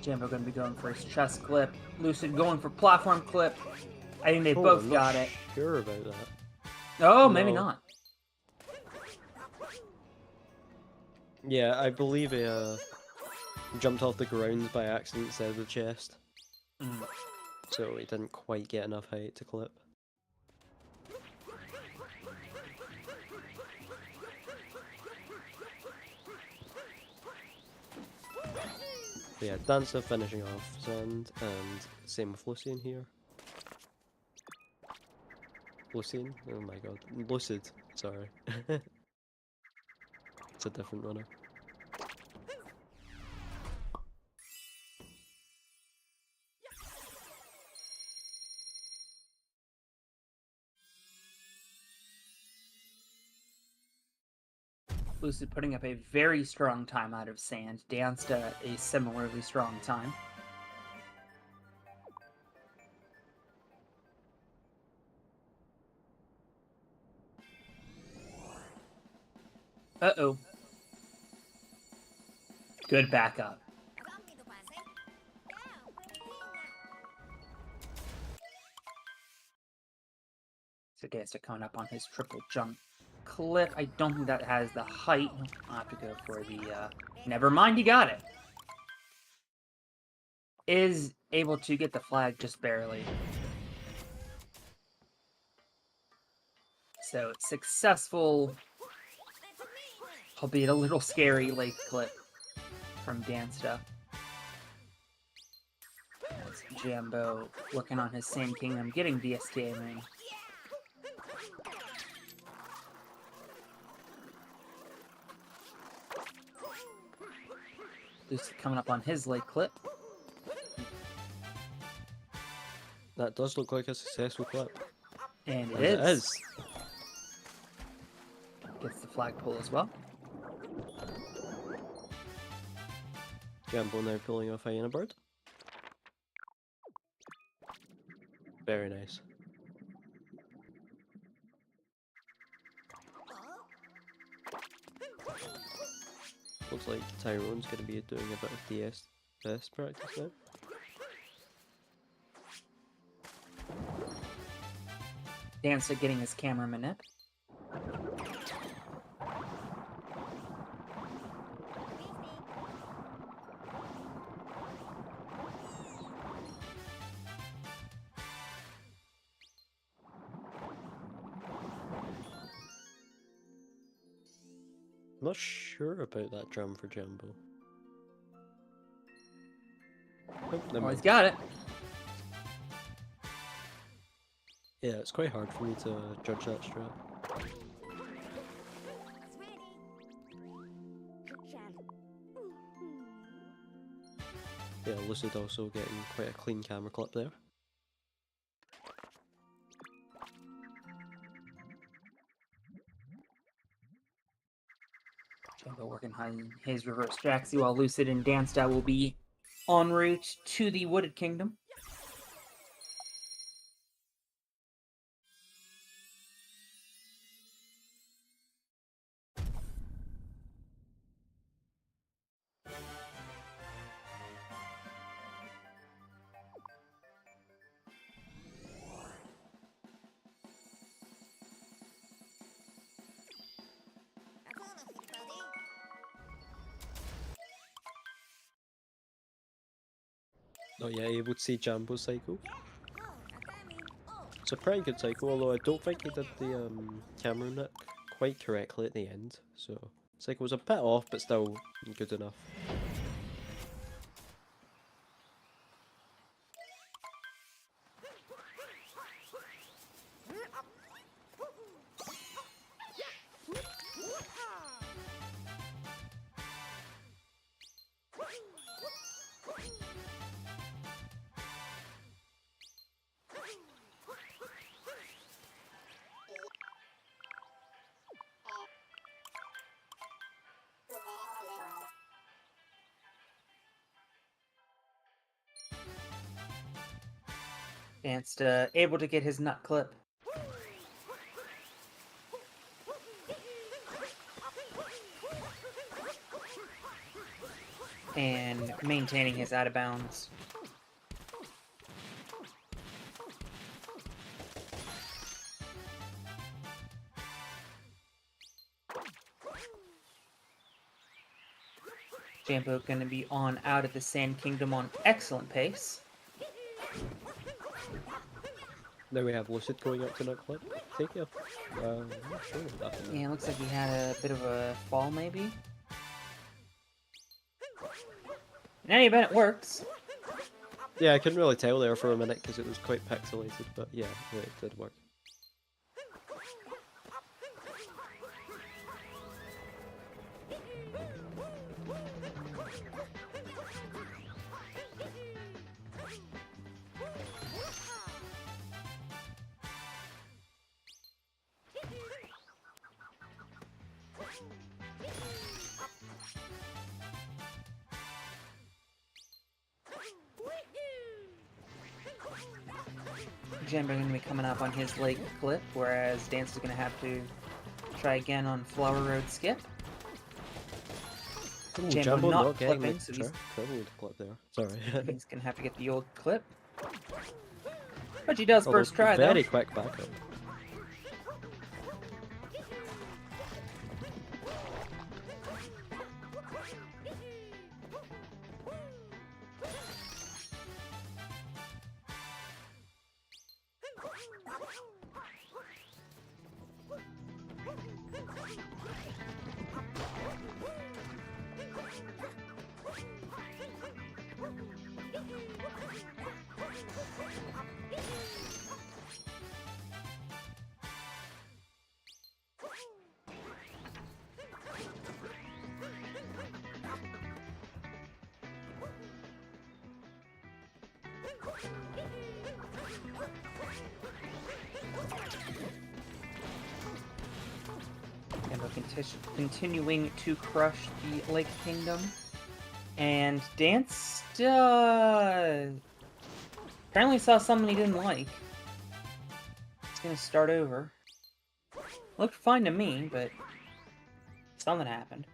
Jambo going to be going for his chest clip. Lucid going for platform clip. I think they both got it. Sure about that. Oh, maybe not. Yeah, I believe he jumped off the ground by accident instead of the chest. So he didn't quite get enough height to clip. Yeah, Dancer finishing off Sand, and same with Lucian here. Lucian? Oh my god. Lucid, sorry. It's a different runner. Lucid putting up a very strong time out of sand. Dansta a similarly strong time. Uh-oh. Good backup. So Dansta coming up on his triple jump clip. I don't think that has the height. I'll have to go for the, never mind, you got it. Is able to get the flag just barely. So, successful, albeit a little scary, lake clip from Dansta. As Jambo working on his Sand Kingdom, getting DSTA ring. Lucid coming up on his lake clip. That does look like a successful clip. And And it it is. Gets the flagpole as well. Jambo now pulling off Hyena Bird. Very nice. Looks like Tyrone's going to be doing a bit of DS practice now. Dansta getting his camera manip. I'm not sure about that drum for Jambo. Oh, never Oh, he's mind. got it. Yeah, it's quite hard for me to judge that strat. Yeah, Lucid also getting quite a clean camera clip there. Jambo working on his reverse Jaxie, while Lucid and Dansta will be en route to the Wooded Kingdom. Oh yeah, able to see Jambo's cycle. It's a pretty good cycle, although I don't think he did the camera nick quite correctly at the end. So cycle was a bit off, but still good enough. Dansta able to get his nut clip. And maintaining his out of bounds. Jambo going to be on out of the Sand Kingdom on excellent pace. Now we have Lucid going up to nut clip. Take it. I'm not sure what happened. Yeah, looks like he had a bit of a fall, maybe. In any event, it works. Yeah, I couldn't really tell there for a minute because it was quite pixelated, but yeah, it did work. Jambo going to be coming up on his leg clip, whereas Dance is going to have to try again on Flower Road skip. Ooh, Jambo not getting clipping, the so he's triple clip there. Sorry. he's going to have to get the old clip. But he does Although first try, very though. quick backup. Jambo continuing to crush the Lake Kingdom. And Dance apparently saw something he didn't like. He's gonna start over. Looked fine to me, but something happened.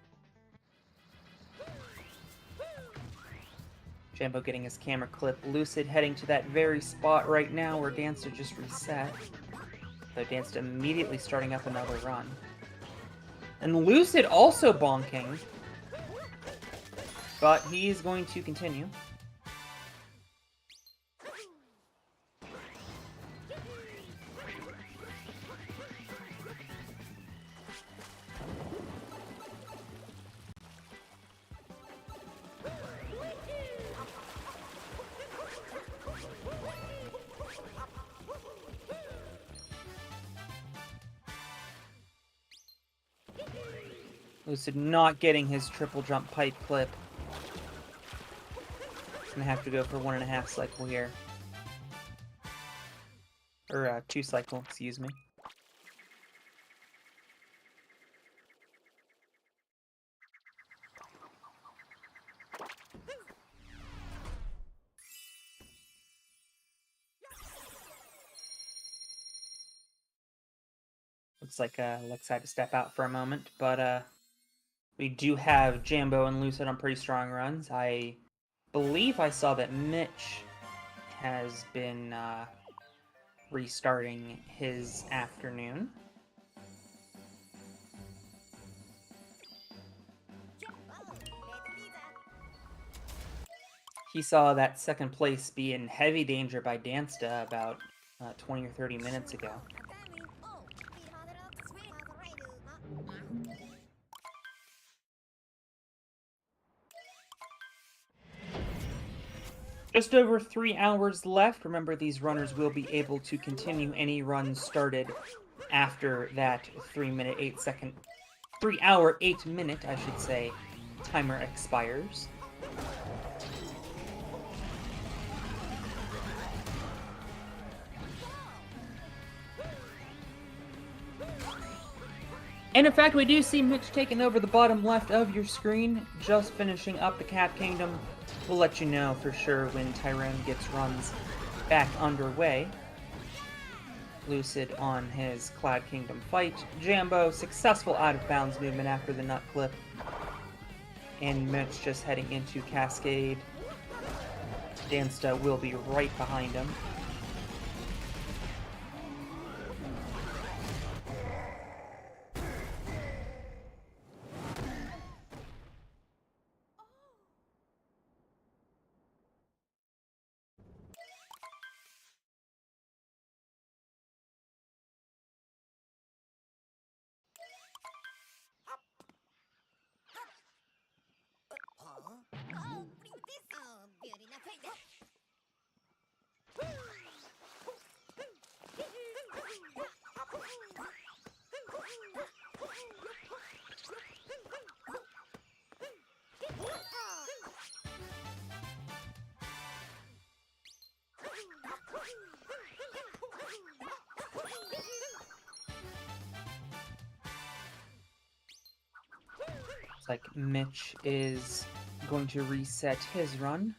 Jambo getting his camera clip. Lucid heading to that very spot right now where Dancer just reset. So Dance immediately starting up another run. And Lucid also bonking. But he's going to continue. Lucid not getting his triple jump pipe clip. Gonna have to go for 1.5 cycle here. Or 2 cycle, excuse me. Looks like Lex had to step out for a moment, but we do have Jambo and Lucid on pretty strong runs. I believe I saw that Mitch has been restarting his afternoon. He saw that second place be in heavy danger by Dansta about 20 or 30 minutes ago. Just over 3 hours left. Remember, these runners will be able to continue any run started after that 3 hour 8 minute, I should say, timer expires. And in fact, we do see Mitch taking over the bottom left of your screen, just finishing up the Cap Kingdom. We'll let you know for sure when Tyrone gets runs back underway. Lucid on his Cloud Kingdom fight. Jambo, successful out-of-bounds movement after the nut clip. And Mitch just heading into Cascade. Dansta will be right behind him. Looks like Mitch is going to reset his run.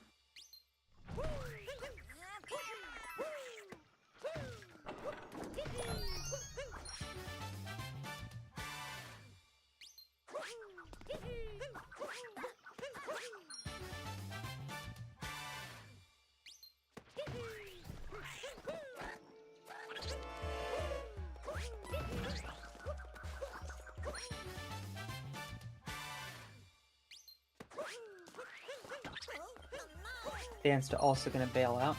Dansta also going to bail out.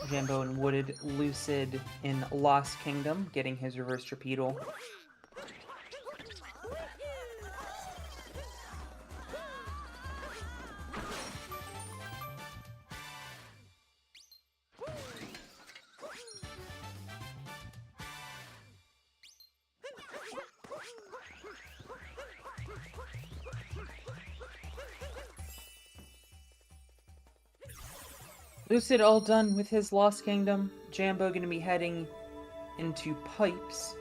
Jambo and Wooded, Lucid in Lost Kingdom, getting his reverse repeatal. Lucid all done with his Lost Kingdom. Jambo going to be heading into Pipes.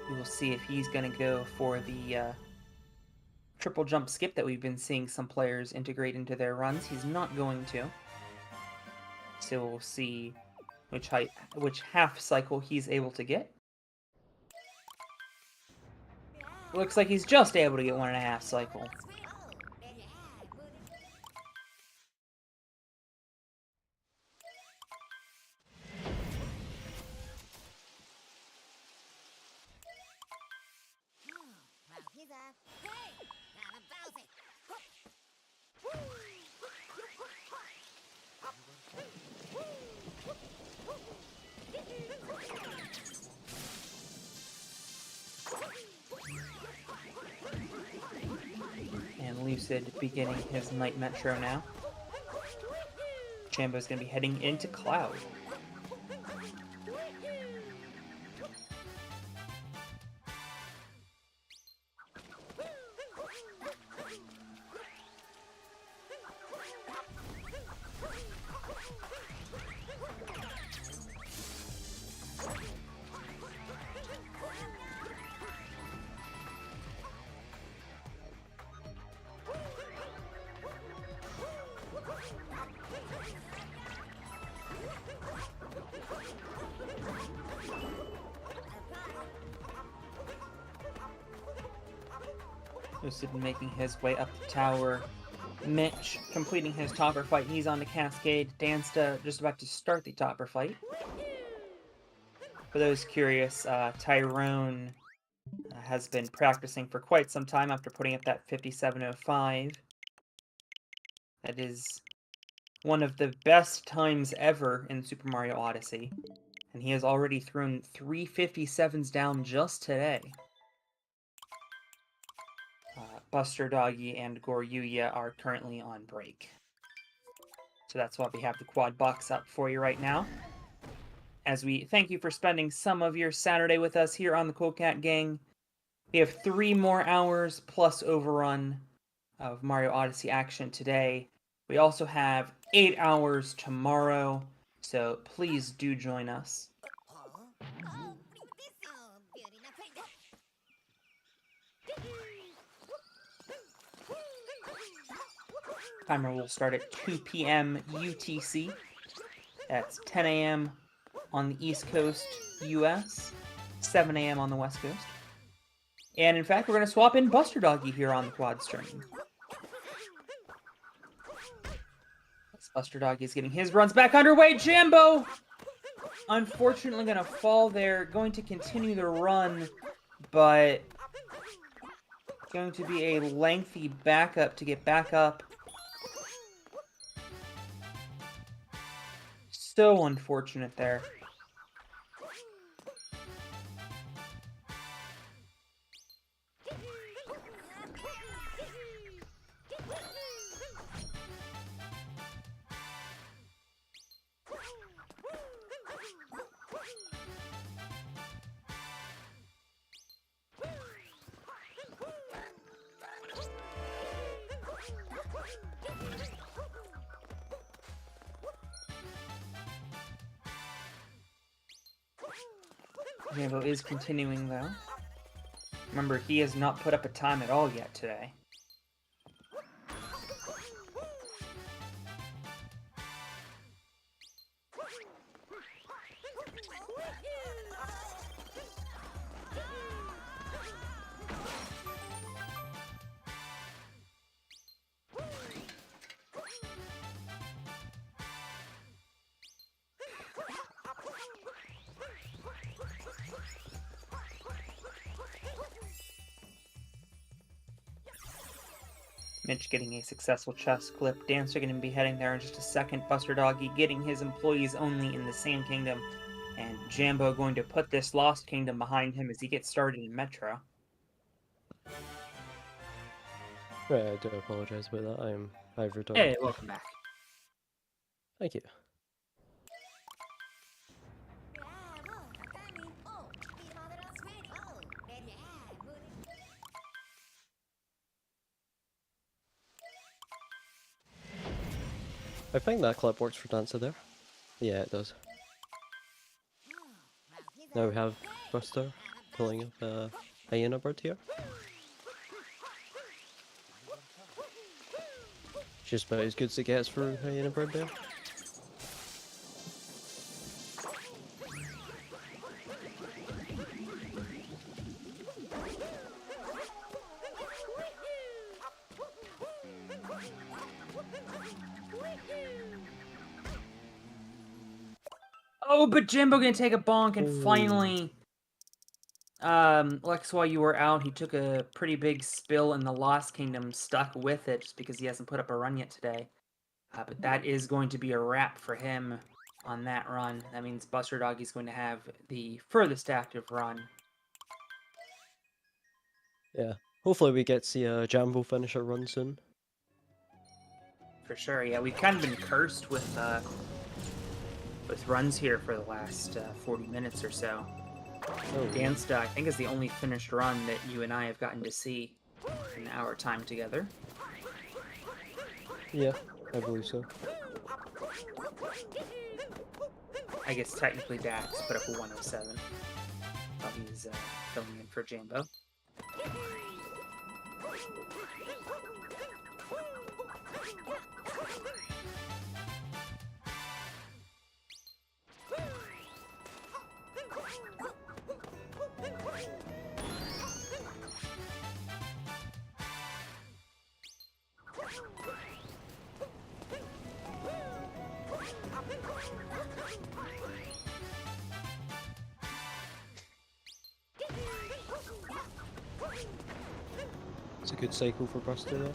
We will see if he's going to go for the triple jump skip that we've been seeing some players integrate into their runs. He's not going to. So we'll see which half cycle he's able to get. Looks like he's just able to get 1.5 cycle. And Lucid beginning his Night Metro now. Jambo's going to be heading into Cloud. Lucid making his way up the tower. Mitch completing his topper fight. He's on the Cascade. Dansta just about to start the topper fight. For those curious, Tyrone has been practicing for quite some time after putting up that 57.05. That is one of the best times ever in Super Mario Odyssey. And he has already thrown 3 57s down just today. Buster Doggy and Goryuya are currently on break. So that's why we have the quad box up for you right now. As we thank you for spending some of your Saturday with us here on the Cool Cat Gang. We have 3 more hours plus overrun of Mario Odyssey action today. We also have 8 hours tomorrow, so please do join us. Timer will start at 2 p.m. UTC. That's 10 a.m. on the East Coast, US, 7 a.m. on the West Coast. And in fact, we're going to swap in Buster Doggy here on the quad stream. Buster Doggy is getting his runs back underway. Jambo, unfortunately, going to fall there. Going to continue the run, but going to be a lengthy backup to get back up. So unfortunate there. Jambo is continuing, though. Remember, he has not put up a time at all yet today. Mitch getting a successful chest clip. Dancer going to be heading there in just a second. Buster Doggy getting his employees only in the Sand Kingdom. And Jambo going to put this Lost Kingdom behind him as he gets started in Metro. Right, I do apologize about that. I've returned. Hey, welcome back. Thank you. I think that clip works for Dancer there. Yeah, it does. Now we have Buster pulling up a hyena bird here. Just about as good as it gets for hyena bird there. Oh, but Jimbo gonna take a bonk and finally... Lex, while you were out, he took a pretty big spill in the Lost Kingdom, stuck with it just because he hasn't put up a run yet today. But that is going to be a wrap for him on that run. That means Buster Doggy's going to have the furthest active run. Yeah. Hopefully we get to see a Jambo finish a run soon. For sure, yeah. We've kind of been cursed with runs here for the last 40 minutes or so. Oh, Dansta, I think, is the only finished run that you and I have gotten to see in our time together. yeah, I believe so. I guess technically Dax put up a 107 while he was filling in for Jambo. It's a good cycle for Buster there.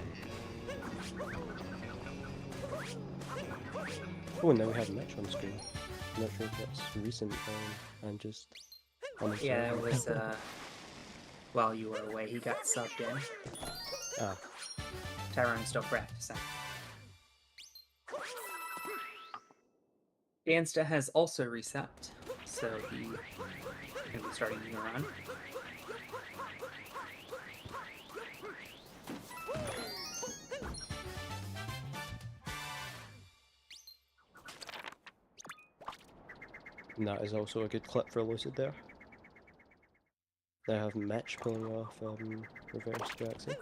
Oh, and now we have Mitch on screen. I'm not sure if that's recent and just on the Yeah, it was while you were away, he got subbed in. Ah, Tyrone's still practicing. Dansta has also reset, so he can be starting a new run. and that is also a good clip for Lucid there. They have Mitch pulling off reverse Jackson.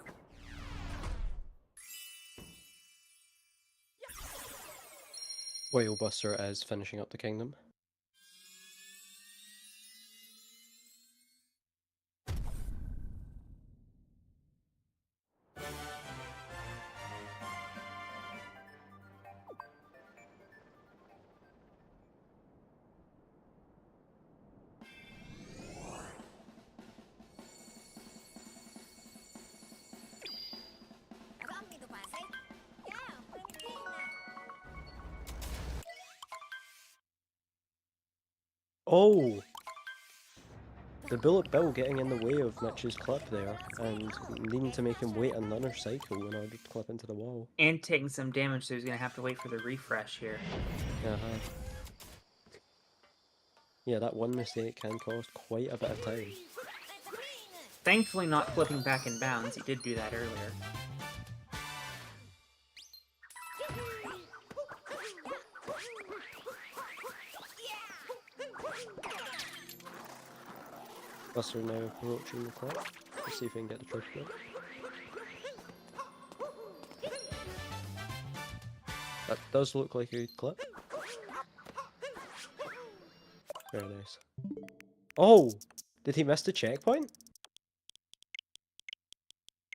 While Buster is finishing up the kingdom. Oh! The Bullet Bill getting in the way of Mitch's clip there, and needing to make him wait another cycle in order to clip into the wall. And taking some damage, so he's going to have to wait for the refresh here. Uh-huh. Yeah, that one mistake can cost quite a bit of time. Thankfully not flipping back in bounds, he did do that earlier. Buster now approaching the clip. Let's see if we can get the truth there. That does look like a good clip. Very nice. Oh! Did he miss the checkpoint?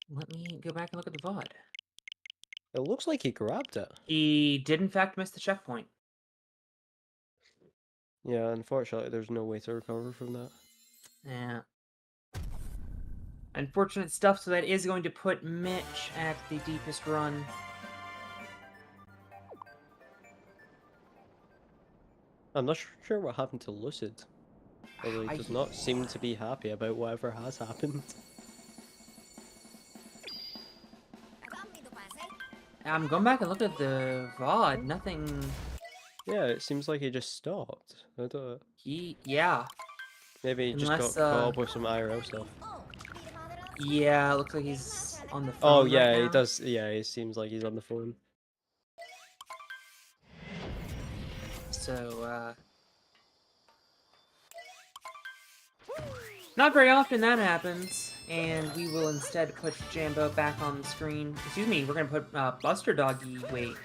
Let me go back and look at the VOD. It looks like he grabbed it. He did in fact miss the checkpoint. Yeah, unfortunately there's no way to recover from that. Yeah. Unfortunate stuff, so that is going to put Mitch at the deepest run. I'm not sure what happened to Lucid, although he does not seem to be happy about whatever has happened. I'm going back and look at the VOD. Nothing. Yeah, it seems like he just stopped. I don't... Yeah. Maybe he just got caught up with some IRL stuff. Yeah, it looks like he's on the phone. Oh yeah, right now. he does. Yeah, he seems like he's on the phone. So, not very often that happens, and we will instead put Jambo back on the screen. Excuse me, we're gonna put Buster Doggy. Wait.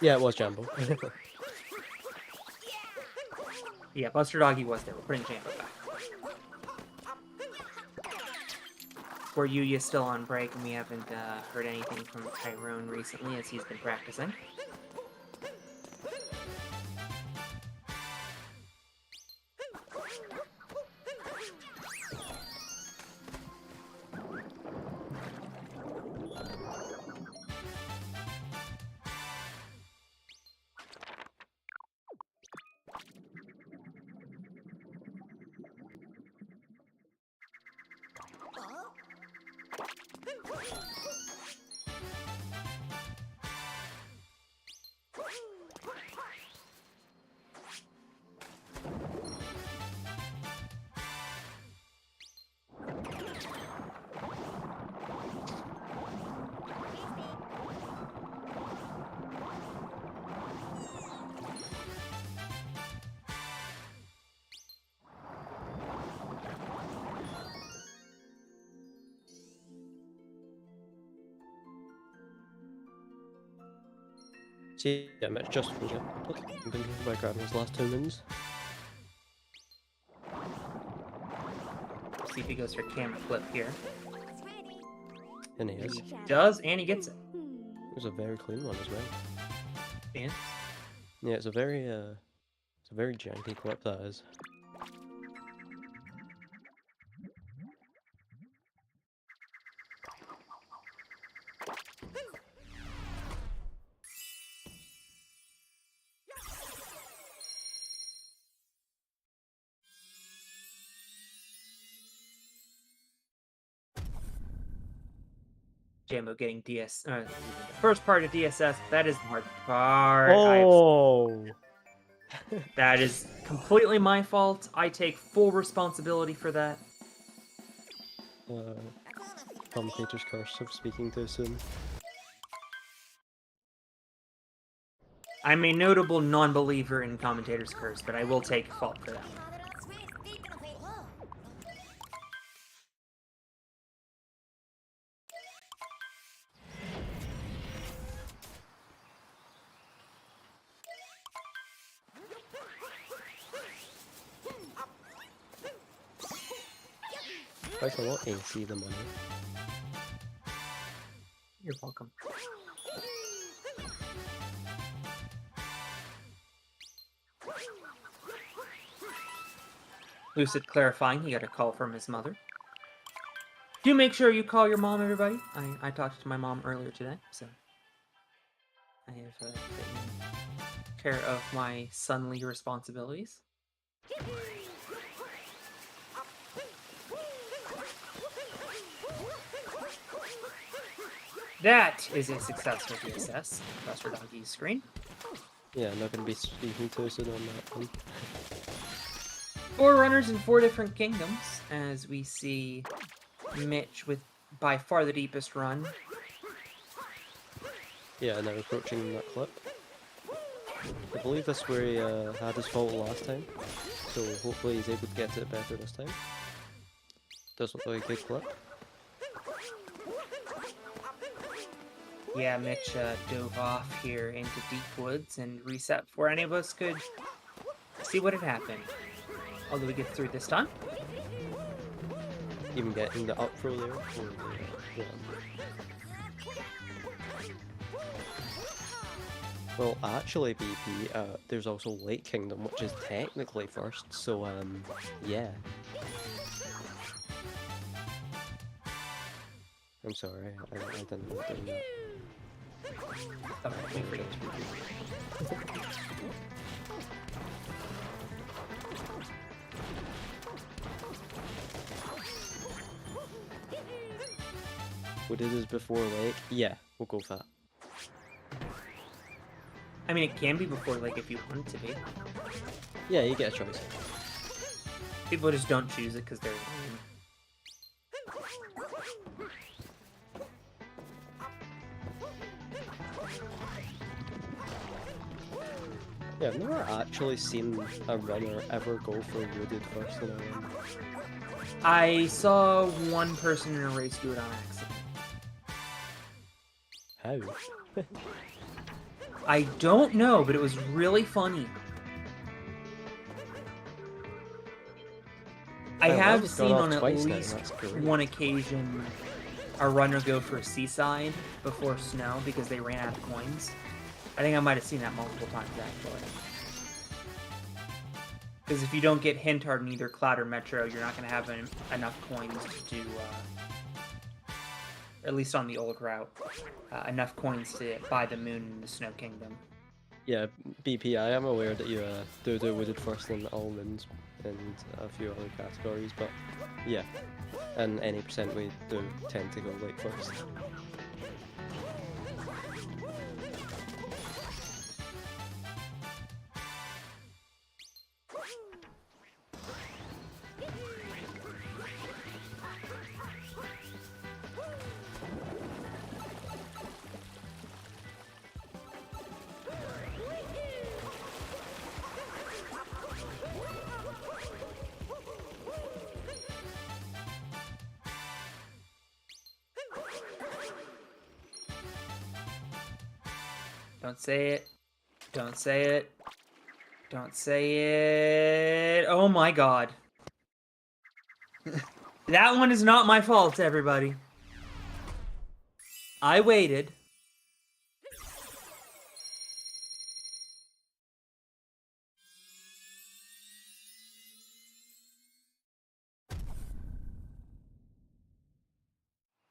Yeah, it was Jambo. Yeah, Buster Doggy was there. We're putting Jambo back. Poor Yuya's still on break, and we haven't heard anything from Tyrone recently as he's been practicing. See, yeah, Mitch just was it. I'm going to by grabbing his last 2 wins. See if he goes for camera flip here. And he is. He does, and he gets it. It was a very clean one as well. And Yeah, it's a very janky clip, that is. Jambo getting DS. The first part of DSS. That is the hard part. Oh! That is completely my fault. I take full responsibility for that. Commentator's curse of speaking too soon. I'm a notable non-believer in commentator's curse, but I will take fault for that. Thanks a lot, AC the money. You're welcome. Lucid clarifying he got a call from his mother. Do make sure you call your mom, everybody. I talked to my mom earlier today, so I have taken care of my sonly responsibilities. That is a successful DSS. Buster Doggy's screen. Yeah, I'm not going to be speaking too soon on that one. 4 runners in 4 different kingdoms, as we see Mitch with by far the deepest run. Yeah, now approaching that clip. I believe that's where he had his fault last time, so hopefully he's able to get to it better this time. Does look like a good clip. Yeah, Mitch dove off here into deep woods and reset before any of us could see what had happened. Although we get through this time. Even getting the up throw there. Well, actually, BP, there's also Lake Kingdom, which is technically first, so, yeah. I'm sorry, I didn't know doing that. Okay, wait for you. Would it is before lake? Yeah, we'll go for that. I mean, it can be before like if you want it to be. Yeah, you get a choice. People just don't choose it because they're lame. Yeah, I've never actually seen a runner ever go for wooded first in a run. I saw one person in a race do it on accident. How? I don't know, but it was really funny. I Well, have mine's gone seen off on at twice now, least that's great. one occasion a runner go for seaside before snow because they ran out of coins. I think I might have seen that multiple times actually. Because if you don't get hint hard in either Cloud or Metro, you're not going to have enough coins to do, at least on the old route, enough coins to buy the moon in the Snow Kingdom. Yeah, BP, I am aware that you do wooded first in almonds and a few other categories, but yeah, and any percent we do tend to go late first. Don't say it. Don't say it. Don't say it. Oh my god. That one is not my fault, everybody. I waited.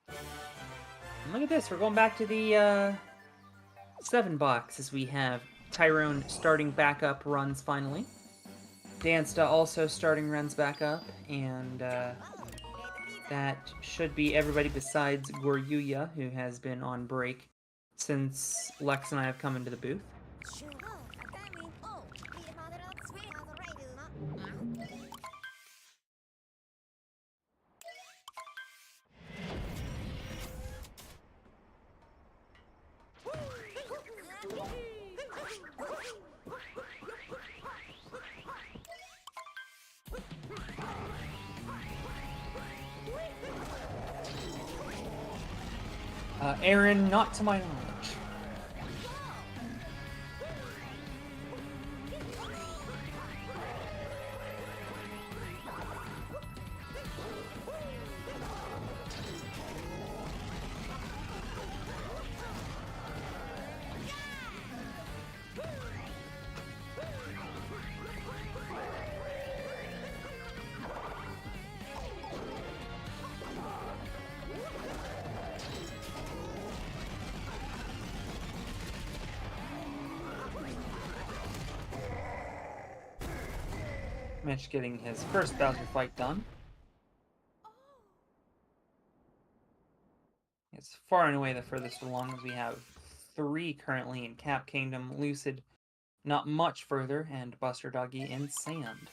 And look at this, we're going back to the 7 box as we have Tyrone starting back up runs finally. Dansta also starting runs back up, and that should be everybody besides Goryuya, who has been on break since Lex and I have come into the booth. Aaron, not to my knowledge. Mitch getting his first Bowser fight done. It's far and away the furthest along, as we have 3 currently in Cap Kingdom, Lucid not much further, and Buster Doggy in Sand.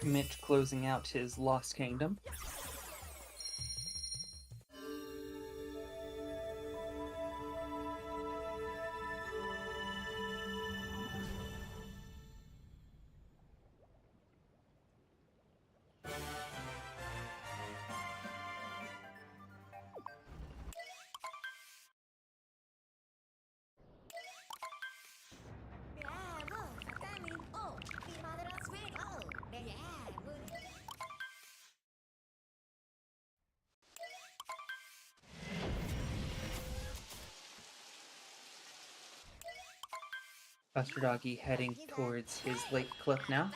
Mitch closing out his Lost Kingdom. Buster Doggy heading towards his lake cliff now.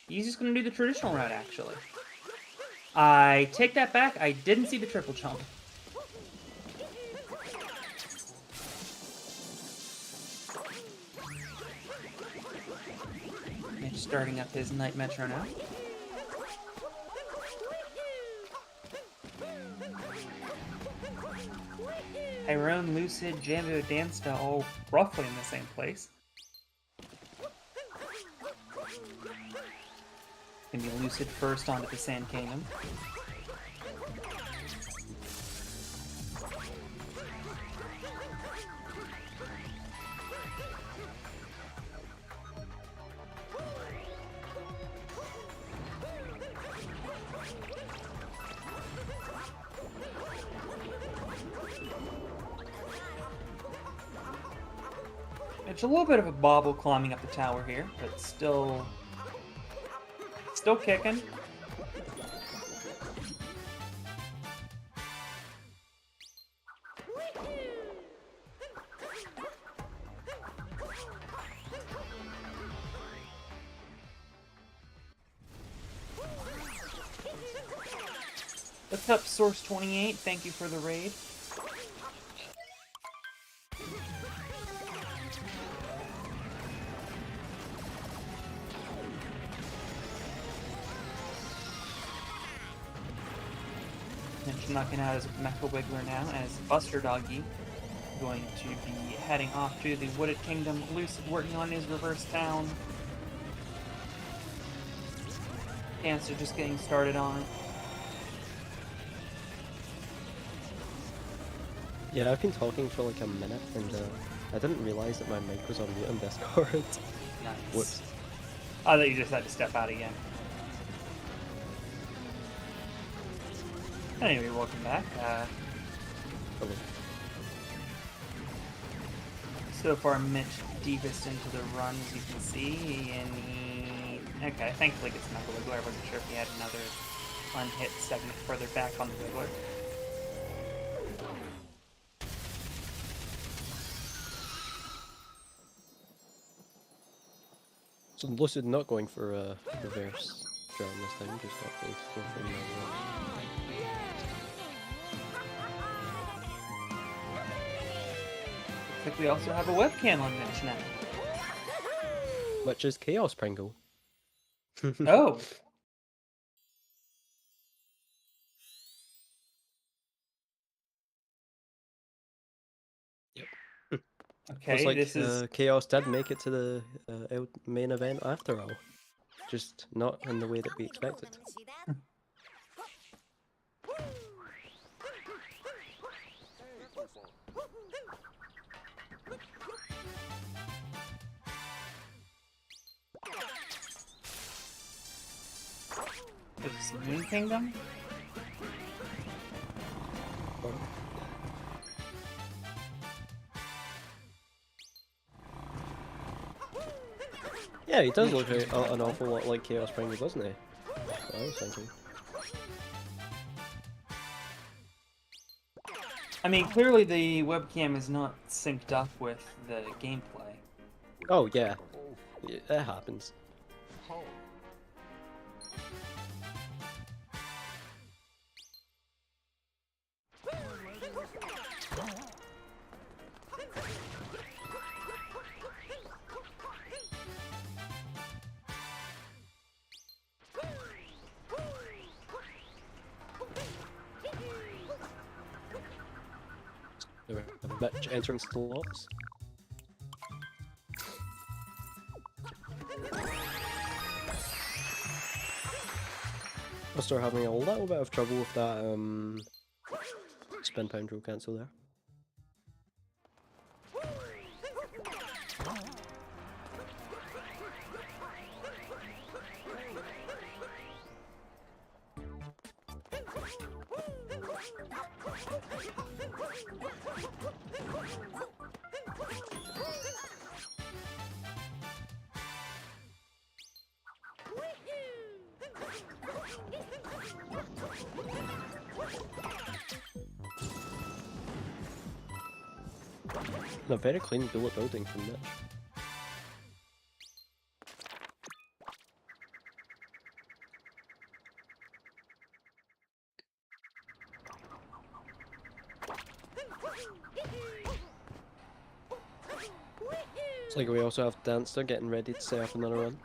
He's just going to do the traditional route, actually. I take that back. I didn't see the triple jump. Mitch starting up his Night Metro now. Tyrone, Lucid, Jambo, Dansta all roughly in the same place. Gonna be Lucid first onto the Sand Kingdom. It's a little bit of a bobble climbing up the tower here, but still kicking. What's up, Source 28? Thank you for the raid. Mitch knocking out his Mecha Wiggler now as Buster Doggy going to be heading off to the Wooded Kingdom. Lucid working on his reverse town. Dancer just getting started on it. Yeah, I've been talking for like a minute and I didn't realise that my mic was on mute on Discord. Nice. Whoops. I thought you just had to step out again. Anyway, welcome back. Hello. So far, Mitch deepest into the run, as you can see, and he... Okay, thankfully gets Mecha Wiggler. I wasn't sure if he had another unhit segment further back on the Wiggler. So Lucid not going for a reverse drum this time, just opting to go for another one. Looks like we also have a webcam on Mitch now. Which is Chaos Pringle. Oh! Okay, Looks like this is... Chaos did make it to the main event after all. Just not in the way that we expected. Is this Moon Kingdom? Yeah, he does look an awful lot like Chaos Pringle, doesn't he? That's what I was thinking. I mean, clearly the webcam is not synced up with the gameplay. Oh yeah, that happens. Mitch entering slots. I'll start having a little bit of trouble with that spin pound roll cancel there. A very clean bullet building from Mitch. It's like we also have Dancer getting ready to set up another run.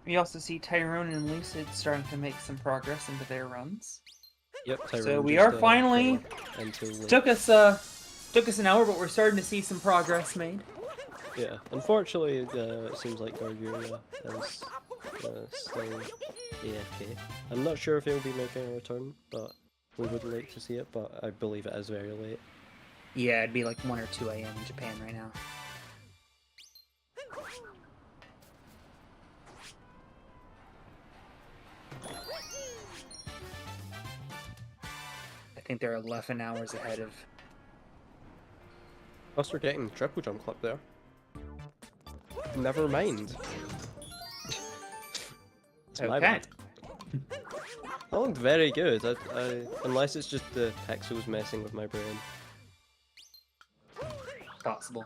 We also see Tyrone and Lucid starting to make some progress into their runs. Yep. So Tyrone we just, are finally into late. took us an hour, but we're starting to see some progress made. Yeah. Unfortunately, it seems like Garguria is still AFK. I'm not sure if he'll be making a return, but we would like to see it. But I believe it is very late. Yeah, it'd be like 1 or 2 a.m. in Japan right now. I think they're 11 hours ahead of... Us are getting triple jump clip there. Never mind. It's my Okay. bad. That looked very good. Unless it's just the pixels messing with my brain. Possible.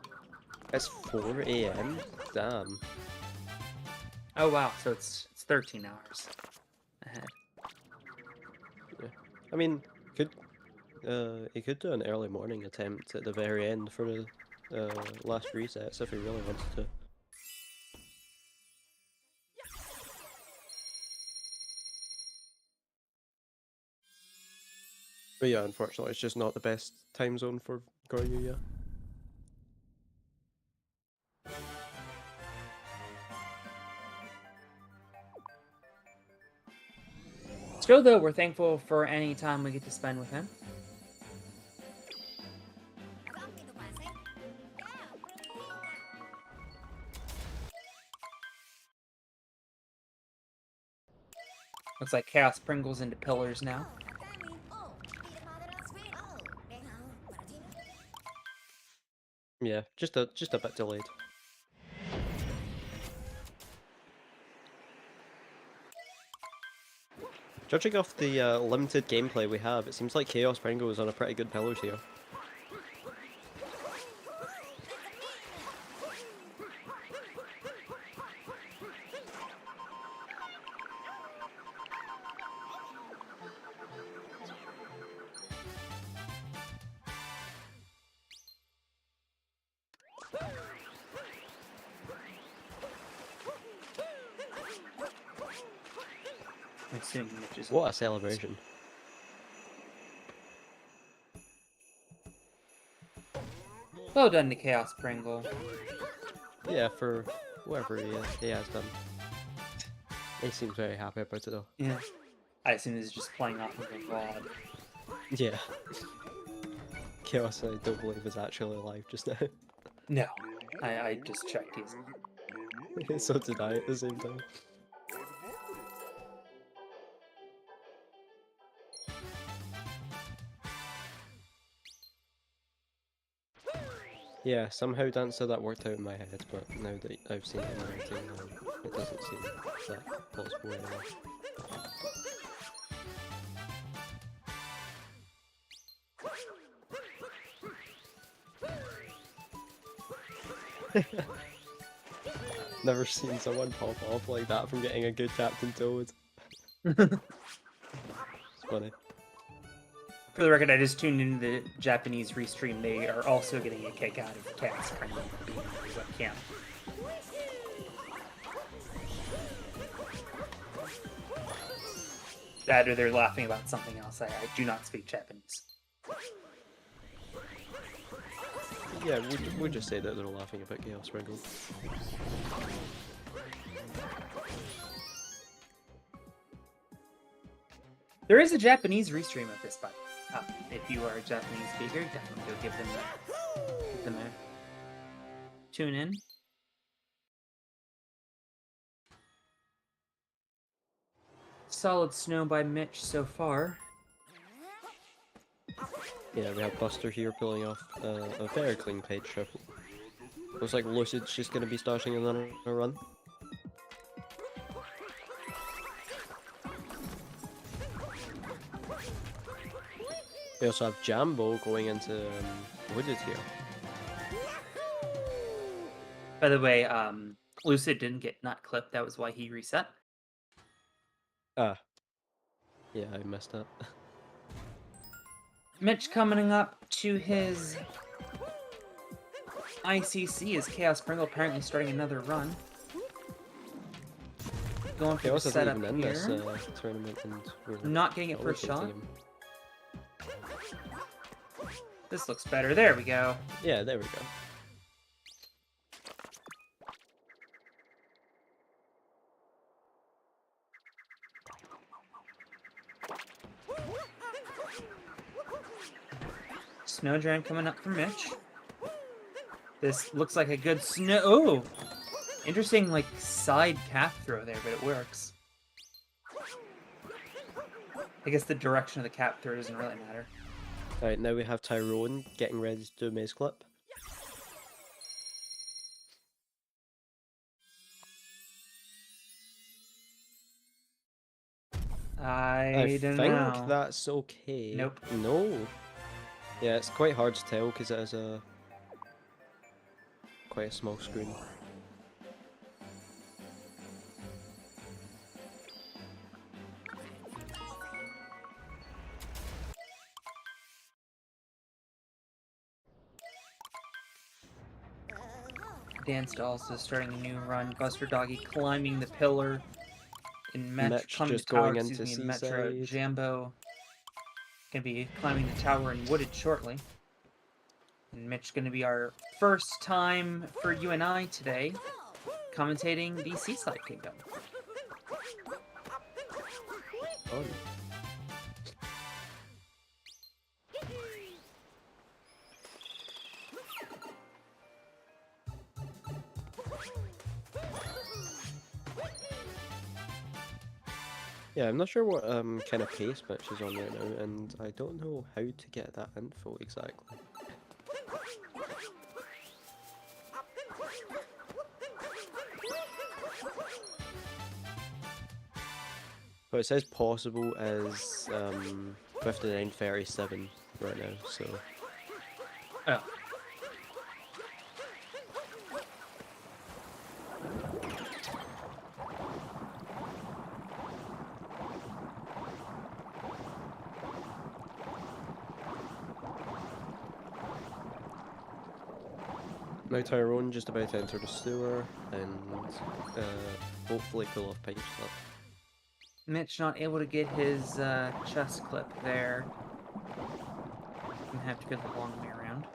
It's 4 AM? Damn. Oh wow, so it's 13 hours ahead. Yeah. I mean, he could do an early morning attempt at the very end for the last resets if he really wants to. But yeah, unfortunately, it's just not the best time zone for Goryeo. Still though, we're thankful for any time we get to spend with him. Looks like Chaos Pringle's into pillars now. Yeah, just a bit delayed. Judging off the limited gameplay we have, it seems like Chaos Pringle is on a pretty good pillars here. What a celebration. Well done to Chaos Pringle. Yeah, for whatever he has done. He seems very happy about it though. Yeah. I assume this is just playing off of a VOD. Yeah. Chaos, I don't believe is actually alive just now. No. I just checked he's So did I at the same time. Yeah, somehow Dancer that worked out in my head, but now that I've seen it in writing, it doesn't seem that possible anymore. Never seen someone pop off like that from getting a good Captain Toad. It's funny. For the record, I just tuned into the Japanese restream. They are also getting a kick out of Chaos Pringle being on the webcam. That or they're laughing about something else. I do not speak Japanese. Yeah, we'll just say that they're laughing about Chaos Sprinkle. There is a Japanese restream of this, but if you are a Japanese speaker, definitely go give them a tune in. Solid snow by Mitch so far. Yeah, we have Buster here pulling off a very clean page shuffle. Looks like Lucid's just going to be starting another run. We also have Jambo going into Wooded here. By the way, Lucid didn't get not clipped. That was why he reset. Ah. Yeah, I messed up. Mitch coming up to his ICC as Chaos Sprinkle apparently starting another run. Going for Chaos the isn't setup even in here. this tournament, and we're Not getting it first allocating shot. him. This looks better. There we go. Yeah, there we go. Snowdram coming up for Mitch. This looks like a good snow. Oh! Interesting, like, side cap throw there, but it works. I guess the direction of the cap throw doesn't really matter. Alright, now we have Tyrone getting ready to do a maze clip. I don't think know. that's okay. Nope. No. Yeah, it's quite hard to tell because it is quite a small screen. Dance also starting a new run. Buster Doggy climbing the pillar. In Mitch climbing just the tower, going excuse into me, in Metro. Seaside. Jambo gonna be climbing the tower in Wooded shortly. And Mitch gonna be our first time for you and I today commentating the Seaside Kingdom. Oh. Yeah, I'm not sure what kind of pace Mitch is on right now, and I don't know how to get that info exactly. But it says possible as 59:37 right now, so. Oh. Now Tyrone just about to enter the sewer and hopefully pull off page slip. Mitch not able to get his chest clip there. Gonna have to go the long way around.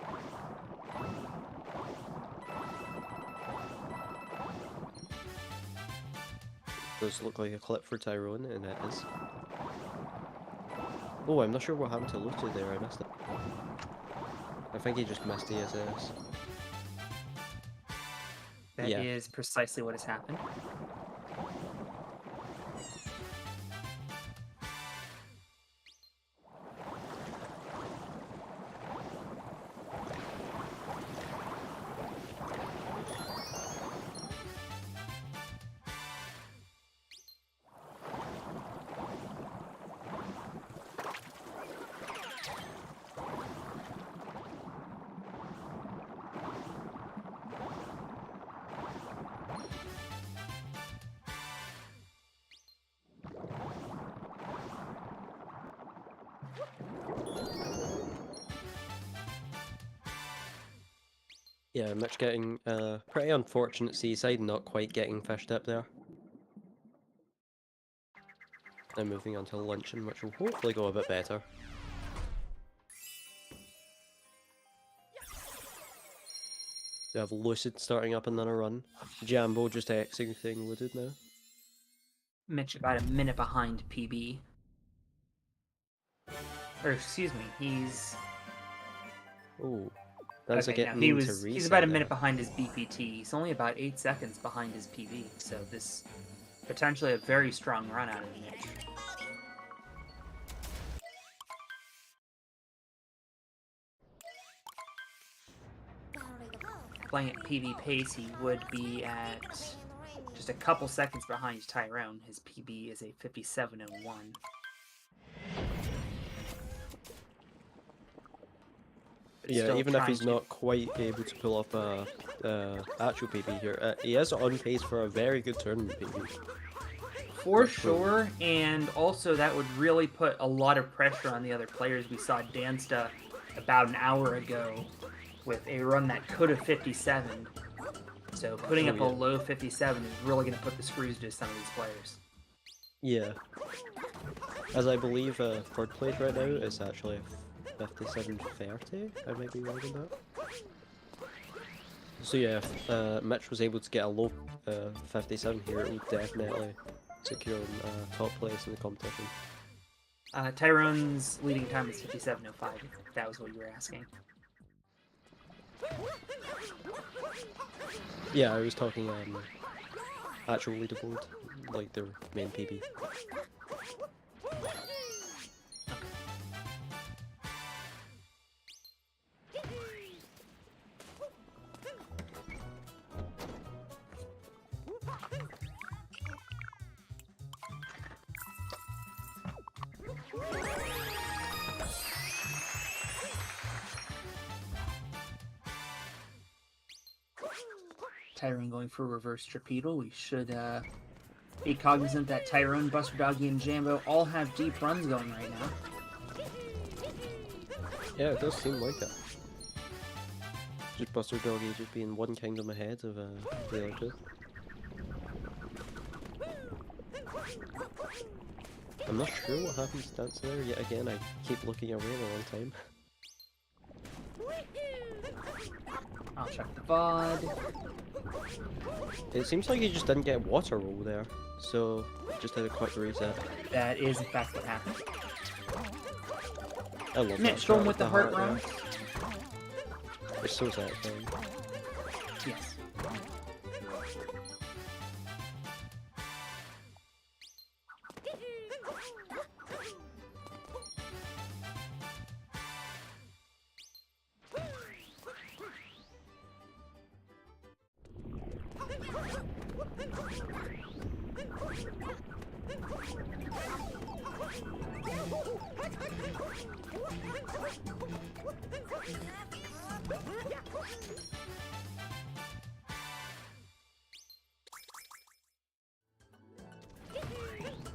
Does look like a clip for Tyrone, and it is. Oh, I'm not sure what happened to Luto there, I missed it. I think he just missed ESS. That Yeah. is precisely what has happened. Yeah, Mitch getting pretty unfortunate seaside, not quite getting fished up there. Now moving on to luncheon, which will hopefully go a bit better. We have Lucid starting up another run. Jambo just executing Wooded now. Mitch about a minute behind PB. Or excuse me, he's Oh, that's okay. like No, he's about a minute behind his BPT. He's only about 8 seconds behind his PB. So this potentially a very strong run out of Mitch. Playing at PB pace, he would be at just a couple seconds behind Tyrone. His PB is a 57.01. Yeah, even if he's not quite able to pull up a actual PB here, he is on pace for a very good tournament PB. For sure, and also that would really put a lot of pressure on the other players. We saw Dansta about an hour ago with a run that could have 57. So putting up a low 57 is really going to put the screws to some of these players. Yeah. As I believe third place right now is actually 57.30. I might be wrong on that. So yeah, if Mitch was able to get a low 57 here, it would definitely secure him top place in the competition. Tyrone's leading time is 57.05, if that was what you were asking. Yeah, I was talking actual leaderboard, like their main PB. Tyrone going for reverse torpedo. We should be cognizant that Tyrone, Buster Doggy, and Jambo all have deep runs going right now. Yeah, it does seem like it. Just Buster Doggy just being one kingdom ahead of the other two. I'm not sure what happens to Dance there yet again. I keep looking away the wrong time. I'll check the VOD. It seems like he just didn't get water roll there, so just had a quick reset. That is in fact what happened. I love Mitch that going start with the heart round. There. It's so satisfying. Yes.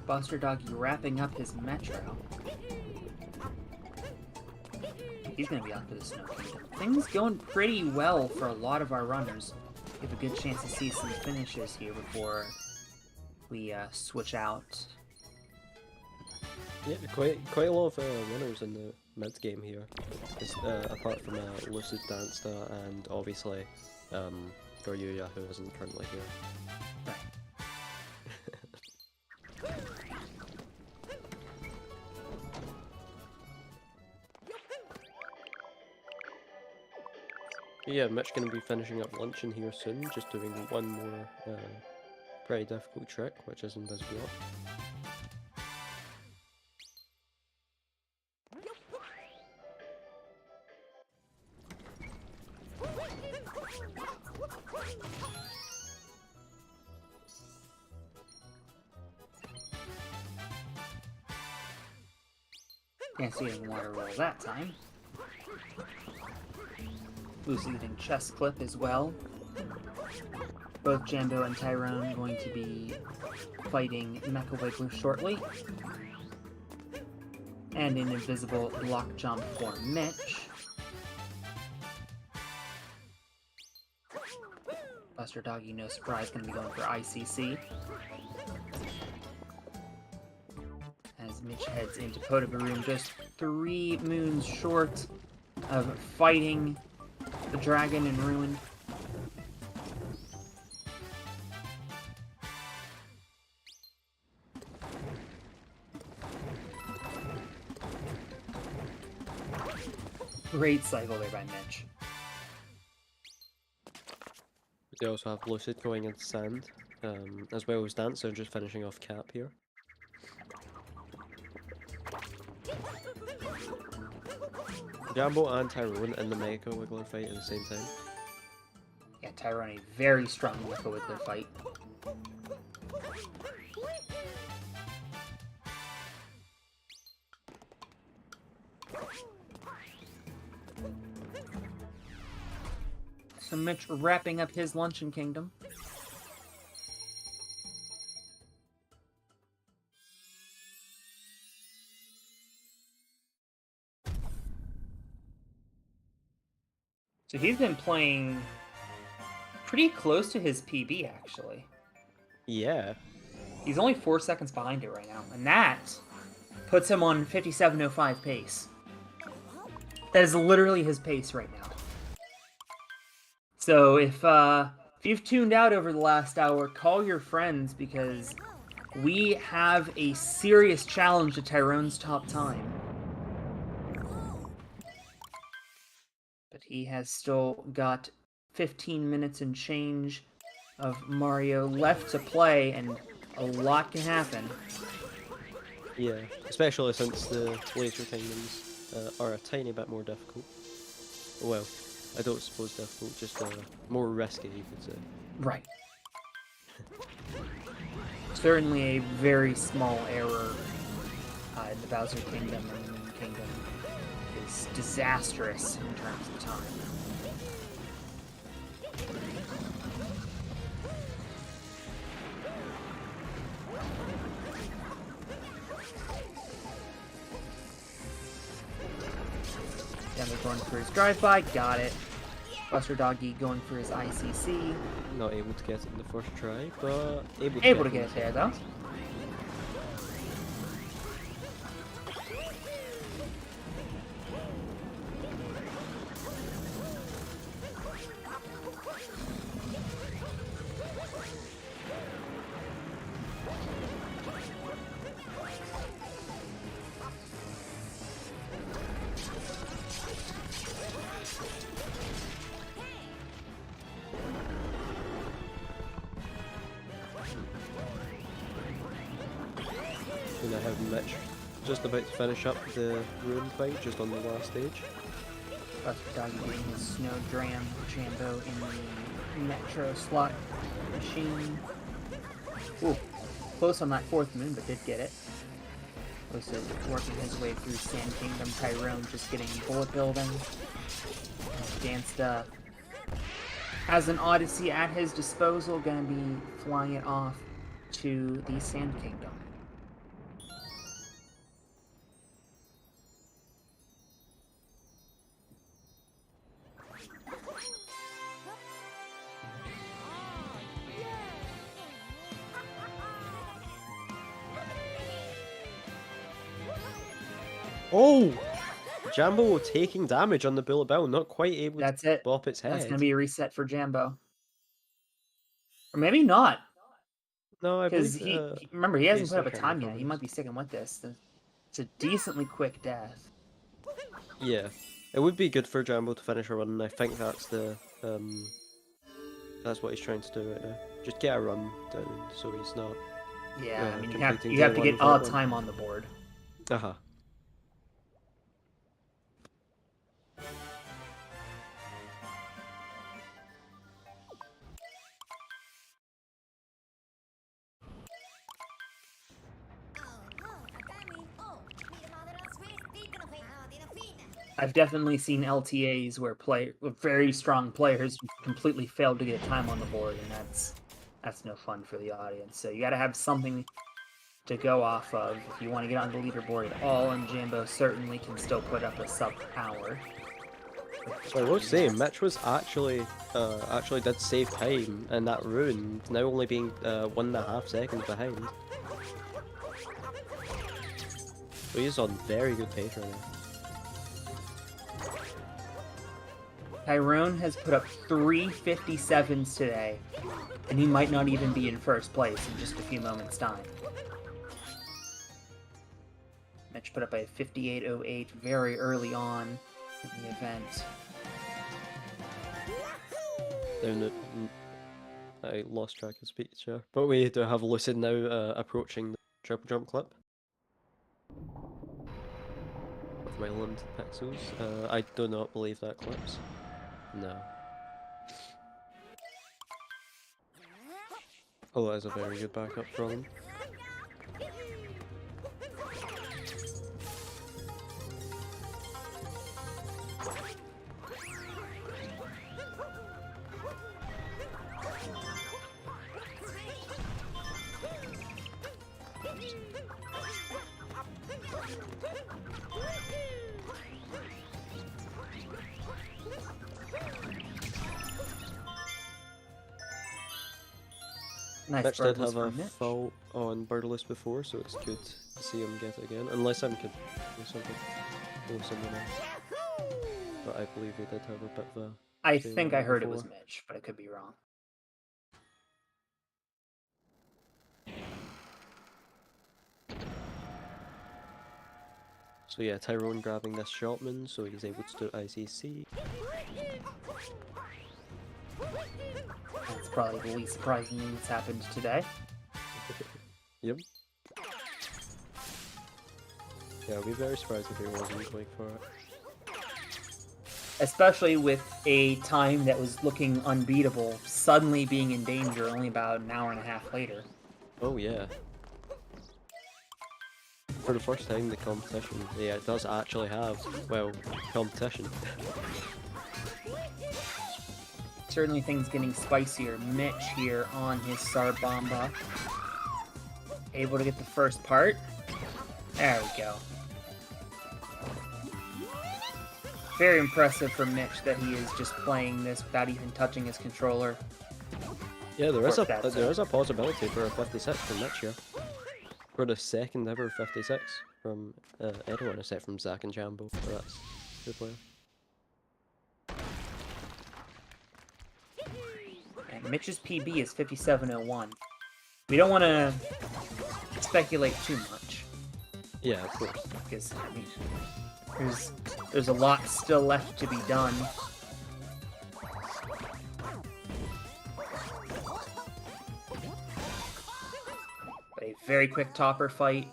Buster Doggy wrapping up his metro. He's gonna be off to the Snow Kingdom. Things going pretty well for a lot of our runners. We have a good chance to see some finishes here before we switch out. Yeah, quite a lot of runners in the mid game here. It's, apart from Lucid Dansta and obviously Goryuya, who isn't currently here. Right. Yeah, Mitch gonna be finishing up lunch in here soon, just doing one more pretty difficult trick, which is invisible up. Can't see any water roll that time. Who's leading chest clip as well. Both Jambo and Tyrone going to be fighting Mecha Wiggler shortly. And an invisible block jump for Mitch. Buster Doggy, no surprise, going to be going for ICC. As Mitch heads into Potaba Room, just 3 moons short of fighting the dragon in Ruin. Great cycle there by Mitch. We also have Lucid going into Sand, as well as Dancer just finishing off Cap here. Jambo and Tyrone in the Mecha Wiggler fight at the same time. Yeah, Tyrone, a very strong Mecha Wiggler fight. So Mitch wrapping up his Luncheon Kingdom. So he's been playing pretty close to his PB, actually. Yeah. He's only 4 seconds behind it right now, and that puts him on 57.05 pace. That is literally his pace right now. So if you've tuned out over the last hour, call your friends, because we have a serious challenge to Tyrone's top time. But he has still got 15 minutes and change of Mario left to play, and a lot can happen. Yeah, especially since the later kingdoms are a tiny bit more difficult. Well, I don't suppose difficult, just more risky, you could say. Right. Certainly a very small error in the Bowser Kingdom and the Moon Kingdom is disastrous in terms of time. They're going for his drive-by, got it. Buster Doggy going for his ICC. Not able to get it in the first try, but Able to get it there, though. And I have Mitch just about to finish up the ruin fight, just on the last stage. Buster Doggy getting his Snow Dram Jambo in the Metro slot machine. Ooh, close on that fourth moon, but did get it. Also working his way through Sand Kingdom. Tyrone just getting bullet building. Dansta has an Odyssey at his disposal, gonna be flying it off to the Sand Kingdom. Oh! Jambo taking damage on the bullet bill, not quite able That's to it. bop its head. That's gonna be a reset for Jambo. Or maybe not. No, I Because believe, remember, he hasn't he's put up a still trying time to yet. He recover might be sticking with this. It's a decently quick death. Yeah, it would be good for Jambo to finish a run, and I think that's that's what he's trying to do right now. Just get a run down, so he's not. Yeah, I mean, you completing have to day get one all without one. time on the board. Uh-huh. I've definitely seen LTAs where very strong players completely failed to get time on the board, and that's no fun for the audience. So you got to have something to go off of if you want to get on the leaderboard at all. And Jambo certainly can still put up a sub-hour. So I will say, Mitch was actually did save time in that rune, now only being 1.5 seconds behind. So he's on very good pace right now. Tyrone has put up 3 57s today, and he might not even be in first place in just a few moments' time. Mitch put up a 58.08 very early on in the event. Down at, I lost track of speech there. But we do have Lucid now approaching the triple jump clip. With my limited pixels. I do not believe that clips. No. Oh, that is a very good backup from him. Nice Mitch did Birdless have a from Mitch. fault on Birdless before, so it's good to see him get it again. Unless I'm could do something or someone else. But I believe he did have a bit of a... I fail think on I that heard it was before. Mitch, but I could be wrong. So yeah, Tyrone grabbing this Shotman, so he's able to do ICC. That's probably the least surprising thing that's happened today. Yep. Yeah, I'd be very surprised if he wasn't going for it. Especially with a time that was looking unbeatable, suddenly being in danger only about an hour and a half later. Oh yeah. For the first time, the competition, yeah, it does actually have, well, competition. Certainly things getting spicier. Mitch here on his Sarbamba. Able to get the first part. There we go. Very impressive for Mitch that he is just playing this without even touching his controller. Yeah, there is Work that there is a possibility for a 56 from Mitch here. For the second ever 56 from anyone except from Zach and Jambo, but that's a good player. And Mitch's PB is 57.01. We don't want to speculate too much, Yeah, of course. because I mean, there's a lot still left to be done. But a very quick topper fight.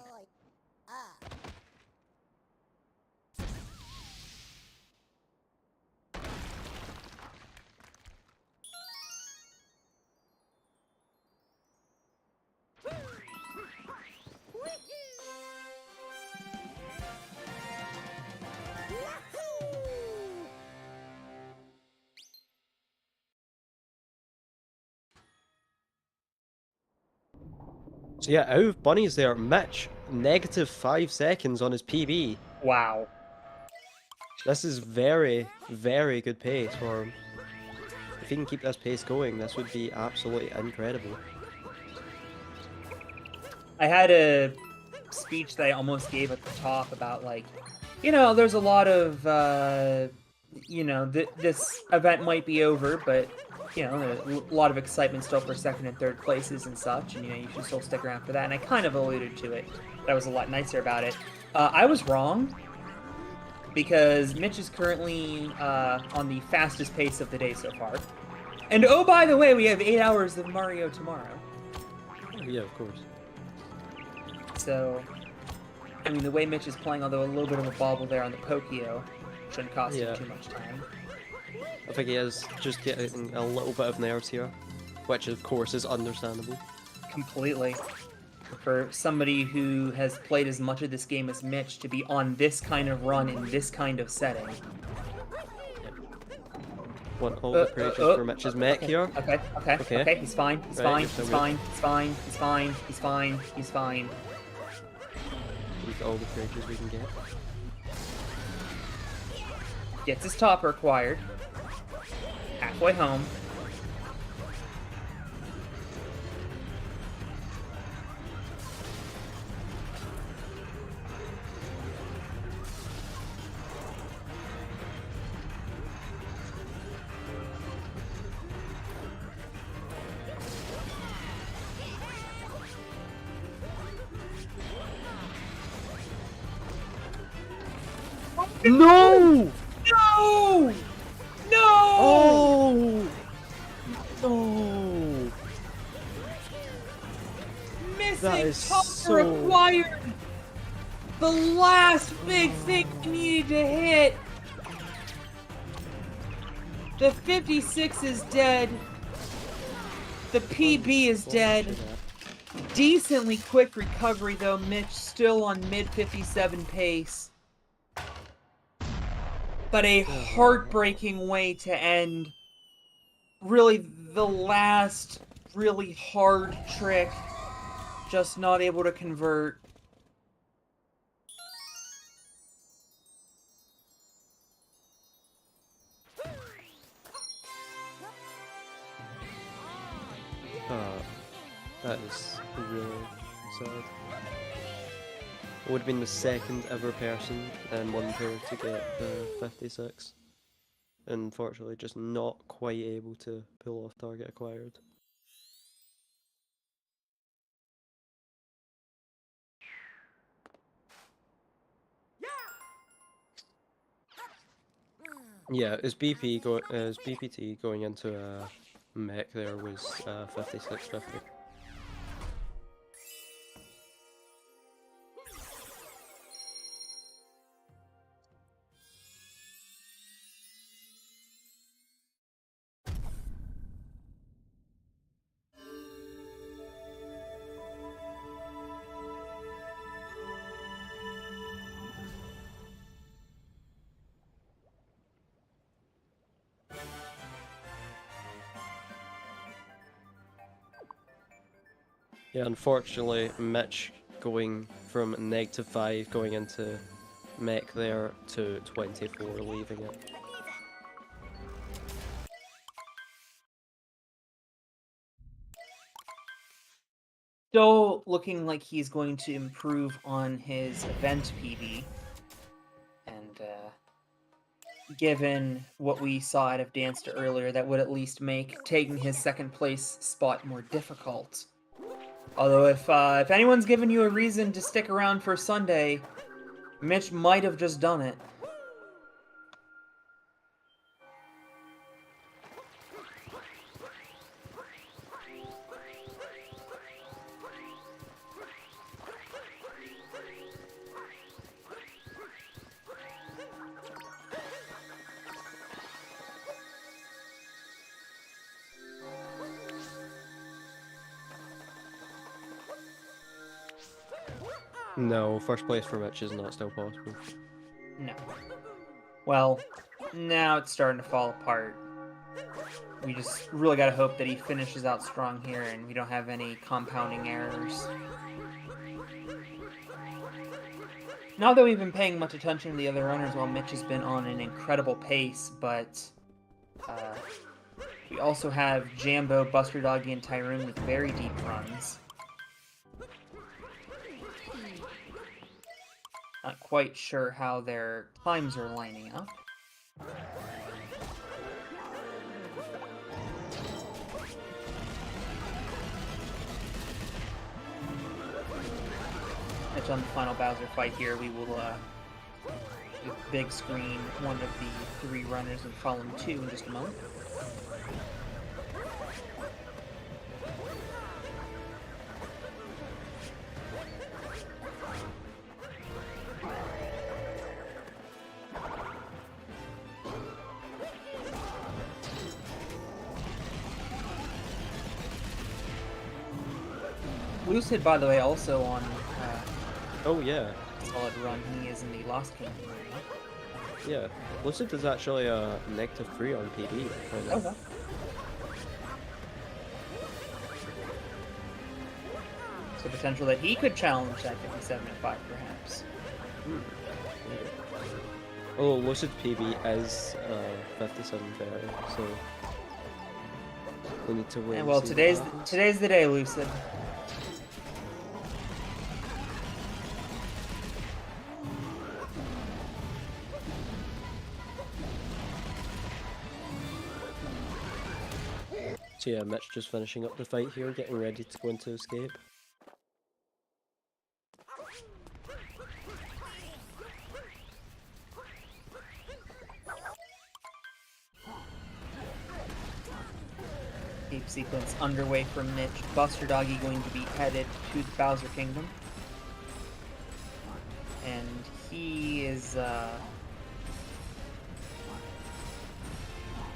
So yeah, out of bunnies there, Mitch, negative 5 seconds on his PB. Wow. This is very, very good pace for him. If he can keep this pace going, this would be absolutely incredible. I had a speech that I almost gave at the top about, like, you know, there's a lot of, you know, this event might be over, but, you know, a lot of excitement still for second and third places and such, and, you know, you should still stick around for that. And I kind of alluded to it, but I was a lot nicer about it. I was wrong, because Mitch is currently on the fastest pace of the day so far. And oh, by the way, we have 8 hours of Mario tomorrow. Yeah, of course. So, I mean, the way Mitch is playing, although a little bit of a bobble there on the Pokio, shouldn't cost him too much time. I think he is just getting a little bit of nerves here, which of course is understandable. Completely. For somebody who has played as much of this game as Mitch to be on this kind of run in this kind of setting. Want all the praises for Mitch's mech here. Okay, he's fine, he's Right, fine, you're so he's good. fine, he's fine, he's fine, he's fine, he's fine. With all the praises we can get. Gets his topper acquired. Halfway home. No! The last big thing we needed to hit! The 56 is dead. The PB is dead. Decently quick recovery though, Mitch still on mid 57 pace. But a heartbreaking way to end really the last really hard trick. Just not able to convert. That is really sad. Would have been the second ever person and one player to get 56. Unfortunately, just not quite able to pull off target acquired. Yeah, his BPT going into a mech there was 56-50. Yeah, unfortunately, Mitch going from -5 going into mech there to 24 leaving it. Still looking like he's going to improve on his event PB. And given what we saw out of Danster earlier, that would at least make taking his second place spot more difficult. Although if anyone's given you a reason to stick around for Sunday, Mitch might have just done it. No, first place for Mitch is not still possible. No. Well, now it's starting to fall apart. We just really gotta hope that he finishes out strong here and we don't have any compounding errors. Not that we've been paying much attention to the other runners while Mitch has been on an incredible pace, but we also have Jambo, Buster Doggy, and Tyroon with very deep runs. Not quite sure how their times are lining up. Mitch on the final Bowser fight here, we will big screen one of the 3 runners in column 2 in just a moment. Lucid, by the way, also on Oh yeah, solid run. He is in the Lost Kingdom right now. yeah. Lucid is actually a -3 on PB right now. Okay. So potential that he could challenge that 57-5 perhaps. Oh, Lucid PB is 57 better, so we need to wait. And well, see today's what today's the day, Lucid. So yeah, Mitch just finishing up the fight here, getting ready to go into escape. Escape sequence underway for Mitch. Buster Doggy going to be headed to the Bowser Kingdom. and he is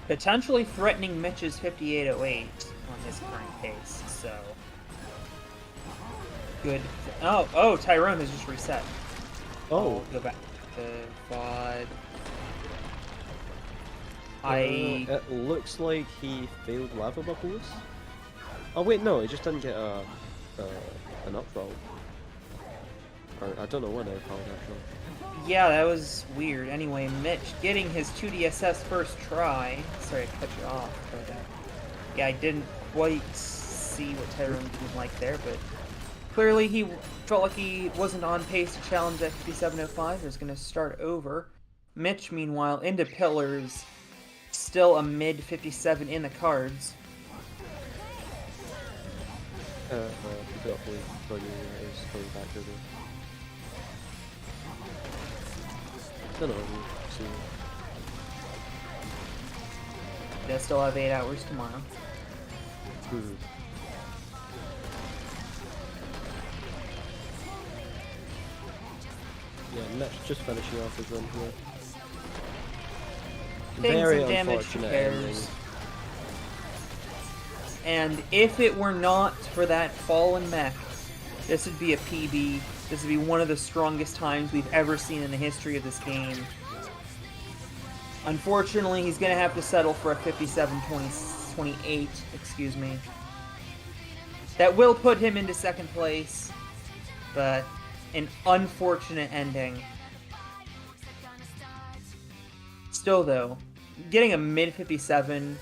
potentially threatening Mitch's 5808 on his current pace, so good. Oh, Tyrone has just reset. Oh, I'll go back to VOD. it looks like he failed lava bubbles. Oh wait, no, he just didn't get an up roll. Or I don't know what they're called actually. Yeah, that was weird. Anyway, Mitch getting his 2DSS first try. Sorry to cut you off, but yeah, I didn't quite see what Tyrone was like there, but clearly he felt like he wasn't on pace to challenge that 5705. He's going to start over. Mitch, meanwhile, into pillars, still a mid 57 in the cards. Hopefully Buggy is coming back over. Don't know, we'll see. They'll still have 8 hours tomorrow. Mm-hmm. Yeah, Mitch just finishing off his run here. Taking Very some damage to unfortunate ending. pairs. And if it were not for that fallen mech, this would be a PB. This would be one of the strongest times we've ever seen in the history of this game. Unfortunately, he's going to have to settle for a 57-28, excuse me. That will put him into second place, but an unfortunate ending. Still, though, getting a mid-57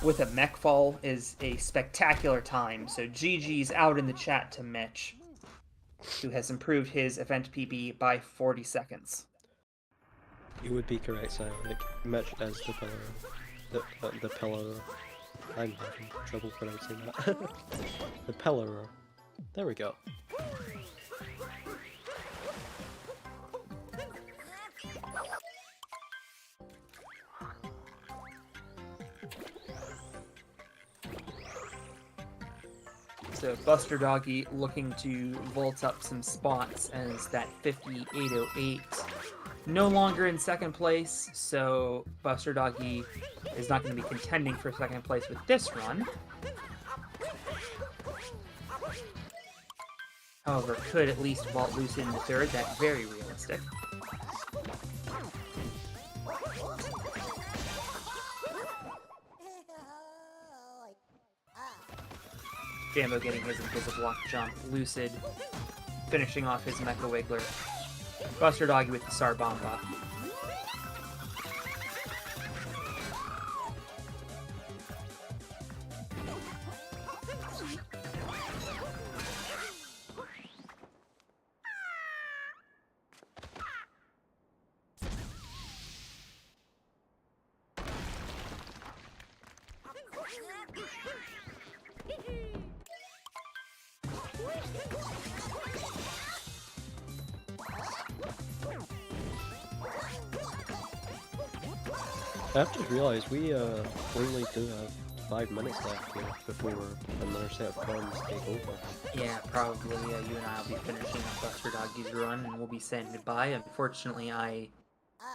with a mech fall is a spectacular time, so GG's out in the chat to Mitch, who has improved his event PB by 40 seconds. You would be correct, Sam. Like, Mitch is the pillar. The pillar. I'm having trouble pronouncing that. The pillar. There we go. So Buster Doggy looking to vault up some spots as that 5808 no longer in second place, so Buster Doggy is not going to be contending for second place with this run. However, could at least vault Lucid into third. That's very realistic. Jambo getting his Invisiblock jump. Lucid finishing off his Mecha Wiggler. Buster Doggy with the Star Bomb buff. I've just realised we only do have 5 minutes left here before another set of comms take over. Yeah, probably. You and I will be finishing up Buster Doggy's run, and we'll be saying goodbye. Unfortunately, I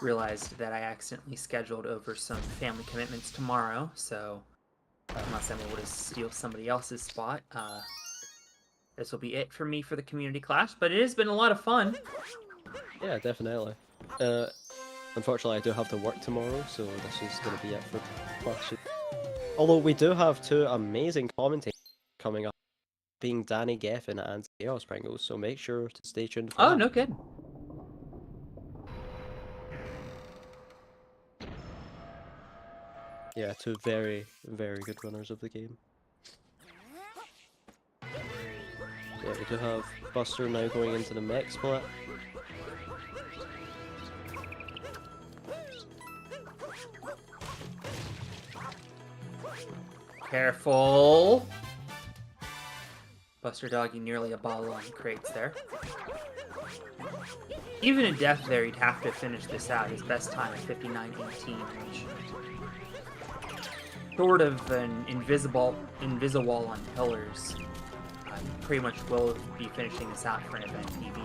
realized that I accidentally scheduled over some family commitments tomorrow, so unless I'm able to steal somebody else's spot, this will be it for me for the Community Clash. But it has been a lot of fun. Yeah, definitely. Unfortunately, I do have to work tomorrow, so this is going to be it for questions. Although we do have 2 amazing commentators coming up, being Danny Geffen and Chaos Pringles, so make sure to stay tuned for Oh, that. no kidding. Yeah, 2 very, very good runners of the game. Yeah, we do have Buster now going into the mech split. Careful! Buster Doggy nearly a ball on crates there. Even in death there, he'd have to finish this out. His best time at 59.18, which sort of an invisible on pillars. Pretty much will be finishing this out for an event PB.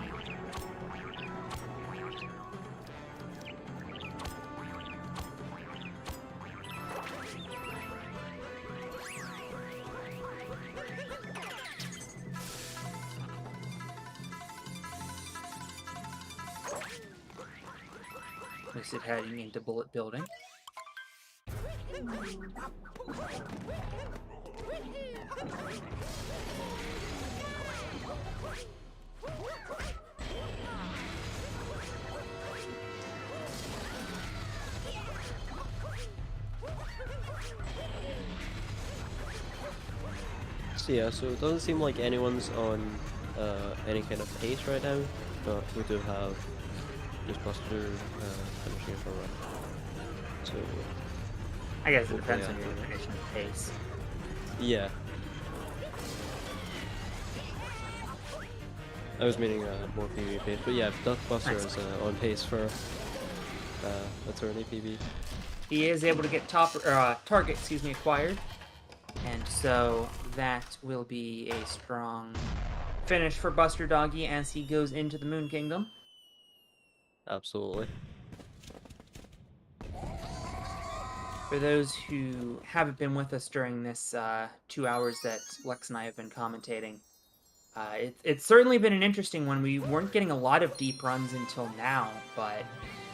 Lucid heading into Bullet Building. So yeah, so it doesn't seem like anyone's on any kind of pace right now, but we do have just Buster finishing for a run. So I guess it hopefully depends on your after- definition of pace. Yeah. I was meaning more PB pace, but yeah, Buster Nice. is on pace for a tourney PB. He is able to get target, acquired, and so that will be a strong finish for Buster Doggy as he goes into the Moon Kingdom. Absolutely. For those who haven't been with us during this 2 hours that Lex and I have been commentating, it's certainly been an interesting one. We weren't getting a lot of deep runs until now, but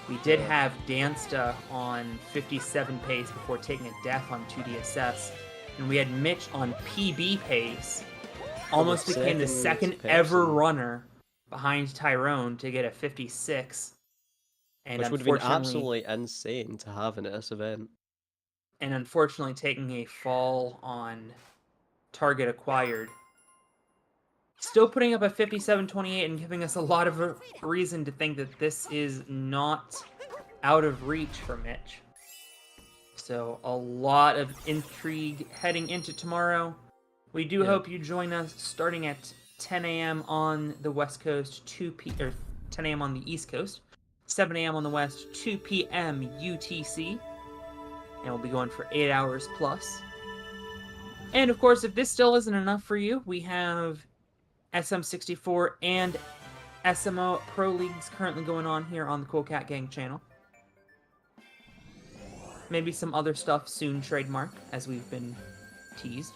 we did have Dansta on 57 pace before taking a death on 2DSS, and we had Mitch on PB pace, almost became the second ever runner behind Tyrone to get a 56. And Which would have been unfortunately- absolutely insane to have in this event. and unfortunately taking a fall on target acquired. Still putting up a 57.28 and giving us a lot of reason to think that this is not out of reach for Mitch. So a lot of intrigue heading into tomorrow. We do Yeah. hope you join us starting at 10 a.m. on the West Coast, 10 a.m. on the East Coast, 7 a.m. on the West, 2 p.m. UTC. And we'll be going for 8 hours plus. And of course, if this still isn't enough for you, we have SM64 and SMO Pro Leagues currently going on here on the Cool Cat Gang channel. Maybe some other stuff soon trademark, as we've been teased.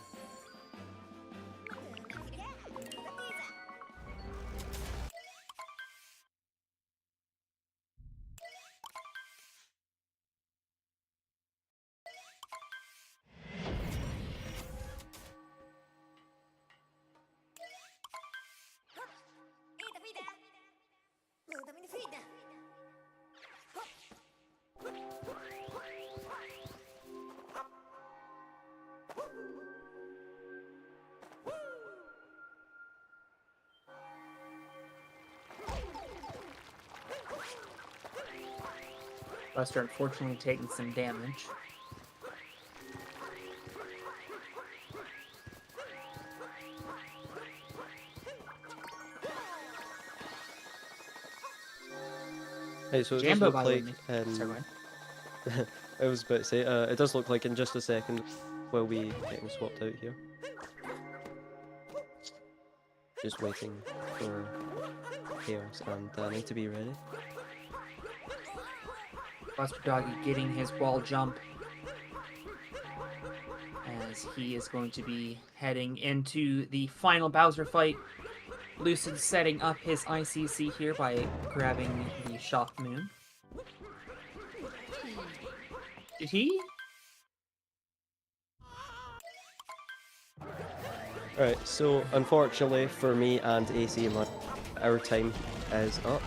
Buster unfortunately taking some damage. Hey, so it does Jambo, look by the way, like Sorry, go ahead. I was about to say, it does look like in just a second we'll be getting swapped out here. Just waiting for Chaos and Danny to be ready. Buster Doggy getting his wall jump as he is going to be heading into the final Bowser fight. Lucid setting up his ICC here by grabbing the Shock Moon. Did he? Alright, so unfortunately for me and AC, our time is up.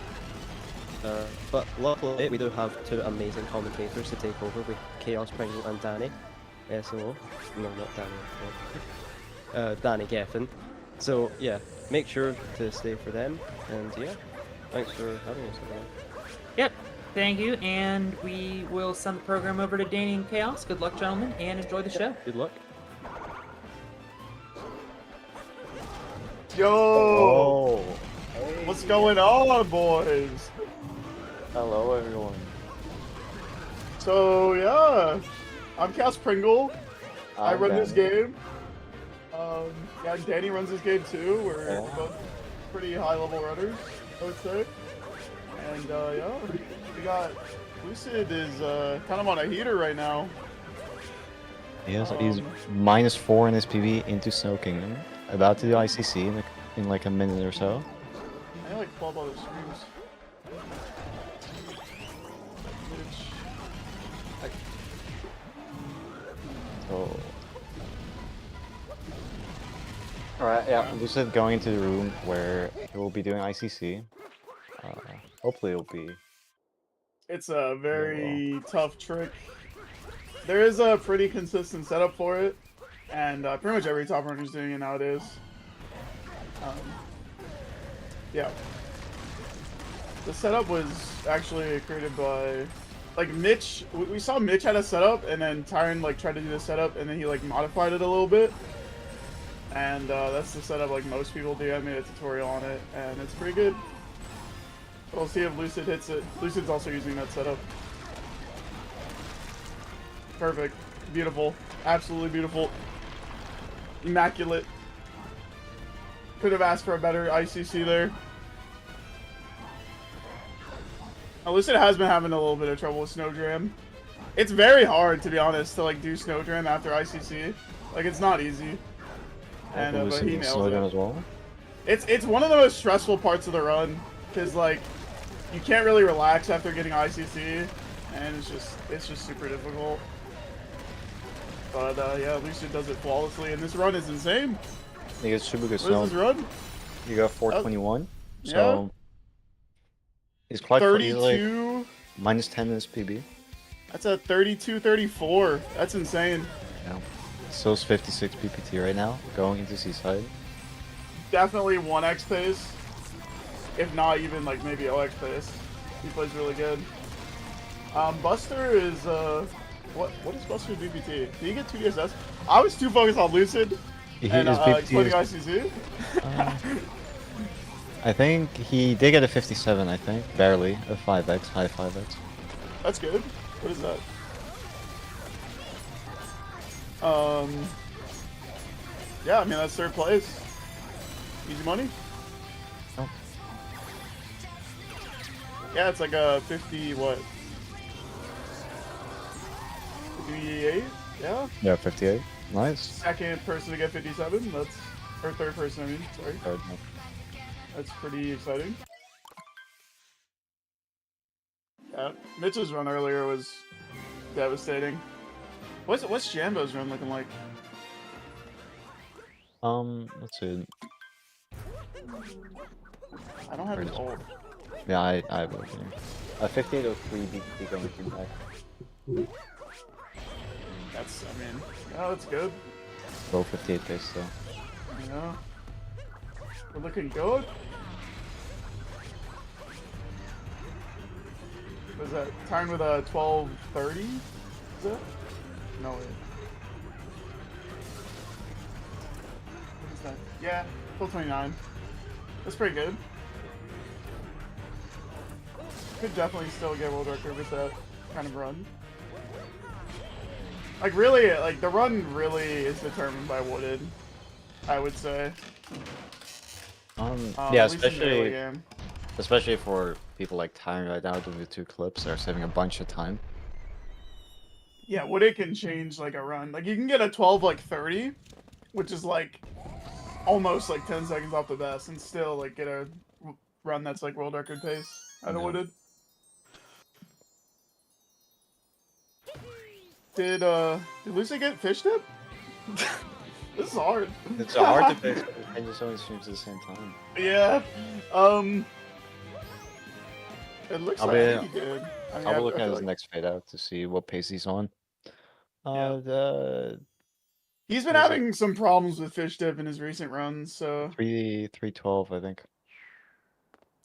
But luckily we do have two amazing commentators to take over with Chaos Pringle and Danny. SMO. No, not Danny. Danny Geffen. So yeah, make sure to stay for them, and yeah, thanks for having us everyone. Yep. Thank you, and we will send the program over to Danny and Chaos. Good luck, gentlemen, and enjoy the show. Good luck. Yo! Oh, What's going on, boys? hello everyone. So, yeah. I'm Cass Pringle. I run this game. Yeah, Danny runs this game too. We're Yeah. both pretty high level runners, I would say. And, yeah, we got Lucid is kind of on a heater right now. Yes, he's -4 in his PB into Snow Kingdom. About to do ICC in like a minute or so. I like 12 other streams. Alright, yeah, Lucid going into the room where he will be doing ICC. Hopefully it'll be... It's a very tough trick. There is a pretty consistent setup for it, and pretty much every top runner is doing it nowadays. Yeah. The setup was actually created by, like, Mitch. We saw Mitch had a setup, and then Tyron like tried to do the setup, and then he like modified it a little bit. And that's the setup like most people do. I made a tutorial on it, and it's pretty good. We'll see if Lucid hits it. Lucid's also using that setup. Perfect. Beautiful. Absolutely beautiful. Immaculate. Could have asked for a better ICC there. Now, Lucid has been having a little bit of trouble with Snowdram. It's very hard, to be honest, to like do Snowdram after ICC. Like, it's not easy. And but he nails it. As well. It's one of the most stressful parts of the run, because like you can't really relax after getting ICC, and it's just super difficult. But yeah, Lucid does it flawlessly, and this run is insane. He gets super good What is this run? You got 421. Yeah. So he's quite 32. Like minus 10 in his PB. That's a 32-34. That's insane. Yeah. So's 56 PPT right now, going into Seaside. Definitely 1x pace, if not even like maybe 0x pace. He plays really good. Buster is what is Buster's BPT? Did he get 2 DSS? I was too focused on Lucid and exploding ICC. I think he did get a 57. I think barely a 5x, high 5x. That's good. What is that? Yeah, I mean that's 3rd place. Easy money. Oh. Yeah, it's like a 50 what? 58? Yeah. Yeah, 58. Nice. 2nd person to get 57. That's or 3rd person. I mean, sorry. Third. That's pretty exciting. Yeah, Mitch's run earlier was devastating. What's Jambo's run looking like? Let's see. I don't have it old. Yeah, I have it here. 5803 BPT going to back. That's, I mean, yeah, that's good. Low 58 pace though. Yeah. We're looking good. Was that time with a 12:30? Is that? No wait. What is that? Yeah, 12:29. That's pretty good. Could definitely still get world record with that kind of run. Like really, like the run really is determined by Wooded, I would say. Yeah, at least in the early especially game. especially for people like Tyron right now doing the 2 clips, they're saving a bunch of time. Yeah, Wooded can change like a run. Like you can get a 12:30, which is like almost like 10 seconds off the best, and still like get a run that's like world record pace out of Wooded. Did Lucy get fish dip? This is hard. It's hard to pick and just only streams at the same time. Yeah. It looks like he did. I mean, I'll be looking I at feel his like next fade out to see what pace he's on. he's been having some problems with fish dip in his recent runs, so 312, I think.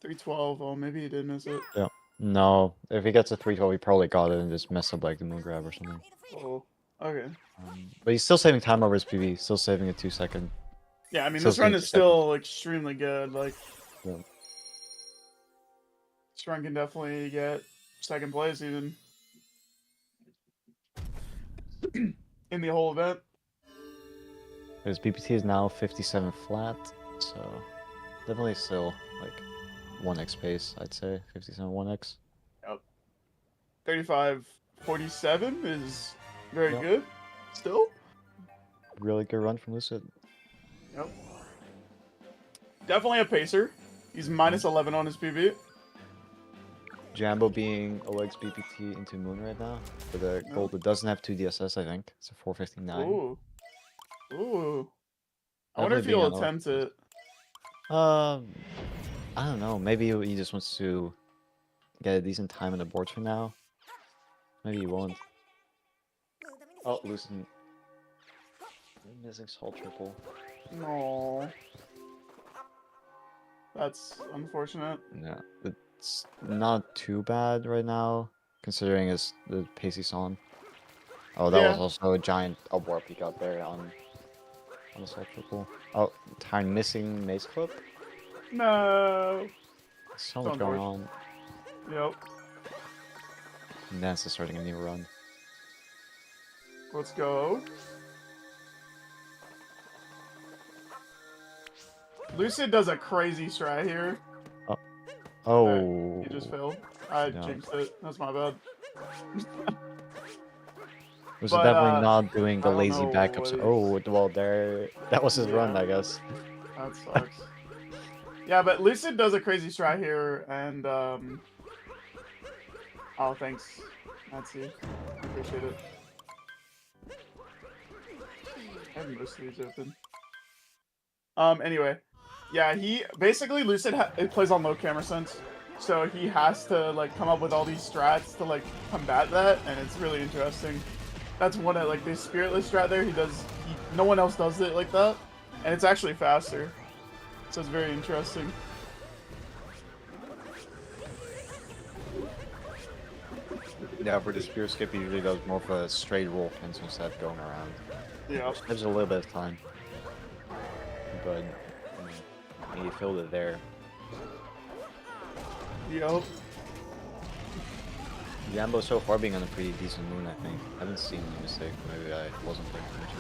312. Oh, maybe he did miss it. Yeah. No, if he gets a 312, he probably got it and just messed up like the moon grab or something. Oh, okay. But he's still saving time over his PV, still saving a 2-second. Yeah, I mean Still this run seems is still extremely good. Like, Yeah. this run can definitely get 2nd place even in the whole event. His BPT is now 57 flat, so definitely still like 1x pace, I'd say. 57 1x. Yep. 35:47 is very Yep. good. Still. Really good run from Lucid. Yep. Definitely a pacer. He's minus 11 on his PV. Jambo being OX BPT into Moon right now with a gold that doesn't have 2 DSS, I think. It's a 459. Ooh. Ooh. I wonder if Definitely he'll being attempt it. I don't know. Maybe he just wants to get a decent time on the board for now. Maybe he won't. Oh, losing. Missing Soul Triple. No. That's unfortunate. Yeah, it's not too bad right now, considering it's the pace he's on. Oh, that was Yeah. also a giant up warp he got there on the Soul Triple. Oh, Tyron missing Maze Clip. No. So much Don't going worry. on. Yep. And then it's starting a new run. Let's go. Lucid does a crazy strat here. Oh. He just failed. I No. jinxed it. That's my bad. Was But, definitely not doing the I don't lazy know backups. what Oh, well, there. That was his run, Yeah. I guess. That sucks. Yeah, but Lucid does a crazy strat here, and oh, thanks, Nancy. Appreciate it. I have most of these open. Anyway, yeah, he basically Lucid it plays on low camera sense, so he has to like come up with all these strats to like combat that, and it's really interesting. That's one of like this spiritless strat there. No one else does it like that, and it's actually faster. So it's very interesting. Yeah, for the spear skip, he usually does more of a straight roll fence instead of going around. Yeah. There's a little bit of time. But, he filled it there. Yup. Jambo so far being on a pretty decent moon, I think. I haven't seen any mistake. Maybe I wasn't paying attention.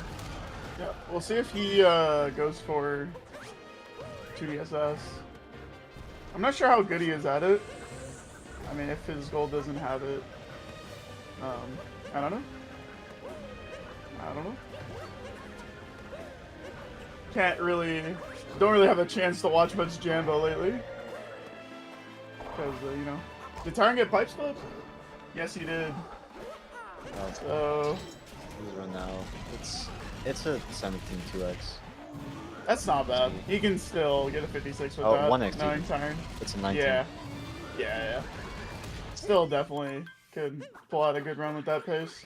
Yeah. We'll see if he goes for 2DSS. I'm not sure how good he is at it. I mean, if his goal doesn't have it, I don't know. Don't really have a chance to watch much Jambo lately. Because, you know. Did Tyron get pipe split? Yes, he did. So, He's run now. It's a 17-2x. that's not bad. He can still get a 56 with Oh, that. 1x. Knowing Tyron. It's a 19. Yeah. Still definitely could pull out a good run with that pace.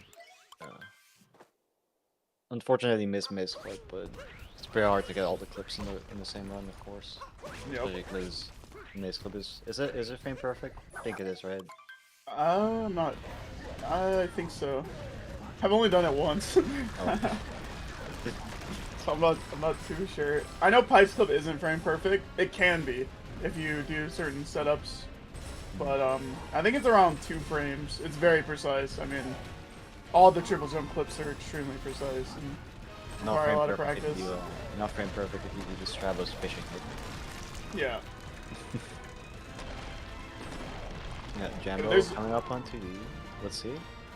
Unfortunately, missed Maze Clip, but it's pretty hard to get all the clips in the same run, of course. Yep. Because Maze Clip is it frame perfect? I think it is, right? I'm not. I think so. I've only done it once. Oh. So I'm not too sure. I know pipe slip isn't frame perfect. It can be if you do certain setups, but I think it's around 2 frames. It's very precise. I mean, all the triple jump clips are extremely precise and Not require a frame lot of perfect practice. if you, not frame perfect if you do just Travis fishing it. Yeah. Yeah, Jambo There's- coming up on 2D. Let's see.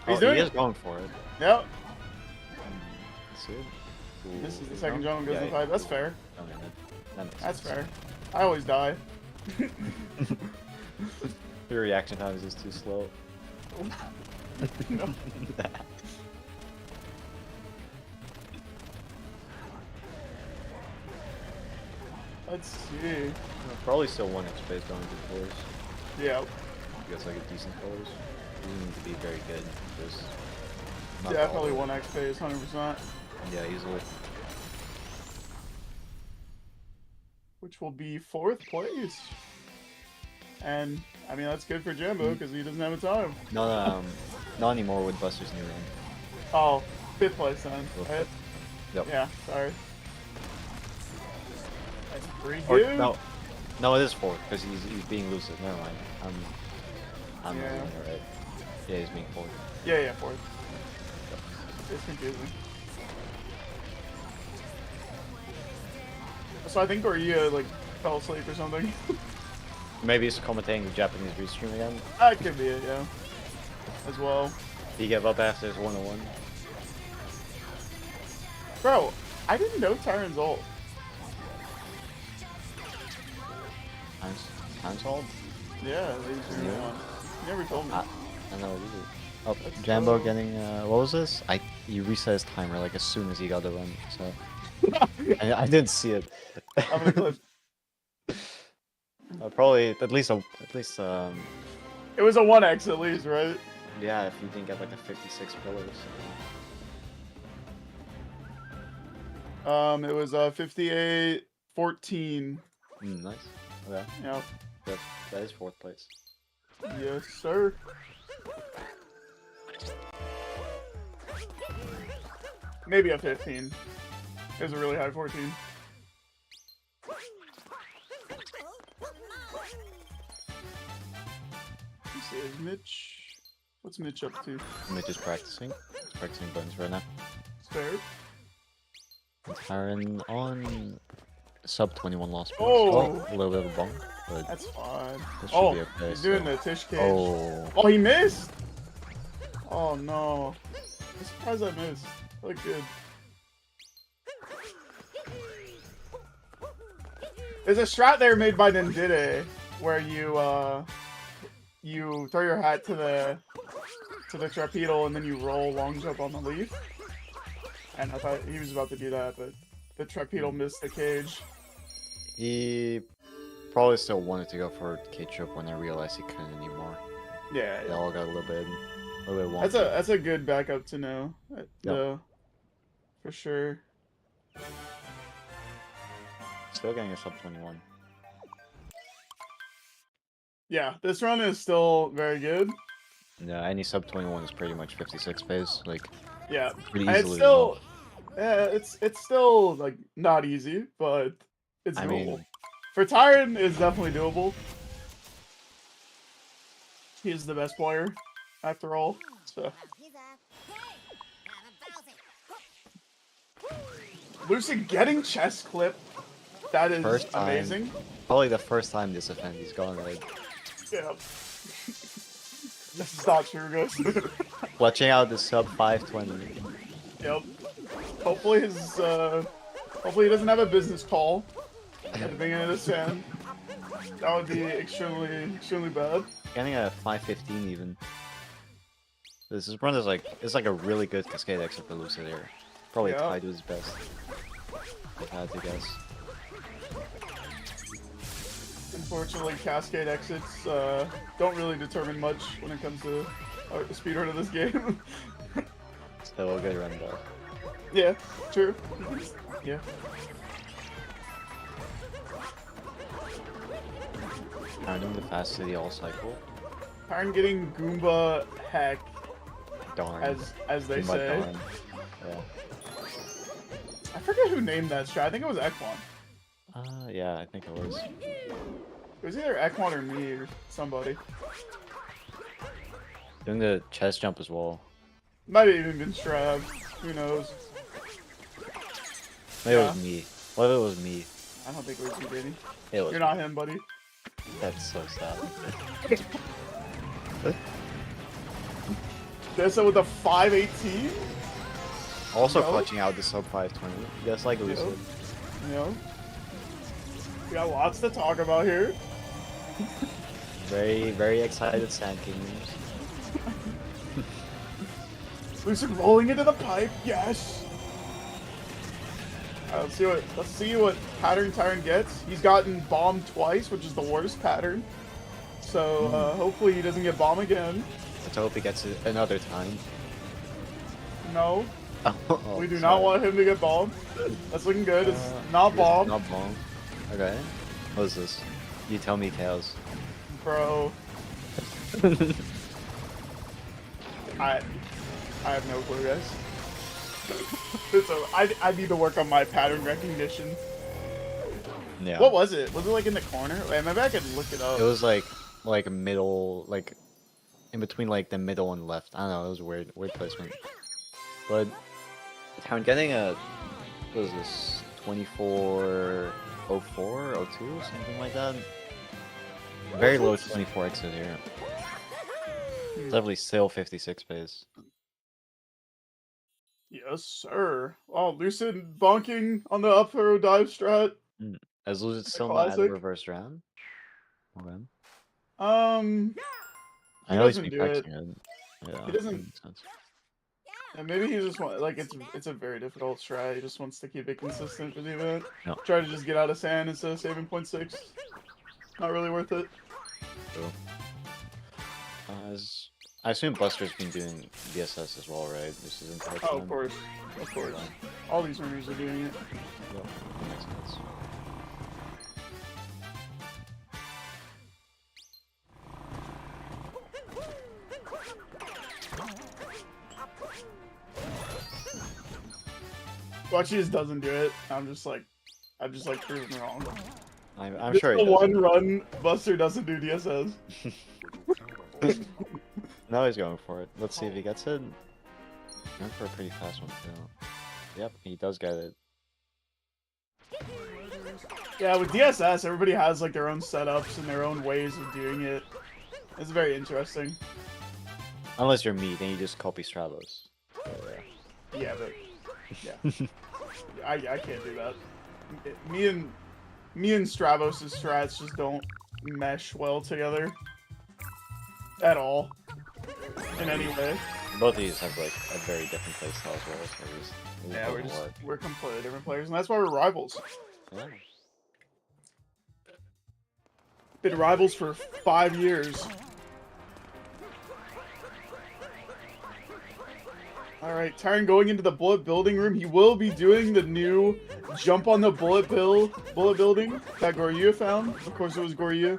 He's Oh, doing he is it. going for it. Yep. Let's see. This is the Ooh, second no? jump goes Yeah, to 5. That's fair. Okay, that makes That's sense. fair. I always die. The reaction time is just too slow. No. Let's see. Probably still 1x space going to floors. Yeah. He gets like a decent colors. Doesn't need to be very good. Just not Definitely all. 1x phase, 100%. Yeah, easily. Which will be 4th place. And, I mean, that's good for Jambo because he doesn't have a time. Not anymore with Buster's new run. Oh, 5th place then, Fifth. right? Yep. Yeah, sorry. That's pretty Or, good. no, it is 4th because he's being lucid. Never mind. I'm Yeah. reading it right. Yeah, he's being 4th. Yeah, 4th. It's confusing. So I think Oriya, like, fell asleep or something. Maybe he's commentating the Japanese restream again. That could be it, yeah. As well. He gave up after his 101. Bro, I didn't know Tyron's ult. Time's hold? Yeah, he's your Yeah. one. You never told me. I know either. Oh, Let's Jambo go. getting what was this? He reset his timer like as soon as he got the run. So I didn't see it. I'm gonna clip. Probably at least It was a 1x at least, right? yeah, if you didn't get like the 56 pillars. It was 58-14. Nice. Okay. Yeah. That is 4th place. Yes, sir. Maybe a 15. It was a really high 14. Let's see, is Mitch... What's Mitch up to? Mitch is practicing. He's practicing buttons right now. It's fair. Tyron on sub 21 loss. Oh! A little bit of a bump, but That's fine. this should Oh, be okay. he's doing the Tish cage. Oh. Oh, he missed! Oh no. I'm surprised I missed. That looked good. There's a strat there made by Nindide where you throw your hat to the trapedal and then you roll long jump on the leaf. And I thought he was about to do that, but the trapedal missed the cage. He probably still wanted to go for cage jump when I realized he couldn't anymore. Yeah, They all got a little bit wonky. that's a good backup to know. Though, for sure. Still getting a sub 21. Yeah, this run is still very good. Yeah, any sub 21 is pretty much 56 phase. Like, Yeah, pretty and easily. it's still like not easy, but it's I doable. mean- For Tyron, it's definitely doable. He is the best player, after all. So. Lucid getting chest clip. That is First time. amazing. Probably the first time this event he's gone like Yeah. This is not true, guys. clutching out the sub 520. Yep. Hopefully hopefully he doesn't have a business call at the beginning of this end. That would be extremely bad. Getting a 515 even. This run is it's like a really good cascade exit for Lucid here. Probably Yeah. tied to his best. If I had to guess. Unfortunately, cascade exits don't really determine much when it comes to the speedrun of this game. Still a good run though. Yeah, true. Yeah. Rounding the fast city all cycle. Tyron getting Goomba heck, Darn. as they Goomba say. darn. Yeah. I forget who named that strat. I think it was Ekwan. Yeah, I think it was. It was either Ekwan or me or somebody. Doing the chest jump as well. Might have even been Strab. Who knows? Maybe it Yeah. was me. What if it was me? I don't think it was you, Danny. It was You're not him, buddy. That's so sad. This with a 518? Also No. clutching out the sub 520. Just like Lucid. Yep. You know? We got lots to talk about here. Very, very excited Sand Kingdoms. Lucid rolling into the pipe, yes! Alright, let's see what pattern Tyron gets. He's gotten bombed twice, which is the worst pattern. So hopefully he doesn't get bombed again. Let's hope he gets it another time. No, Oh, we do sorry. not want him to get bombed. That's looking good. It's not It's bombed. Not bomb. Okay. What is this? You tell me, Chaos. Bro. I have no clue, guys. So I need to work on my pattern recognition. Yeah. What was it? Was it like in the corner? Wait, maybe I could look it up. It was like middle, like in between like the middle and left. I don't know. It was weird placement. But I'm getting a what is this 2404, 02, something like that. Very low 24 exit here. It's definitely still 56 pace. Yes, sir. Oh, Lucid bonking on the up throw dive strat. As Lucid still not classic. had a reverse round. Okay. He I know he's doesn't been do it. practicing it. Yeah, He doesn't- that makes sense. And maybe he just wants, like, it's a very difficult strat. He just wants to keep it consistent for the event. No. Try to just get out of sand instead of saving 0.6. Not really worth it. True. I assume Buster's been doing DSS as well, right? This is entire time. Oh, of course. Of course. All these runners are doing it. Yep, that makes sense. Watch, he just doesn't do it. I'm just like proving wrong. I'm This sure is he the does. one run Buster doesn't do DSS. Now he's going for it. Let's see if he gets it. Going for a pretty fast one too. Yep, he does get it. Yeah, with DSS, everybody has like their own setups and their own ways of doing it. It's very interesting. Unless you're me, then you just copy Stravos. So, yeah. Yeah, but yeah, I can't do that. Me and Stravos' strats just don't mesh well together at all in any way. Both of these have like a very different playstyle as well. So Yeah, we're completely different players, and that's why we're rivals. Yeah. Been rivals for 5 years. Alright, Tyron going into the bullet building room. He will be doing the new jump on the bullet building that Goryu found. Of course it was Goryu.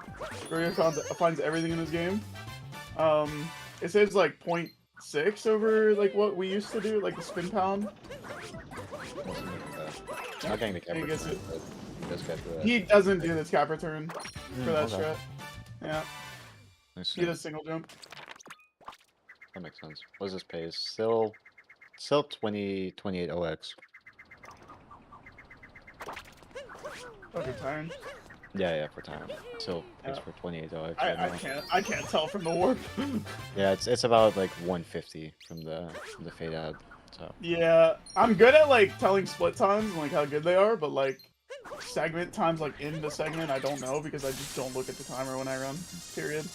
Goryu finds everything in this game. It saves like 0.6 over like what we used to do, like the spin pound. Not getting the camera. He gets it. He does get the. He doesn't do this cap return for that okay. strat. Yeah, Nice. he does single jump. That makes sense. What does this pay? Still 28 OX. Okay, Tyron. Yeah, for time. Still pays Yeah. for 28 OX. right now. I can't tell from the warp. Yeah, it's about like 150 from the fade ad. So Yeah, I'm good at like telling split times and like how good they are, but like segment times, like in the segment, I don't know because I just don't look at the timer when I run. Period.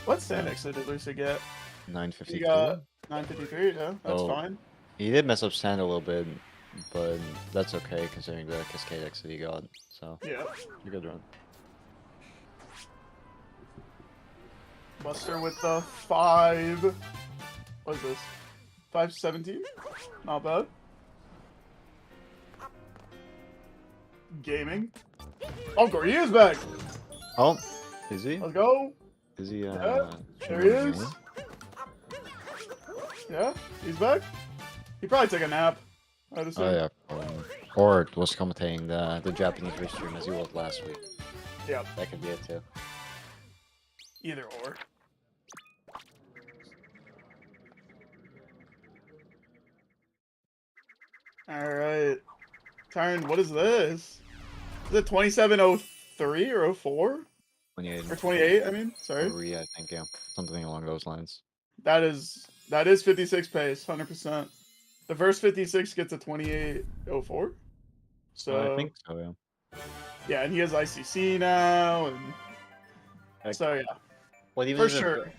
What stand exit did Lucy get? 953. He got 953. Yeah, that's Oh. fine. He did mess up sand a little bit, but that's okay considering the cascade exit he got. So Yeah. a good run. Buster with the 5. What is this? 517? Not bad. Gaming. Oh, Goryu's back! Oh, is he? Let's go! Is he? Yeah, there he is. Yeah, he's back. He probably took a nap. I'd assume. Oh yeah. Or was commentating the Japanese restream as he was last week. Yeah, That could be it too. either or. Alright. Tyron, what is this? Is it 2703 or 04? 28. Or 28, I mean? Sorry. 3, I think, yeah. Something along those lines. That is 56 pace, 100%. The first 56 gets a 2804. So I think so, yeah. yeah, and he has ICC now, and Like, so yeah, What even for is sure.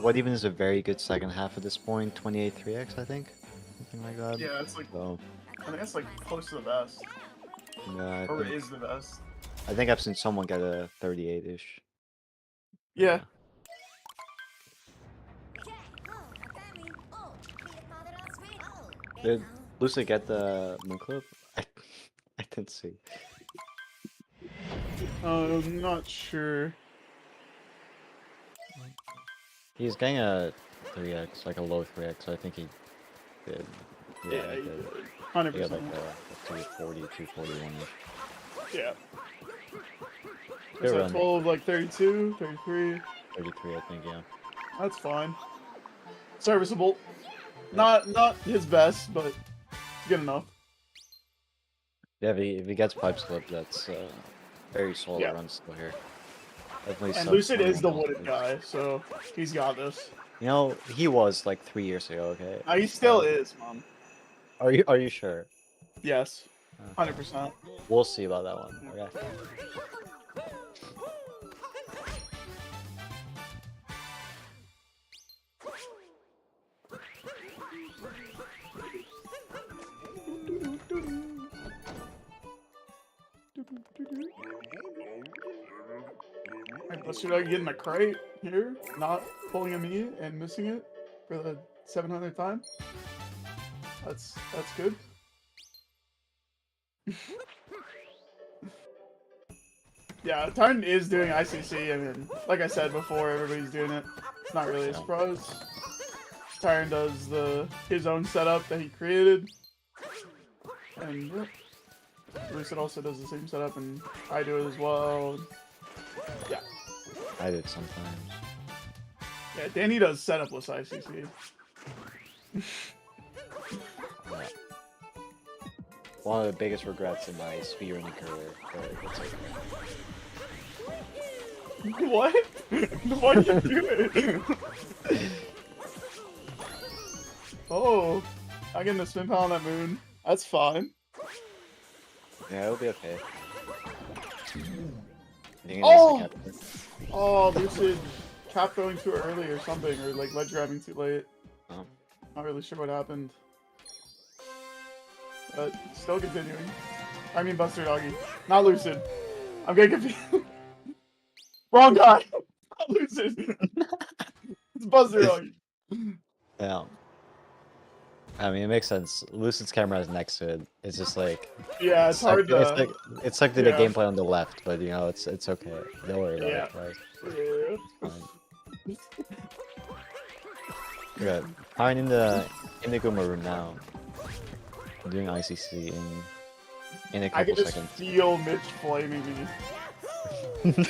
What even is a very good second half at this point? 28 3x, I think, something like that. Yeah, it's like So I think that's like close to the best, yeah, or is the best. I think I've seen someone get a 38-ish. Yeah. Did Lucy get the moon clip? I didn't see. I'm not sure. He's getting a 3x, like a low 3x. So I think he did. Yeah, he did. 100%. He got like a 240, 241. Yeah. Good Is that run. 12, like 32, 33? 33, I think, yeah. That's fine. Serviceable. Not his best, but good enough. Yeah, if he gets pipe slip, that's very solid Yeah. run still here. Definitely And sub Lucid is the 21 wooded pipe. guy, so he's got this. You know, he was like 3 years ago. Okay. He still is, man. Are you sure? Yes, Okay. 100%. We'll see about that one. Okay. Alright, Buster Dog getting a crate here, not pulling a me and missing it for the 700th time. That's good. Yeah, Tarn is doing ICC. I mean, like I said before, everybody's doing it. It's not really a surprise. Tarn does his own setup that he created, and yeah, Lucid also does the same setup, and I do it as well. Yeah. I did sometimes. Yeah, Danny does setupless ICC. One of the biggest regrets in my speedrunning career, but it's okay. What? What are you doing? Oh, I get the spin pile on that moon. That's fine. Yeah, it'll be okay. Oh! Oh, Lucid cap going too early or something, or like ledge grabbing too late. Oh. Not really sure what happened. But still continuing. I mean Buster Doggy. Not Lucid. I'm getting confused. Wrong guy! Not Lucid! It's Buster Doggy. Yeah. I mean, it makes sense. Lucid's camera is next to it. It's just like... Yeah, it's hard to... It's like the gameplay on the left, but you know, it's okay. Don't worry about it, guys. Yeah. Good. I'm in the Indiguma room now. I'm doing ICC in a I couple can just seconds. feel Mitch flaming me.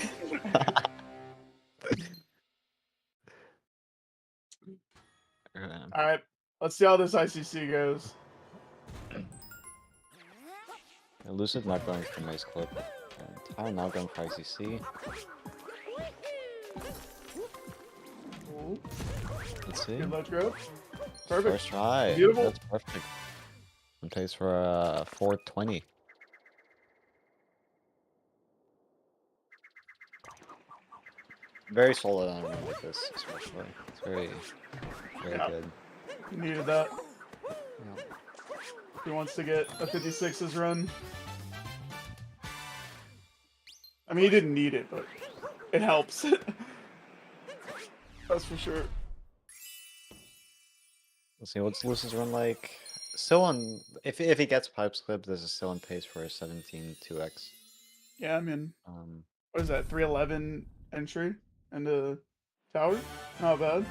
Alright, let's see how this ICC goes. Lucid's not going for nice clip. I'm not going for ICC. Let's see. Good ledge grab. Perfect. First try. Beautiful. That's perfect. And plays for 420. Very solid on a run like this, especially. It's very good. He needed that. Yeah. He wants to get a 56's run. I mean, he didn't need it, but it helps. That's for sure. Let's see, what's Lucid's run like? Still on... If he gets pipes clipped, this is still on pace for a 17-2x. Yeah, I mean... what is that, 311 entry into tower? Not bad.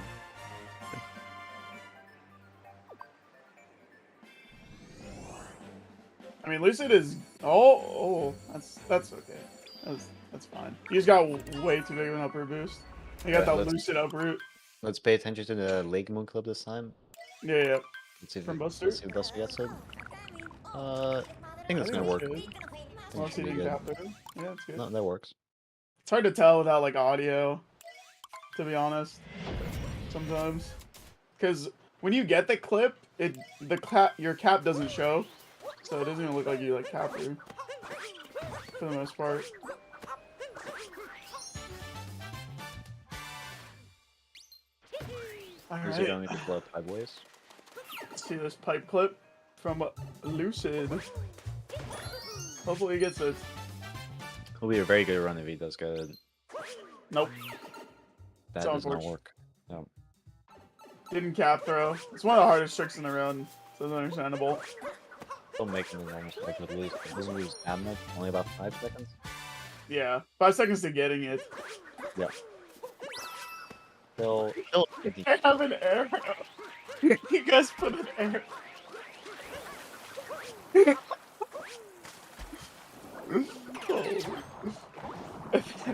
I mean, Lucid is... Oh, that's okay. That's fine. He's got way too big of an upper boost. He got that Lucid uproot. Let's pay attention to the Lake Moon clip this time. Yeah. Let's see if, From Buster? let's see if Buster gets it. I think that's gonna work. Unless he didn't cap it. Yeah, it's good. No, that works. It's hard to tell without like audio, to be honest. Sometimes, because when you get the clip, your cap doesn't show, so it doesn't even look like you like cap through. For the most part. Alright. Going to blow up 5 ways. Let's see this pipe clip from Lucid. Hopefully he gets it. It'll be a very good run if he does good. Nope. That does not work. No. Didn't cap throw. It's one of the hardest tricks in the run, so it's understandable. Still making the normal spike at least. It doesn't lose that much, only about 5 seconds. Yeah, 5 seconds to getting it. Yeah. Still I have an arrow. You guys put an arrow.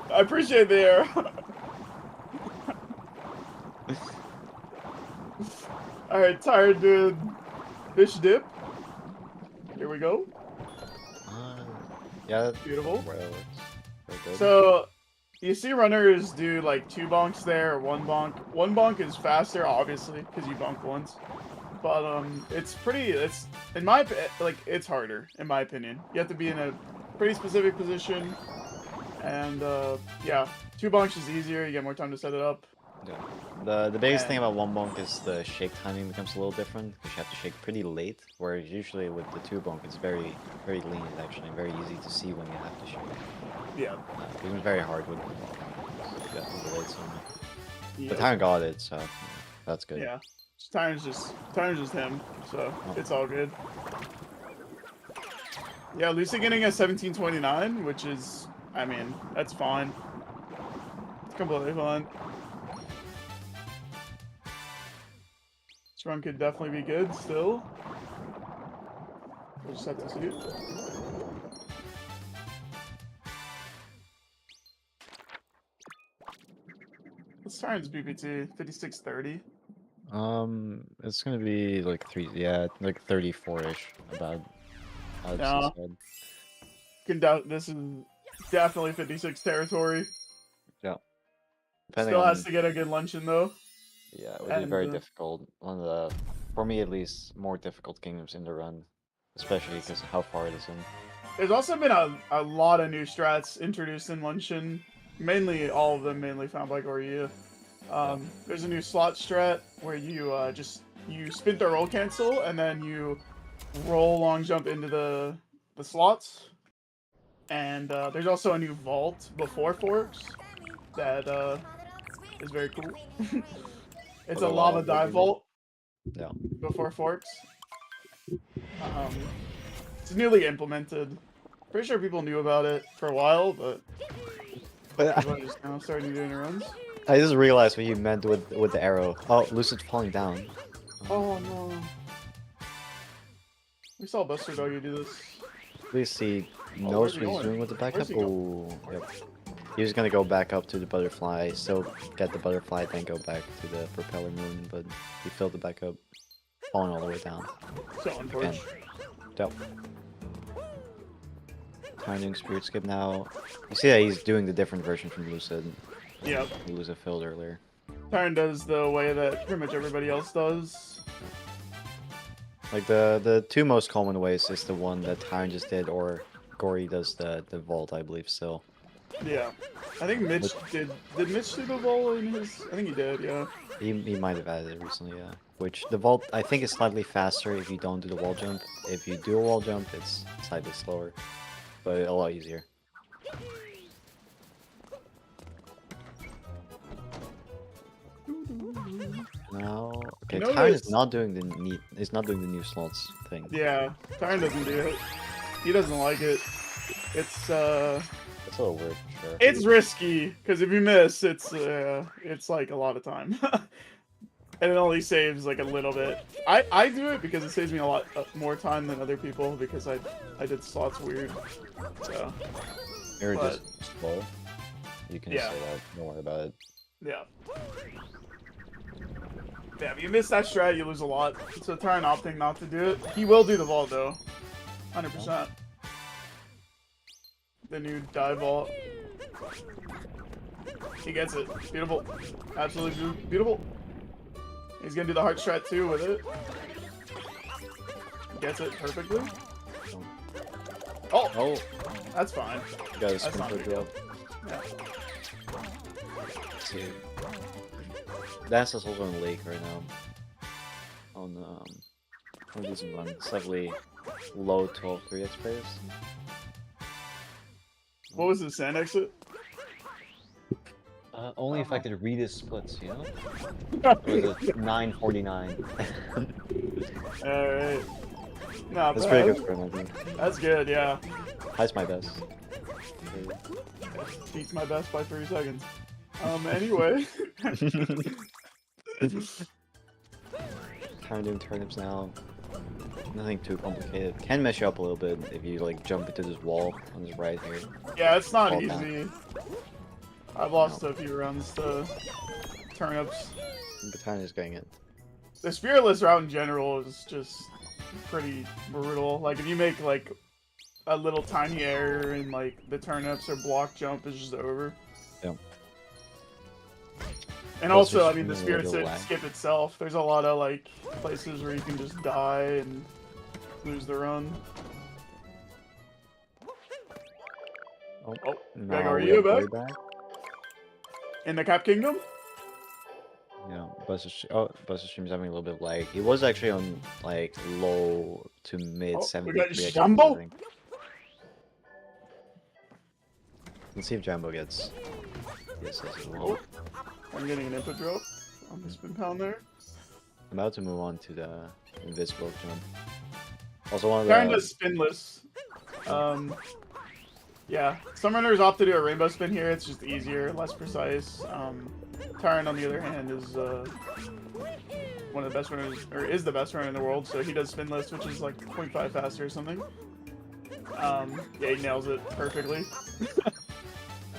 I appreciate the arrow. Alright, tired dude. Fish dip. Here we go. Yeah, beautiful. Very good. So, you see runners do like 2 bonks there or 1 bonk. 1 bonk is faster, obviously, because you bonk once. But it's it's harder in my opinion. You have to be in a pretty specific position, and yeah, 2 bonks is easier. You get more time to set it up. Yeah. The biggest thing And- about one bonk is the shake timing becomes a little different because you have to shake pretty late, whereas usually with the two bonk it's very lean actually, very easy to see when you have to shake. Yeah. It becomes very hard with the late zone. Yeah. But Tyron got it, so that's good. Yeah. Tyron's just him, so it's all good. Yeah, Lucy getting a 1729, which is, I mean, that's fine. It's completely fine. This run could definitely be good still. We'll just have to see. What's Tyron's BPT? 5630. It's gonna be like like 34-ish about. Yeah. Can doubt this is definitely 56 territory. Yeah. Depending Still on, has to get a good luncheon though. yeah, it would be and, very difficult. One of the, for me at least, more difficult kingdoms in the run, especially because of how far it is in. There's also been a lot of new strats introduced in luncheon. Mainly, all of them mainly found by Goryu. There's a new slot strat where you you spin the roll cancel and then you roll long jump into the slots. And there's also a new vault before forks that is very cool. It's a the lava lava dive you vault Yeah. before forks. It's newly implemented. Pretty sure people knew about it for a while, but people are just now starting doing runs. I just realized what you meant with the arrow. Oh, Lucid's falling down. Oh no. We saw Buster Doggy do this. Please see Oh, knows where's he what he's going? doing with the backup. Where's he Oh, yep. He was gonna go back up to the butterfly, so get the butterfly, then go back to the propeller moon, but he filled the backup, falling all the way down. So Again. unfortunate. Yep. Trying doing spirit skip now. You see that he's doing the different version from Lucid. Yep. Lucid filled earlier. Tyron does the way that pretty much everybody else does. Like the two most common ways is the one that Tyron just did, or Gory does the vault, I believe. Still. Yeah. I think Mitch did Mitch do the vault in his? I think he did, yeah. He might have added it recently, yeah. Which the vault I think is slightly faster if you don't do the wall jump. If you do a wall jump, it's slightly slower, but a lot easier. Now, okay, know Tyron is this- not doing the new slots thing. Yeah. Tyron doesn't do it. He doesn't like it. It's That's a little weird, for sure. it's risky because if you miss, it's like a lot of time. And it only saves like a little bit. I do it because it saves me a lot more time than other people because I did slots weird. So You're but- just slow. You can Yeah. say that. Don't worry about it. yeah. Yeah, if you miss that strat, you lose a lot. So Tyron opting not to do it. He will do the vault though. 100%. The new dive vault. He gets it. Beautiful. Absolutely beautiful. He's gonna do the heart strat too with it. Gets it perfectly. Oh, Oh, that's fine. you got a That's spin not a for big the deal. drop. Yeah. Let's see. Dance is also in Lake right now. On what doesn't run. It's definitely low 12-3 XP. What was the sand exit? Only if I could read his splits, you know? It was a 949. Alright. Not That's bad. pretty good for him, I think. That's good, yeah. High's my best. Beats my best by 3 seconds. Anyway. Kind of doing turnips now. Nothing too complicated. Can mess you up a little bit if you like jump into this wall on his right here. Yeah, it's not Fall easy. down. I've lost a few runs to turnips. But Tyron is getting it. The spiritless route in general is just pretty brutal. Like if you make like a little tiny error in like the turnips or block jump, is just over. Yep. And Plus also, I there's mean, the a spirit little lag. skip itself. There's a lot of like places where you can just die and lose the run. Oh, Oh, now Greg, are we you have back? Gory back. In the Cap Kingdom? Buster Stream's having a little bit of lag. He was actually on like low to mid Oh, we 73. got I think, Jumbo? I think. Let's see if Jumbo gets this as well. I'm getting an input drop on the spin pound there. I'm about to move on to the invisible jump. Also one of Tyron the does spinless. Yeah, some runners opt to do a rainbow spin here. It's just easier, less precise. Tyron, on the other hand, is one of the best runners, or is the best runner in the world. So he does spinless, which is like 0.5 faster or something. Yeah, he nails it perfectly.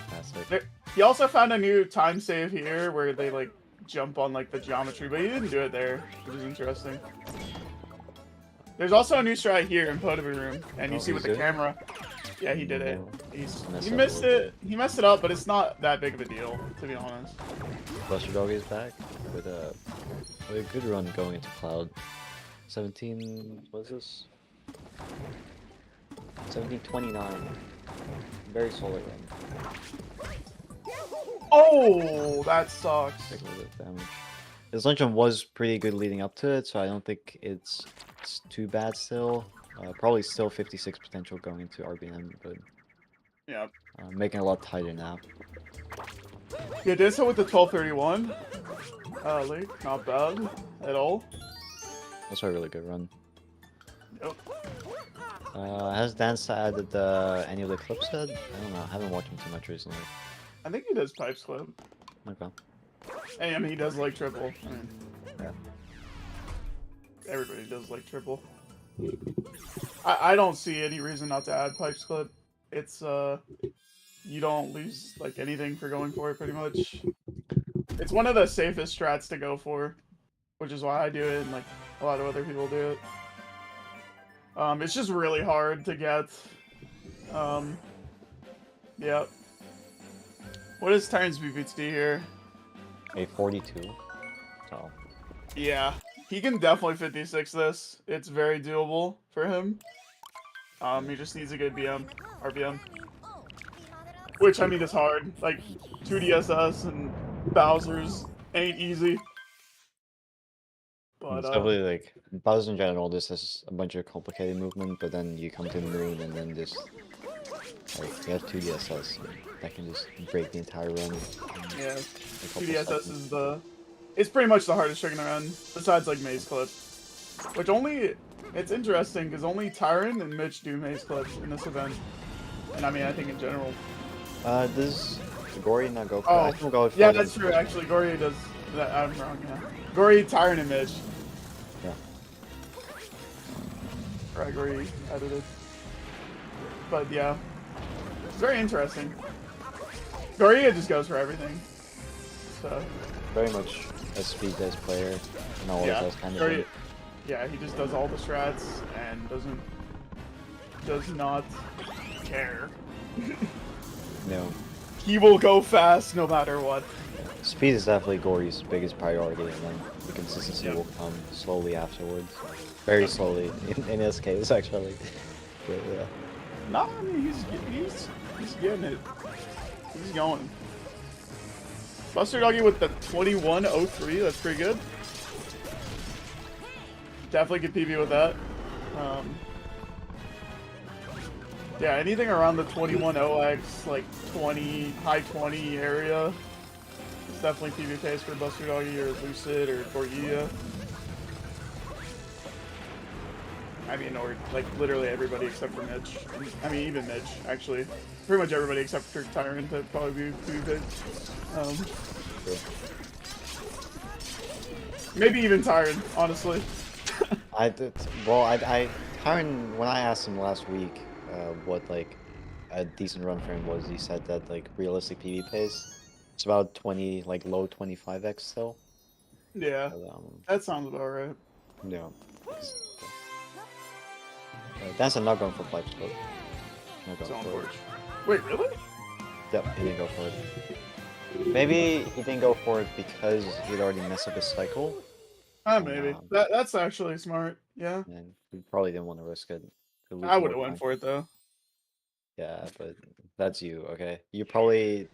fantastic. He also found a new time save here where they like jump on like the geometry, but he didn't do it there, which is interesting. There's also a new strat here in Pottery Room, and you see with the camera. Yeah, he did it. He missed it. He messed it up, but it's not that big of a deal, to be honest. Buster Dog is back with a good run going into Cloud. 17. What is this? 1729. Very solid run. Oh, that sucks. Take a little bit of damage. His lunch run was pretty good leading up to it, so I don't think it's too bad still. Probably still 56 potential going into RBM, but Yeah. making it a lot tighter now. Yeah, did so with the 1231. Like, not bad at all. That's a really good run. Yep. Has Dance added any of the clips yet? I don't know. I haven't watched him too much recently. I think he does pipes clip. Okay. And I mean, he does like triple. I mean, Yeah. everybody does like triple. I don't see any reason not to add pipes clip. It's you don't lose like anything for going for it pretty much. It's one of the safest strats to go for, which is why I do it and like a lot of other people do it. It's just really hard to get. Yeah. What is Tyron's BPT here? A 42. So Yeah, he can definitely 56 this. It's very doable for him. He just needs a good RBM. Which, I mean, is hard. Like, 2DSS and Bowser's ain't easy. But, it's definitely like Buzz in general. This has a bunch of complicated movement, but then you come to the moon and then just like you have 2DSS that can just break the entire run. yeah, a couple 2DSS seconds. is it's pretty much the hardest trick in the run, besides, like, Maze Clip. Which it's interesting, because only Tyron and Mitch do Maze Clip in this event. And I mean, I think in general. Does Gory not go for Oh, I can go for yeah, them. that's true, actually. Gory does that. I'm wrong, yeah. Gory, Tyron, and Mitch. Yeah. Right, Gory edited. But yeah, it's very interesting. Gory just goes for everything. So, Very much a speed-based player and all yeah, of those kind of Gory, things. yeah, he just does all the strats and does not care. No. He will go fast no matter what. Speed is definitely Gory's biggest priority, and then the consistency Yep. will come slowly afterwards. Very slowly, in this case, actually. But, yeah. Nah, I mean, he's getting it. He's going. Buster Doggy with the 2103, that's pretty good. Definitely could PB with that. Yeah, anything around the 21-0x, like 20, high 20 area, it's definitely PB pace for Buster Doggy or Lucid or Gorgia. I mean, or like literally everybody except for Mitch. I mean, even Mitch, actually. Pretty much everybody except for Tyron to probably be PB pace. Maybe even Tyron, honestly. Tyron, when I asked him last week what like a decent run for him was, he said that like realistic PB pace, it's about 20, like low 25x still. Yeah, But, that sounds about right. yeah. That's not going for pipes, but not It's going on for it. porch. Wait, really? Yep, he didn't go for it. Maybe he didn't go for it because he'd already messed up his cycle. Maybe. That's actually smart. Yeah. And he probably didn't want to risk it. to lose I would have more went time. for it though. Yeah, but that's you, okay? You probably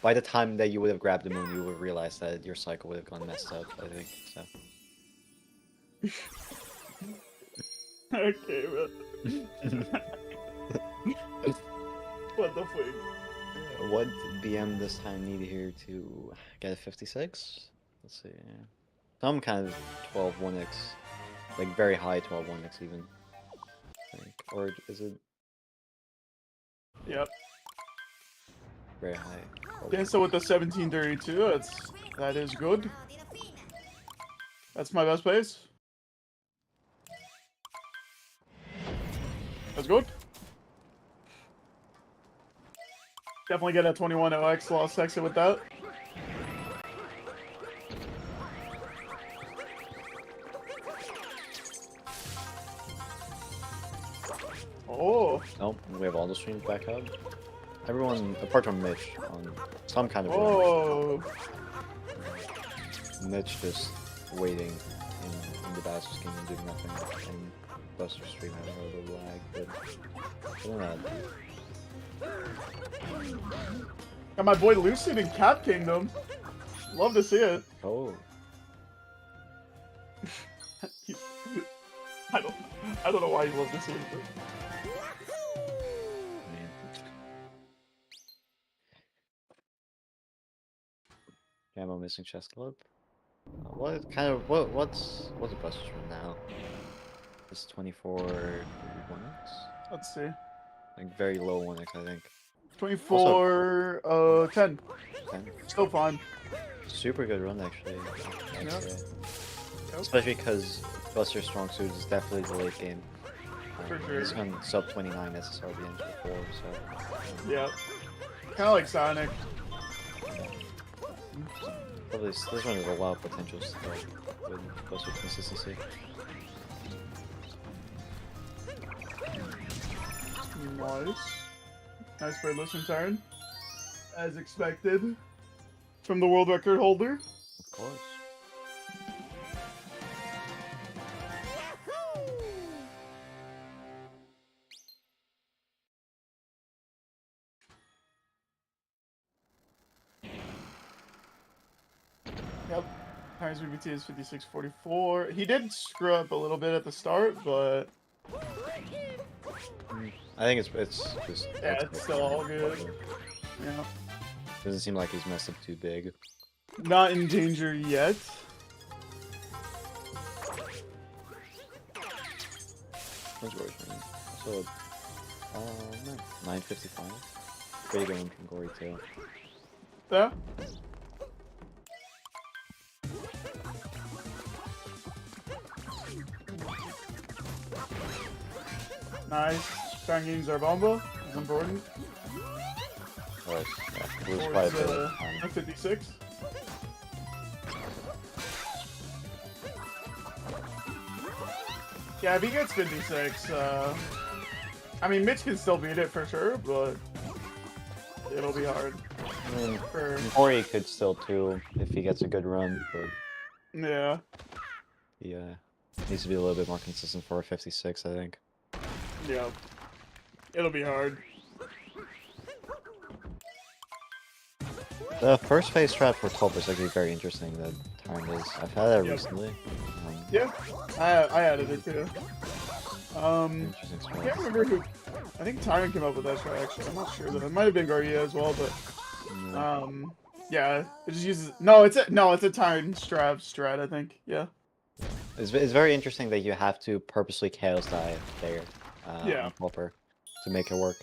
by the time that you would have grabbed the moon, you would have realized that your cycle would have gone messed up. I think so. Okay, bro. What the fuck? What BM this time need here to get a 56? Let's see. Some kind of 12 1x. Like very high 12 1x even. I think. Or is it Yep. very high? Okay, so with the 1732, that is good. That's my best place. That's good. Definitely get a 21 OX lost exit with that. Oh. Nope, we have all the streams back up. Everyone, apart from Mitch, on some kind of run. Oh. Mitch just waiting in the Bastards game and doing nothing. And Buster's stream having a little lag, but other than that, Got my boy Lucid in Cap Kingdom. Love to see it. oh, I don't know why you love to see it. But... man. Camo missing chest club. What's a Buster's run now? It's 24 1x? Let's see. Like very low 1x, I think. 24, 10. 10. Still fine. Super good run actually. I'd Yep. say. Yep. Especially because Buster's strong suit is definitely the late game. For He's sure. gone sub 29 SSR the end before, so. Yeah. Kind of like Sonic. Probably this one has a lot of potential still with Buster's consistency. Nice. Nice braidless from Tyron. As expected. From the world record holder. Of course. Yep. Tyron's BBT is 5644. He did screw up a little bit at the start, but I think it's just. yeah, it's still all good. Yeah. Doesn't seem like he's messed up too big. Not in danger yet. What's Gory's running? So, no, 955. Pretty good one from Gory too. Yeah. Nice. Banging Zarbomba is important. Of course, yeah. It was quite a bit of time. 56. Yeah, if he gets 56, I mean, Mitch can still beat it for sure, but it'll be hard. I mean, For, Gory could still too if he gets a good run, but yeah. he needs to be a little bit more consistent for a 56, I think. Yeah. It'll be hard. The first phase strat for 12 is actually very interesting. That Tyron is. I've had that Yep. recently. Yeah. I added it too. Interesting I experience. can't remember who. I think Tyron came up with that strat actually. I'm not sure though. It might have been Garcia as well, but yeah, it just uses. No, it's a Tyron strat. I think. Yeah. It's very interesting that you have to purposely chaos dive there. Yeah. On Popper to make it work.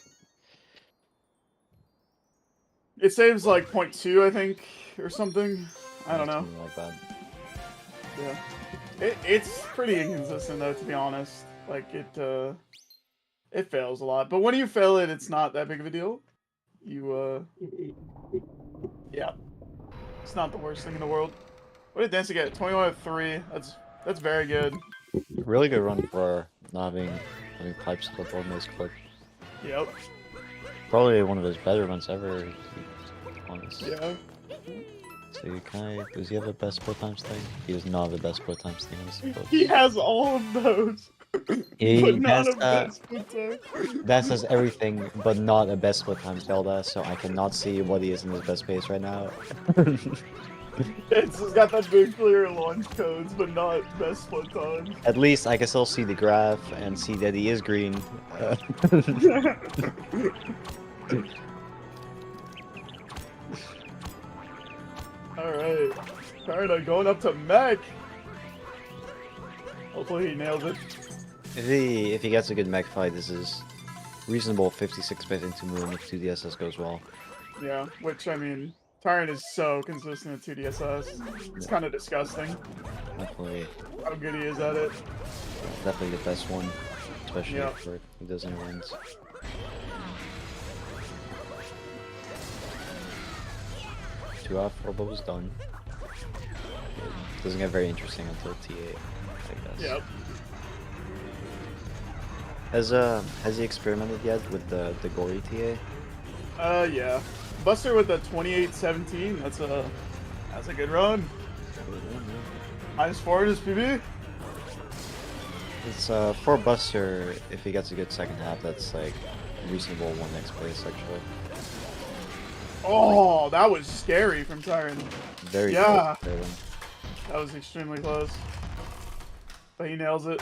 It saves like 0.2, I think, or something. I don't know. Something like that. Yeah. It's pretty inconsistent though, to be honest. Like it fails a lot. But when you fail it, it's not that big of a deal. Yeah. It's not the worst thing in the world. What did Dancy get? 21-3. That's very good. Really good run for not having pipes clip or mace clip. Yep. Probably one of his better runs ever. To be honest. Yeah. So does he have a best split times thing? He does not have the best split times thing. I suppose. He has all of those. but not that's, a best split time. that says everything, but not a best split time Zelda, so I cannot see what he is in his best pace right now. It's got that big clear launch codes, but not best split time. At least I can still see the graph and see that he is green. Alright. Alright, going up to mech. Hopefully he nails it. If he gets a good mech fight, this is reasonable 56 bit into Moon if 2DSS goes well. Yeah, which, I mean, Tyrant is so consistent at 2DSS. It's kind of disgusting Definitely, how good he is at it. definitely the best one, especially Yeah. for he doesn't runs. Two off, 4 bubbles done. It doesn't get very interesting until T8, I guess. Yep. Has he experimented yet with the gory TA? Yeah. Buster with the 28-17. That's a good run. -4 in his PB. It's for Buster, if he gets a good second half, that's like reasonable 1x place actually. Oh, that was scary from Tyrant. Very Yeah. close there, That was extremely close. But he nails it.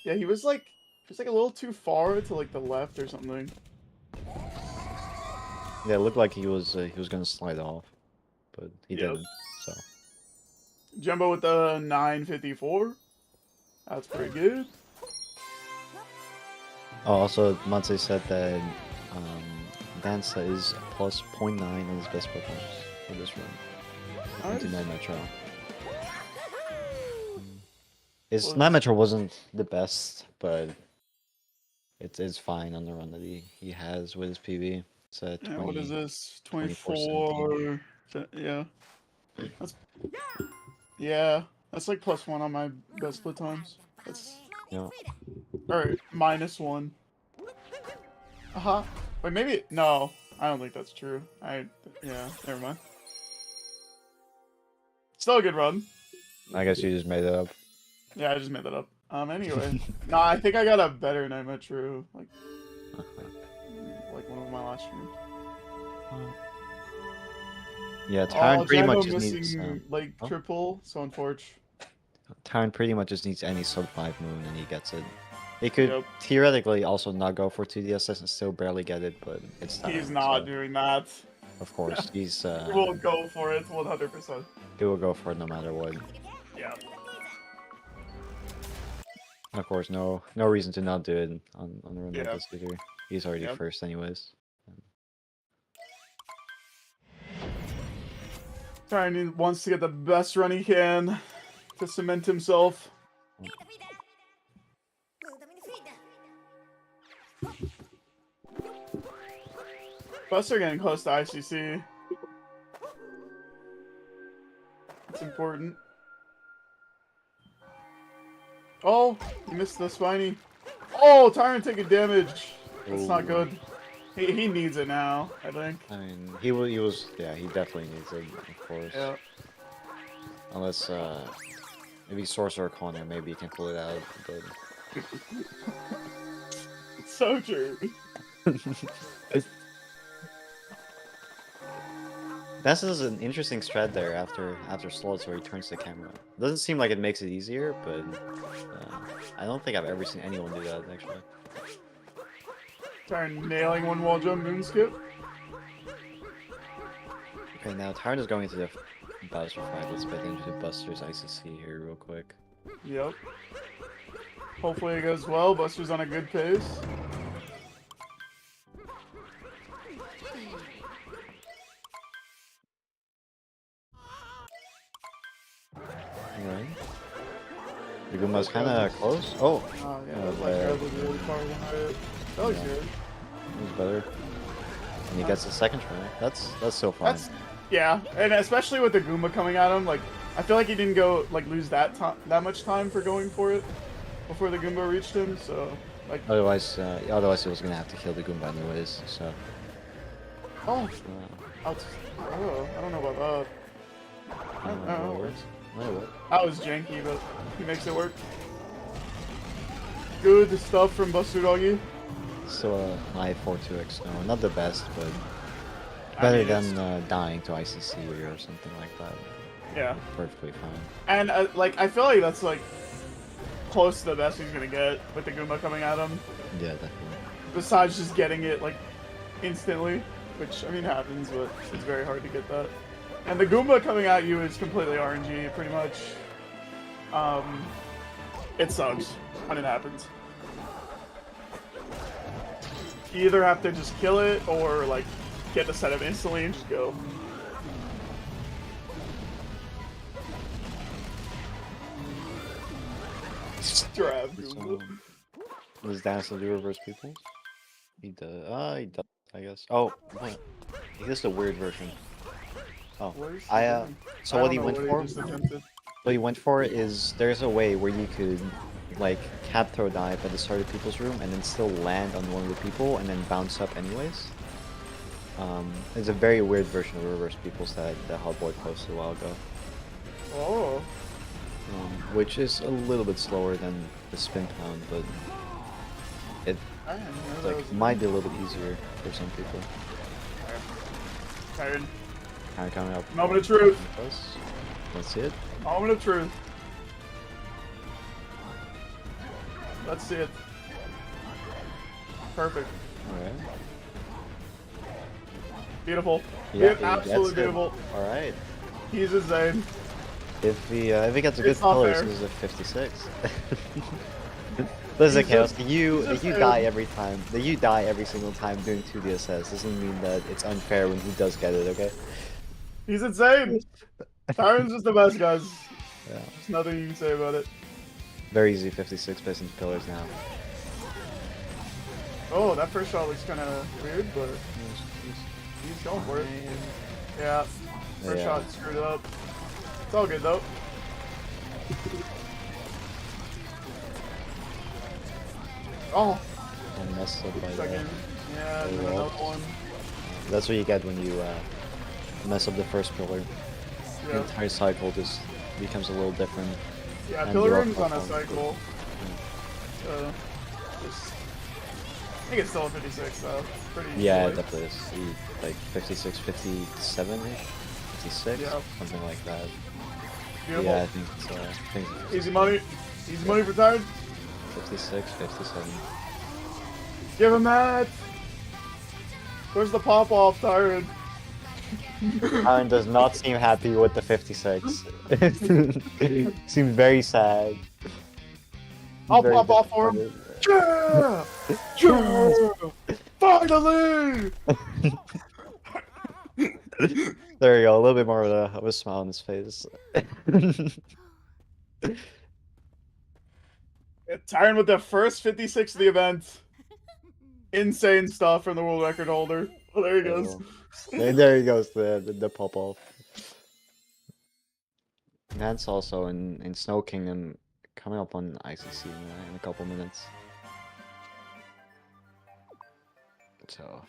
Yeah, he was like a little too far to like the left or something. Yeah, it looked like he was gonna slide off, but he Yep. didn't. So Jumbo with the 954. That's pretty good. oh, also Matze said that Danza is plus 0.9 on his best performance for this run. Nice. Into 9 Metro. His Well, 9 Metro wasn't the best, but it's fine on the run that he has with his PB. It's at 20. Yeah, what is this? 24, 24. Yeah. That's like +1 on my best split times. That's Yeah. Alright, -1. Uh-huh. Wait, maybe no. I don't think that's true. Yeah, never mind. Still a good run. I guess you just made it up. Yeah, I just made that up. Anyway. Nah, I think I got a better Night Metro, like one of my last streams. Yeah, Tyron pretty Jumbo much just missing needs like oh. triple, so unfortunate. Tyron pretty much just needs any sub 5 moon and he gets it. He could Yep. theoretically also not go for 2DSS and still barely get it, but it's Tyron, He's not so, doing that. of course, he's He will go for it 100%. he will go for it no matter what. Yeah. Of course, no reason to not do it on the run like Yeah. this either. He's already Yep. first anyways. Tyron wants to get the best run he can to cement himself. Buster getting close to ICC. It's important. Oh, he missed the spiny. Oh, Tyron taking damage. That's not good. He needs it now, I think. I mean, he was yeah, he definitely needs it, of course. Yeah. Unless maybe Sorcerer Connor, maybe he can pull it out, but It's so true. This is an interesting strat there after slots where he turns the camera. Doesn't seem like it makes it easier, but I don't think I've ever seen anyone do that actually. Tyron nailing one wall jump moon skip. Okay, now Tyron is going into the Bowser fight. Let's bet into Buster's ICC here real quick. Yep. Hopefully it goes well. Buster's on a good pace. Alright. The Goomba's kinda close. Oh! Oh, yeah. Yeah, Like, there. that was really far behind it. That was Yeah. good. It was better. And he gets the second try. That's so fun. That's yeah, and especially with the Goomba coming at him, like I feel like he didn't go lose that much time for going for it before the Goomba reached him. So like Otherwise he was gonna have to kill the Goomba anyways. So oh, I don't know about that. I don't know how it works. Might work. That was janky, but he makes it work. Good stuff from Buster Doggy. Still a high 4-2x no, not the best, but I better mean, than dying to ICC or something like that. Yeah. Perfectly fine. And, like, I feel like that's, like, close to the best he's gonna get with the Goomba coming at him. Yeah, definitely. Besides just getting it, like, instantly. Which, I mean, happens, but it's very hard to get that. And the Goomba coming at you is completely RNG, pretty much. It sucks when it happens. You either have to just kill it, or, like, get the setup instantly and just go. Strap Goomba. Does Dan still do reverse people? He does. He does, I guess. Oh, what? He does the weird version. Oh, so what he went for? What he went for is there's a way where you could like cap throw dive at the start of people's room and then still land on one of the people and then bounce up anyways. It's a very weird version of reverse peoples that Hotboy posted a while ago. Oh. Which is a little bit slower than the spin pound, but it might be a little bit easier for some people. Tired. Kind of coming up. Moment of truth. Let's see it. Moment of truth. Let's see it. Perfect. Alright. Beautiful. Yeah, absolutely beautiful. Alright. He's insane. If he gets a good It's not color, fair. this is a 56. Listen, Chaos, you die every time. You die every single time doing 2DSS. Doesn't mean that it's unfair when he does get it, okay? He's insane. Tyron's just the best, guys. Yeah. There's nothing you can say about it. Very easy 56 based on pillars now. Oh, that first shot looks kind of weird, but he's going for it. Yeah. First shot screwed up. It's all good though. Oh. And messed up by that. Second. Yeah, and then another one. That's what you get when you mess up the first pillar. Yeah. The entire cycle just becomes a little different. Yeah, and pillar you're room's up on a on it. cycle. So, just, I think it's still a 56 though. Pretty Yeah, easily. definitely is. Like 56, 57-ish? 56? Yeah. Something like that. Beautiful. Yeah, I think it's Easy money. Easy money for Tyron. 56, 57. Give him that. Where's the pop off, Tyron? Aaron does not seem happy with the 56. Seems very sad. I'll Very pop off for him. disappointed. Yeah! Yeah! Finally! There you go, a little bit more of a smile on his face. Tyron with the first 56 of the event. Insane stuff from the world record holder. Well, there he goes. There he goes, the pop off. That's also in Snow Kingdom coming up on ICC in a couple minutes. So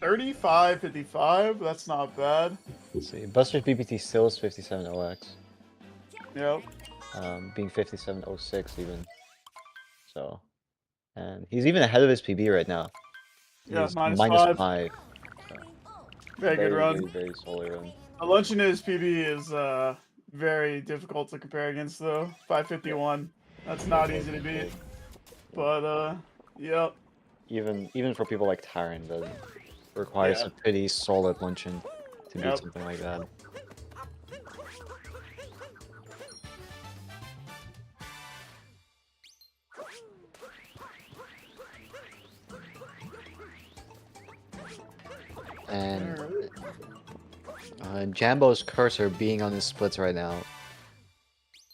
35-55, that's not bad. let's see. Buster's BBT still is 57 OX. Yep. Being 57.06 even. So, and he's even ahead of his PB right now. Yeah, He's minus -5. 5. Very good run. Very solid run. A lunch in his PB is very difficult to compare against though. 551. That's not easy to beat. But yep. Even for people like Tyron, that requires a pretty solid luncheon to beat something like that. And Jambo's cursor being on his splits right now.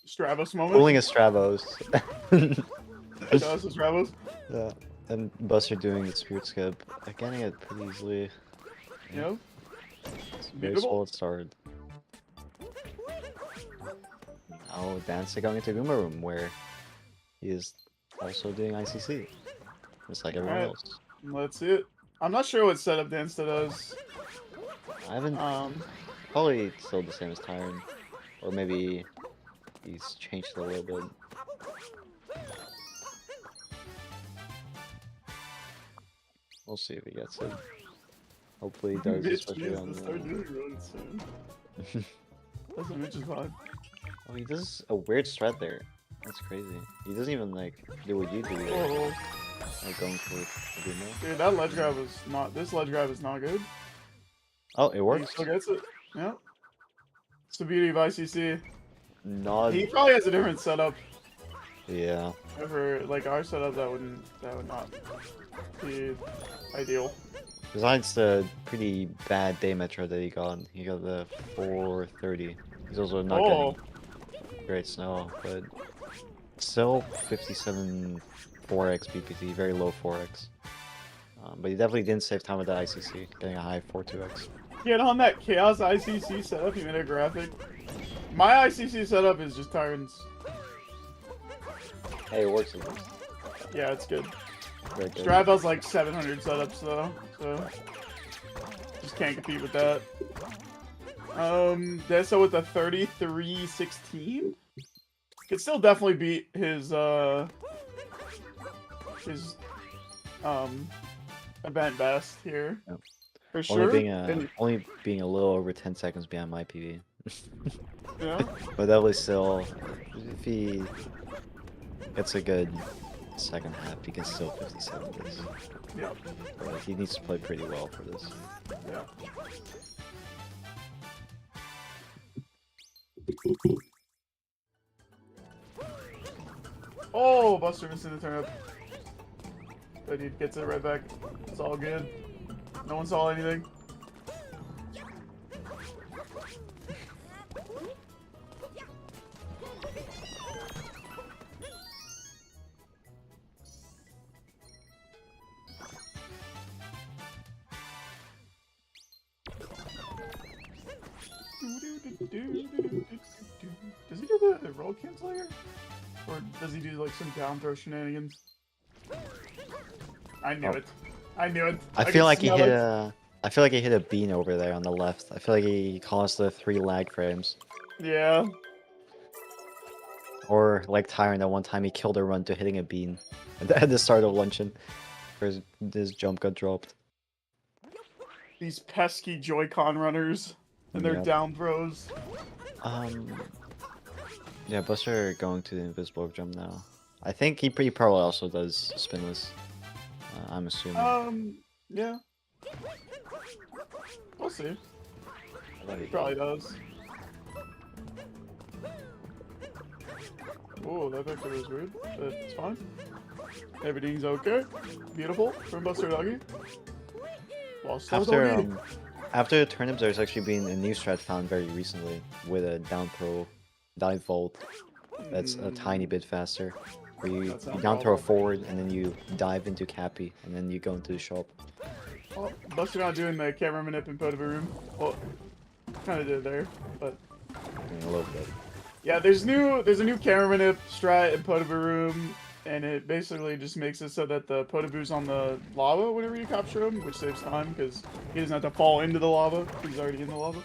Stravos moment. Pulling a Stravos. That was Stravos. Yeah. And Buster doing the spirit skip. Getting it pretty easily. Yep. It's a very Beautiful. solid start. Now Dance going into Goomba Room where he is also doing ICC. Just like everyone Alright. else. Let's see it. I'm not sure what setup Dance does. I haven't probably still the same as Tyron. Or maybe he's changed it a little bit. We'll see if he gets it. Hopefully he does, Mitch especially needs on to start doing runs soon. That's what Mitch is on. Oh, he does a weird strat there. That's crazy. He doesn't even like do what you do there. Oh, Like going for the demo. dude, that ledge grab was not. This ledge grab is not good. Oh, it He works. still gets it. Yeah. It's the beauty of ICC. Not. He probably has a different setup. Yeah. For like our setup, that would not be ideal. Besides the pretty bad day metro that he got the 430. He's also not Oh, getting great snow, but still 57 4x BPT, very low 4x. But he definitely didn't save time with the ICC, getting a high 42x. get on that Chaos ICC setup. He made a graphic. My ICC setup is just Tyrants. Hey, it works at least. Yeah, it's good. Very good. Strab has like 700 setups though, so just can't compete with that. Deso with a 33-16 could still definitely beat his event best here. Yep. For sure. Only being a little over 10 seconds behind my PB. Yeah. But that was still, if he gets a good second half, he can still 57 this. Yeah. But he needs to play pretty well for this. Yeah. Oh, Buster missing the turnip. But he gets it right back. It's all good. No one saw anything. Does he do the roll cancel here? Or does he do like some down throw shenanigans? I knew it. I knew it. I feel like he hit a bean over there on the left. I feel like he caused the 3 lag frames. Yeah. Or like Tyrant, that one time he killed a run to hitting a bean at the start of luncheon. Where his jump got dropped. These pesky Joy-Con runners and their Yep. down throws. Yeah, Buster going to the invisible jump now. I think he pretty probably also does spinless. I'm assuming. Yeah. We'll see. I thought He probably does. Oh, that vector was weird, but it's fine. Everything's okay. Beautiful from Buster Doggy. Well, still Doggy. After the turnips, there's actually been a new strat found very recently with a down throw dive vault that's a tiny bit faster. Where you down throw forward and then you dive into Cappy and then you go into the shop. Oh, Buster not doing the camera manip in Potable Room. Well, kind of did there, but A little bit. yeah, there's a new camera manip strat in Potable Room, and it basically just makes it so that the Potabu's on the lava whenever you capture him, which saves time because he doesn't have to fall into the lava. He's already in the lava.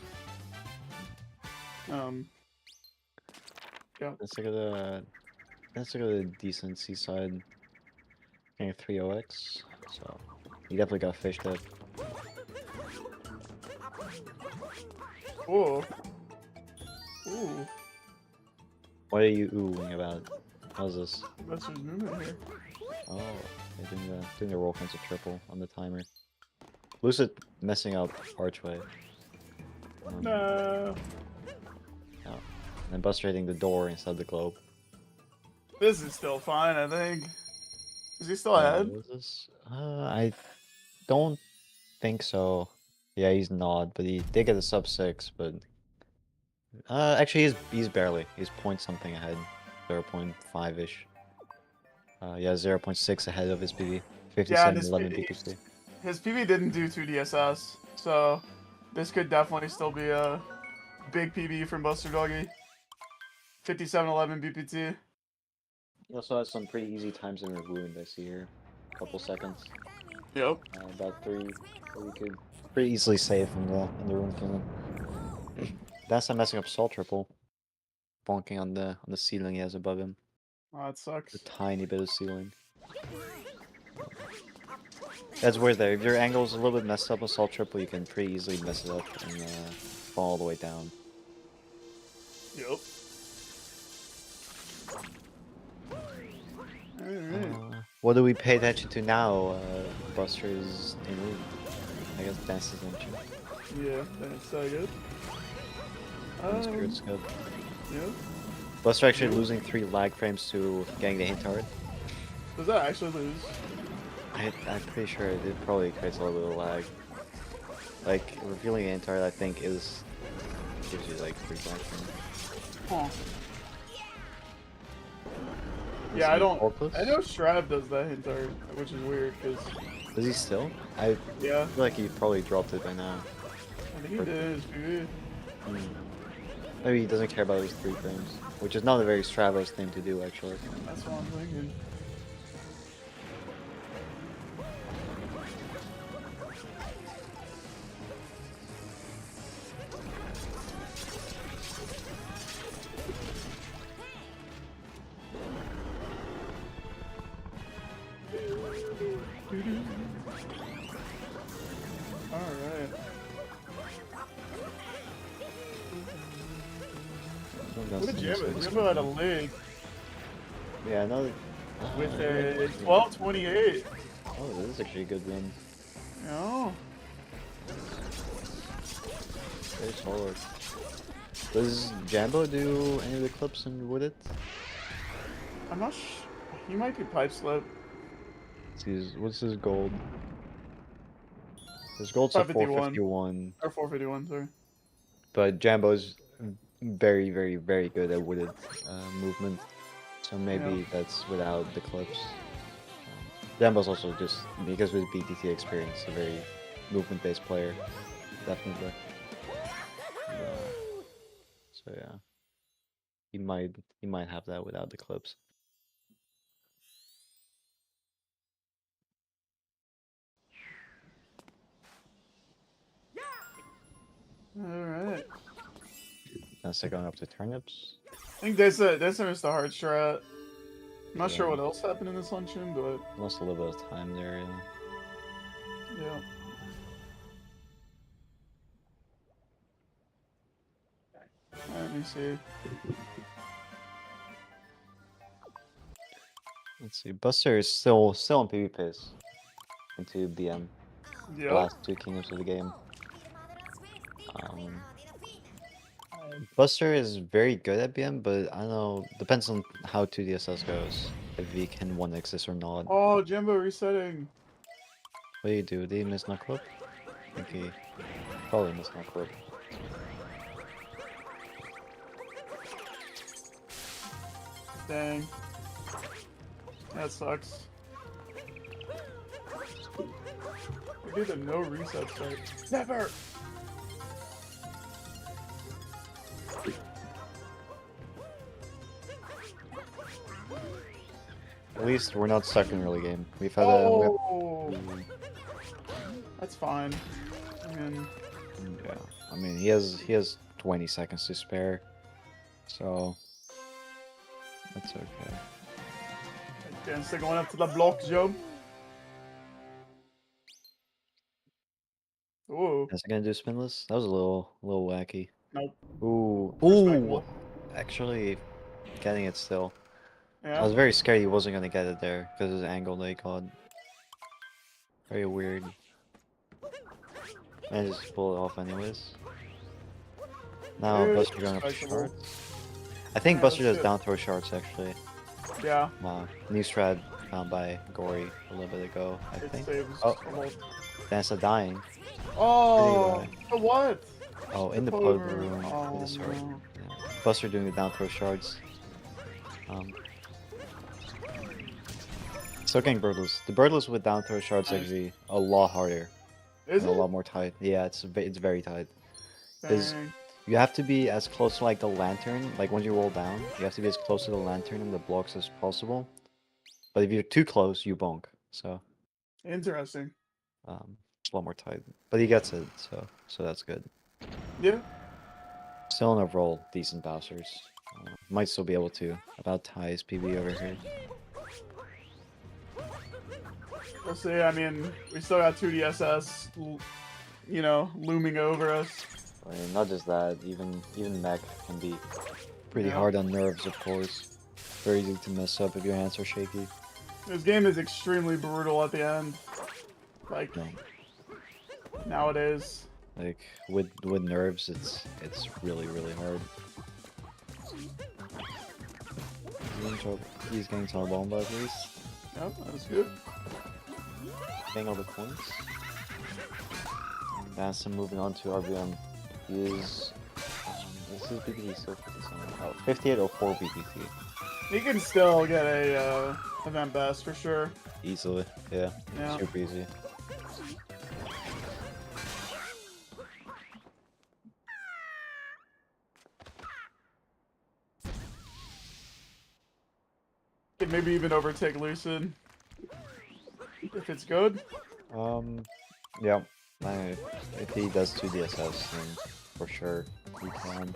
Yeah. Let's look at a decent seaside. Getting a 3OX. So he definitely got fished up. Oh. Ooh. What are you oohing about? How's this? Buster's movement here. Oh, they're doing the roll cancel triple on the timer. Lucid messing up archway. No. Oh. And Buster hitting the door instead of the globe. This is still fine, I think. Is he still ahead? What is this? I don't think so. Yeah, he's not, but he did get a sub 6, but actually he's barely. He's point something ahead. 0.5-ish. Yeah, 0.6 ahead of his PB. 5711 BPC. His PB didn't do 2DSS, so this could definitely still be a big PB from Buster Doggy. 5711 BPT. He also has some pretty easy times in Ruined, I see here. A couple seconds. Yep. About 3 that we could pretty easily save from in the Ruined Kingdom. That's not messing up Soul Triple. bonking on the ceiling he has above him. Oh, that sucks. A tiny bit of ceiling. That's weird there. If your angle's a little bit messed up, assault triple, you can pretty easily mess it up and fall all the way down. Yep. Alright. What do we pay attention to now? Buster's in, I guess, dance attention. Yeah, that's good. Spirit's good. Yeah. Buster actually losing 3 lag frames to getting the hint hard. Does that actually lose? I'm pretty sure it probably creates a little bit of lag. Like, revealing the hint hard, I think, gives you like 3 lag frames. Huh. Is Yeah, I he don't. hopeless? I know Shrab does that hint art, which is weird because. Does he still? I Yeah, feel like he probably dropped it by now. I think he did. Dude. Maybe he doesn't care about his 3 frames, which is not a very Stravos thing to do, actually. That's what I'm thinking. Alright. What a Jimbo. Jimbo had a leg Yeah, no. with a 1228. Oh, this is actually a good win. Yeah. Very solid. Does Jambo do any of the clips and would it? I'm not he might be pipe slip. What's his gold? His gold's a 451, Or 451, sorry. but Jambo's very, very, very good at wooded movement. So maybe that's without the clips. Jambo's also just, because with BTT experience, a very movement-based player. Definitely. So yeah. He might have that without the clips. Alright. That's going up to turnips. I think this is the hard strat. I'm not sure Yeah. what else happened in this luncheon, but Lost a little bit of time there, yeah. yeah. Let me see. Let's see. Buster is still on PvP pace into BM. The Yeah. last 2 kingdoms of the game. Buster is very good at BM, but I don't know. Depends on how 2DSS goes. If he can 1x this or not. Oh, Jimbo resetting. What do you do? Did he miss no clip? I think he probably missed no clip. Dang. That sucks. We did a no reset start. Never! At least we're not stuck in early game. We've had Oh! That's fine. I mean, yeah. I mean, he has 20 seconds to spare, so that's okay. chance to going up to the block jump. Ooh. Is it gonna do spinless? That was a little wacky. Nope. Ooh. Respectable. Actually, getting it still. Yeah. I was very scared he wasn't gonna get it there because of his angle they caught. Very weird. And just pull it off anyways. Now Dude, Buster going up to respectable. shards. I think Yeah, Buster let's does do it. down throw shards actually. Yeah. New strat found by Gory a little bit ago, I It think. saves. Oh. almost. Dancer dying. Oh. Anyway. The what? Oh, in the Poker. poker room Oh, with a sword. no. Yeah. Buster doing the down throw shards. Still getting birdless. The birdless with down throw shards Nice. actually a lot harder. Is and it? a lot more tight. Yeah, it's very tight. is- Dang. You have to be as close to like the lantern, like when you roll down, you have to be as close to the lantern and the blocks as possible. But if you're too close, you bonk. So Interesting. it's a lot more tight. But he gets it, so that's good. Yeah. Still an overall decent bouncers. Might still be able to. About tie his PB over here. We'll see. I mean, we still got 2DSS, you know, looming over us. I mean, not just that, even mech can be pretty Yeah. hard on nerves, of course. Very easy to mess up if your hands are shaky. This game is extremely brutal at the end. Like, No. nowadays. Like with nerves, it's really hard. He's getting to our bomba at least. Yep, that was good. Getting all the points. And Bassam moving on to RBM. He is this is BPT still 57. Oh, 5804 BPT. He can still get a event best for sure. Easily, yeah. Yeah. Super easy. Could maybe even overtake Lucid. If it's good. Yeah. If he does 2DSS, then for sure he can.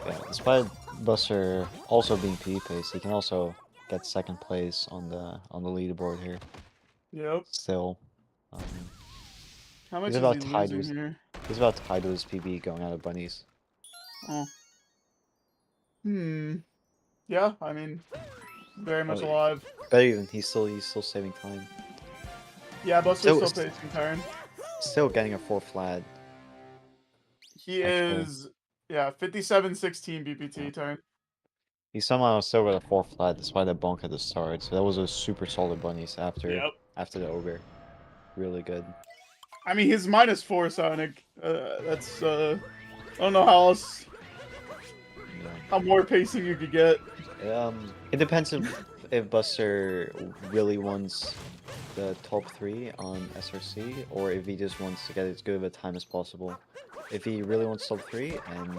Yeah, despite Buster also being PvP pace, he can also get second place on the leaderboard here. Yep. Still, How much He's is about he tied losing with- here? he's about tied with his PB going out of bunnies. Oh. Yeah, I mean, very much Oh, yeah. alive. Better even, he's still saving time. Yeah, Buster's So- still pacing turn. Still getting a 4 flat. He Actually. is, yeah, 57-16 BPT turn. He somehow still got a 4 flat despite a bonk at the start. So that was a super solid bunnies after the ogre. Really good. I mean, he's -4 Sonic. That's, I don't know how else, Yeah. how more pacing you could get. It depends if Buster really wants the top 3 on SRC or if he just wants to get as good of a time as possible. If he really wants top 3 and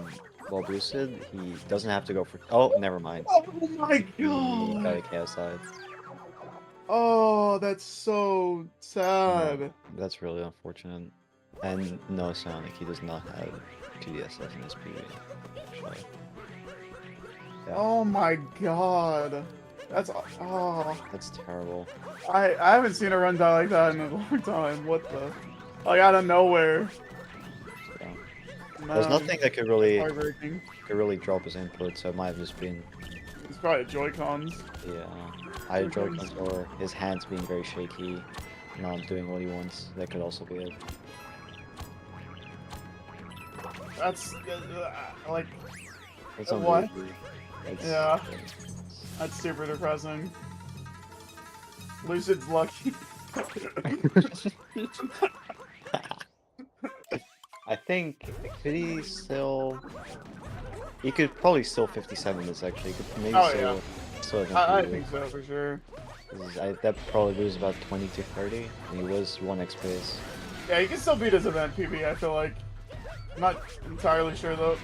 well boosted, he doesn't have to go for. Oh, never mind. Oh my He got god! a chaos side. Oh, that's so sad. That's really unfortunate. And no, Sonic, he does not have 2DSS in his PV. Actually. Yeah, Oh my god. That's, oh. that's terrible. I haven't seen a run die like that in a long time. What the? Like, out of nowhere. Yeah. Man, There's nothing that could really heartbreaking. drop his input, so it might have just been It's probably Joy-Cons. either Joy-Cons or his hands being very shaky, not doing what he wants. That could also be it. That's, like, It's What? unbelievable. It's- Yeah. that's super depressing. Lucid's lucky. I think could he still? He could probably still 57 this actually. He could maybe Oh, still have I PB. think so, for sure. That probably lose about 20 to 30. And he was 1x pace. Yeah, he can still beat his event PB, I feel like. I'm not entirely sure, though.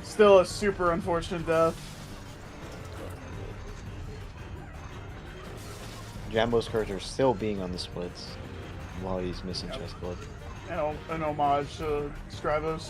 Still a super unfortunate death. Jambo's character still being on the splits while he's missing chest blood. An homage to Scribos.